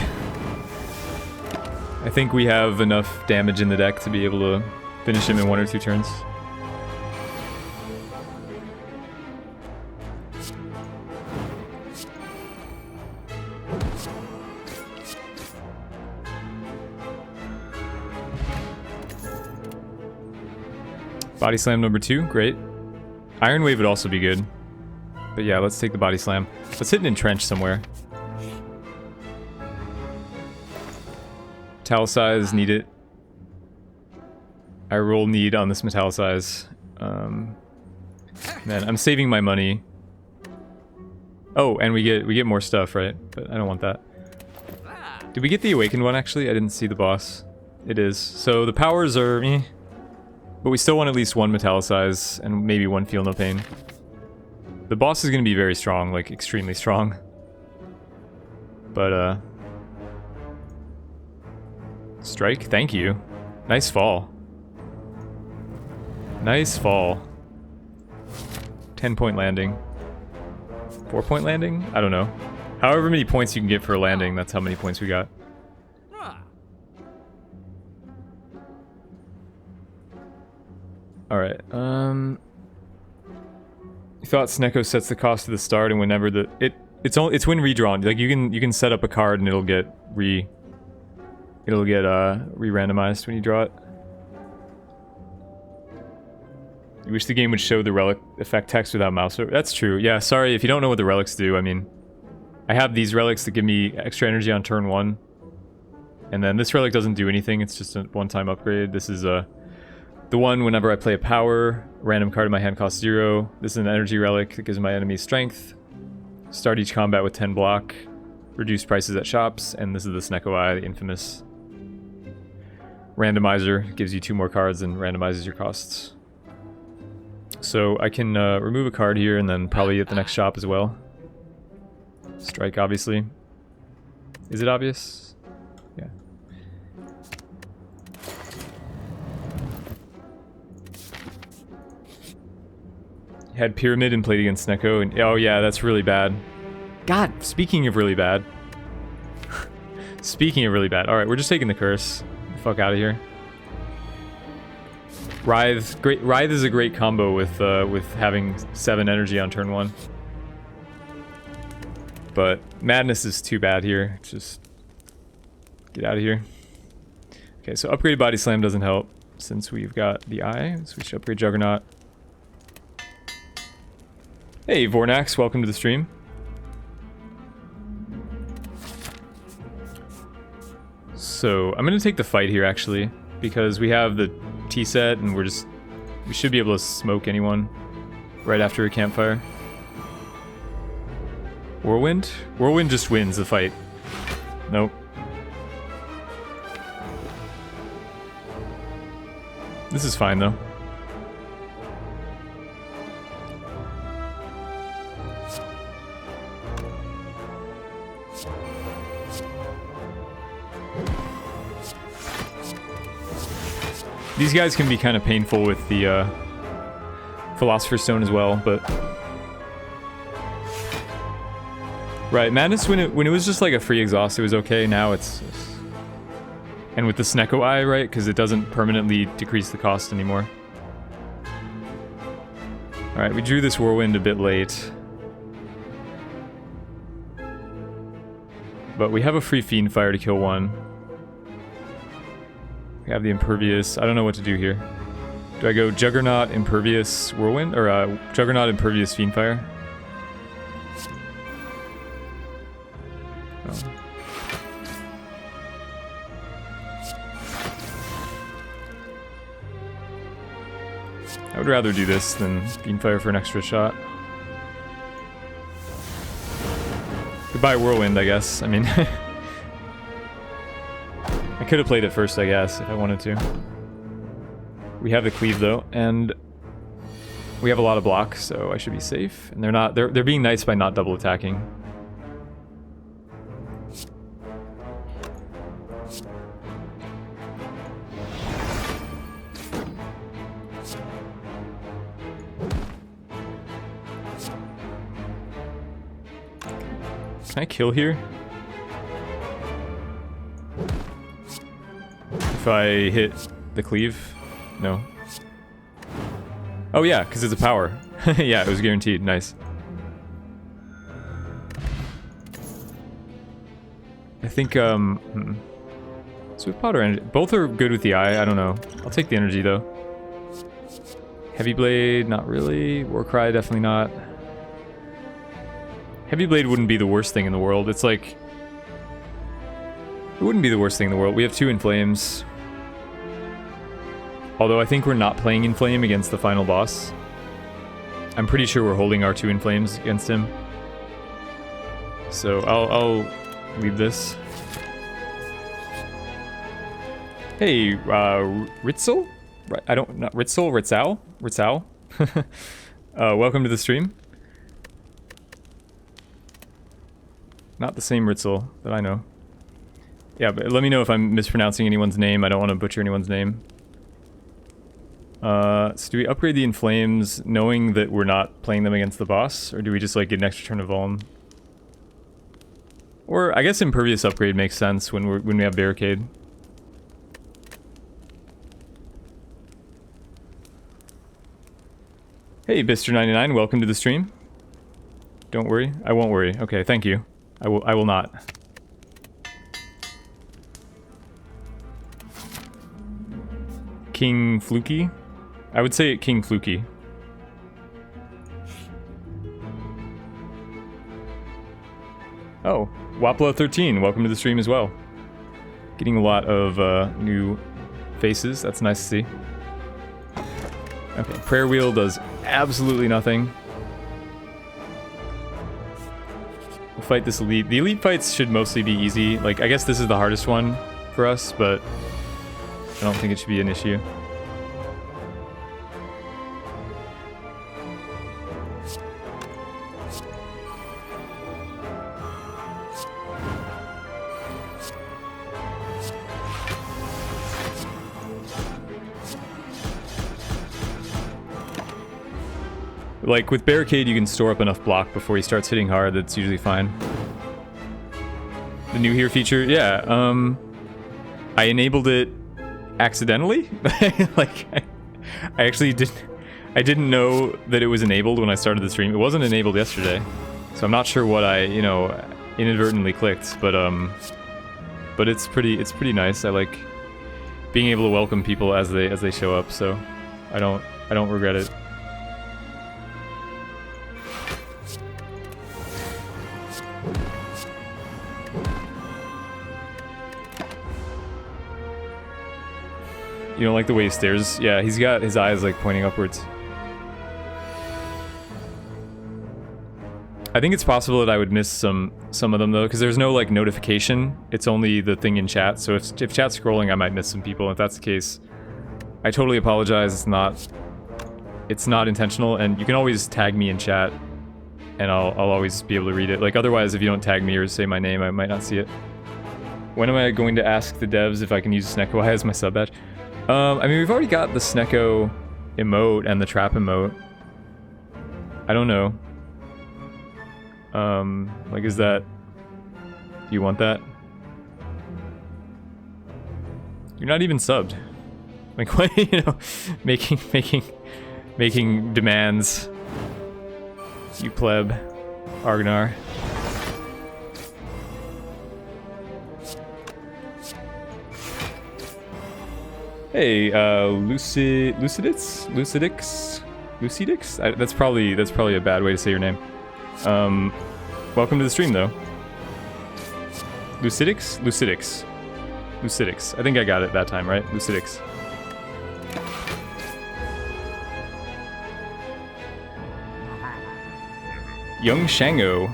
I think we have enough damage in the deck to be able to finish him in 1 or 2 turns. Body Slam number 2, great. Iron Wave would also be good. But yeah, let's take the Body Slam. Let's hit an Entrench somewhere. Metallicize, need it. I roll need on this Metallicize. Man, I'm saving my money. Oh, and we get more stuff, right? But I don't want that. Did we get the Awakened one, actually? I didn't see the boss. It is. So the powers are... eh. But we still want at least 1 Metallicize, and maybe 1 Feel No Pain. The boss is going to be very strong, like, extremely strong. But, Strike, thank you. Nice fall. Nice fall. 10-point landing. 4-point landing? I don't know. However many points you can get for a landing, that's how many points we got. Alright, you thought Snecko sets the cost to the start, and whenever the... It's when redrawn. Like, you can set up a card and it'll get re-randomized when you draw it. You wish the game would show the relic effect text without mouse. That's true. Yeah, sorry, if you don't know what the relics do, I mean... I have these relics that give me extra energy on turn 1. And then this relic doesn't do anything, it's just a one-time upgrade. This is the one whenever I play a power, random card in my hand costs 0. This is an energy relic that gives my enemies strength. Start each combat with 10 block. Reduce prices at shops. And this is the Snecko Eye, the infamous randomizer. Gives you 2 more cards and randomizes your costs. So I can remove a card here and then probably at the next shop as well. Strike, obviously. Is it obvious? Yeah. Had Pyramid and played against Snecko, and oh yeah, that's really bad. God, speaking of really bad. Speaking of really bad. Alright, we're just taking the curse. Get the fuck out of here. Writhe. Writhe is a great combo with having 7 energy on turn 1. But Madness is too bad here. Just get out of here. Okay, so upgraded Body Slam doesn't help since we've got the eye. So we should upgrade Juggernaut. Hey, Vornax, welcome to the stream. So, I'm gonna take the fight here, actually, because we have the T-set, and we should be able to smoke anyone right after a campfire. Whirlwind? Whirlwind just wins the fight. Nope. This is fine, though. these guys can be kind of painful with the Philosopher's Stone as well, but... Right, Madness, when it was just like a free exhaust, it was okay. Now it's... And with the Snecko Eye, right? Because it doesn't permanently decrease the cost anymore. Alright, we drew this Whirlwind a bit late. But we have a free Fiendfire to kill one. We have the Impervious. I don't know what to do here. Do I go Juggernaut, Impervious, Whirlwind? Or Juggernaut, Impervious, Fiendfire? Oh. I would rather do this than Fiendfire for an extra shot. Goodbye Whirlwind, I guess. I mean... I could have played it first, I guess, if I wanted to. We have the Cleave, though, and... we have a lot of blocks, so I should be safe. And they're being nice by not double attacking. Can I kill here? If I hit the Cleave? No. Oh yeah, because it's a power. Yeah, it was guaranteed. Nice. I think, Swift Powder Energy. Both are good with the eye, I don't know. I'll take the energy though. Heavy Blade, not really. Warcry, definitely not. Heavy Blade wouldn't be the worst thing in the world. It's like... it wouldn't be the worst thing in the world. We have 2 Inflames. Although I think we're not playing Inflame against the final boss. I'm pretty sure we're holding our 2 Inflames against him. So I'll leave this. Hey, Ritzel? I don't... not Ritzel? Ritzal? Ritzal? Welcome to the stream. Not the same Ritzel that I know. Yeah, but let me know if I'm mispronouncing anyone's name. I don't want to butcher anyone's name. So do we upgrade the Inflames knowing that we're not playing them against the boss? Or do we just like get an extra turn of Vuln? Or I guess Impervious upgrade makes sense when we have Barricade. Hey, Bister99, welcome to the stream. Don't worry. I won't worry. Okay, thank you. I will not. King Fluky? I would say King Fluky. Oh, Wapla13, welcome to the stream as well. Getting a lot of new faces, that's nice to see. Okay, Prayer Wheel does absolutely nothing. We'll fight this elite. The elite fights should mostly be easy. Like, I guess this is the hardest one for us, but I don't think it should be an issue. Like, with Barricade, you can store up enough block before he starts hitting hard. That's usually fine. The new here feature? Yeah, I enabled it accidentally. Like, I actually didn't know that it was enabled when I started the stream. It wasn't enabled yesterday. So I'm not sure what I, you know, inadvertently clicked, but it's pretty nice. I like being able to welcome people as they show up, so I don't regret it. You don't like the way he stares? Yeah, he's got his eyes like pointing upwards. I think it's possible that I would miss some of them though, because there's no like notification. It's only the thing in chat. So if chat's scrolling, I might miss some people. If that's the case, I totally apologize. It's not intentional, and you can always tag me in chat, and I'll always be able to read it. Like otherwise, if you don't tag me or say my name, I might not see it. When am I going to ask the devs if I can use Snecko Eye as my sub badge? I mean, we've already got the Snecko emote and the trap emote. I don't know. Like, is that... Do you want that? You're not even subbed. Like, what, you know, making demands. You pleb, Argnar. Hey, Lucidix? That's probably a bad way to say your name. Welcome to the stream, though. Lucidix. I think I got it that time, right? Lucidix. Young Shango.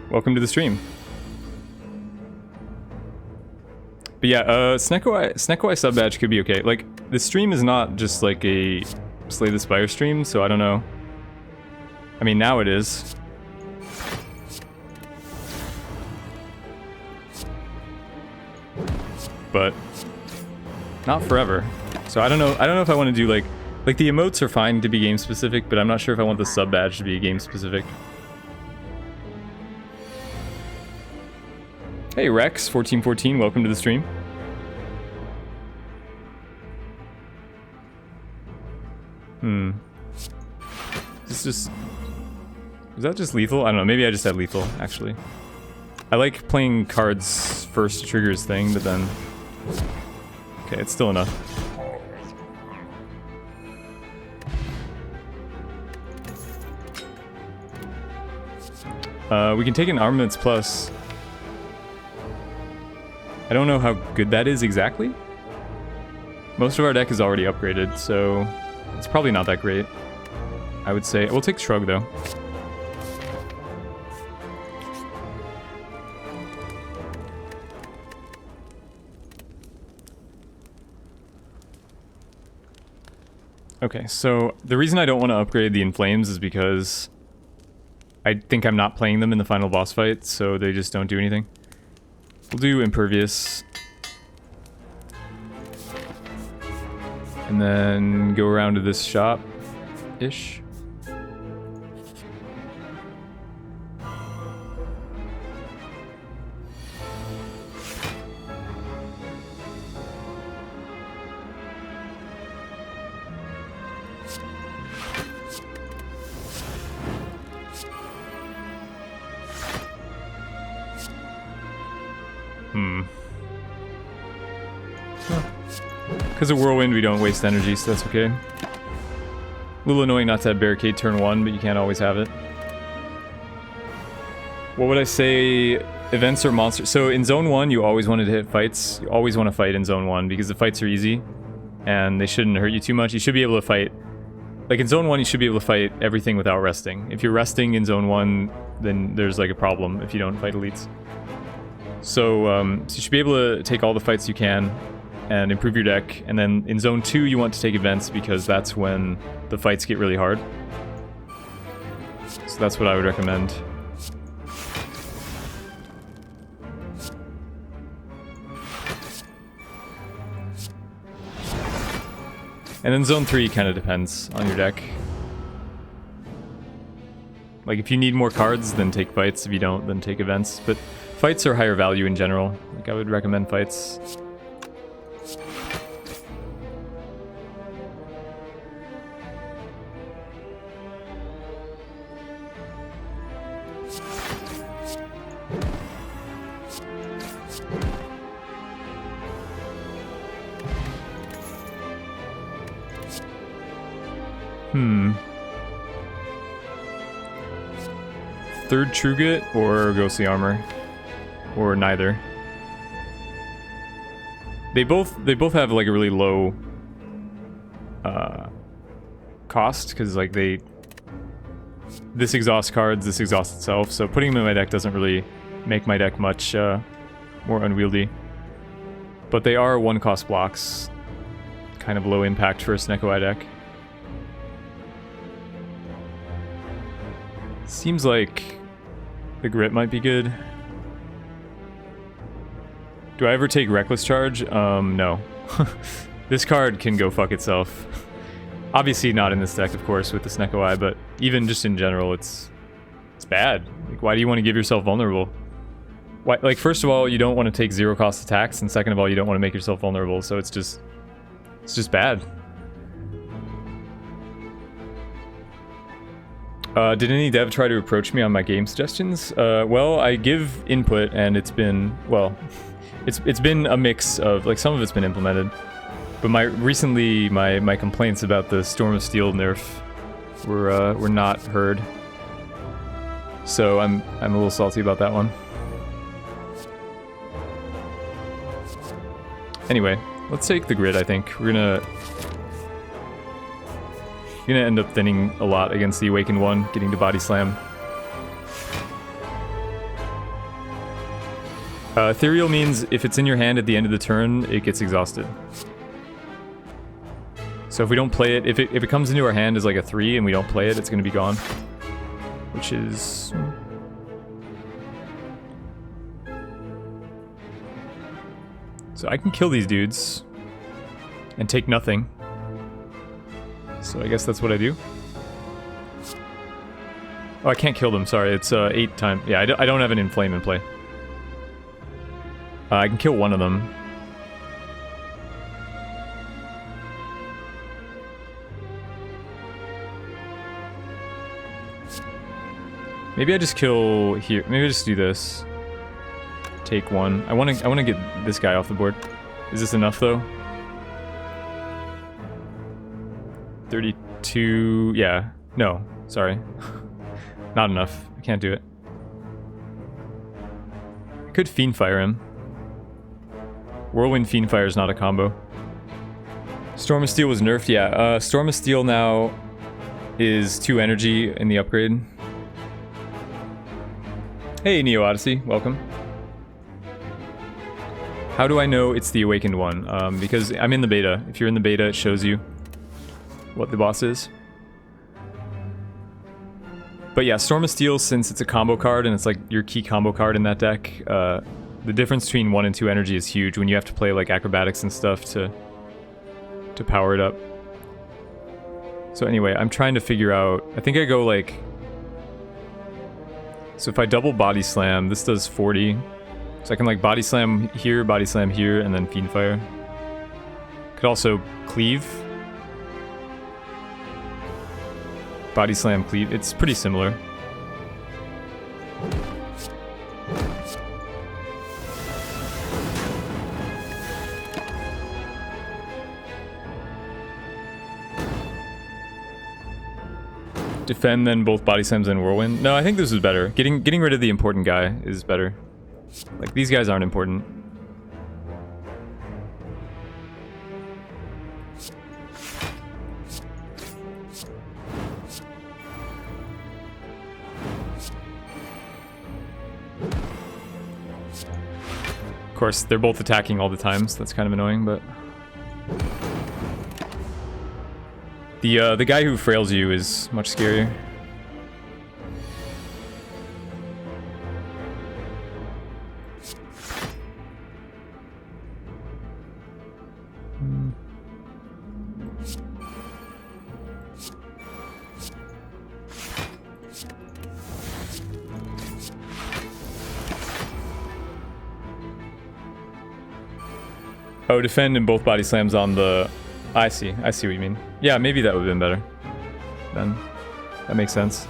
Welcome to the stream. But yeah, Snecko sub badge could be okay. Like, the stream is not just like a Slay the Spire stream, so I don't know. I mean, now it is. But not forever. So I don't know if I want to do like the emotes are fine to be game specific, but I'm not sure if I want the sub badge to be game specific. Hey Rex 1414, welcome to the stream. Is that just lethal? I don't know, maybe I just had lethal actually. I like playing cards first to trigger his thing, but then... Okay, it's still enough. We can take an Armaments Plus. I don't know how good that is exactly. Most of our deck is already upgraded, so it's probably not that great. I would say. We'll take Shrug, though. Okay, so the reason I don't want to upgrade the Inflames is because I think I'm not playing them in the final boss fight, so they just don't do anything. We'll do Impervious. And then go around to this shop-ish. Because of Whirlwind, we don't waste energy, so that's okay. A little annoying not to have Barricade turn 1, but you can't always have it. What would I say? Events or monsters? So in Zone 1, you always wanted to hit fights. You always want to fight in Zone 1, because the fights are easy, and they shouldn't hurt you too much. You should be able to fight... Like in Zone 1, you should be able to fight everything without resting. If you're resting in Zone 1, then there's like a problem if you don't fight elites. So you should be able to take all the fights you can, and improve your deck, and then in Zone 2 you want to take events because that's when the fights get really hard. So that's what I would recommend. And then Zone 3 kind of depends on your deck. Like if you need more cards, then take fights. If you don't, then take events. But fights are higher value in general. Like I would recommend fights. Third Truget or Ghostly Armor, or neither. They both have like a really low cost because like this exhausts cards, this exhausts itself. So putting them in my deck doesn't really make my deck much more unwieldy. But they are 1-cost blocks, kind of low impact for a Snecko deck. Seems like the Grit might be good. Do I ever take Reckless Charge? No. This card can go fuck itself. Obviously not in this deck, of course, with the Snecko Eye, but even just in general, it's bad. Like, why do you want to give yourself vulnerable? Why, like, first of all, you don't want to take zero cost attacks, and second of all, you don't want to make yourself vulnerable, so it's just bad. Did any dev try to approach me on my game suggestions? Well, I give input, and it's been, well, it's been a mix of, like, some of it's been implemented. But recently my complaints about the Storm of Steel nerf were not heard. So I'm a little salty about that one. Anyway, let's take the grid, I think. We're gonna end up thinning a lot against the Awakened one, getting to body slam. Ethereal means if it's in your hand at the end of the turn, it gets exhausted. So if we don't play it, if it comes into our hand as like a 3 and we don't play it, it's going to be gone. Which is... So I can kill these dudes and take nothing. So I guess that's what I do. Oh, I can't kill them, sorry. It's 8 times. Yeah, I don't have an Inflame in play. I can kill one of them. Maybe I just kill here. Maybe I just do this. Take one. I want to get this guy off the board. Is this enough though? 32. Yeah. No. Sorry. Not enough. I can't do it. I could Fiendfire him. Whirlwind Fiendfire is not a combo. Storm of Steel was nerfed. Yeah. Storm of Steel now is 2 energy in the upgrade. Hey, Neo Odyssey, welcome. How do I know it's the Awakened one? Because I'm in the beta. If you're in the beta, it shows you what the boss is. But yeah, Storm of Steel, since it's a combo card and it's like your key combo card in that deck, the difference between 1 and 2 energy is huge when you have to play like acrobatics and stuff to power it up. So anyway, I'm trying to figure out, I think I go like... So if I double body slam, this does 40. So I can like body slam here, and then Fiendfire. Could also cleave. Body slam, cleave. It's pretty similar. Defend, then both body slams and whirlwind. No, I think this is better. Getting rid of the important guy is better. Like, these guys aren't important. Of course, they're both attacking all the time, so that's kind of annoying, but... The guy who frails you is much scarier. Oh, defend and both body slams on the... I see what you mean. Yeah, maybe that would have been better. Then, that makes sense.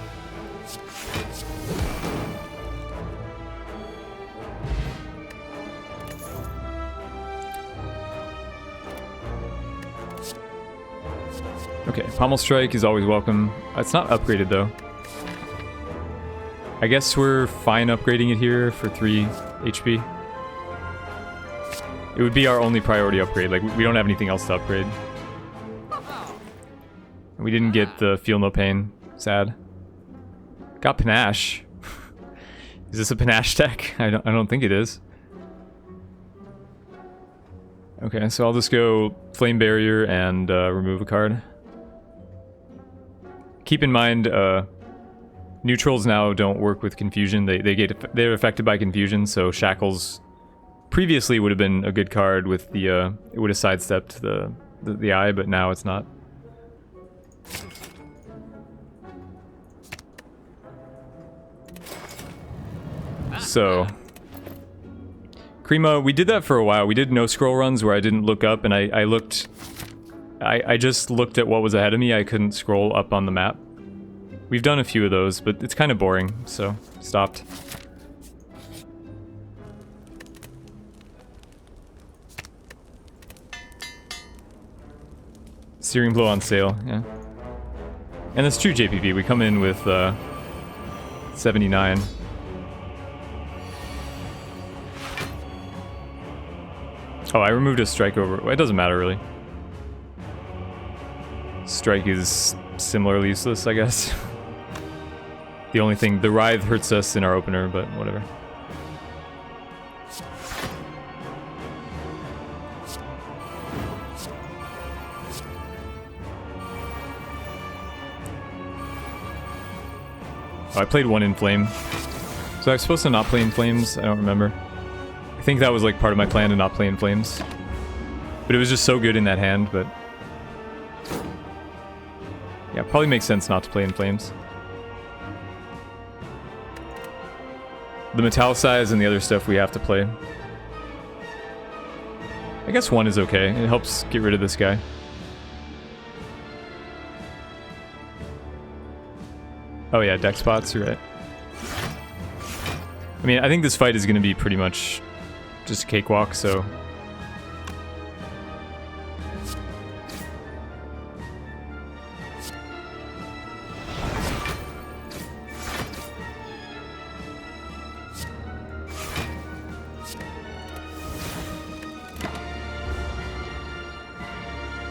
Okay, Pommel Strike is always welcome. It's not upgraded though. I guess we're fine upgrading it here for 3 HP. It would be our only priority upgrade. Like, we don't have anything else to upgrade. We didn't get the Feel No Pain. Sad. Got Panache. Is this a Panache deck? I don't think it is. Okay, so I'll just go Flame Barrier and remove a card. Keep in mind, neutrals now don't work with confusion. They're affected by confusion, so Shackles previously would have been a good card with the it would have sidestepped the the eye, but now it's not. So, Krima, we did that for a while. We did no scroll runs where I didn't look up, and I just looked at what was ahead of me. I couldn't scroll up on the map. We've done a few of those, but it's kind of boring, so stopped. Searing blow on sale, yeah. And that's true, JPP. We come in with 79. Oh, I removed a strike over. Well, it doesn't matter, really. Strike is similarly useless, I guess. The only thing, the Writhe hurts us in our opener, but whatever. Oh, I played one in Flame. So I was supposed to not play in Flames? I don't remember. I think that was like part of my plan to not play in Flames. But it was just so good in that hand, but... yeah, probably makes sense not to play in Flames. The Metallicize and the other stuff we have to play. I guess one is okay. It helps get rid of this guy. Oh yeah, deck spots, you're right. I mean, I think this fight is going to be pretty much just a cakewalk, so...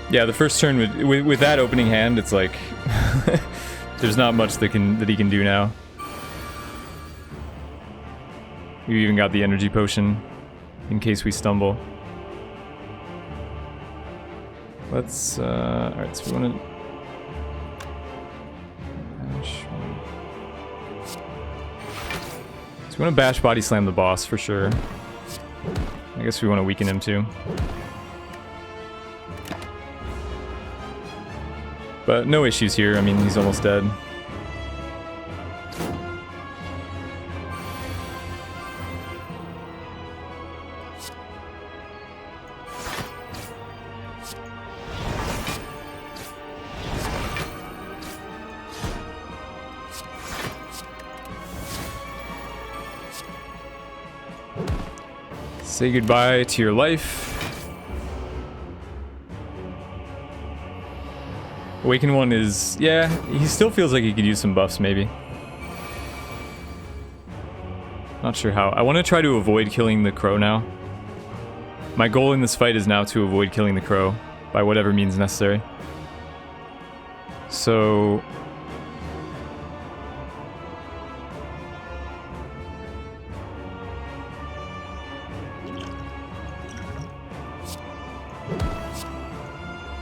yeah, the first turn with that opening hand, it's like there's not much that he can do now. We even got the energy potion in case we stumble. Let's alright, so we wanna bash. So we wanna bash body slam the boss for sure. I guess we wanna weaken him too. But no issues here, I mean, he's almost dead. Say goodbye to your life. Awaken one is... yeah, he still feels like he could use some buffs, maybe. Not sure how. I want to try to avoid killing the crow now. My goal in this fight is now to avoid killing the crow, by whatever means necessary. So...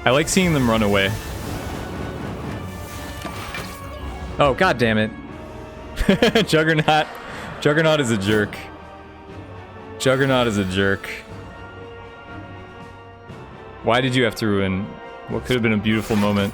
I like seeing them run away. Oh, god damn it. Juggernaut. Juggernaut is a jerk. Juggernaut is a jerk. Why did you have to ruin what could have been a beautiful moment?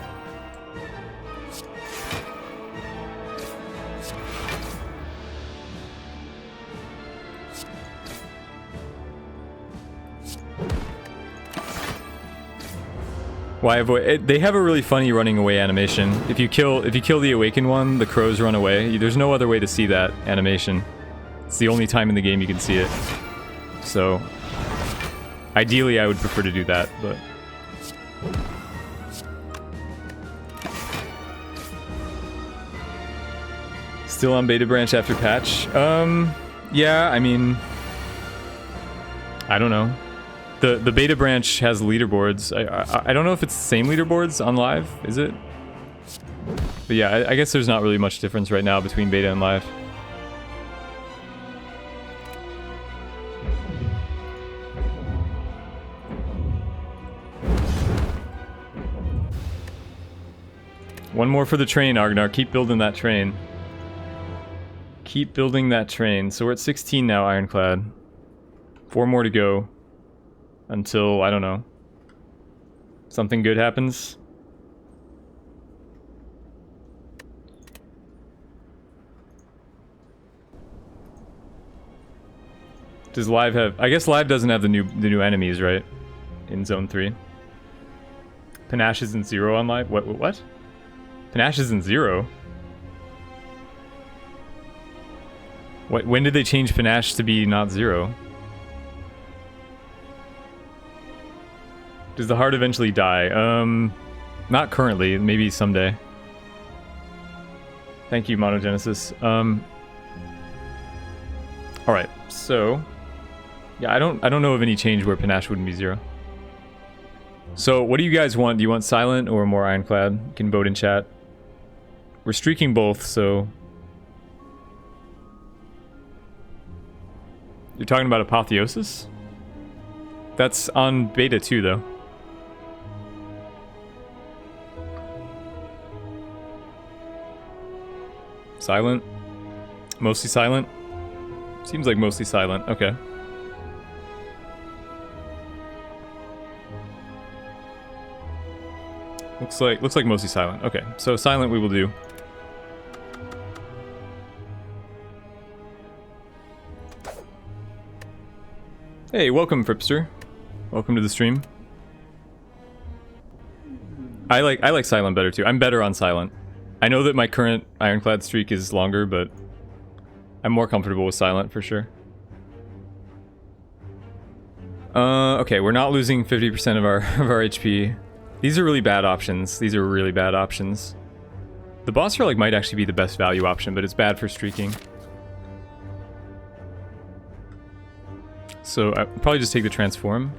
Why avoid it? They have a really funny running away animation. If you kill the awakened one, the crows run away. There's no other way to see that animation. It's the only time in the game you can see it. So ideally I would prefer to do that, but still on beta branch after patch? Yeah, I mean, I don't know. The beta branch has leaderboards. I don't know if it's the same leaderboards on live, is it? But yeah, I guess there's not really much difference right now between beta and live. One more for the train, Argnar. Keep building that train. Keep building that train. So we're at 16 now, Ironclad. 4 more to go. Until, I don't know. something good happens. Does Live have... I guess Live doesn't have the new enemies, right? In Zone 3. Panache isn't 0 on Live? What? Panache isn't 0? When did they change Panache to be not 0? Does the heart eventually die? Not currently. Maybe someday. Thank you, Monogenesis. Alright, so... Yeah, I don't know of any change where Panache wouldn't be 0. So, what do you guys want? Do you want Silent or more Ironclad? You can vote in chat. We're streaking both, so... You're talking about Apotheosis? That's on beta 2, though. Silent? Mostly silent? Seems like mostly silent. Okay. Looks like mostly silent. Okay, so silent we will do. Hey, welcome, Fripster. Welcome to the stream. I like silent better too. I'm better on silent. I know that my current Ironclad streak is longer, but I'm more comfortable with silent for sure. Okay, we're not losing 50% of our HP. These are really bad options. These are really bad options. The boss relic might actually be the best value option, but it's bad for streaking. So I'll probably just take the transform.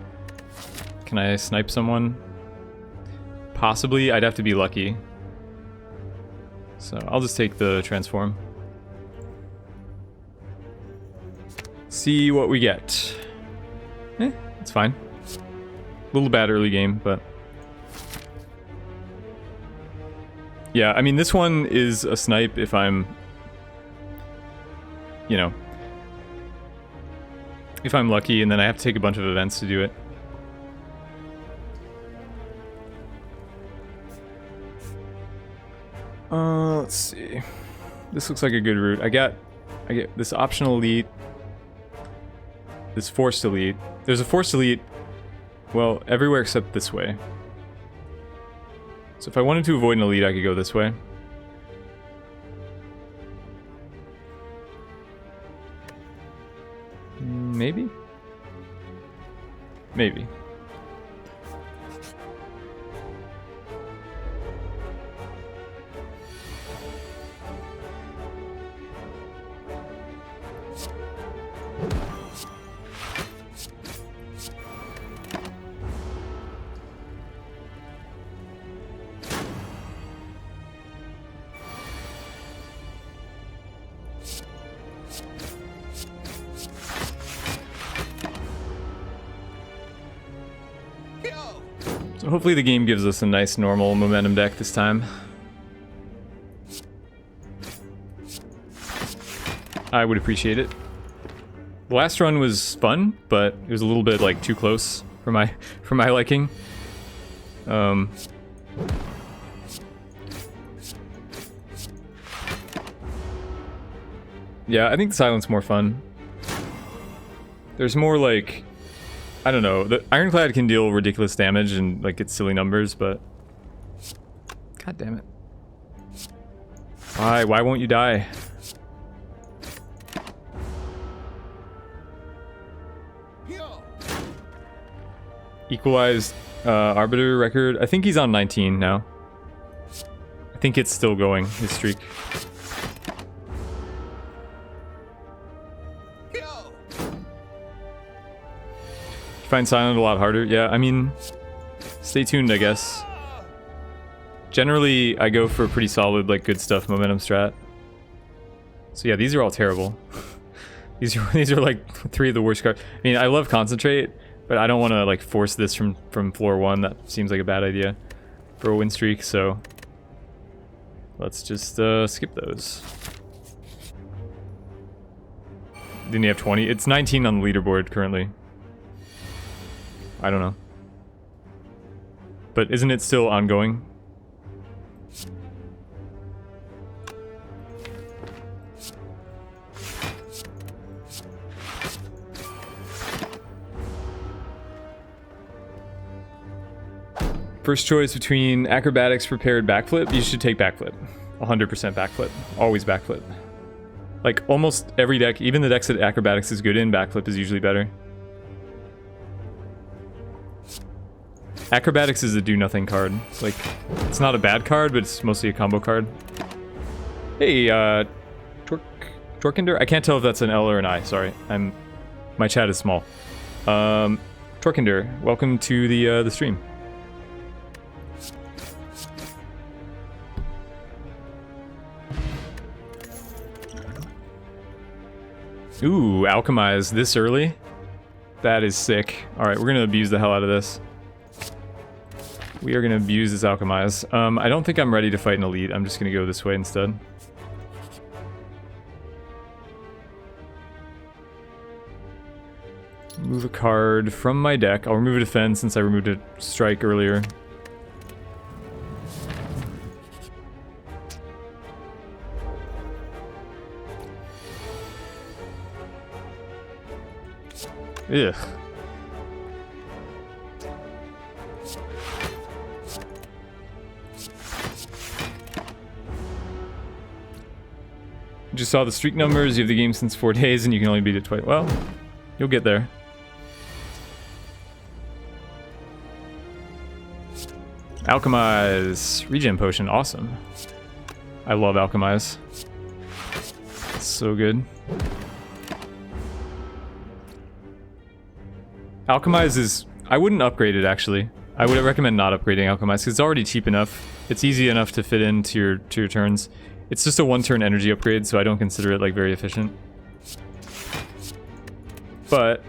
Can I snipe someone? Possibly. I'd have to be lucky. So I'll just take the transform. See what we get. It's fine. A little bad early game, but... Yeah, I mean, this one is a snipe if I'm... You know... If I'm lucky, and then I have to take a bunch of events to do it. Let's see. This looks like a good route. I get this optional elite. This forced elite. There's a forced elite, well, everywhere except this way. So if I wanted to avoid an elite, I could go this way. Maybe? Maybe. So hopefully the game gives us a nice normal momentum deck this time. I would appreciate it. The last run was fun, but it was a little bit like too close for my liking. Yeah, I think the silent's more fun. There's more like, I don't know, the Ironclad can deal ridiculous damage and like it's silly numbers, but god damn it. Why won't you die? Equalized Arbiter record. I think he's on 19 now. I think it's still going, his streak. Find silent a lot harder. Yeah, I mean, stay tuned, I guess. Generally, I go for pretty solid, like, good stuff momentum strat. So yeah, these are all terrible. these are like 3 of the worst cards. I mean, I love Concentrate, but I don't want to like force this from floor 1. That seems like a bad idea for a win streak. So let's just skip those. Then you have 20. It's 19 on the leaderboard currently. I don't know. But isn't it still ongoing? First choice between acrobatics, prepared, backflip. You should take backflip. 100% backflip. Always backflip. Like almost every deck, even the decks that acrobatics is good in, backflip is usually better. Acrobatics is a do nothing card. Like, it's not a bad card, but it's mostly a combo card. Hey, Torkinder? I can't tell if that's an L or an I, sorry. My chat is small. Torkinder, welcome to the stream. Ooh, Alchemize this early? That is sick. Alright, we're gonna abuse the hell out of this. We are gonna abuse this Alchemize. I don't think I'm ready to fight an elite. I'm just gonna go this way instead. Move a card from my deck. I'll remove a defense since I removed a strike earlier. Ugh. Just saw the streak numbers. You have the game since 4 days and you can only beat it twice. Well, you'll get there. Alchemize. Regen potion. Awesome. I love Alchemize. It's so good. Alchemize is... I wouldn't upgrade it, actually. I would recommend not upgrading Alchemize, because it's already cheap enough. It's easy enough to fit into your turns. It's just a one-turn energy upgrade, so I don't consider it, like, very efficient. But...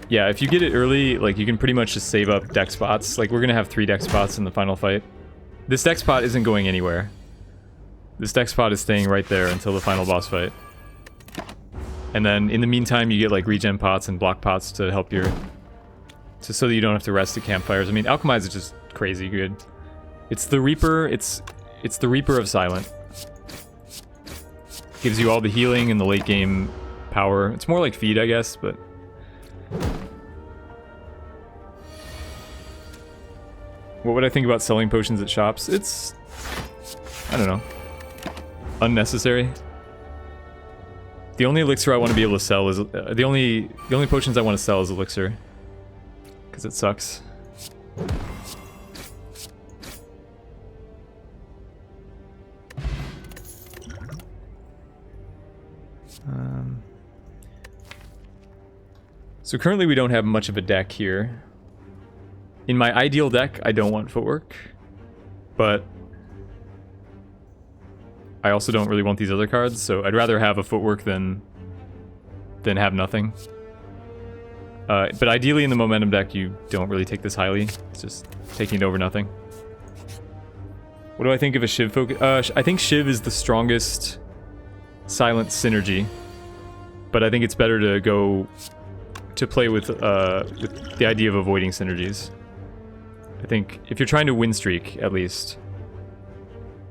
yeah, if you get it early, like, you can pretty much just save up deck spots. Like, we're gonna have 3 deck spots in the final fight. This deck spot isn't going anywhere. This deck spot is staying right there until the final boss fight. And then, in the meantime, you get, like, regen pots and block pots to help your... so that you don't have to rest at campfires. I mean, Alchemize is just crazy good. It's the Reaper, it's the Reaper of Silent. Gives you all the healing and the late game power. It's more like Feed, I guess, but... what would I think about selling potions at shops? It's... I don't know. Unnecessary. The only elixir I want to be able to sell is... the only potions I want to sell is elixir. Because it sucks. So currently we don't have much of a deck here. In my ideal deck, I don't want footwork. But... I also don't really want these other cards, so I'd rather have a footwork than have nothing. But ideally in the momentum deck, you don't really take this highly. It's just taking it over nothing. What do I think of a Shiv focus? I think Shiv is the strongest silent synergy. But I think it's better to go to play with the idea of avoiding synergies. I think if you're trying to win streak, at least,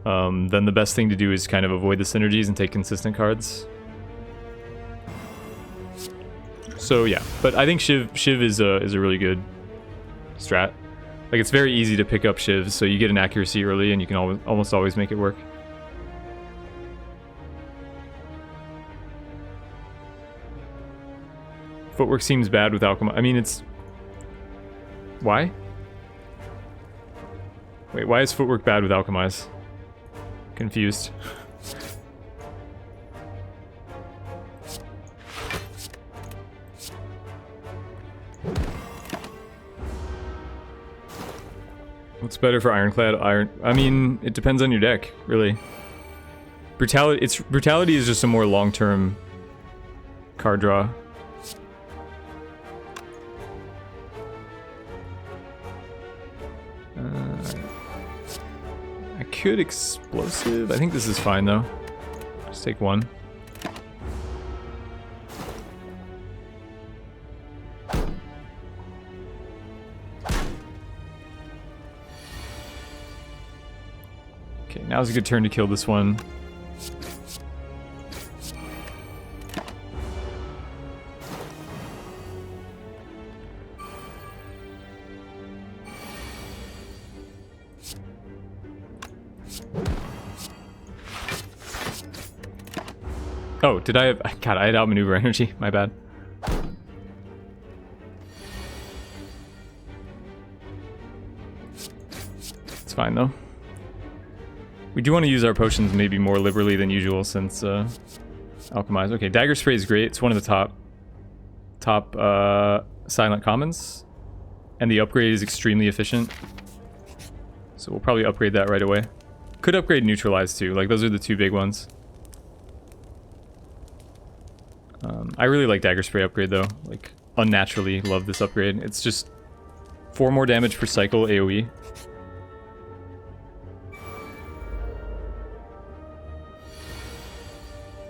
then the best thing to do is kind of avoid the synergies and take consistent cards. So yeah, but I think Shiv is a really good strat. Like, it's very easy to pick up Shiv, so you get an accuracy early and you can almost always make it work. Footwork seems bad with Alchemy. I mean, it's... why? Wait, why is footwork bad with Alchemize? Confused. What's better for Ironclad? I mean, it depends on your deck, really. Brutality is just a more long-term card draw. I could explosive. I think this is fine though. Just take one. Okay, now's a good turn to kill this one. Oh, did I have... God, I had outmaneuver energy. My bad. It's fine, though. We do want to use our potions maybe more liberally than usual since alchemize. Okay, dagger spray is great. It's one of the top silent commons, and the upgrade is extremely efficient. So we'll probably upgrade that right away. Could upgrade neutralize too. Like those are the two big ones. I really like dagger spray upgrade though. Like unnaturally love this upgrade. It's just 4 more damage per cycle AoE.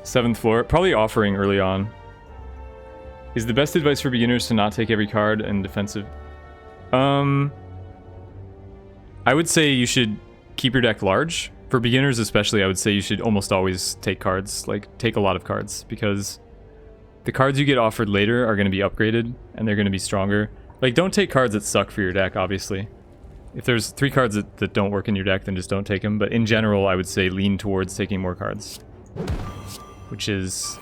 Seventh floor, probably offering early on. Is the best advice for beginners to not take every card and defensive? I would say you should keep your deck large. For beginners especially, I would say you should almost always take cards, like take a lot of cards, because the cards you get offered later are going to be upgraded and they're going to be stronger. Like don't take cards that suck for your deck, obviously. If there's 3 cards that don't work in your deck, then just don't take them. But in general, I would say lean towards taking more cards. Which is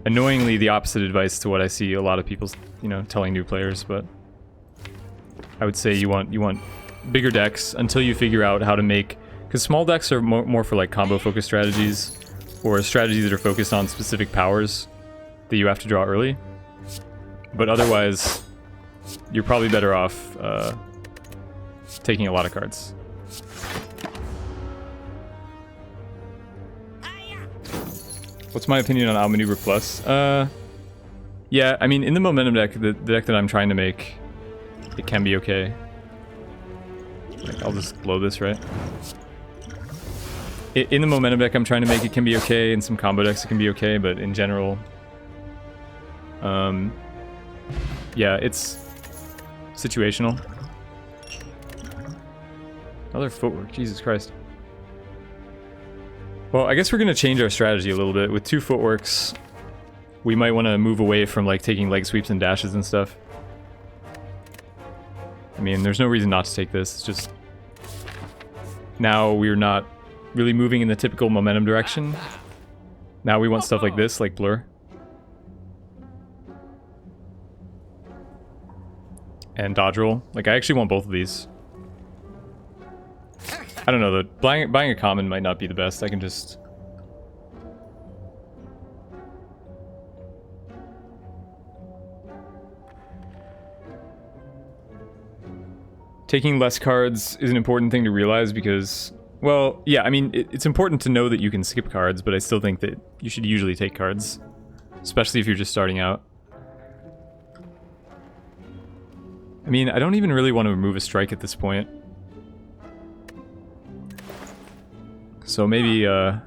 annoyingly the opposite advice to what I see a lot of people, you know, telling new players, but I would say you want bigger decks until you figure out how to make, because small decks are more for like combo focused strategies or strategies that are focused on specific powers that you have to draw early. But otherwise, you're probably better off taking a lot of cards. What's my opinion on Outmaneuver Plus? Yeah, I mean, in the Momentum deck, the deck that I'm trying to make, it can be okay. Like, I'll just blow this, right? In the Momentum deck I'm trying to make, it can be okay. In some combo decks, it can be okay, but in general... yeah, it's situational. Another footwork, Jesus Christ. Well, I guess we're going to change our strategy a little bit. With 2 footworks, we might want to move away from like taking leg sweeps and dashes and stuff. I mean, there's no reason not to take this. It's just now we're not really moving in the typical momentum direction. Now we want stuff like this, like Blur. And Dodge Roll. Like, I actually want both of these. I don't know, buying a common might not be the best. I can just... Taking less cards is an important thing to realize because... Well, yeah, I mean, it's important to know that you can skip cards, but I still think that you should usually take cards. Especially if you're just starting out. I mean, I don't even really want to remove a strike at this point. So maybe, yeah,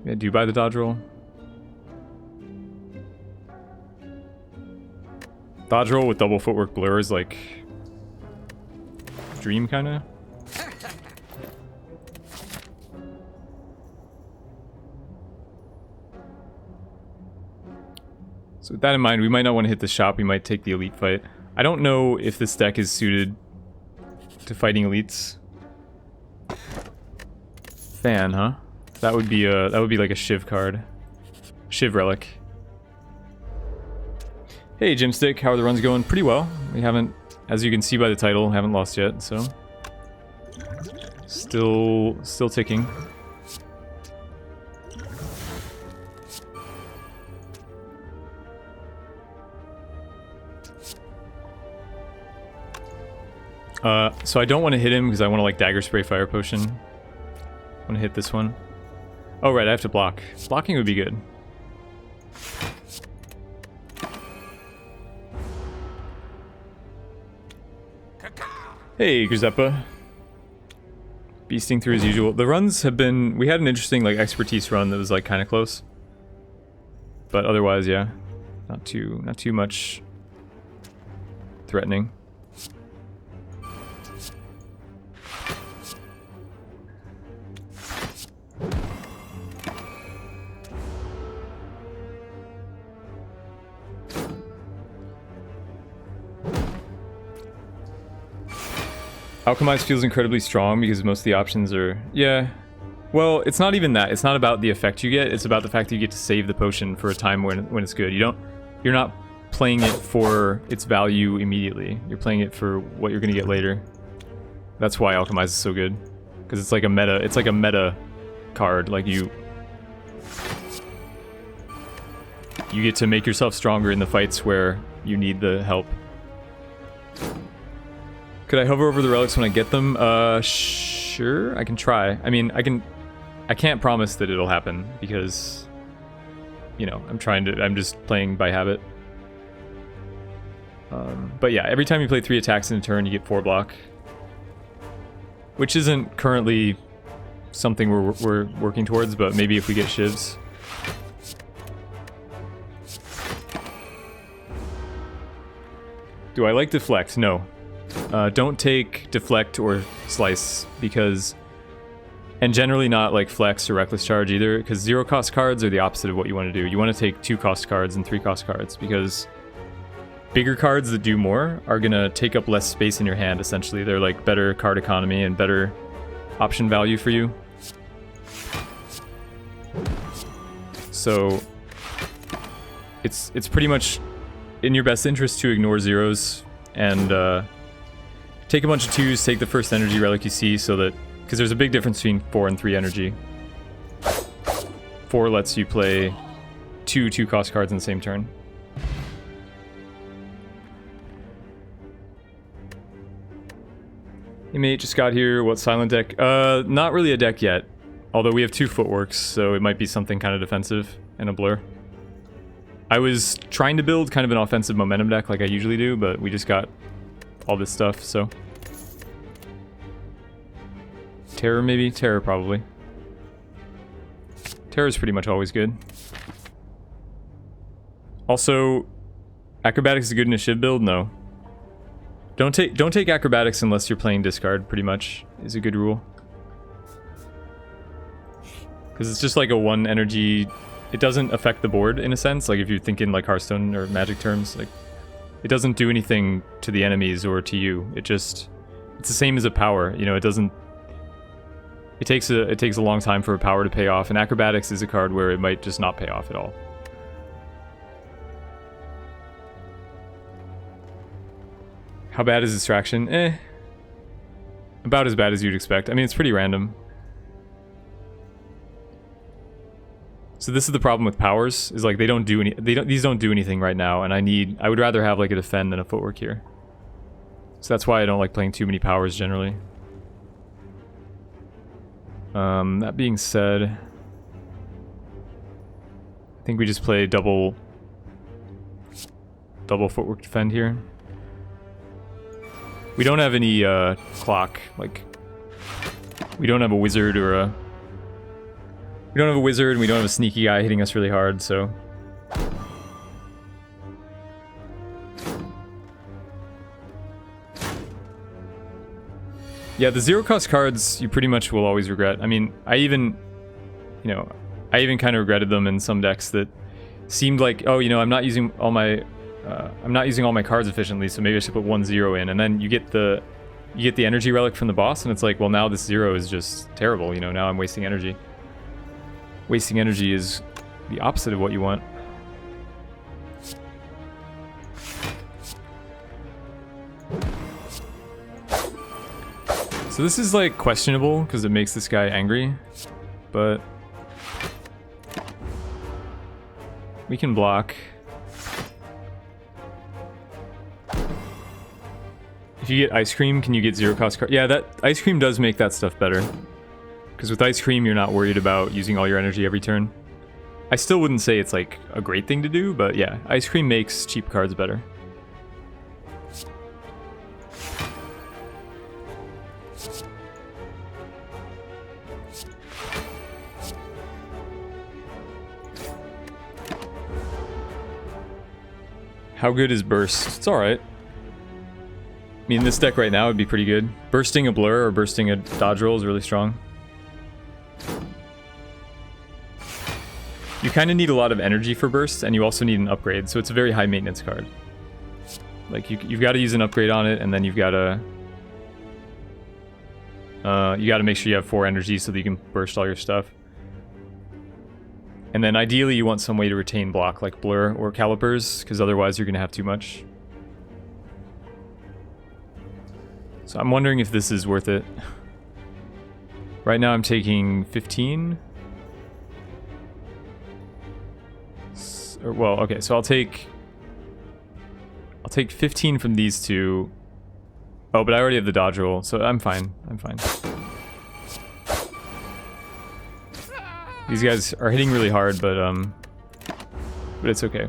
do you buy the dodge roll? Dodge roll with double footwork blur is like... dream, kinda? So with that in mind, we might not want to hit the shop, we might take the elite fight. I don't know if this deck is suited to fighting elites. Fan, huh? That would be like a Shiv card. Shiv relic. Hey Gymstick, how are the runs going? Pretty well. We haven't, as you can see by the title, haven't lost yet, so still ticking. So I don't want to hit him because I want to like dagger spray fire potion. I want to hit this one. Oh right, I have to block. Blocking would be good. Hey Giuseppe. Beasting through as usual. The runs have been... We had an interesting like expertise run that was like kind of close. But otherwise, yeah. Not too much threatening. Alchemize feels incredibly strong because most of the options are... Yeah. Well, it's not even that. It's not about the effect you get. It's about the fact that you get to save the potion for a time when it's good. You're not playing it for its value immediately. You're playing it for what you're going to get later. That's why Alchemize is so good. Because it's like a meta card. Like you get to make yourself stronger in the fights where you need the help. Could I hover over the relics when I get them? Sure, I can try. I mean, I can't promise that it'll happen because, you know, I'm just playing by habit. But yeah, every time you play 3 attacks in a turn, you get 4 block. Which isn't currently something we're working towards, but maybe if we get shivs. Do I like deflect? No. Don't take deflect or slice because, and generally not like flex or reckless charge either, because 0 cost cards are the opposite of what you want to do. You want to take 2 cost cards and 3 cost cards because bigger cards that do more are gonna take up less space in your hand. Essentially, they're like better card economy and better option value for you. So it's pretty much in your best interest to ignore 0s and take a bunch of 2s, take the first energy relic you see, so that, because there's a big difference between 4 and 3 energy. 4 lets you play 2 cost cards in the same turn. Hey mate, just got here. What silent deck? Not really a deck yet. Although we have 2 footworks, so it might be something kind of defensive and a blur. I was trying to build kind of an offensive momentum deck like I usually do, but we just got all this stuff, so... Terror maybe? Terror probably. Terror's pretty much always good. Also, Acrobatics is good in a Shiv build? No. Don't take Acrobatics unless you're playing discard, pretty much, is a good rule. Because it's just like a 1 energy... It doesn't affect the board, in a sense, like if you're thinking like Hearthstone or Magic terms, like... It doesn't do anything to the enemies or to you. It just... It's the same as a power, you know, it doesn't... It takes a long time for a power to pay off, and Acrobatics is a card where it might just not pay off at all. How bad is Distraction? Eh. About as bad as you'd expect. I mean, it's pretty random. So this is the problem with powers, is like they don't do any, these don't do anything right now, and I would rather have like a defend than a footwork here. So that's why I don't like playing too many powers generally. That being said, I think we just play double footwork defend here. We don't have any clock, like we don't have a wizard or a... We don't have a wizard and we don't have a sneaky guy hitting us really hard, so... Yeah, the 0 cost cards you pretty much will always regret. I mean, I even kind of regretted them in some decks that seemed like, oh, you know, I'm not using all my cards efficiently, so maybe I should put 1-0 in, and then you get the energy relic from the boss, and it's like, well, now this 0 is just terrible, you know, now I'm wasting energy. Wasting energy is the opposite of what you want. So this is like questionable because it makes this guy angry, but we can block. If you get Ice Cream, can you get 0 cost card? Yeah, that Ice Cream does make that stuff better. Because with Ice Cream, you're not worried about using all your energy every turn. I still wouldn't say it's like a great thing to do, but yeah, Ice Cream makes cheap cards better. How good is Burst? It's alright. I mean, this deck right now would be pretty good. Bursting a Blur or bursting a Dodge Roll is really strong. You kind of need a lot of energy for Burst, and you also need an upgrade, so it's a very high maintenance card. Like, you've got to use an upgrade on it, and then you've got to You got to make sure you have 4 energy so that you can burst all your stuff. And then ideally you want some way to retain block like blur or calipers, because otherwise you're going to have too much. So I'm wondering if this is worth it. Right now I'm taking 15. Well, okay, so I'll take 15 from these two. Oh, but I already have the dodge roll, so I'm fine. I'm fine. These guys are hitting really hard, but it's okay.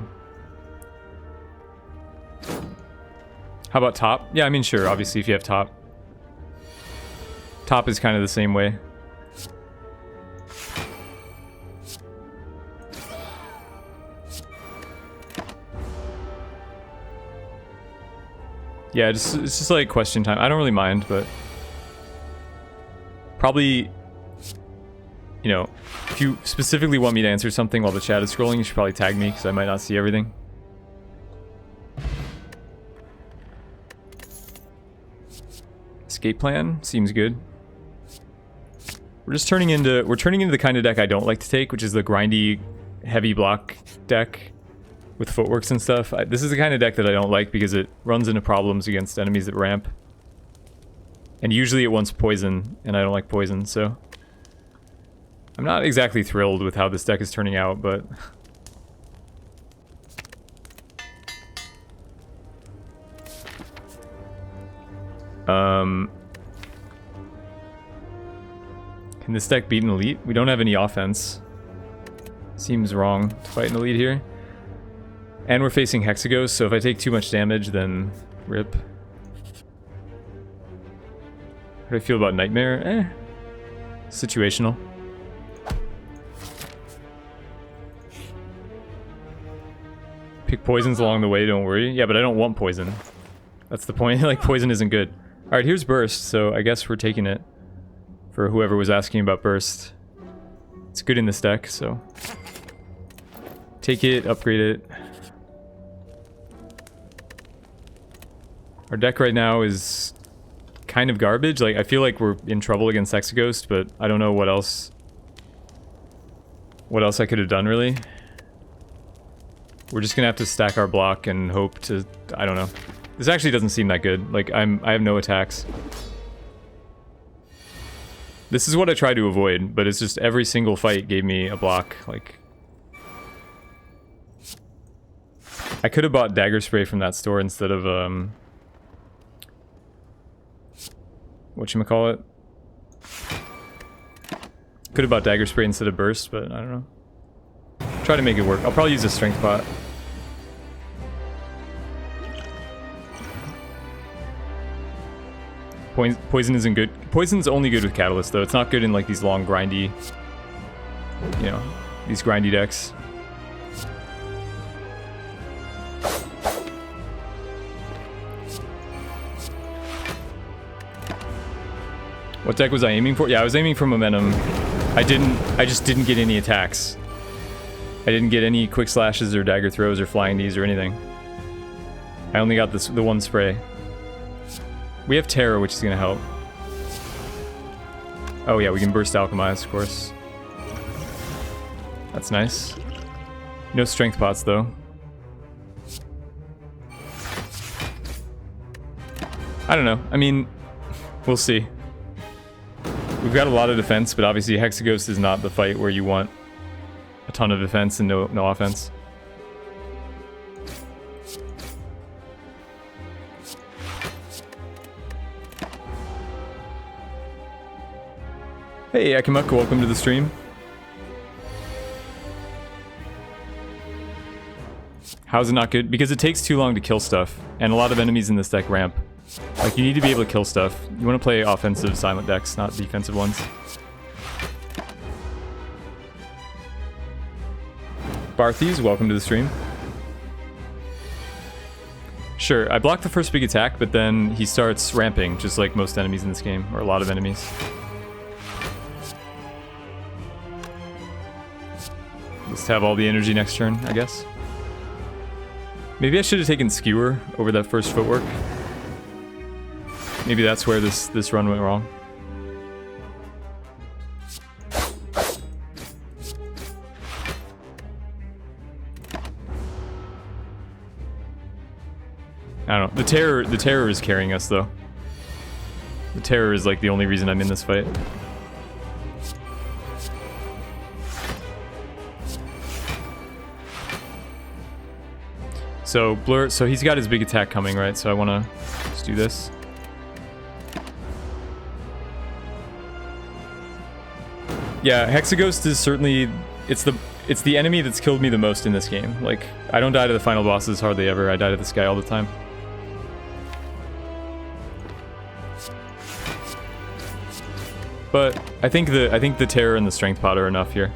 How about top? Yeah, I mean, sure, obviously if you have top. Top is kind of the same way. Yeah, it's just like question time. I don't really mind, but probably, you know, if you specifically want me to answer something while the chat is scrolling, you should probably tag me because I might not see everything. Escape plan seems good. We're turning into the kind of deck I don't like to take, which is the grindy, heavy block deck with footworks and stuff. This is the kind of deck that I don't like because it runs into problems against enemies that ramp. And usually it wants poison, and I don't like poison, so I'm not exactly thrilled with how this deck is turning out, but can this deck beat an elite? We don't have any offense. Seems wrong to fight an elite here. And we're facing Hexaghost, so if I take too much damage, then rip. How do I feel about Nightmare? Situational. Pick poisons along the way, don't worry. Yeah, but I don't want poison. That's the point. Like, poison isn't good. Alright, here's Burst, so I guess we're taking it. For whoever was asking about Burst. It's good in this deck, so take it, upgrade it. Our deck right now is kind of garbage. Like, I feel like we're in trouble against Hexaghost, but I don't know what else I could have done, really. We're just gonna have to stack our block and hope to... I don't know. This actually doesn't seem that good. Like, I have no attacks. This is what I try to avoid, but it's just every single fight gave me a block. Like, I could have bought Dagger Spray from that store instead of, whatchamacallit? Could have bought Dagger Spray instead of Burst, but I don't know. Try to make it work. I'll probably use a Strength Pot. Poison isn't good. Poison's only good with Catalyst, though. It's not good in, like, these long, grindy... You know, these grindy decks. What deck was I aiming for? Yeah, I was aiming for Momentum. I just didn't get any attacks. I didn't get any Quick Slashes or Dagger Throws or Flying Knees or anything. I only got the one spray. We have Terror, which is going to help. Oh yeah, we can Burst Alchemize, of course. That's nice. No Strength Pots, though. I don't know. I mean, we'll see. We've got a lot of defense, but obviously Hexaghost is not the fight where you want a ton of defense and no offense. Hey, Akimuk, welcome to the stream. How's it not good? Because it takes too long to kill stuff, and a lot of enemies in this deck ramp. Like, you need to be able to kill stuff. You want to play offensive silent decks, not defensive ones. Barthes, welcome to the stream. Sure, I blocked the first big attack, but then he starts ramping, just like most enemies in this game, or a lot of enemies. Just have all the energy next turn, I guess. Maybe I should have taken Skewer over that first footwork. Maybe that's where this run went wrong. I don't know. The terror is carrying us though. The terror is like the only reason I'm in this fight. So Blur, so he's got his big attack coming, right? So I want to just do this. Yeah, Hexaghost is certainly it's the enemy that's killed me the most in this game. Like, I don't die to the final bosses hardly ever. I die to this guy all the time. But I think the terror and the strength pot are enough here.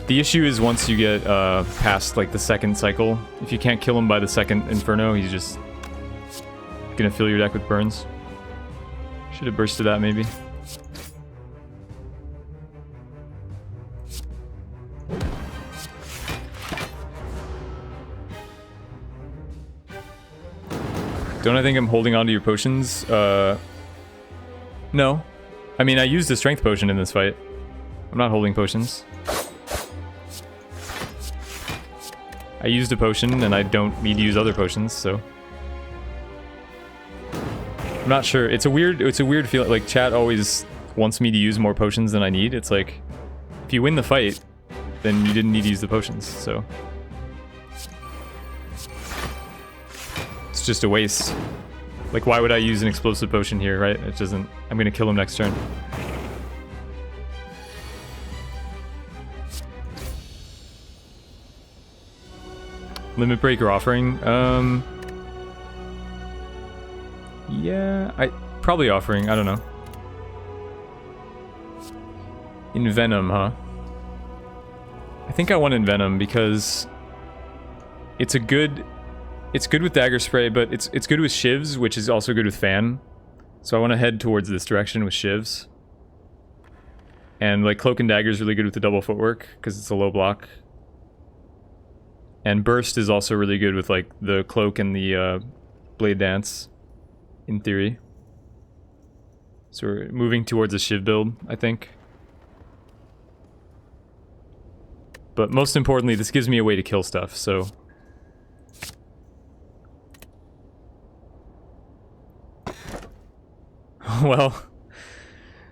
The issue is once you get past like the second cycle, if you can't kill him by the second Inferno, he's just gonna fill your deck with burns. Should have bursted that maybe. Don't I think I'm holding on to your potions? No. I mean, I used a strength potion in this fight. I'm not holding potions. I used a potion, and I don't need to use other potions, so... I'm not sure. It's a weird feeling. Like, chat always wants me to use more potions than I need. It's like, if you win the fight, then you didn't need to use the potions, so... It's just a waste. Like, why would I use an explosive potion here, right? It doesn't... I'm gonna kill him next turn. Limit Breaker offering? Yeah, probably offering, I don't know. Envenom, huh? I think I want Envenom because it's good with Dagger Spray, but it's good with Shivs, which is also good with Fan. So I want to head towards this direction with Shivs. And like Cloak and Dagger is really good with the double footwork because it's a low block. And Burst is also really good with like the Cloak and the Blade Dance, in theory. So we're moving towards a Shiv build, I think. But most importantly, this gives me a way to kill stuff, so... Well,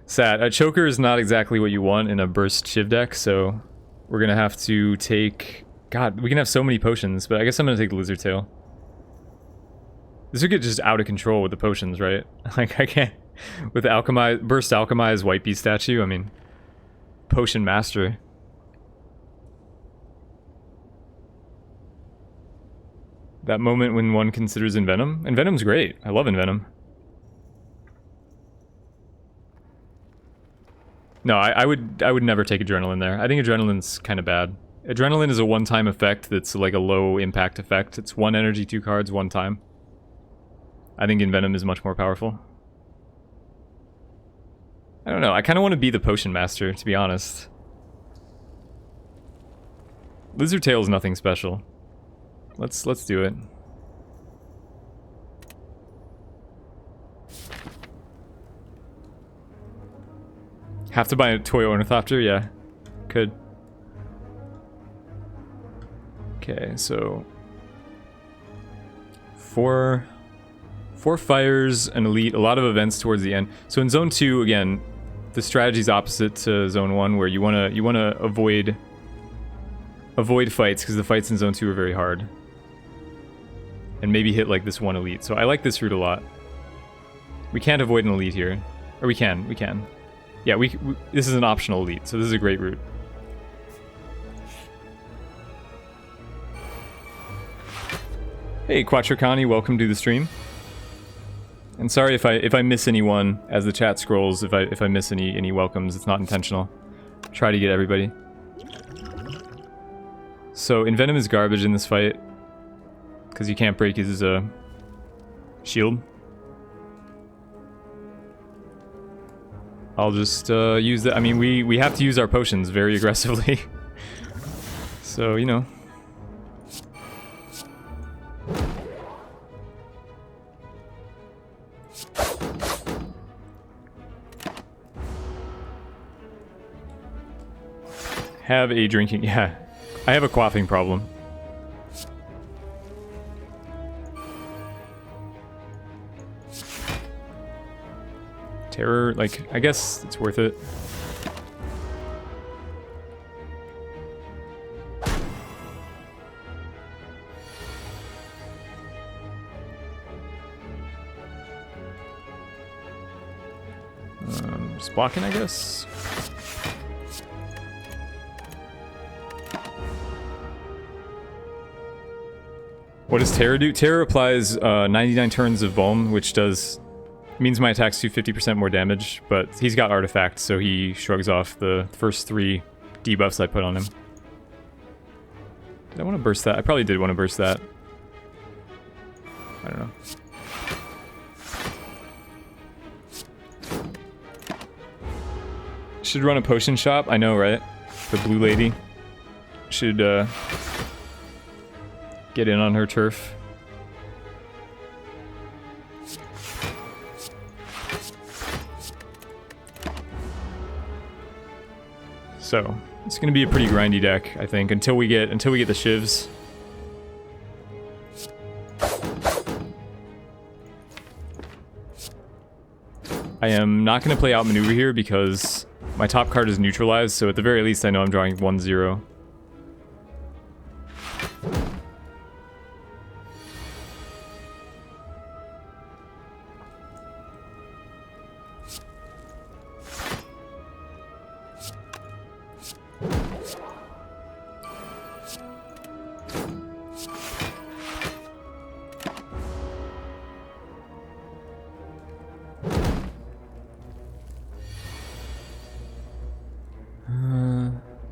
sad. A Choker is not exactly what you want in a Burst Shiv deck, so we're gonna have to take... God, we can have so many potions, but I guess I'm gonna take the Lizard Tail. This would get just out of control with the potions, right? Like, I can't... With the Alchemize... Burst Alchemize White Beast statue, I mean... Potion Master. That moment when one considers Envenom? Envenom's great. I love Envenom. No, I would never take Adrenaline there. I think Adrenaline's kind of bad. Adrenaline is a one-time effect that's like a low impact effect. It's 1 energy, 2 cards, 1 time. I think Envenom is much more powerful. I don't know, I kind of want to be the Potion Master, to be honest. Lizard Tail is nothing special. Let's do it. Have to buy a Toy Ornithopter? Yeah, could. Okay, so... Four fires, an elite, a lot of events towards the end. So in Zone 2, again, the strategy's opposite to Zone 1, where you wanna avoid fights, because the fights in Zone 2 are very hard. And maybe hit like this one elite. So I like this route a lot. We can't avoid an elite here. Or we can. Yeah, this is an optional elite, so this is a great route. Hey, Quattrocani, welcome to the stream. And sorry if I miss anyone as the chat scrolls. If I miss any welcomes, it's not intentional. Try to get everybody. So Envenom is garbage in this fight because you can't break his shield. I'll just use that. I mean, we have to use our potions very aggressively. So, you know. have a drinking... Yeah, I have a quaffing problem. Terror, like, I guess it's worth it. Just blocking, I guess. What does Terror do? Terror applies 99 turns of Vuln, which means my attacks do 50% more damage, but he's got Artifact, so he shrugs off the first 3 debuffs I put on him. Did I want to burst that? I probably did want to burst that. I don't know. Should run a potion shop. I know, right? The blue lady should get in on her turf. So it's gonna be a pretty grindy deck, I think, until we get the shivs. I am not gonna play Outmaneuver here because my top card is neutralized, so at the very least I know I'm drawing 1-0.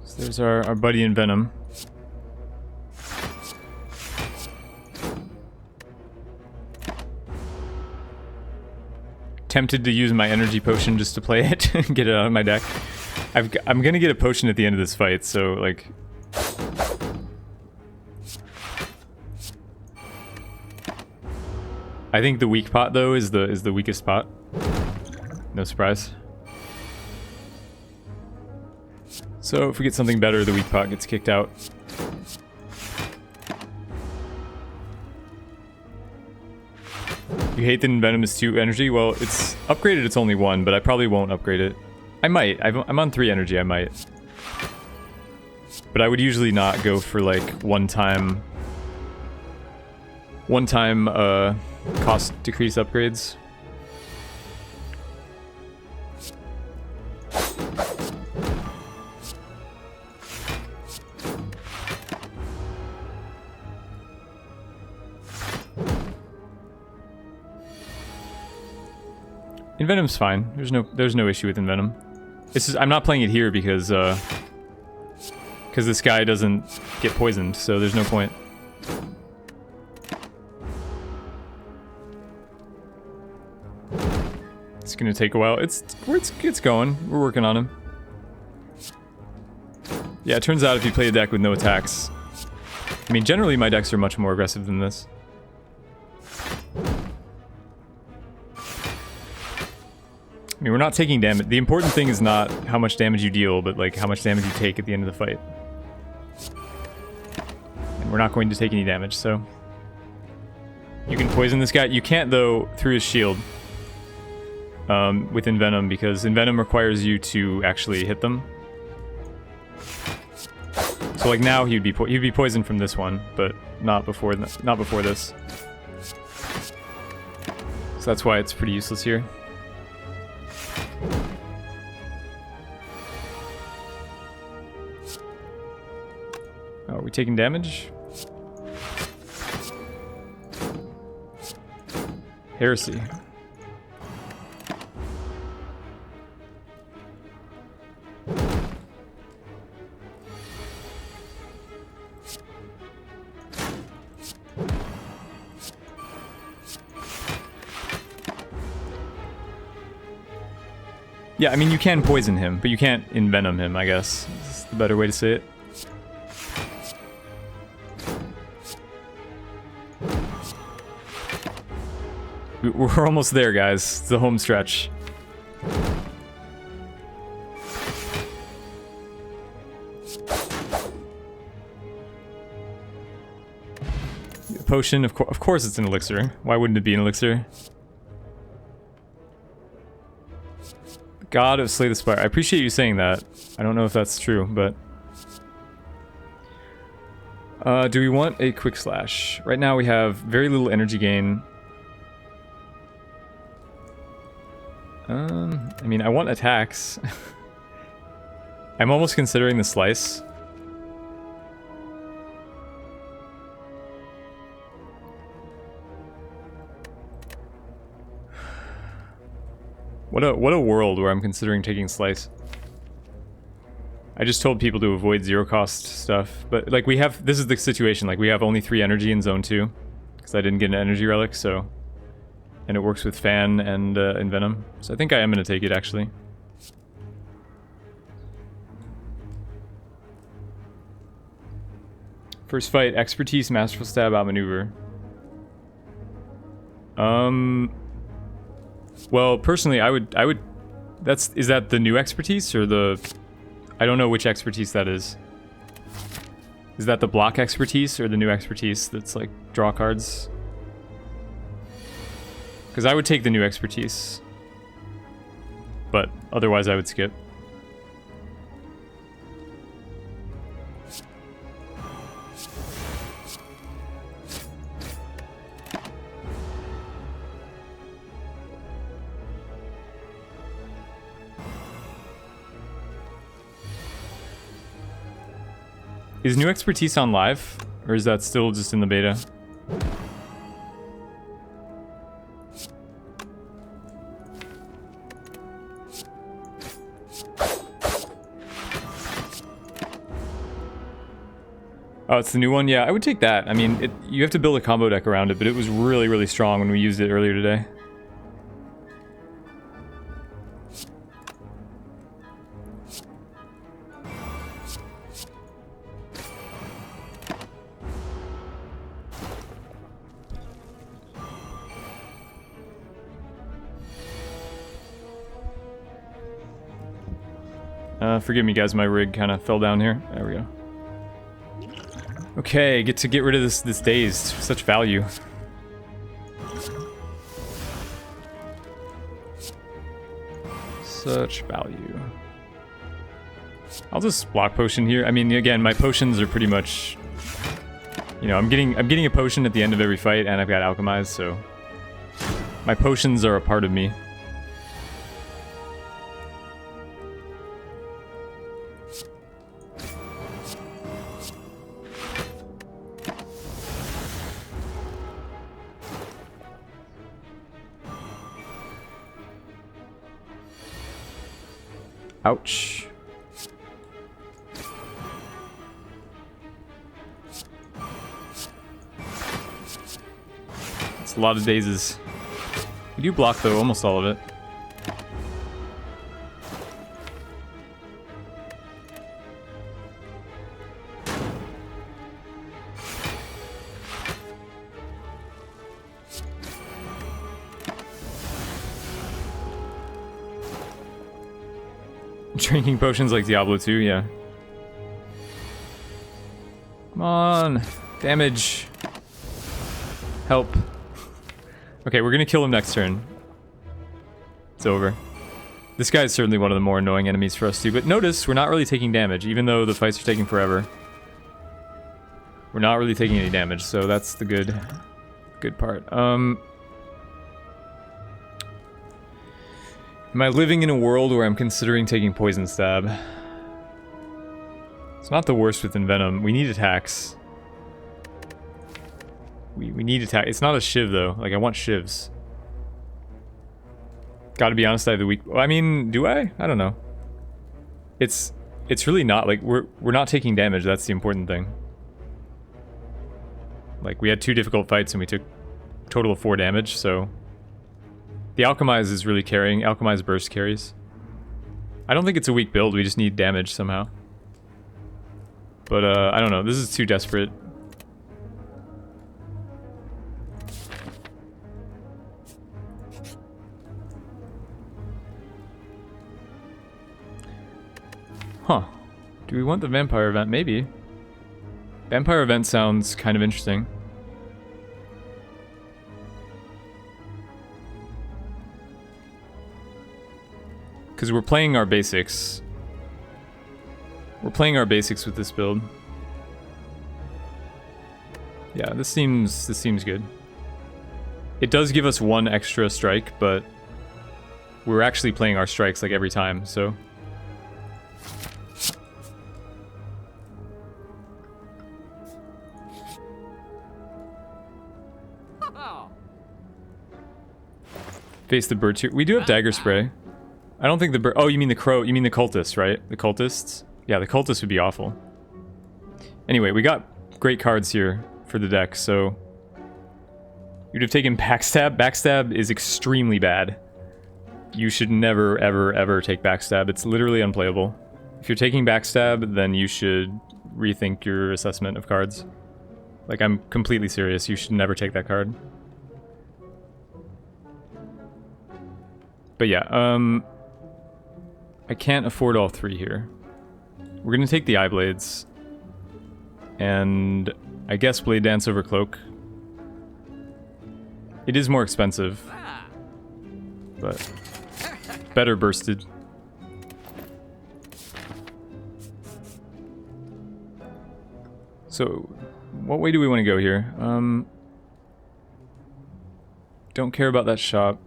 So there's our buddy in Venom. Tempted to use my energy potion just to play it and get it out of my deck. I'm gonna get a potion at the end of this fight, so like... I think the weak pot though is the weakest pot. No surprise. So if we get something better, the weak pot gets kicked out. You hate that Venom is 2 energy? Well, it's upgraded, it's only 1, but I probably won't upgrade it. I might. I'm on 3 energy, I might. But I would usually not go for like one-time cost decrease upgrades. Envenom's fine. There's no issue with Envenom. I'm not playing it here because this guy doesn't get poisoned, so there's no point. It's gonna take a while. It's going. We're working on him. Yeah, it turns out if you play a deck with no attacks, I mean, generally my decks are much more aggressive than this. I mean, we're not taking damage. The important thing is not how much damage you deal, but like how much damage you take at the end of the fight. And we're not going to take any damage, so... You can poison this guy. You can't, though, through his shield. With Envenom, because Envenom requires you to actually hit them. So like now he'd be poisoned from this one, but not before this. So that's why it's pretty useless here. Oh, are we taking damage? Heresy. Yeah, I mean, you can poison him, but you can't envenom him, I guess. That's the better way to say it. We're almost there, guys. It's the home stretch. potion. Of course it's an elixir. Why wouldn't it be an elixir? God of Slay the Spire. I appreciate you saying that. I don't know if that's true, but... do we want a quick slash? Right now we have very little energy gain. I mean, I want attacks. I'm almost considering the slice. What a world where I'm considering taking slice. I just told people to avoid zero cost stuff, but like this is the situation, like we have only 3 energy in zone 2 because I didn't get an energy relic, so, and it works with fan and venom, so I think I am going to take it actually. First fight, expertise, masterful stab, outmaneuver. Well, personally, I would is that the new expertise or the, I don't know which expertise that is. Is that the block expertise or the new expertise that's like draw cards? Because I would take the new expertise, but otherwise I would skip. Is new expertise on live, or is that still just in the beta? Oh, it's the new one? Yeah, I would take that. I mean, you have to build a combo deck around it, but it was really, really strong when we used it earlier today. Forgive me guys, my rig kind of fell down here. There we go. Okay, get rid of this dazed. Such value. Such value. I'll just block potion here. I mean, again, my potions are pretty much, you know, I'm getting a potion at the end of every fight, and I've got alchemized, so my potions are a part of me. Ouch. It's a lot of dazes. We do block though, almost all of it. Drinking potions like Diablo 2, yeah. Come on. Damage. Help. Okay, we're gonna kill him next turn. It's over. This guy is certainly one of the more annoying enemies for us too, but notice we're not really taking damage, even though the fights are taking forever. We're not really taking any damage, so that's the good part. Am I living in a world where I'm considering taking Poison Stab? It's not the worst with Envenom. We need attacks. We need attack. It's not a Shiv though. Like, I want Shivs. Gotta be honest, I have the weak... I mean, do I? I don't know. It's really not, like, we're not taking damage. That's the important thing. Like, we had 2 difficult fights and we took a total of 4 damage, so... The Alchemize is really carrying. Alchemize Burst carries. I don't think it's a weak build, we just need damage somehow. But, I don't know, this is too desperate. Huh. Do we want the Vampire Event? Maybe. Vampire Event sounds kind of interesting. Because we're playing our basics. We're playing our basics with this build. Yeah, this seems good. It does give us one extra strike, but we're actually playing our strikes like every time, so. Face the bird too. We do have dagger spray. I don't think the bird. Oh, you mean the crow? You mean the cultists, right? The cultists? Yeah, the cultists would be awful. Anyway, we got great cards here for the deck, so you'd have taken backstab. Backstab is extremely bad. You should never, ever, ever take backstab. It's literally unplayable. If you're taking backstab, then you should rethink your assessment of cards. Like, I'm completely serious. You should never take that card. But yeah, I can't afford all three here. We're gonna take the Eye Blades. And I guess Blade Dance over Cloak. It is more expensive. But better bursted. So, what way do we want to go here? Don't care about that shop.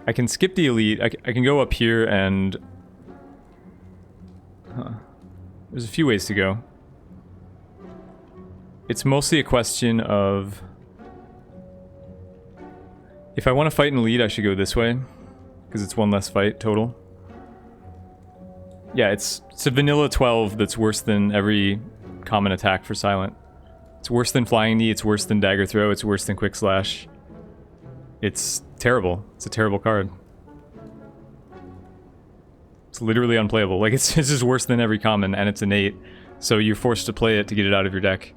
I can skip the elite. I can go up here and... There's a few ways to go. It's mostly a question of... If I want to fight an elite, I should go this way. Because it's one less fight total. Yeah, it's a vanilla 12 that's worse than every common attack for Silent. It's worse than Flying Knee, it's worse than Dagger Throw, it's worse than Quick Slash. It's terrible. It's a terrible card. It's literally unplayable. Like, it's just worse than every common, and it's innate. So you're forced to play it to get it out of your deck.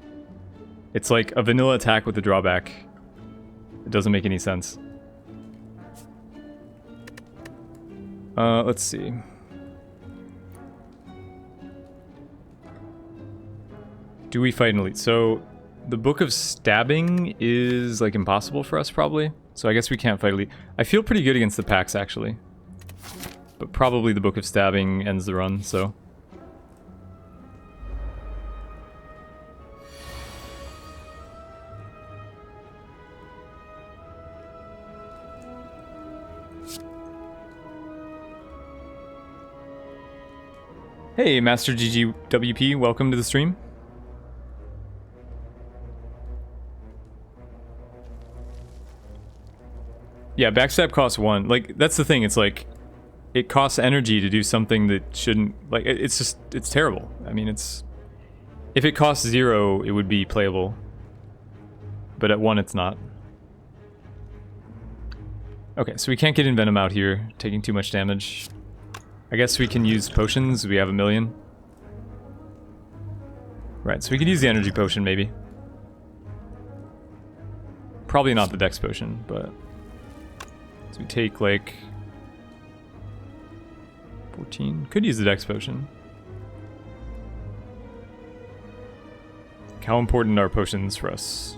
It's like a vanilla attack with a drawback. It doesn't make any sense. Let's see. Do we fight an elite? So, the Book of Stabbing is, like, impossible for us, probably. So I guess we can't fight elite. I feel pretty good against the packs, actually. But probably the Book of Stabbing ends the run, so... Hey, Master GGWP, welcome to the stream. Yeah, backstab costs 1. Like, that's the thing, it's like, it costs energy to do something that shouldn't, like, it's just, it's terrible. I mean, it's, if it costs 0, it would be playable. But at 1, it's not. Okay, so we can't get Envenom out here, taking too much damage. I guess we can use potions, we have 1,000,000. Right, so we could use the energy potion, maybe. Probably not the dex potion, but... So we take, like... 14. Could use the dex potion. How important are potions for us?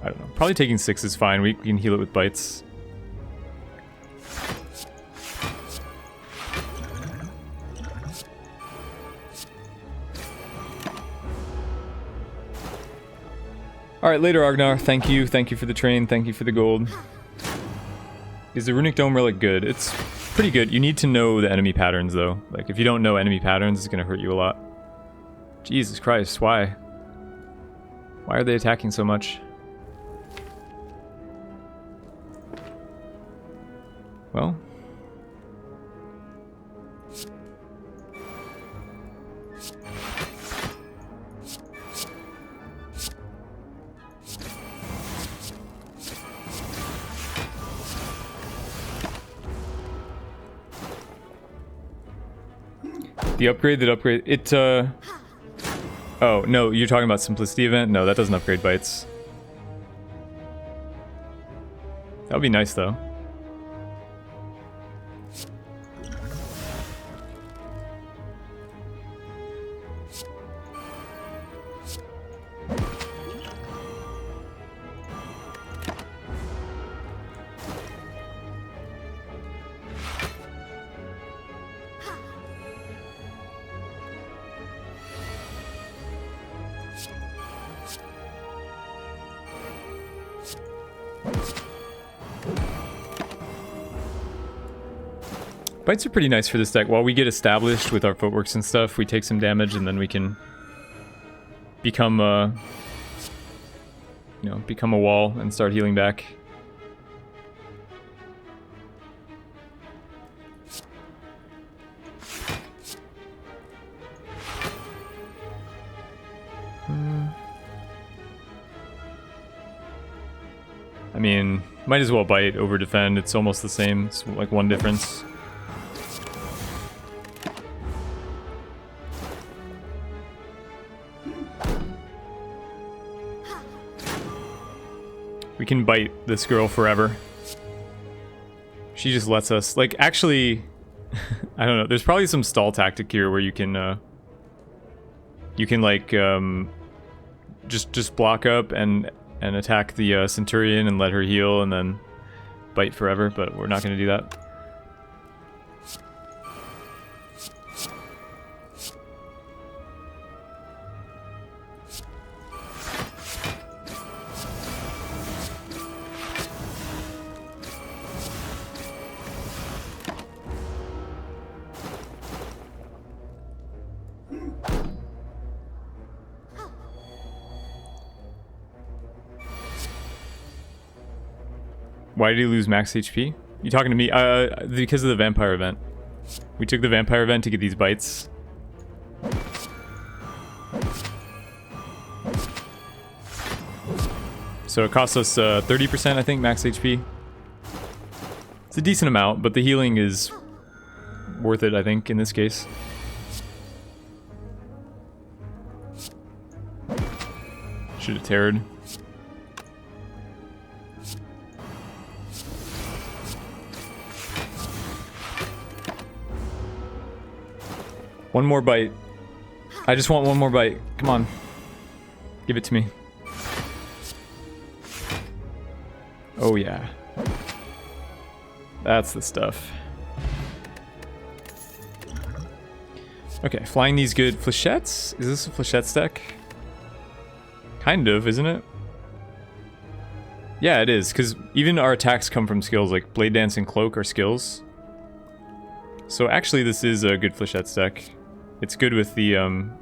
I don't know. Probably taking 6 is fine. We can heal it with bites. Alright, later, Agnar. Thank you. Thank you for the train. Thank you for the gold. Is the Runic Dome Relic good? It's pretty good. You need to know the enemy patterns, though. Like, if you don't know enemy patterns, it's going to hurt you a lot. Jesus Christ, why? Why are they attacking so much? Well... The upgrade that upgrade it oh no, you're talking about Simplicity event? No, that doesn't upgrade bites. That would be nice though. Bites are pretty nice for this deck. While we get established with our footworks and stuff, we take some damage and then we can become you know, become a wall and start healing back. I mean, might as well bite over defend. It's almost the same. It's like one difference. We can bite this girl forever. She just lets us, like, actually, I don't know. There's probably some stall tactic here where you can like just block up and attack the Centurion and let her heal and then bite forever. But we're not going to do that. Why did he lose max HP? You talking to me? Because of the vampire event. We took the vampire event to get these bites. So it costs us 30%, I think, max HP. It's a decent amount, but the healing is worth it, I think, in this case. Should have tarred. One more bite. I just want one more bite. Come on. Give it to me. Oh yeah. That's the stuff. Okay, flying these good flechettes? Is this a flechette deck? Kind of, isn't it? Yeah, it is, because even our attacks come from skills, like Blade Dance and Cloak are skills. So actually this is a good flechette deck. It's good with the Envenom.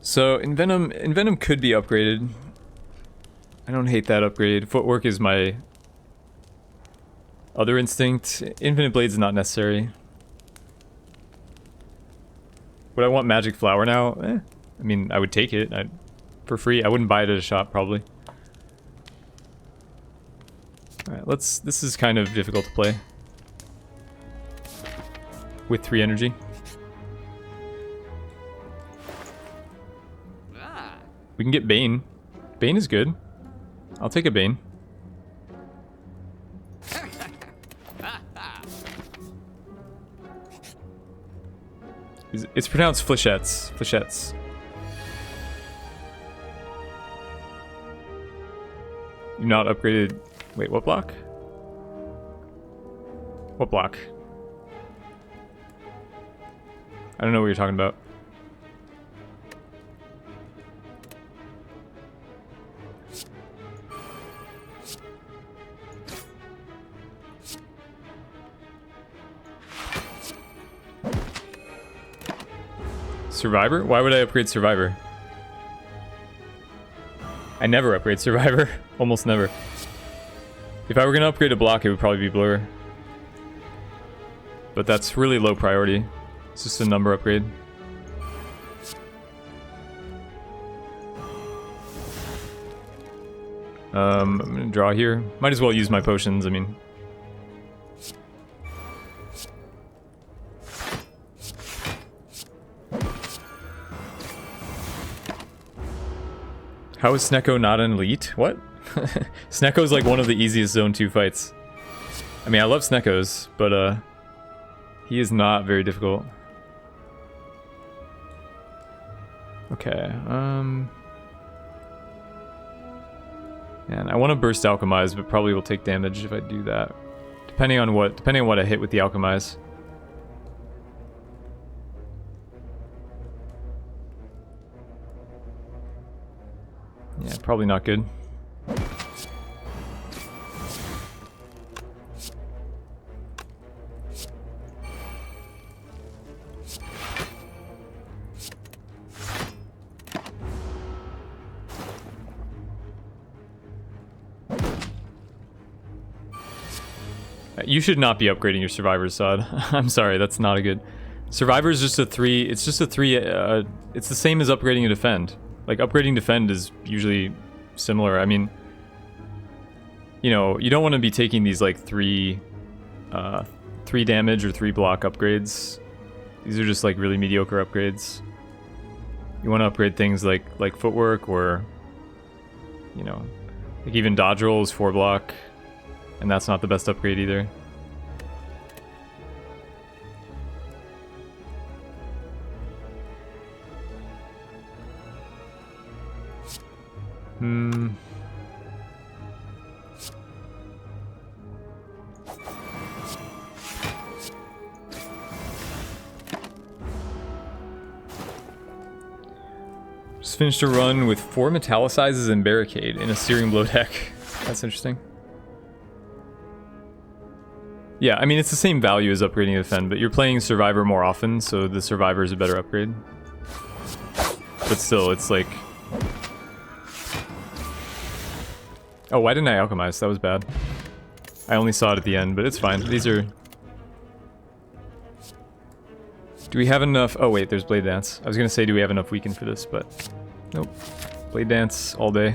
So Envenom could be upgraded. I don't hate that upgrade. Footwork is my other instinct. Infinite Blades is not necessary. Would I want Magic Flower now? I mean, I would take it for free. I wouldn't buy it at a shop, probably. Alright, this is kind of difficult to play. With 3 energy. We can get Bane. Bane is good. I'll take a Bane. It's pronounced flechettes. Flechettes. You're not upgraded. Wait, what block? What block? I don't know what you're talking about. Survivor? Why would I upgrade Survivor? I never upgrade Survivor. Almost never. If I were gonna upgrade a block, it would probably be Blur. But that's really low priority. It's just a number upgrade. I'm gonna draw here. Might as well use my potions, I mean. How is Snecko not an elite? What? Snecko's like one of the easiest Zone 2 fights. I mean, I love Sneckos, but he is not very difficult. Okay, man, I want to burst Alchemize, but probably will take damage if I do that. Depending on what I hit with the alchemize. Yeah, probably not good. You should not be upgrading your survivors, Sod. I'm sorry, that's not a good... Survivor is just a 3... It's just a 3... it's the same as upgrading a defend. Like, upgrading defend is usually similar. I mean... You know, you don't want to be taking these, like, 3 damage or 3 block upgrades. These are just, like, really mediocre upgrades. You want to upgrade things like footwork or... You know... Like, even dodge roll is 4 block. And that's not the best upgrade either. Just finished a run with 4 metallicizes and barricade in a searing blow deck. That's interesting. Yeah, I mean, it's the same value as upgrading a defend, but you're playing Survivor more often, so the Survivor is a better upgrade. But still, it's like... Oh, why didn't I alchemize? That was bad. I only saw it at the end, but it's fine. These are... Do we have enough... Oh wait, there's Blade Dance. I was gonna say, do we have enough weaken for this, but... Nope. Blade Dance all day.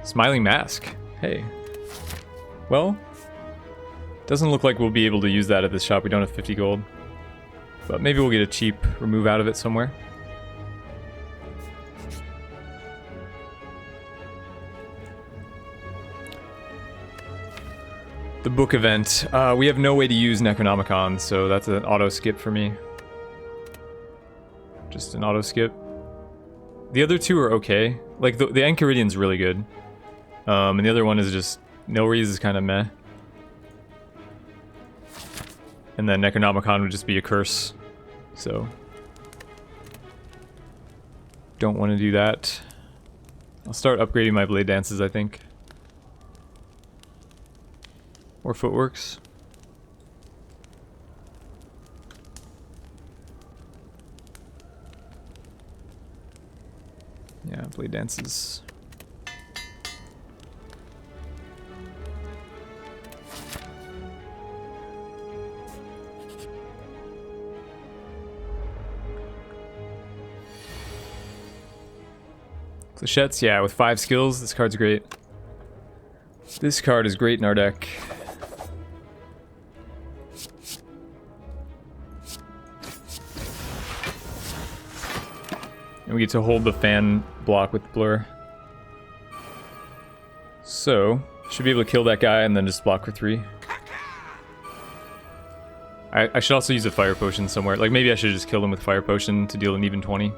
Smiling Mask. Hey. Well, doesn't look like we'll be able to use that at this shop. We don't have 50 gold. But maybe we'll get a cheap remove out of it somewhere. The book event. We have no way to use Necronomicon, so that's an auto skip for me. Just an auto skip. The other two are okay. Like, the Enchiridian's really good. And the other one is just... Nilrees is kind of meh. And then Necronomicon would just be a curse. So... Don't want to do that. I'll start upgrading my Blade Dances, I think. Or Footworks. Yeah, Blade Dances. Flechettes, yeah, with 5 skills, this card's great. This card is great in our deck. And we get to hold the fan block with the blur. So, should be able to kill that guy and then just block for 3. I should also use a fire potion somewhere. Like, maybe I should just kill him with fire potion to deal an even 20.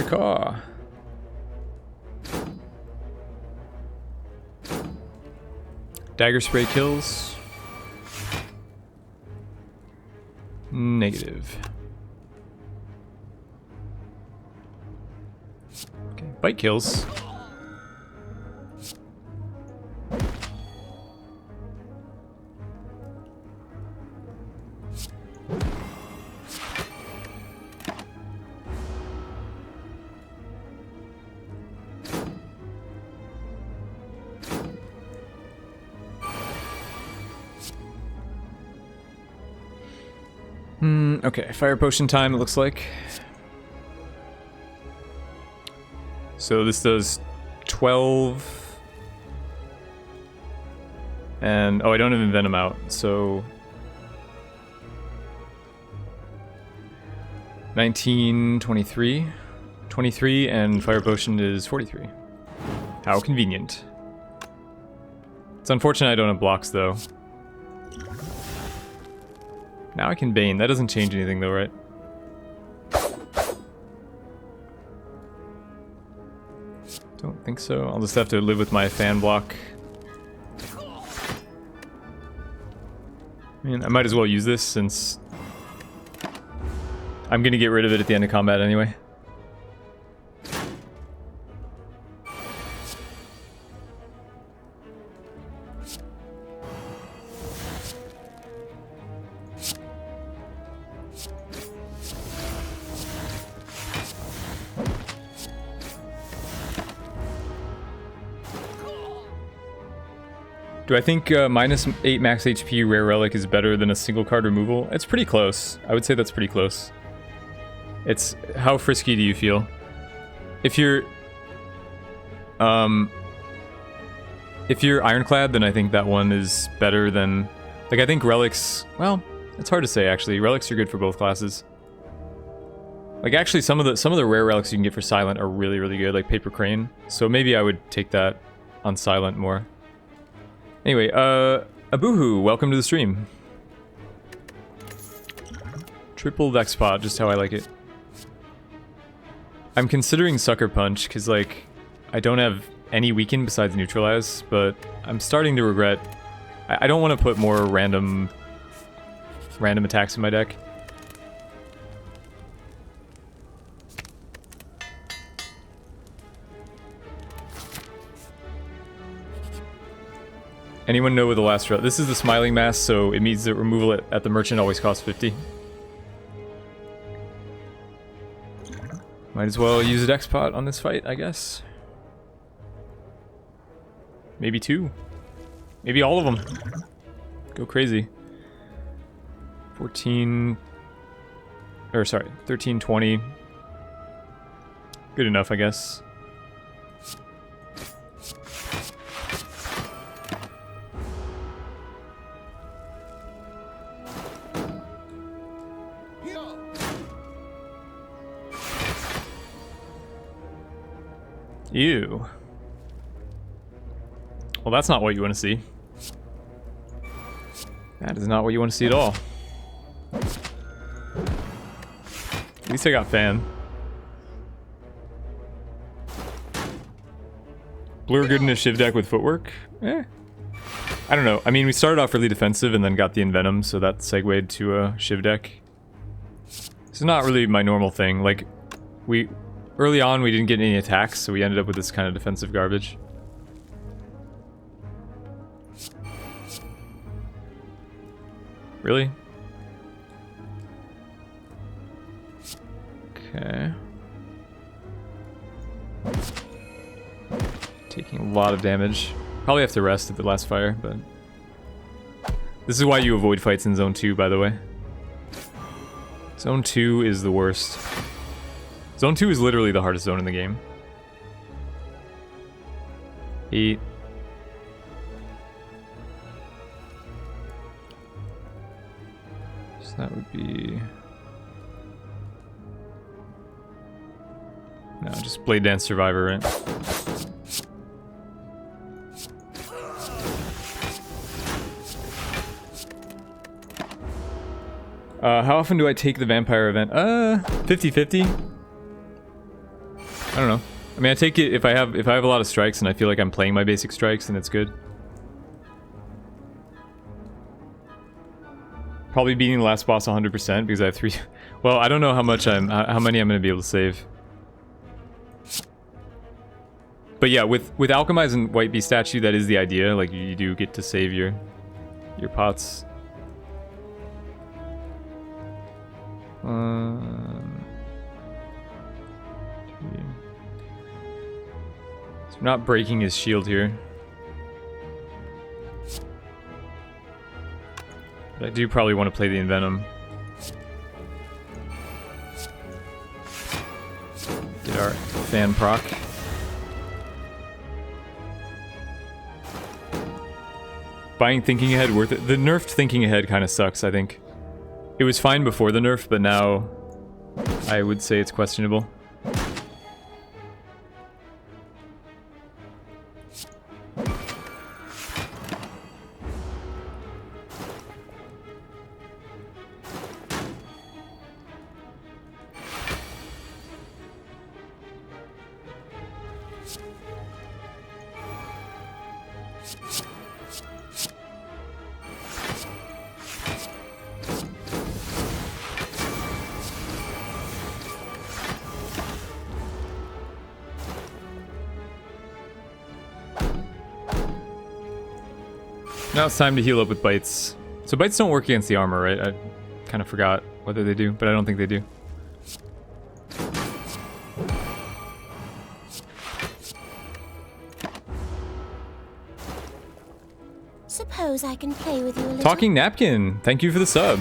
Caw. Dagger spray kills. Negative. Okay, bite kills. Okay, fire potion time, it looks like. So this does 12. And, oh, I don't have Envenom out, so... 19, 23. 23, and fire potion is 43. How convenient. It's unfortunate I don't have blocks, though. Now I can Bane. That doesn't change anything, though, right? Don't think so. I'll just have to live with my fan block. I mean, I might as well use this since I'm gonna get rid of it at the end of combat anyway. Do I think -8 max HP rare relic is better than a single card removal? It's pretty close. I would say that's pretty close. It's how frisky do you feel? If you're ironclad, then I think that one is better than, like, I think relics, well, it's hard to say actually. Relics are good for both classes. Like, actually some of the rare relics you can get for silent are really, really good, like Paper Crane. So maybe I would take that on silent more. Anyway, Abuhu, welcome to the stream. Triple deck spot, just how I like it. I'm considering Sucker Punch, because, like, I don't have any weaken besides Neutralize, but I'm starting to regret... I don't want to put more random attacks in my deck. Anyone know what the last row? This is the Smiling Mask, so it means that removal at the merchant always costs 50. Might as well use a deck spot on this fight, I guess. Maybe 2. Maybe all of them. Go crazy. 14... Or sorry, 13, 20. Good enough, I guess. Ew. Well, that's not what you want to see. That is not what you want to see at all. At least I got fan. Blur good in a Shiv deck with footwork? Eh. I don't know. I mean, we started off really defensive and then got the Envenom, so that segued to a Shiv deck. This is not really my normal thing. Like, early on, we didn't get any attacks, so we ended up with this kind of defensive garbage. Really? Okay. Taking a lot of damage. Probably have to rest at the last fire, but... This is why you avoid fights in Zone 2, by the way. Zone 2 is the worst. Zone 2 is literally the hardest zone in the game. 8. So that would be... No, just Blade Dance Survivor, right? How often do I take the vampire event? 50-50. I don't know. I mean, I take it if I have a lot of strikes and I feel like I'm playing my basic strikes, then it's good. Probably beating the last boss 100% because I have 3. Well, I don't know how many I'm gonna be able to save. But yeah, with Alchemize and White Beast Statue, that is the idea. Like, you do get to save your pots. So we're not breaking his shield here. But I do probably want to play the Envenom. Get our fan proc. Buying Thinking Ahead worth it? The nerfed Thinking Ahead kind of sucks, I think. It was fine before the nerf, but now I would say it's questionable. Now it's time to heal up with bites. So bites don't work against the armor, right? I kind of forgot whether they do, but I don't think they do. Suppose I can play with you a little. Talking Napkin, thank you for the sub.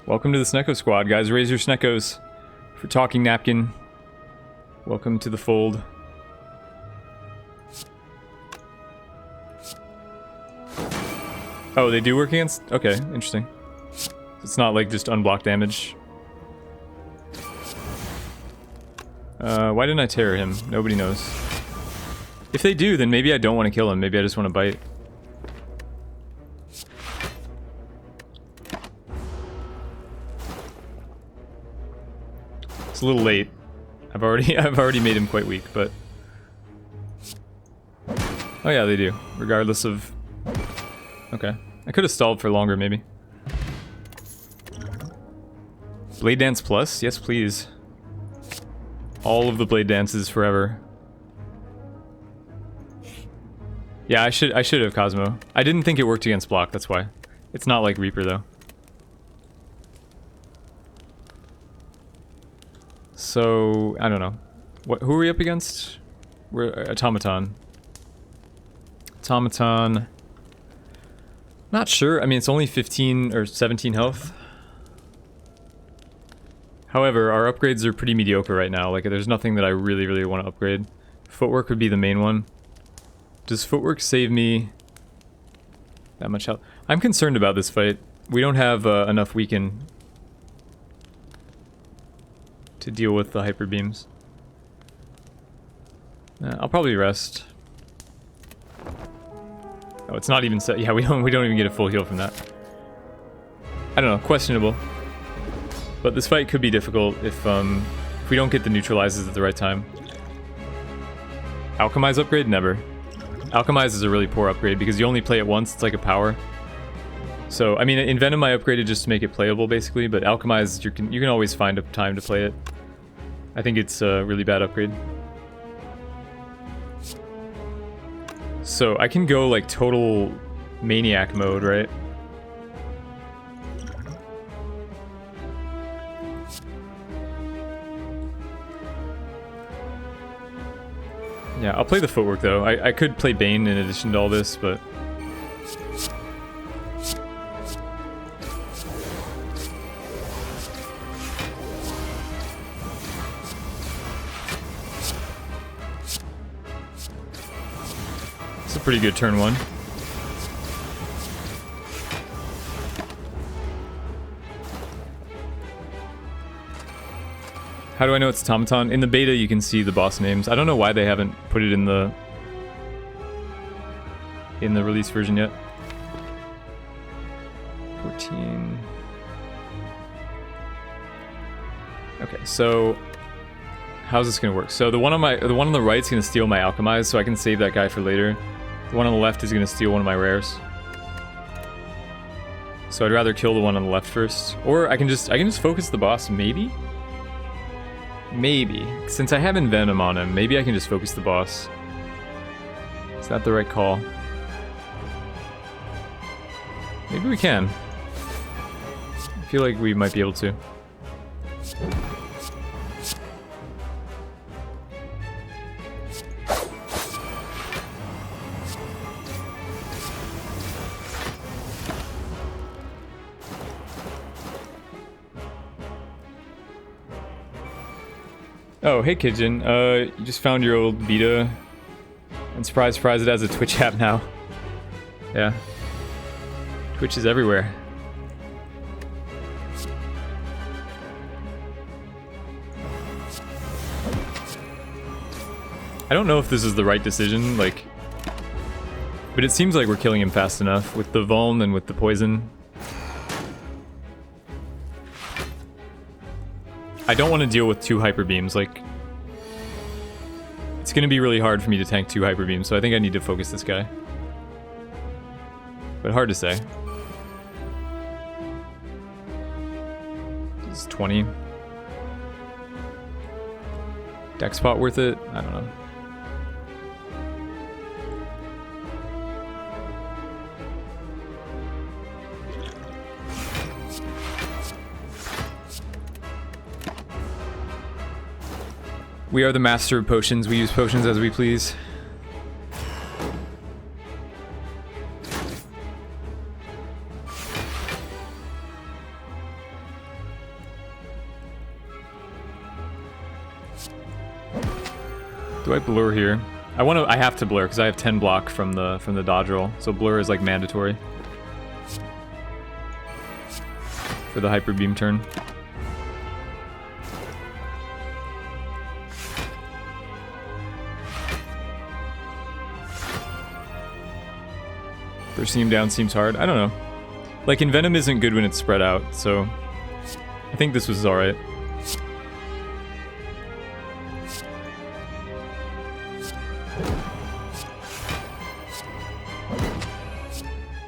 Welcome to the Snecko Squad, guys. Raise your Sneckos for Talking Napkin. Welcome to the fold. Oh, they do work against? Okay, interesting. It's not like just unblocked damage. Why didn't I tear him? Nobody knows. If they do, then maybe I don't want to kill him. Maybe I just want to bite. It's a little late. I've already made him quite weak, but oh yeah, they do. Regardless of. Okay, I could have stalled for longer, maybe. Blade Dance Plus, yes, please. All of the Blade Dances forever. Yeah, I should have Cosmo. I didn't think it worked against block. That's why. It's not like Reaper though. So I don't know. Who are we up against? We're Automaton. Automaton. Not sure. I mean, it's only 15 or 17 health. However, our upgrades are pretty mediocre right now. Like, there's nothing that I really want to upgrade. Footwork would be the main one. Does footwork save me that much health? I'm concerned about this fight. We don't have enough weaken to deal with the hyper beams. I'll probably rest. Oh, it's not even set. Yeah, we don't even get a full heal from that. I don't know, questionable. But this fight could be difficult if we don't get the neutralizes at the right time. Alchemize upgrade? Never. Alchemize is a really poor upgrade because you only play it once. It's like a power. So, I mean, in Venom I upgraded just to make it playable, basically. But Alchemize, you can always find a time to play it. I think it's a really bad upgrade. So, I can go, like, total Maniac mode, right? Yeah, I'll play the footwork though. I could play Bane in addition to all this, but it's a pretty good turn one. How do I know it's Automaton? In the beta you can see the boss names. I don't know why they haven't put it in the release version yet. 14. Okay, so how's this gonna work? So the one on the right is gonna steal my Alchemize, so I can save that guy for later. The one on the left is gonna steal one of my rares. So I'd rather kill the one on the left first. Or I can just focus the boss, maybe? Maybe. Since I have Venom on him, maybe I can just focus the boss. Is that the right call? Maybe we can. I feel like we might be able to. Oh, hey Kitchen, you just found your old beta, and surprise, surprise, it has a Twitch app now. Yeah. Twitch is everywhere. I don't know if this is the right decision, like, but it seems like we're killing him fast enough with the Vuln and with the poison. I don't want to deal with two hyper beams, like, It's going to be really hard for me to tank 2 Hyper Beams, so I think I need to focus this guy. But hard to say. It's 20. Deck spot worth it? I don't know. We are the master of potions. We use potions as we please. Do I blur here? I have to blur because I have 10 block from the dodge roll. So blur is like mandatory for the hyper beam turn. Burst Seam down seems hard. I don't know. Like, Envenom isn't good when it's spread out, so I think this was alright.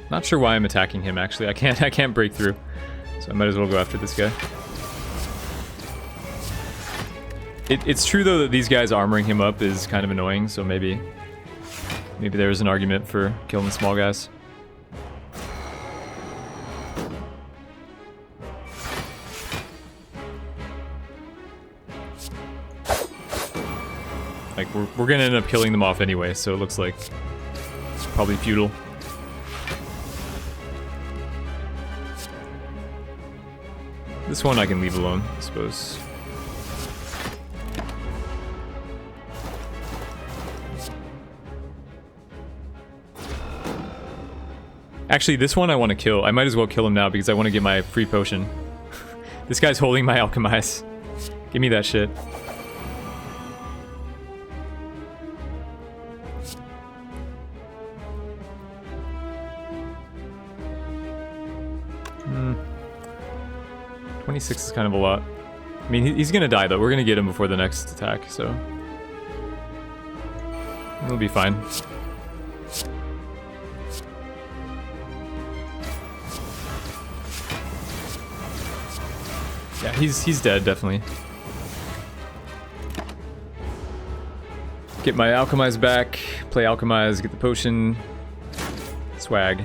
Not sure why I'm attacking him, actually. I can't break through, so I might as well go after this guy. It's true, though, that these guys armoring him up is kind of annoying, so maybe there's an argument for killing the small guys. Like, we're gonna end up killing them off anyway, so it looks like it's probably futile. This one I can leave alone, I suppose. Actually, this one I want to kill. I might as well kill him now because I want to get my free potion. This guy's holding my Alchemize. Give me that shit. Hmm. 26 is kind of a lot. I mean, he's gonna die though. We're gonna get him before the next attack, so it'll be fine. Yeah, he's dead, definitely. Get my Alchemize back, play Alchemize, get the potion. Swag.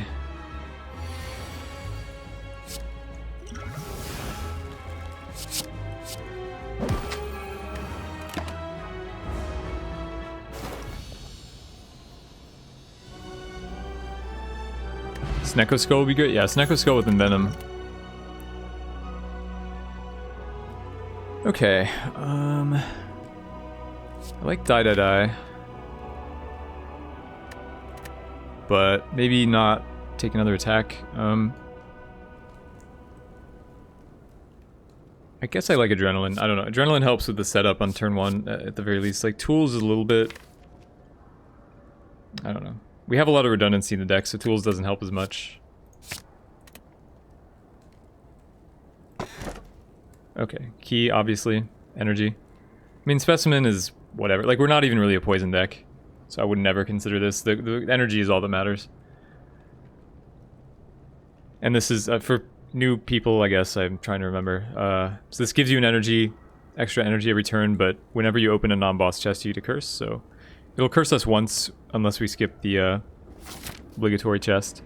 Snecko Skull would be good? Yeah, Snecko Skull with Envenom. Okay, I like Die. But maybe not take another attack. I guess I like Adrenaline. I don't know. Adrenaline helps with the setup on turn 1 at the very least. Like, Tools is a little bit... I don't know. We have a lot of redundancy in the deck, so Tools doesn't help as much. Okay, Key, obviously. Energy. I mean, Specimen is whatever. Like, we're not even really a poison deck, so I would never consider this. The energy is all that matters. And this is, for new people, I guess, I'm trying to remember. So this gives you an energy, extra energy every turn, but whenever you open a non-boss chest, you get a curse, so... It'll curse us once, unless we skip the obligatory chest.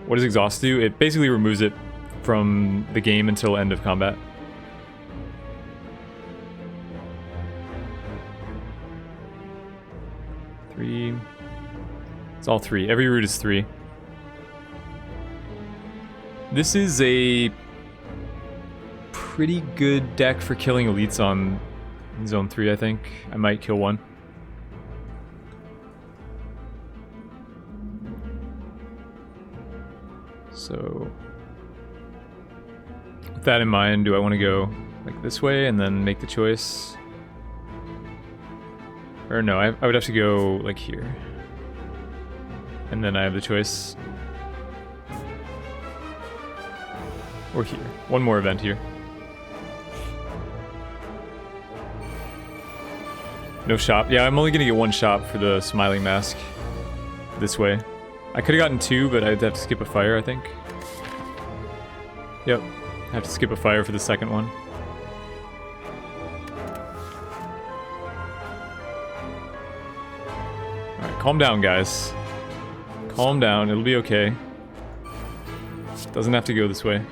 What does Exhaust do? It basically removes it from the game until end of combat. Three. It's all 3. Every route is 3. This is a pretty good deck for killing elites on Zone 3, I think. I might kill one. So, with that in mind, do I want to go like this way and then make the choice? Or no, I would have to go like here. And then I have the choice. Or here. One more event here. No shop. Yeah, I'm only gonna get one shop for the smiling mask. This way. I could have gotten 2, but I'd have to skip a fire, I think. Yep. I have to skip a fire for the second one. Alright, calm down, guys. Calm down, it'll be okay. Doesn't have to go this way.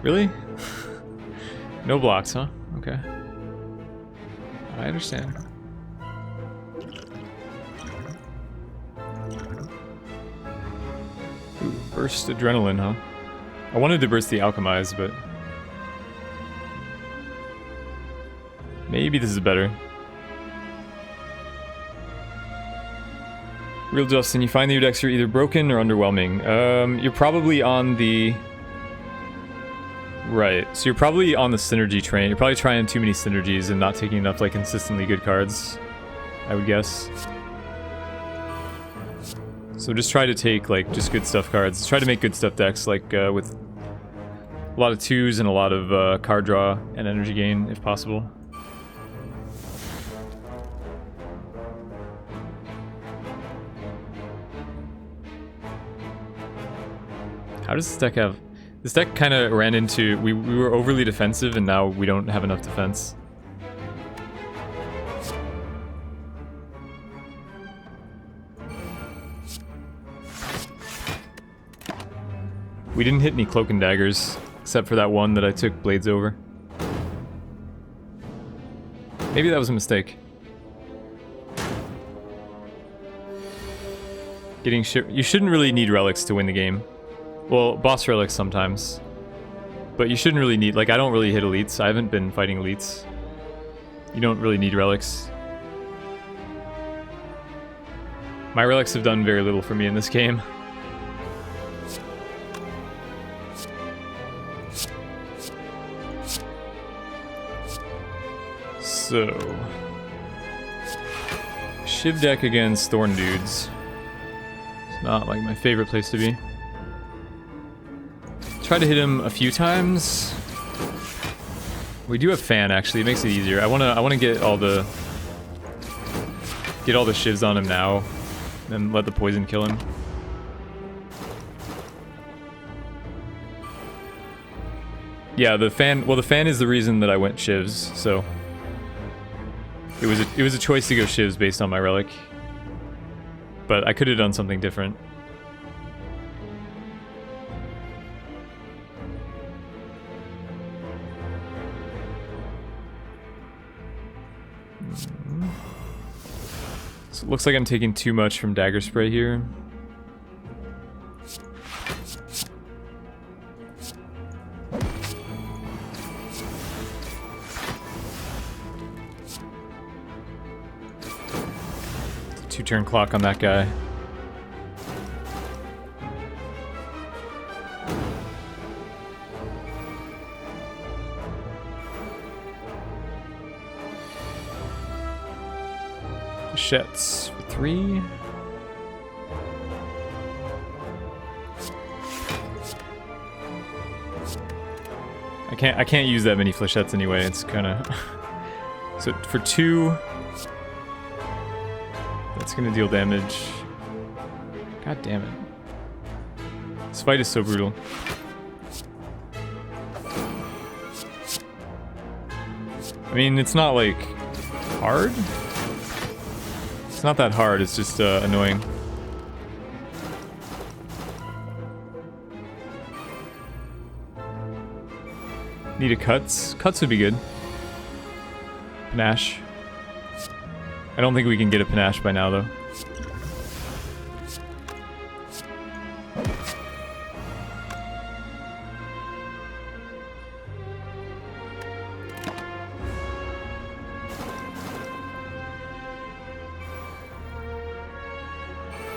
Really? No blocks, huh? Okay. I understand. Ooh, burst adrenaline, huh? I wanted to burst the alchemize, but... maybe this is better. Real Justin, you find that your decks are either broken or underwhelming. You're probably on the... right, so you're probably on the synergy train. You're probably trying too many synergies and not taking enough, like, consistently good cards, I would guess. So just try to take, like, just good stuff cards. Try to make good stuff decks, like, with a lot of 2s and a lot of card draw and energy gain, if possible. How does this deck have... this deck kind of ran into... we were overly defensive and now we don't have enough defense. We didn't hit any cloak and daggers, except for that one that I took blades over. Maybe that was a mistake. Getting you shouldn't really need relics to win the game. Well, boss relics sometimes. But you shouldn't really need... like, I don't really hit elites. I haven't been fighting elites. You don't really need relics. My relics have done very little for me in this game. So... Shiv deck against Thorn Dudes. It's not, like, my favorite place to be. Try to hit him a few times. We do have fan, actually. It makes it easier. I wanna get all the shivs on him now, then let the poison kill him. Yeah, the fan. Well, the fan is the reason that I went shivs. So it was a choice to go shivs based on my relic, but I could have done something different. So it looks like I'm taking too much from Dagger Spray here. It's a 2-turn clock on that guy. Flechettes for 3. I can't use that many flechettes anyway. It's kind of so for 2. That's gonna deal damage. God damn it! This fight is so brutal. I mean, it's not like hard. It's not that hard, it's just annoying. Need a cuts? Cuts would be good. Panache. I don't think we can get a panache by now, though.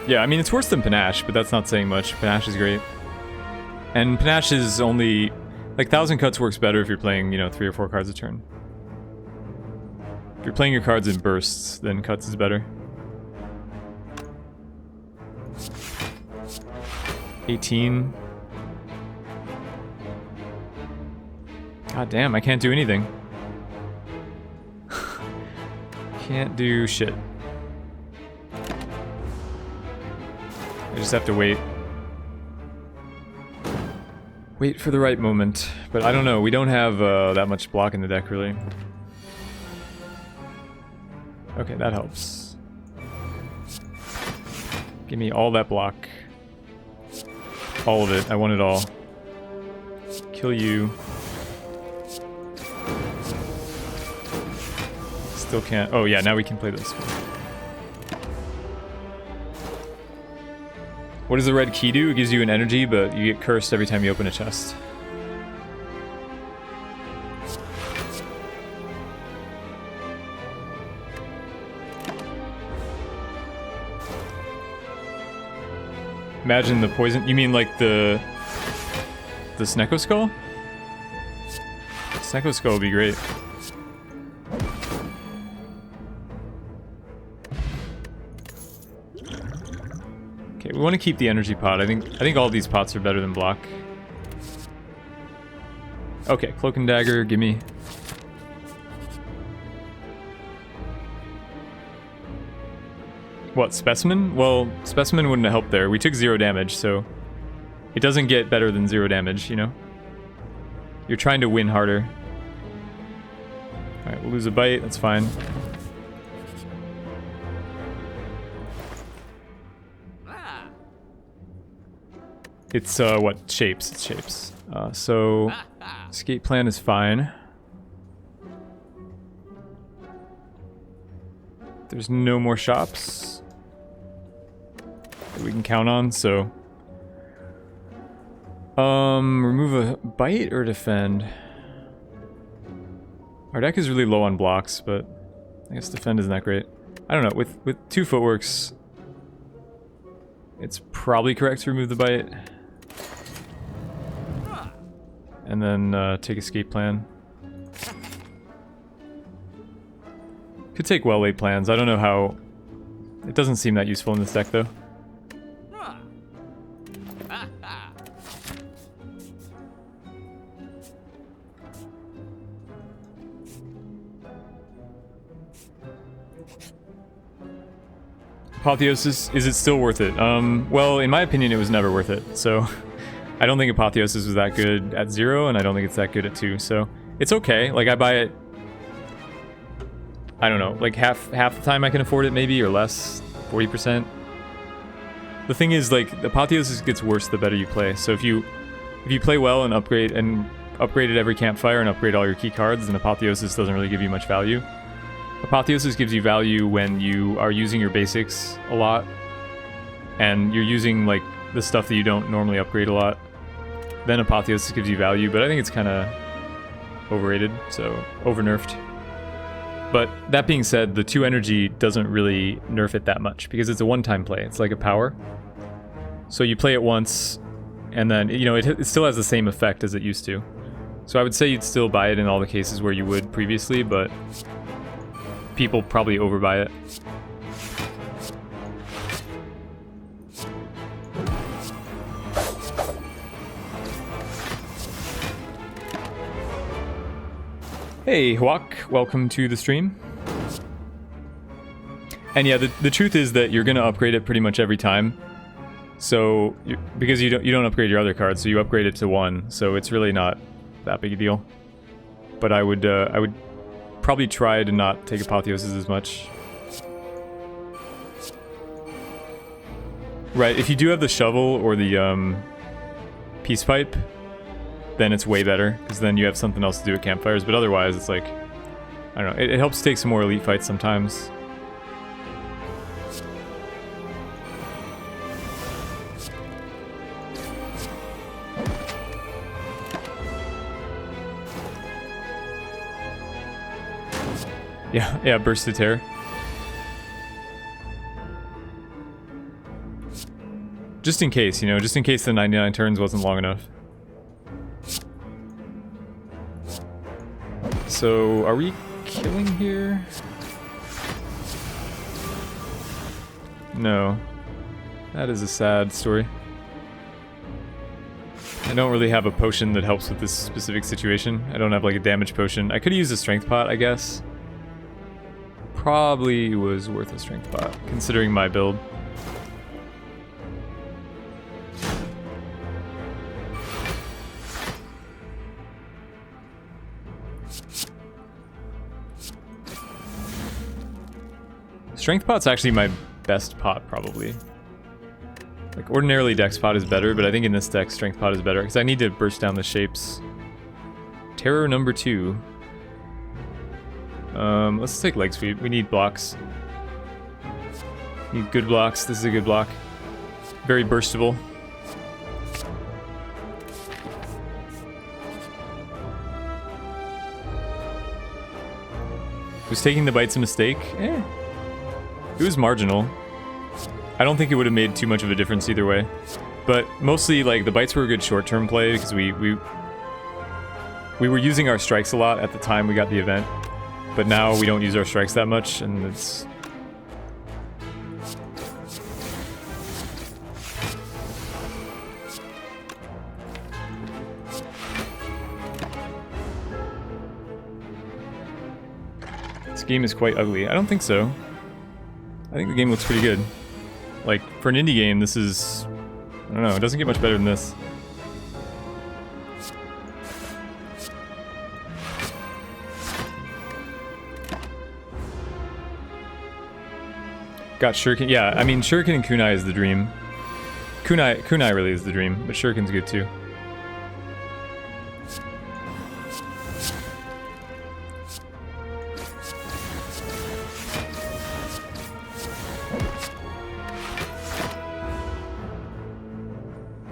Yeah, I mean, it's worse than Panache, but that's not saying much. Panache is great. And Panache is only... like, 1,000 cuts works better if you're playing, you know, 3 or 4 cards a turn. If you're playing your cards in bursts, then cuts is better. 18. God damn, I can't do anything. Can't do shit. I just have to wait. Wait for the right moment. But I don't know, we don't have that much block in the deck, really. Okay, that helps. Give me all that block. All of it, I want it all. Kill you. Still can't. Oh yeah, now we can play this one. What does the red key do? It gives you an energy, but you get cursed every time you open a chest. Imagine the poison. You mean like the Snecko Skull? Snecko Skull would be great. Okay, we want to keep the energy pot. I think all these pots are better than block. Okay, Cloak and Dagger, gimme. What, Specimen? Well, Specimen wouldn't have helped there. We took 0 damage, so it doesn't get better than 0 damage, you know? You're trying to win harder. Alright, we'll lose a bite, that's fine. It's, what? Shapes. It's shapes. So, escape plan is fine. There's no more shops that we can count on, so... remove a bite or defend? Our deck is really low on blocks, but I guess defend isn't that great. I don't know, with 2 footworks, it's probably correct to remove the bite. And then take escape plan. Could take well laid plans. I don't know how... It doesn't seem that useful in this deck though. Apotheosis, is it still worth it? Well, in my opinion, it was never worth it, so... I don't think Apotheosis was that good at 0, and I don't think it's that good at 2, so... It's okay, like I buy it... I don't know, like half the time I can afford it maybe, or less, 40%. The thing is, like, Apotheosis gets worse the better you play, so if you play well and upgrade at every campfire and upgrade all your key cards, then Apotheosis doesn't really give you much value. Apotheosis gives you value when you are using your basics a lot, and you're using, like, the stuff that you don't normally upgrade a lot. Then Apotheosis gives you value, but I think it's kind of overrated, so over-nerfed. But that being said, the 2 energy doesn't really nerf it that much, because it's a one-time play. It's like a power. So you play it once, and then, you know, it still has the same effect as it used to. So I would say you'd still buy it in all the cases where you would previously, but people probably overbuy it. Hey, Hwak, welcome to the stream. And yeah, the truth is that you're gonna upgrade it pretty much every time. So, because you don't upgrade your other cards, so you upgrade it to 1, so it's really not that big a deal. But I would probably try to not take Apotheosis as much. Right, if you do have the shovel or the peace pipe, then it's way better, because then you have something else to do at campfires, but otherwise it's like, I don't know, it helps take some more elite fights sometimes. Yeah, Burst to Terror. Just in case, you know, just in case the 99 turns wasn't long enough. So, are we killing here? No. That is a sad story. I don't really have a potion that helps with this specific situation. I don't have like a damage potion. I could use a strength pot, I guess. Probably was worth a strength pot, considering my build. Strength pot's actually my best pot, probably. Like, ordinarily Dex pot is better, but I think in this deck, Strength pot is better, because I need to burst down the shapes. Terror number 2. Let's take leg sweep. We need blocks. Need good blocks. This is a good block. Very burstable. Was taking the bites a mistake? Eh. It was marginal. I don't think it would have made too much of a difference either way. But mostly, like, the bites were a good short-term play because we were using our strikes a lot at the time we got the event. But now we don't use our strikes that much, and it's... This game is quite ugly. I don't think so. I think the game looks pretty good. Like, for an indie game, this is... I don't know, it doesn't get much better than this. Got Shuriken. Yeah, I mean, Shuriken and Kunai is the dream. Kunai really is the dream, but Shuriken's good too.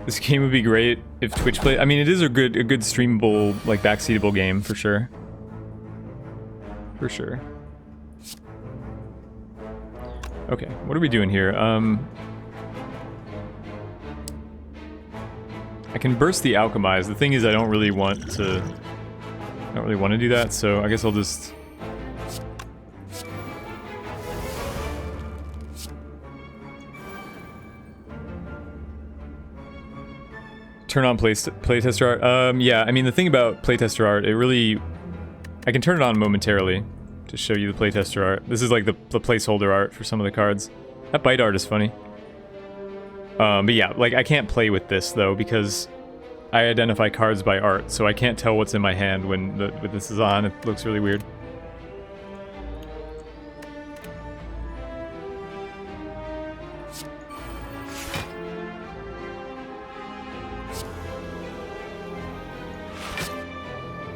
This game would be great if Twitch played. I mean, it is a good streamable, like, backseatable game for sure. For sure. Okay, what are we doing here? I can burst the Alchemize. The thing is, I don't really want to do that, so I guess I'll just... Turn on playtester art. Yeah, I mean, the thing about playtester art, it really... I can turn it on momentarily to show you the playtester art. This is like the placeholder art for some of the cards. That bite art is funny. But yeah, like, I can't play with this, though, because I identify cards by art, so I can't tell what's in my hand when this is on. It looks really weird.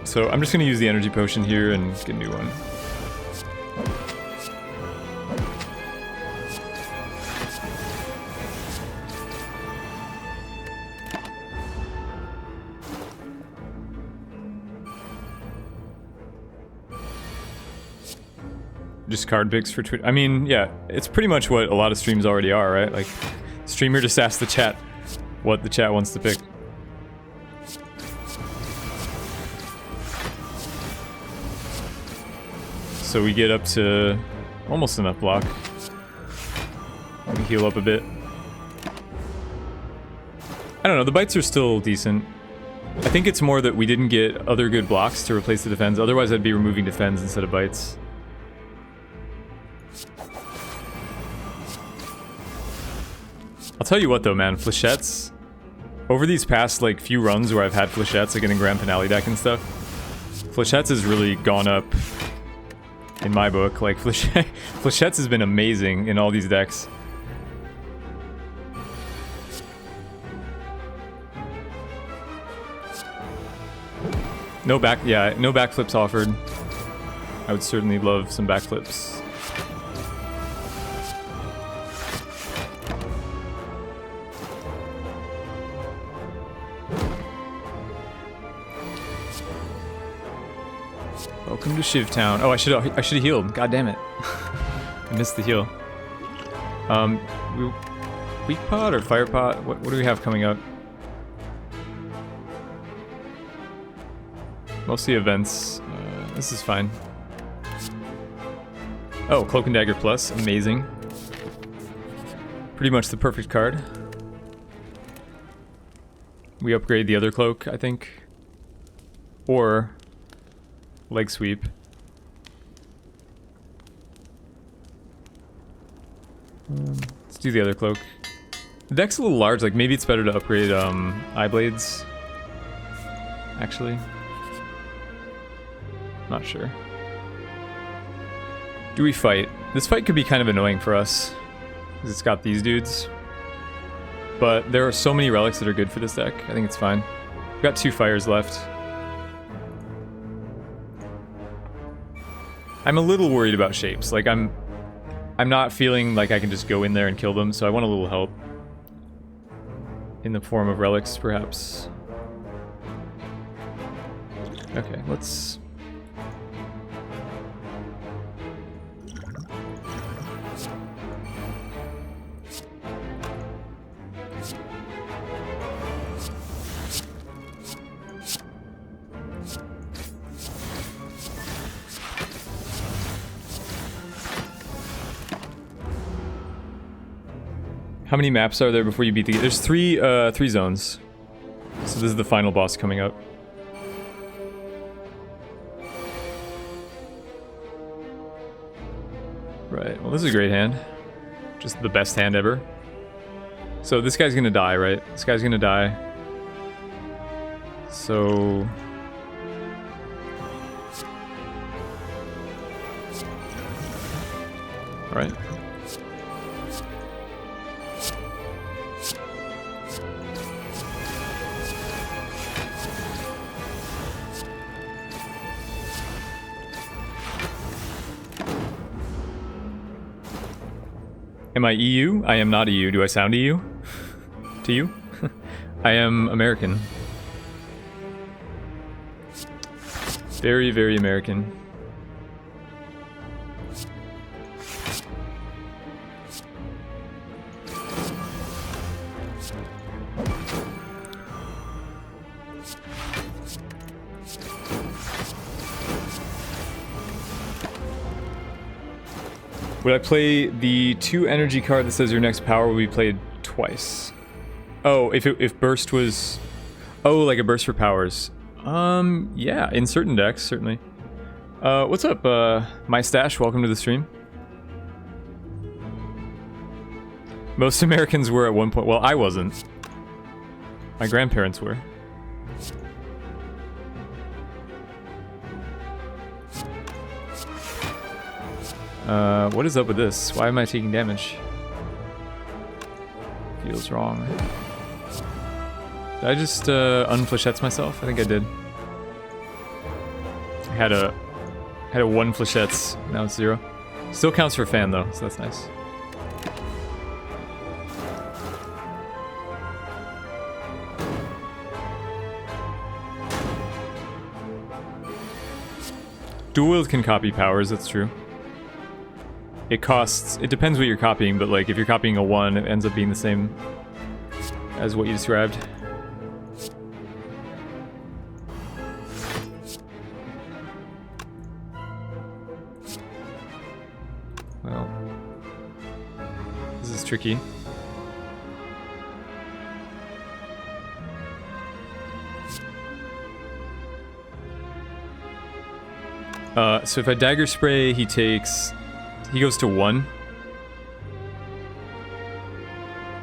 So I'm just going to use the energy potion here and get a new one. Just card picks for Twitch. I mean, yeah, it's pretty much what a lot of streams already are, right? Like, streamer just asks the chat what the chat wants to pick. So we get up to almost enough block. Let me heal up a bit. I don't know, the bites are still decent. I think it's more that we didn't get other good blocks to replace the defense. Otherwise, I'd be removing defense instead of bites. I'll tell you what though, man, flechettes. Over these past, like, few runs where I've had flechettes, like in the Grand Finale deck and stuff, flechettes has really gone up. In my book, like, flechettes has been amazing in all these decks. No backflips offered. I would certainly love some backflips. Welcome to Shivtown. Oh, I should have healed. God damn it. I missed the heal. Weak pot or fire pot? What do we have coming up? Mostly events. This is fine. Oh, Cloak and Dagger Plus. Amazing. Pretty much the perfect card. We upgrade the other cloak, I think. Or leg sweep. Let's do the other cloak. The deck's a little large, like maybe it's better to upgrade eye blades. Actually. Not sure. Do we fight? This fight could be kind of annoying for us. Because it's got these dudes. But there are so many relics that are good for this deck. I think it's fine. We've got 2 fires left. I'm a little worried about shapes. Like I'm not feeling like I can just go in there and kill them, so I want a little help. In the form of relics, perhaps. Okay, let's... How many maps are there before you beat the game? There's three zones. So this is the final boss coming up. Right, well this is a great hand. Just the best hand ever. So this guy's gonna die, right? This guy's gonna die. So... Alright. Am I EU? I am not EU. Do I sound EU? To you? I am American. Very, very American. Would I play the 2 energy card that says your next power will be played twice? Oh, if burst was... Oh, like a burst for powers. Yeah, in certain decks, certainly. What's up, My Stash? Welcome to the stream. Most Americans were at one point... Well, I wasn't. My grandparents were. What is up with this? Why am I taking damage? Feels wrong. Did I just unflechette myself? I think I did. I had a 1 flechettes, now it's 0. Still counts for fan though, so that's nice. Dual wield can copy powers, that's true. It costs, it depends what you're copying, but like if you're copying a 1, it ends up being the same as what you described. Well, this is tricky. So if I dagger spray, he goes to 1.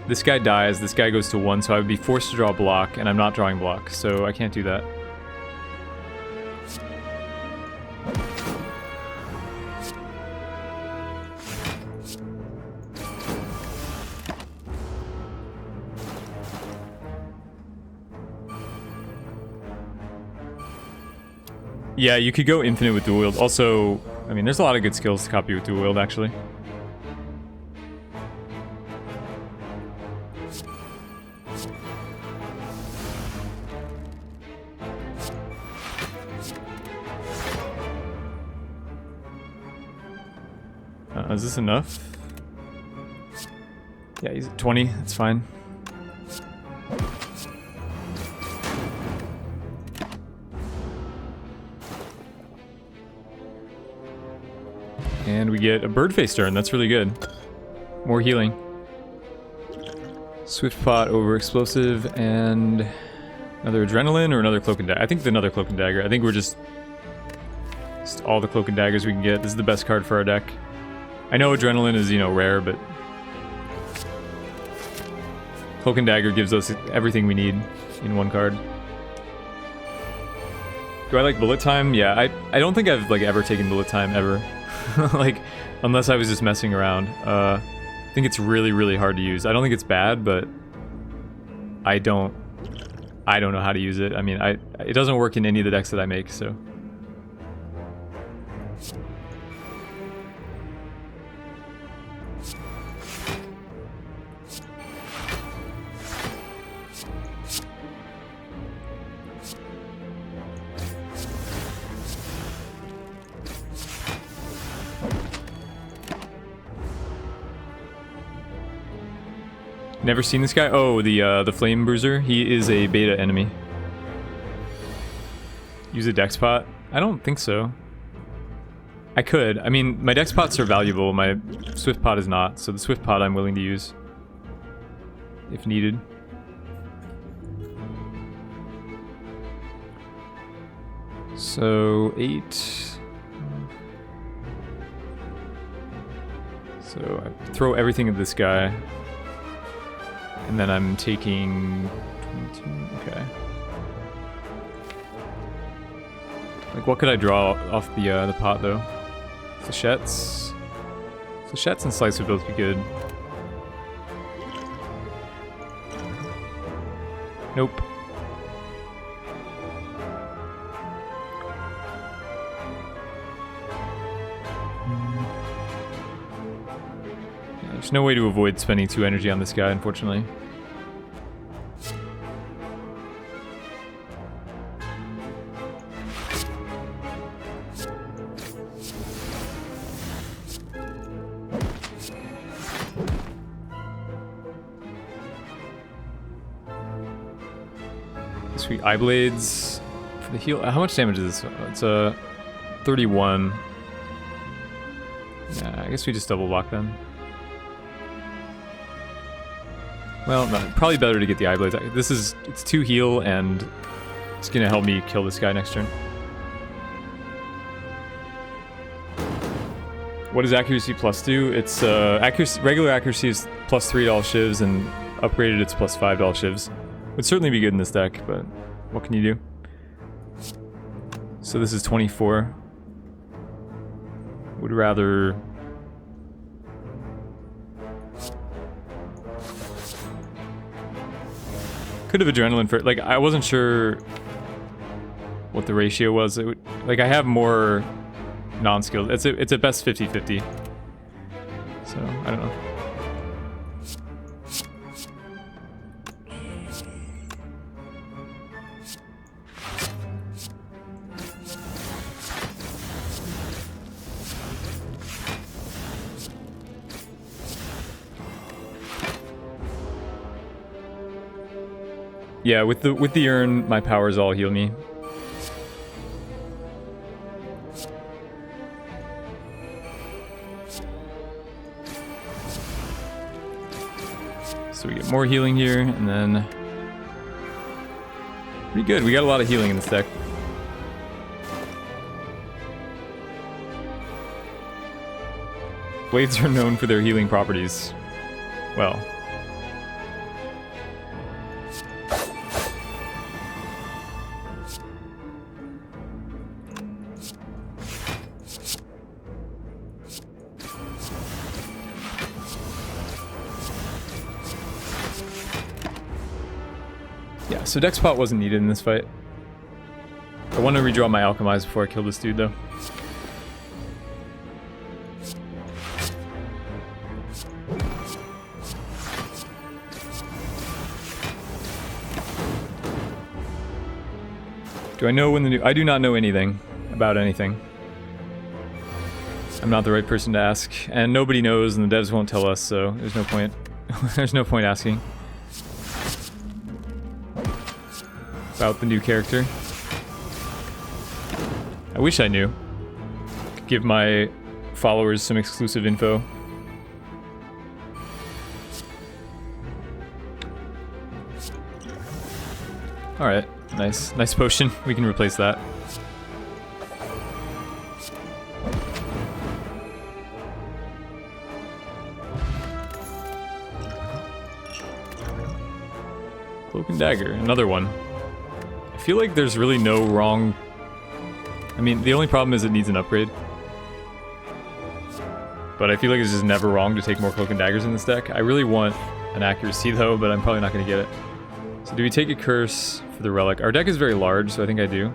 This guy dies, this guy goes to 1, so I would be forced to draw a block, and I'm not drawing block, so I can't do that. Yeah, you could go infinite with dual wield. Also, I mean, there's a lot of good skills to copy with dual wield, actually. Is this enough? Yeah, he's at 20. That's fine. And we get a Birdface turn. That's really good. More healing. Swift pot over explosive, and Another adrenaline or another cloak and dagger? I think another cloak and dagger. I think we're just all the cloak and daggers we can get. This is the best card for our deck. I know adrenaline is, you know, rare, but cloak and dagger gives us everything we need in one card. Do I like bullet time? Yeah, I don't think I've like ever taken bullet time ever. Like, unless I was just messing around. I think it's really, really hard to use. I don't think it's bad, but I don't know how to use it. I mean, it doesn't work in any of the decks that I make, so. Never seen this guy? Oh, the Flame Bruiser. He is a beta enemy. Use a dex pot? I don't think so. I could. I mean, my dex pots are valuable. My Swift pot is not. So the Swift pot I'm willing to use if needed. So 8. So I throw everything at this guy. And then I'm taking 22, okay. Like, what could I draw off the pot, though? Flechettes. Flechettes and Slice would both be good. Nope. There's no way to avoid spending 2 energy on this guy, unfortunately. Sweet Eye Blades for the heal. How much damage is this? It's a 31. Yeah, I guess we just double block then. Well, no, probably better to get the Eye Blades. It's 2 heal, and it's gonna help me kill this guy next turn. What does accuracy plus do? It's regular accuracy is plus 3 to all shivs, and upgraded it's plus 5 to all shivs. Would certainly be good in this deck, but what can you do? So this is 24. Would rather... Could have adrenaline for... Like, I wasn't sure what the ratio was. It would, like, I have more non-skilled. It's a best 50-50. So, I don't know. Yeah, with the urn, my powers all heal me. So we get more healing here, and then... Pretty good, we got a lot of healing in this deck. Blades are known for their healing properties. Well... So dex pot wasn't needed in this fight. I want to redraw my Alchemize before I kill this dude, though. Do I know when the new... I do not know anything about anything. I'm not the right person to ask, and nobody knows, and the devs won't tell us, so there's no point. There's no point asking about the new character. I wish I knew. Could give my followers some exclusive info. Alright. Nice potion. We can replace that. Cloak and dagger, another one. I feel like there's really no wrong... I mean, the only problem is it needs an upgrade. But I feel like it's just never wrong to take more cloak and daggers in this deck. I really want an accuracy though, but I'm probably not going to get it. So do we take a curse for the relic? Our deck is very large, so I think I do.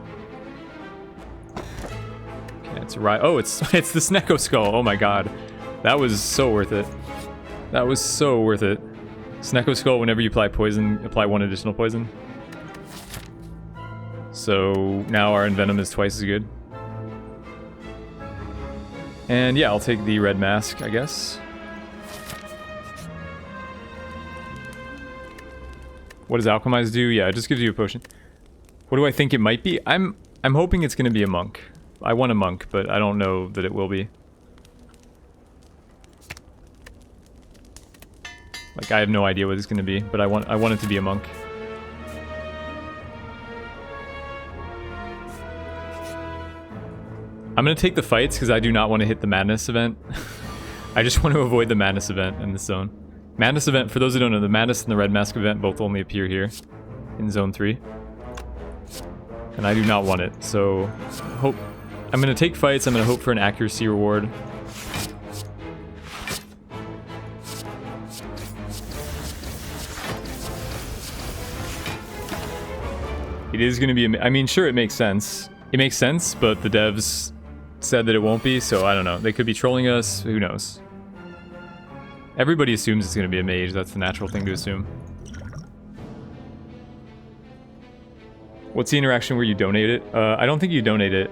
Okay, it's right. Oh, it's the Snecko Skull. Oh my god. That was so worth it. That was so worth it. Snecko Skull, whenever you apply poison, apply 1 additional poison. So now our Envenom is twice as good. And yeah, I'll take the red mask, I guess. What does Alchemize do? Yeah, it just gives you a potion. What do I think it might be? I'm hoping it's going to be a monk. I want a monk, but I don't know that it will be. Like, I have no idea what it's going to be, but I want it to be a monk. I'm going to take the fights because I do not want to hit the Madness event. I just want to avoid the Madness event in this zone. Madness event, for those who don't know, the Madness and the Red Mask event both only appear here in Zone 3. And I do not want it, so I'm going to take fights, I'm going to hope for an accuracy reward. It is going to be, I mean, sure, it makes sense. It makes sense, but the devs said that it won't be, so I don't know. They could be trolling us, who knows. Everybody assumes it's going to be a mage, that's the natural thing to assume. What's the interaction where you donate it? I don't think you donate it.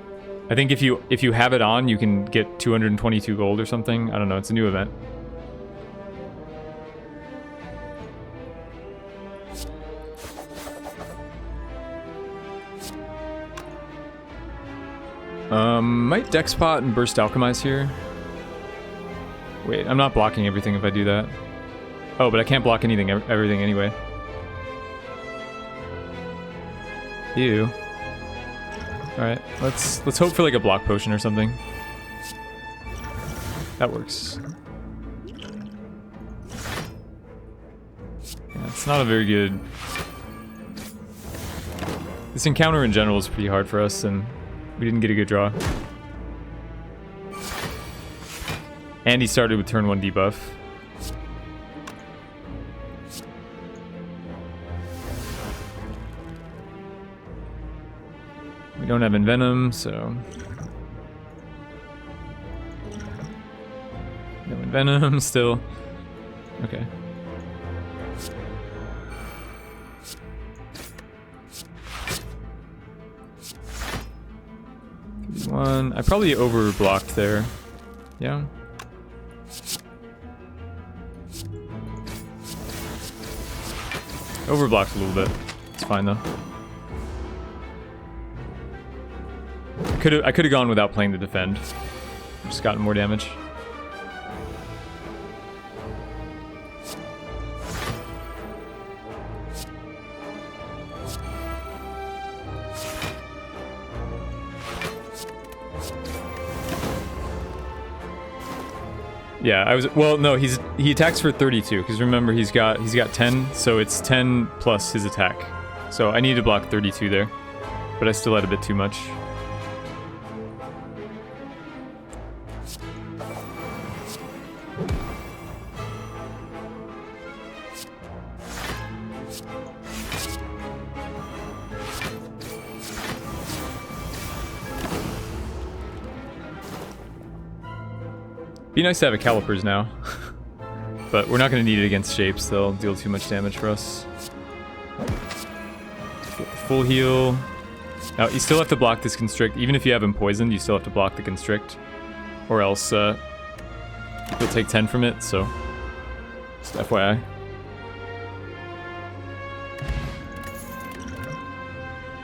I think if you have it on, you can get 222 gold or something. I don't know, it's a new event. Might Dexpot and Burst Alchemize here. Wait, I'm not blocking everything if I do that. Oh, but I can't block everything anyway. Ew. Alright, let's hope for like a block potion or something. That works. Yeah, it's not a very good... This encounter in general is pretty hard for us, and we didn't get a good draw. And he started with turn 1 debuff. We don't have Envenom, so... No Envenom still. Okay. One. I probably overblocked there. Yeah. Overblocked a little bit. It's fine though. I could have gone without playing the defend. Just gotten more damage. Yeah, well, no, he attacks for 32 because remember he's got 10, so it's 10 plus his attack. So I need to block 32 there, but I still had a bit too much. Be nice to have a Calipers now, but we're not going to need it against shapes. They'll deal too much damage for us. Get the full heal. Now you still have to block this constrict. Even if you have him poisoned, you still have to block the constrict, or else you'll take 10 from it. So just FYI.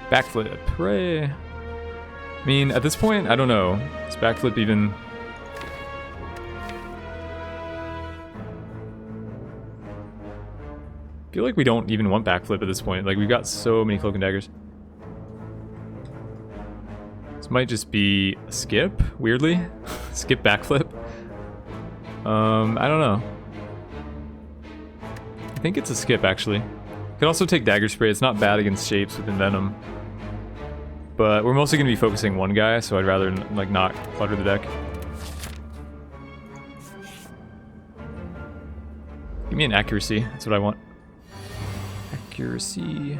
Backflip, hooray! I mean, at this point, I don't know. Is backflip even? I feel like we don't even want backflip at this point. Like, we've got so many cloak and daggers. This might just be a skip, weirdly. Skip backflip. I don't know. I think it's a skip, actually. Could also take Dagger Spray. It's not bad against shapes with Envenom. But we're mostly going to be focusing one guy, so I'd rather like not clutter the deck. Give me an accuracy. That's what I want. Accuracy.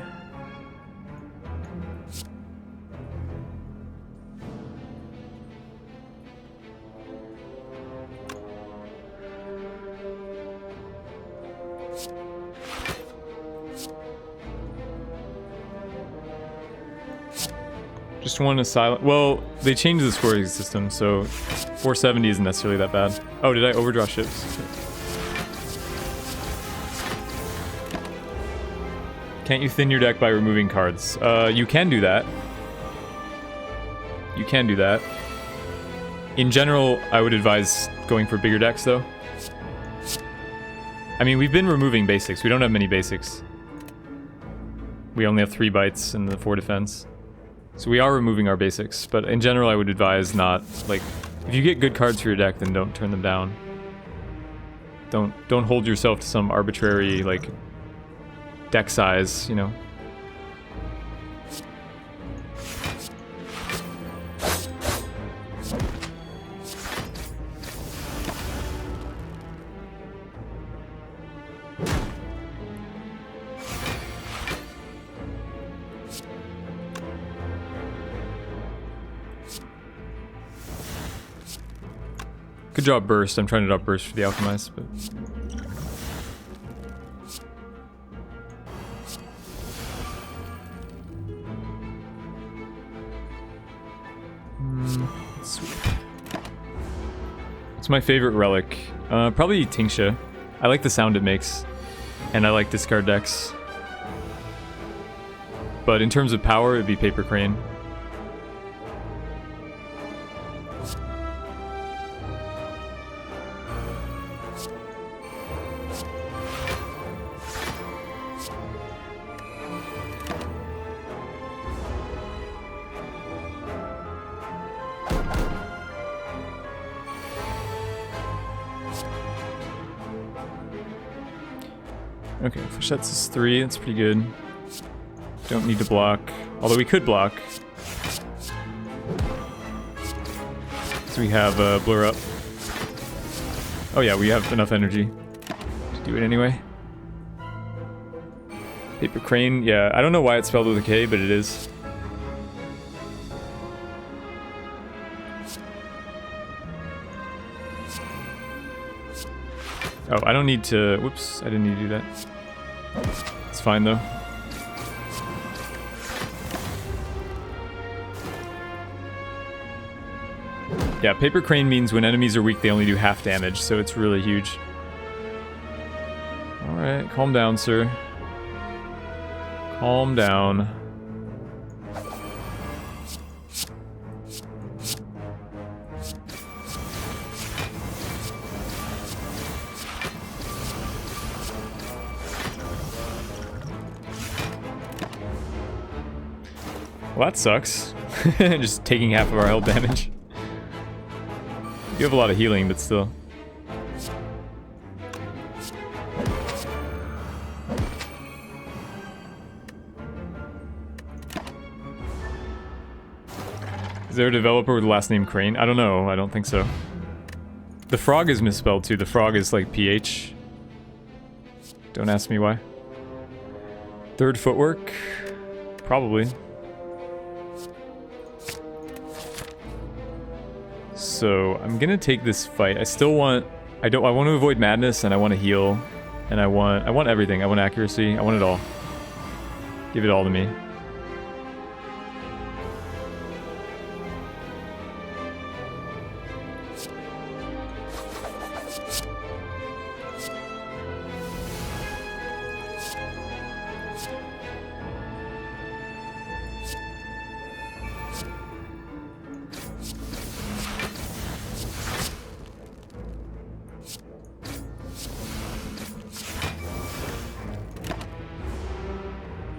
Just want a silent. Well, they changed the scoring system, so 470 isn't necessarily that bad. Oh, did I overdraw ships? Can't you thin your deck by removing cards? You can do that. You can do that. In general, I would advise going for bigger decks, though. I mean, we've been removing basics. We don't have many basics. We only have 3 bites and the 4 defense. So we are removing our basics, but in general I would advise not, like, if you get good cards for your deck, then don't turn them down. Don't hold yourself to some arbitrary, like, deck size, you know. Could draw Burst. I'm trying to draw Burst for the Alchemist, but... Sweet. What's my favorite relic? Probably Tingsha. I like the sound it makes, and I like discard decks. But in terms of power, it'd be Paper Crane. Okay, Flechette's is 3, that's pretty good. Don't need to block, although we could block. So we have Blur Up. Oh yeah, we have enough energy to do it anyway. Paper Crane, yeah, I don't know why it's spelled with a K, but it is. Oh, I don't need to... Whoops, I didn't need to do that. It's fine, though. Yeah, Paper Crane means when enemies are weak, they only do half damage, so it's really huge. Alright, calm down, sir. Calm down. Well, that sucks. Just taking half of our health damage. You have a lot of healing, but still. Is there a developer with the last name Crane? I don't know. I don't think so. The frog is misspelled too. The frog is like PH. Don't ask me why. Third footwork? Probably. So I'm gonna take this fight. I still want... I want to avoid madness, and I want to heal. And I want everything. I want accuracy. I want it all. Give it all to me.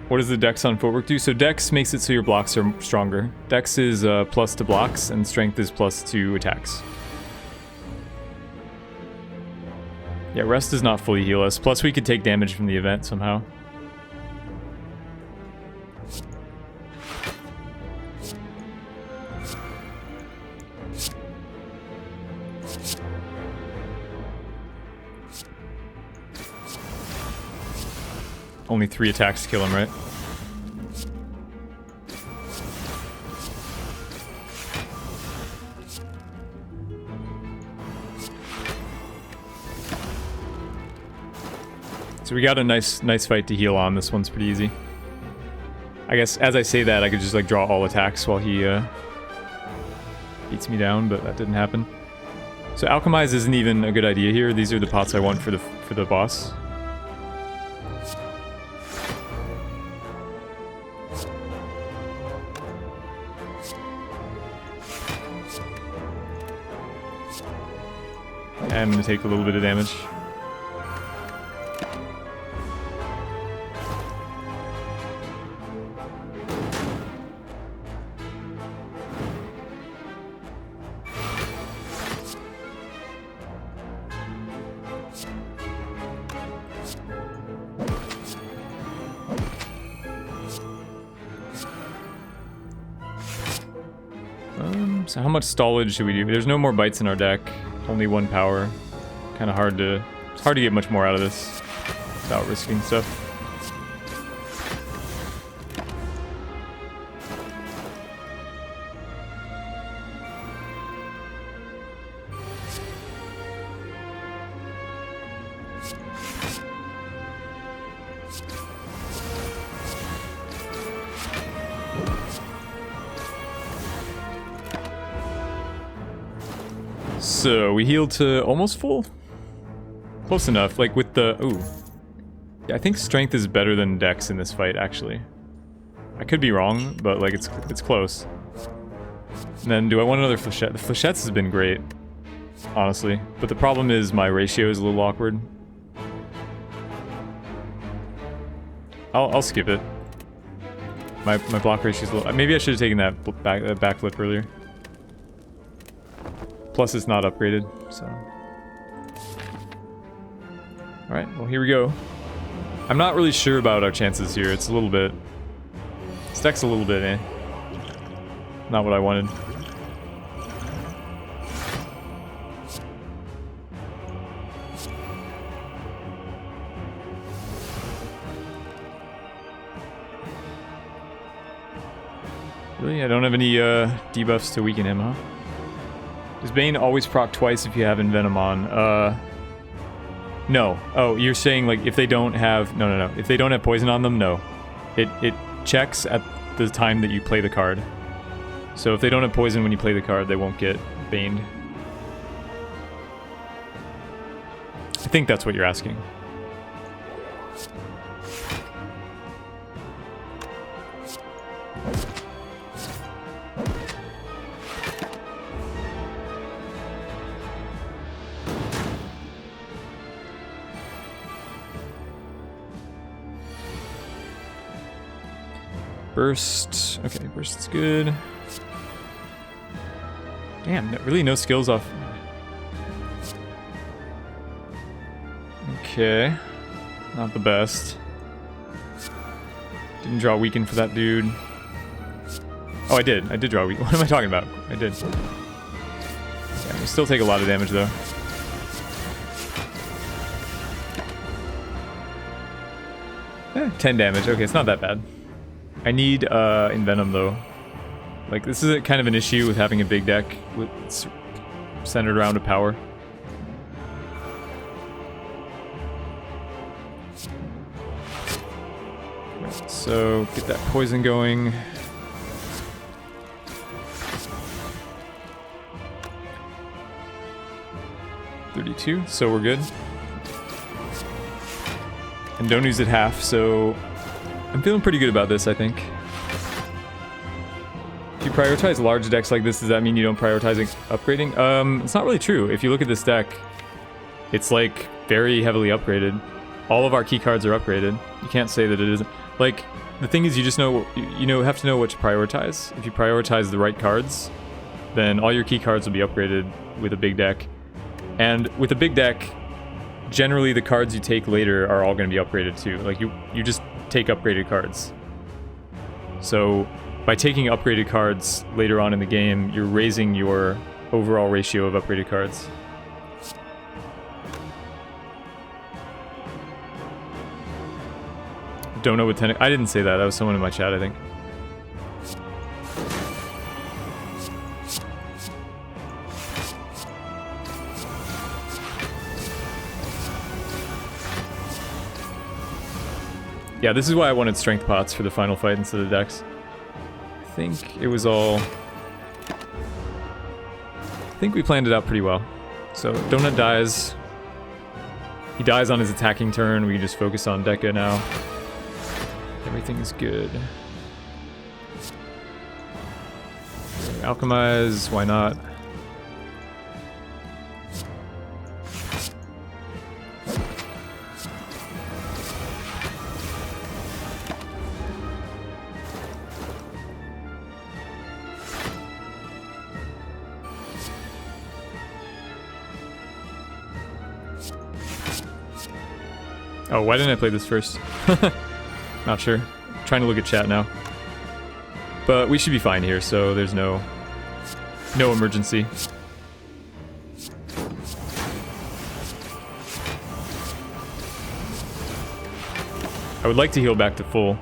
What What does the Dex on footwork do? So Dex makes it so your blocks are stronger. Dex is plus to blocks, and Strength is plus to attacks. Yeah, Rest does not fully heal us. Plus we could take damage from the event somehow. Only 3 attacks to kill him, right? So we got a nice fight to heal on. This one's pretty easy. I guess as I say that, I could just like draw all attacks while he beats me down, but that didn't happen. So Alchemize isn't even a good idea here. These are the pots I want for the boss. I'm gonna take a little bit of damage. So how much stallage should we do? There's no more bites in our deck. Only 1 power. Kind of hard to... It's hard to get much more out of this without risking stuff. So we healed to almost full? Close enough, like with the... Ooh. Yeah, I think Strength is better than Dex in this fight, actually. I could be wrong, but like it's close. And then do I want another Flechette? The Flechettes has been great, honestly. But the problem is my ratio is a little awkward. I'll skip it. My block ratio is a little... Maybe I should have taken that backflip earlier. Plus it's not upgraded, so... Alright, well here we go. I'm not really sure about our chances here. It's a little bit... This deck's a little bit, eh. Not what I wanted. Really? I don't have any debuffs to weaken him, huh? Does Bane always proc twice if you have Envenom on? No. Oh, you're saying like if they don't have... No. If they don't have poison on them, no. It checks at the time that you play the card. So if they don't have poison when you play the card, they won't get baned. I think that's what you're asking. Burst. Okay, burst's good. Damn, really no skills off. Okay. Not the best. Didn't draw weaken for that dude. Oh, I did. I did draw weaken. What am I talking about? I did. Yeah, we still take a lot of damage though. Eh, 10 damage. Okay, it's not that bad. I need Envenom though. Like this is kind of an issue with having a big deck with centered around a power. Right, so get that poison going. $32, so we're good. And don't use it half, so I'm feeling pretty good about this, I think. If you prioritize large decks like this, does that mean you don't prioritize upgrading? It's not really true. If you look at this deck, it's like very heavily upgraded. All of our key cards are upgraded. You can't say that it isn't. Like, the thing is, you just know, you have to know what to prioritize. If you prioritize the right cards, then all your key cards will be upgraded with a big deck. And with a big deck, generally the cards you take later are all going to be upgraded too. Like you just take upgraded cards. So by taking upgraded cards later on in the game, you're raising your overall ratio of upgraded cards. Don't know what I didn't say that. That was someone in my chat, I think. Yeah, this is why I wanted strength pots for the final fight instead of decks. I think it was all... I think we planned it out pretty well. So, Donut dies. He dies on his attacking turn. We can just focus on Deca now. Everything is good. So, alchemize, why not? Oh, why didn't I play this first? Not sure. Trying to look at chat now. But we should be fine here, so there's no emergency. I would like to heal back to full.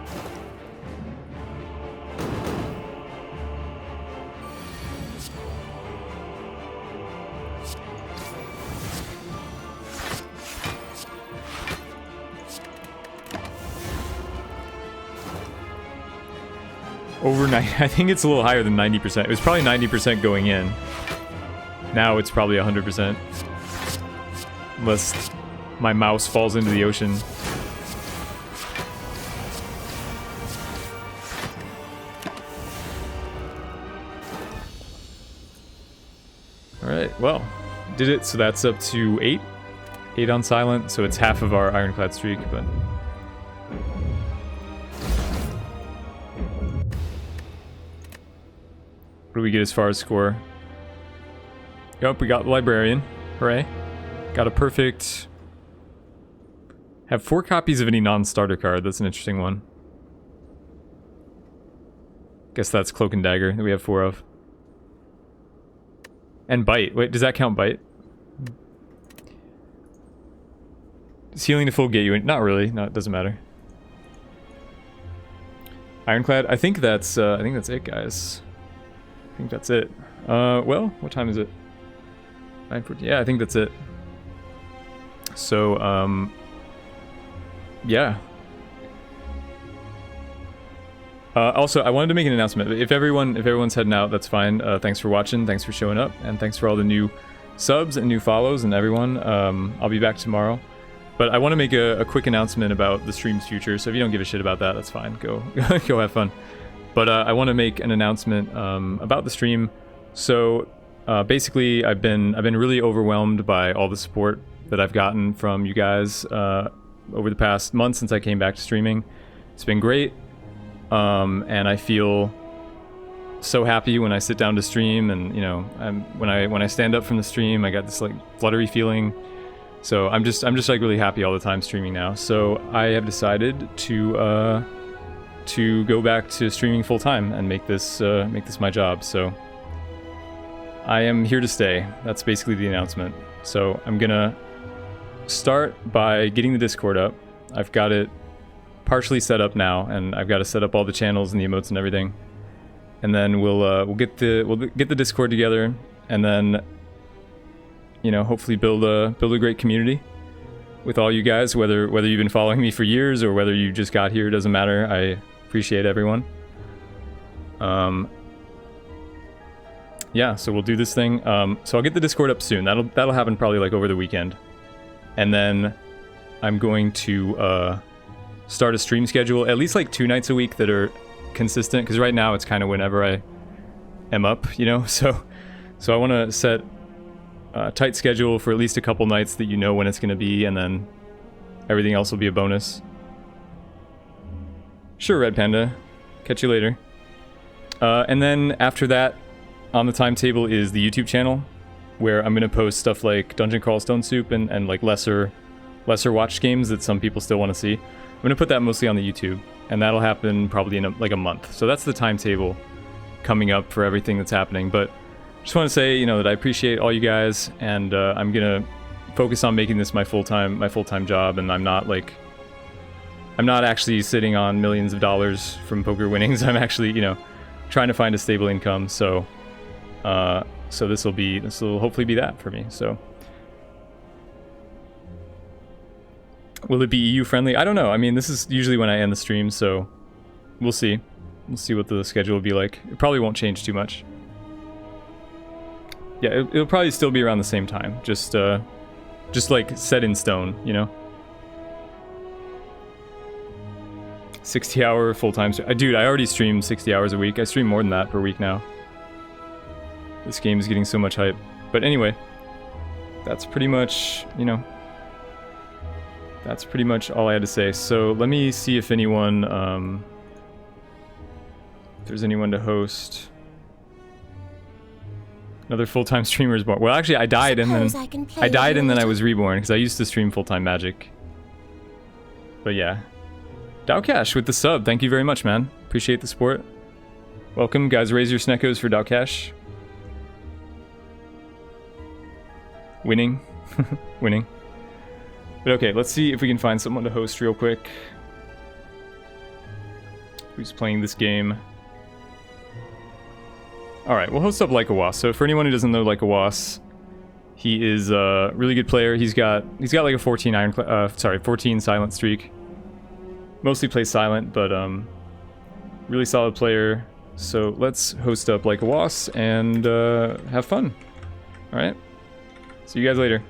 Over 90, I think it's a little higher than 90%. It was probably 90% going in. Now it's probably 100%. Unless my mouse falls into the ocean. Alright, well, did it, so that's up to 8. 8 on silent, so it's half of our ironclad streak, but... What do we get as far as score? Yup, we got the librarian. Hooray. Got a perfect... Have 4 copies of any non-starter card. That's an interesting one. Guess that's Cloak and Dagger that we have 4 of. And Bite. Wait, does that count Bite? Does healing to full get you in? Not really. No, it doesn't matter. Ironclad. I think that's it, guys. I think that's it. Well, what time is it? 9:40. Yeah, I think that's it. So, yeah. Also, I wanted to make an announcement. If everyone's heading out, that's fine. Thanks for watching. Thanks for showing up, and thanks for all the new subs and new follows and everyone. I'll be back tomorrow. But I want to make a quick announcement about the stream's future. So if you don't give a shit about that, that's fine. Go go have fun. But I want to make an announcement about the stream. So basically, I've been really overwhelmed by all the support that I've gotten from you guys over the past month since I came back to streaming. It's been great, and I feel so happy when I sit down to stream, and you know, when I stand up from the stream, I got this like fluttery feeling. So I'm just like really happy all the time streaming now. So I have decided to go back to streaming full time and make this my job. So I am here to stay. That's basically the announcement. So I'm gonna start by getting the Discord up. I've got it partially set up now, and I've got to set up all the channels and the emotes and everything. And then we'll get the Discord together, and then you know, hopefully build a great community with all you guys. Whether you've been following me for years or whether you just got here, doesn't matter. I appreciate everyone. Yeah, so we'll do this thing. So I'll get the Discord up soon. That'll happen probably like over the weekend. And then I'm going to start a stream schedule, at least like 2 nights a week that are consistent, because right now it's kind of whenever I am up, you know. So I want to set a tight schedule for at least a couple nights that you know when it's going to be, and then everything else will be a bonus. Sure, Red Panda. Catch you later. And then after that, on the timetable is the YouTube channel, where I'm gonna post stuff like Dungeon Crawl Stone Soup and like lesser watched games that some people still want to see. I'm gonna put that mostly on the YouTube, and that'll happen probably in like a month. So that's the timetable coming up for everything that's happening. But just want to say, you know, that I appreciate all you guys, and I'm gonna focus on making this my full-time job, and I'm not actually sitting on millions of dollars from poker winnings. I'm actually, you know, trying to find a stable income. So this will hopefully be that for me. So will it be EU friendly? I don't know. I mean, this is usually when I end the stream, so we'll see. We'll see what the schedule will be like. It probably won't change too much. Yeah, it'll probably still be around the same time. Just like set in stone, you know? 60-hour full-time... Dude, I already stream 60 hours a week. I stream more than that per week now. This game is getting so much hype. But anyway, that's pretty much, you know... That's pretty much all I had to say. So let me see if anyone... if there's anyone to host... Another full-time streamer is born. Well, actually, I died and then I was reborn because I used to stream full-time Magic. But yeah, Dowcash with the sub. Thank you very much, man. Appreciate the support. Welcome, guys. Raise your sneckos for Dowcash. Winning, winning. But okay, let's see if we can find someone to host real quick. Who's playing this game? Alright, we'll host up Like a Was. So for anyone who doesn't know Like a Was, he is a really good player. He's got like a 14 silent streak. Mostly plays silent, but really solid player. So let's host up Like a Was and have fun. Alright. See you guys later.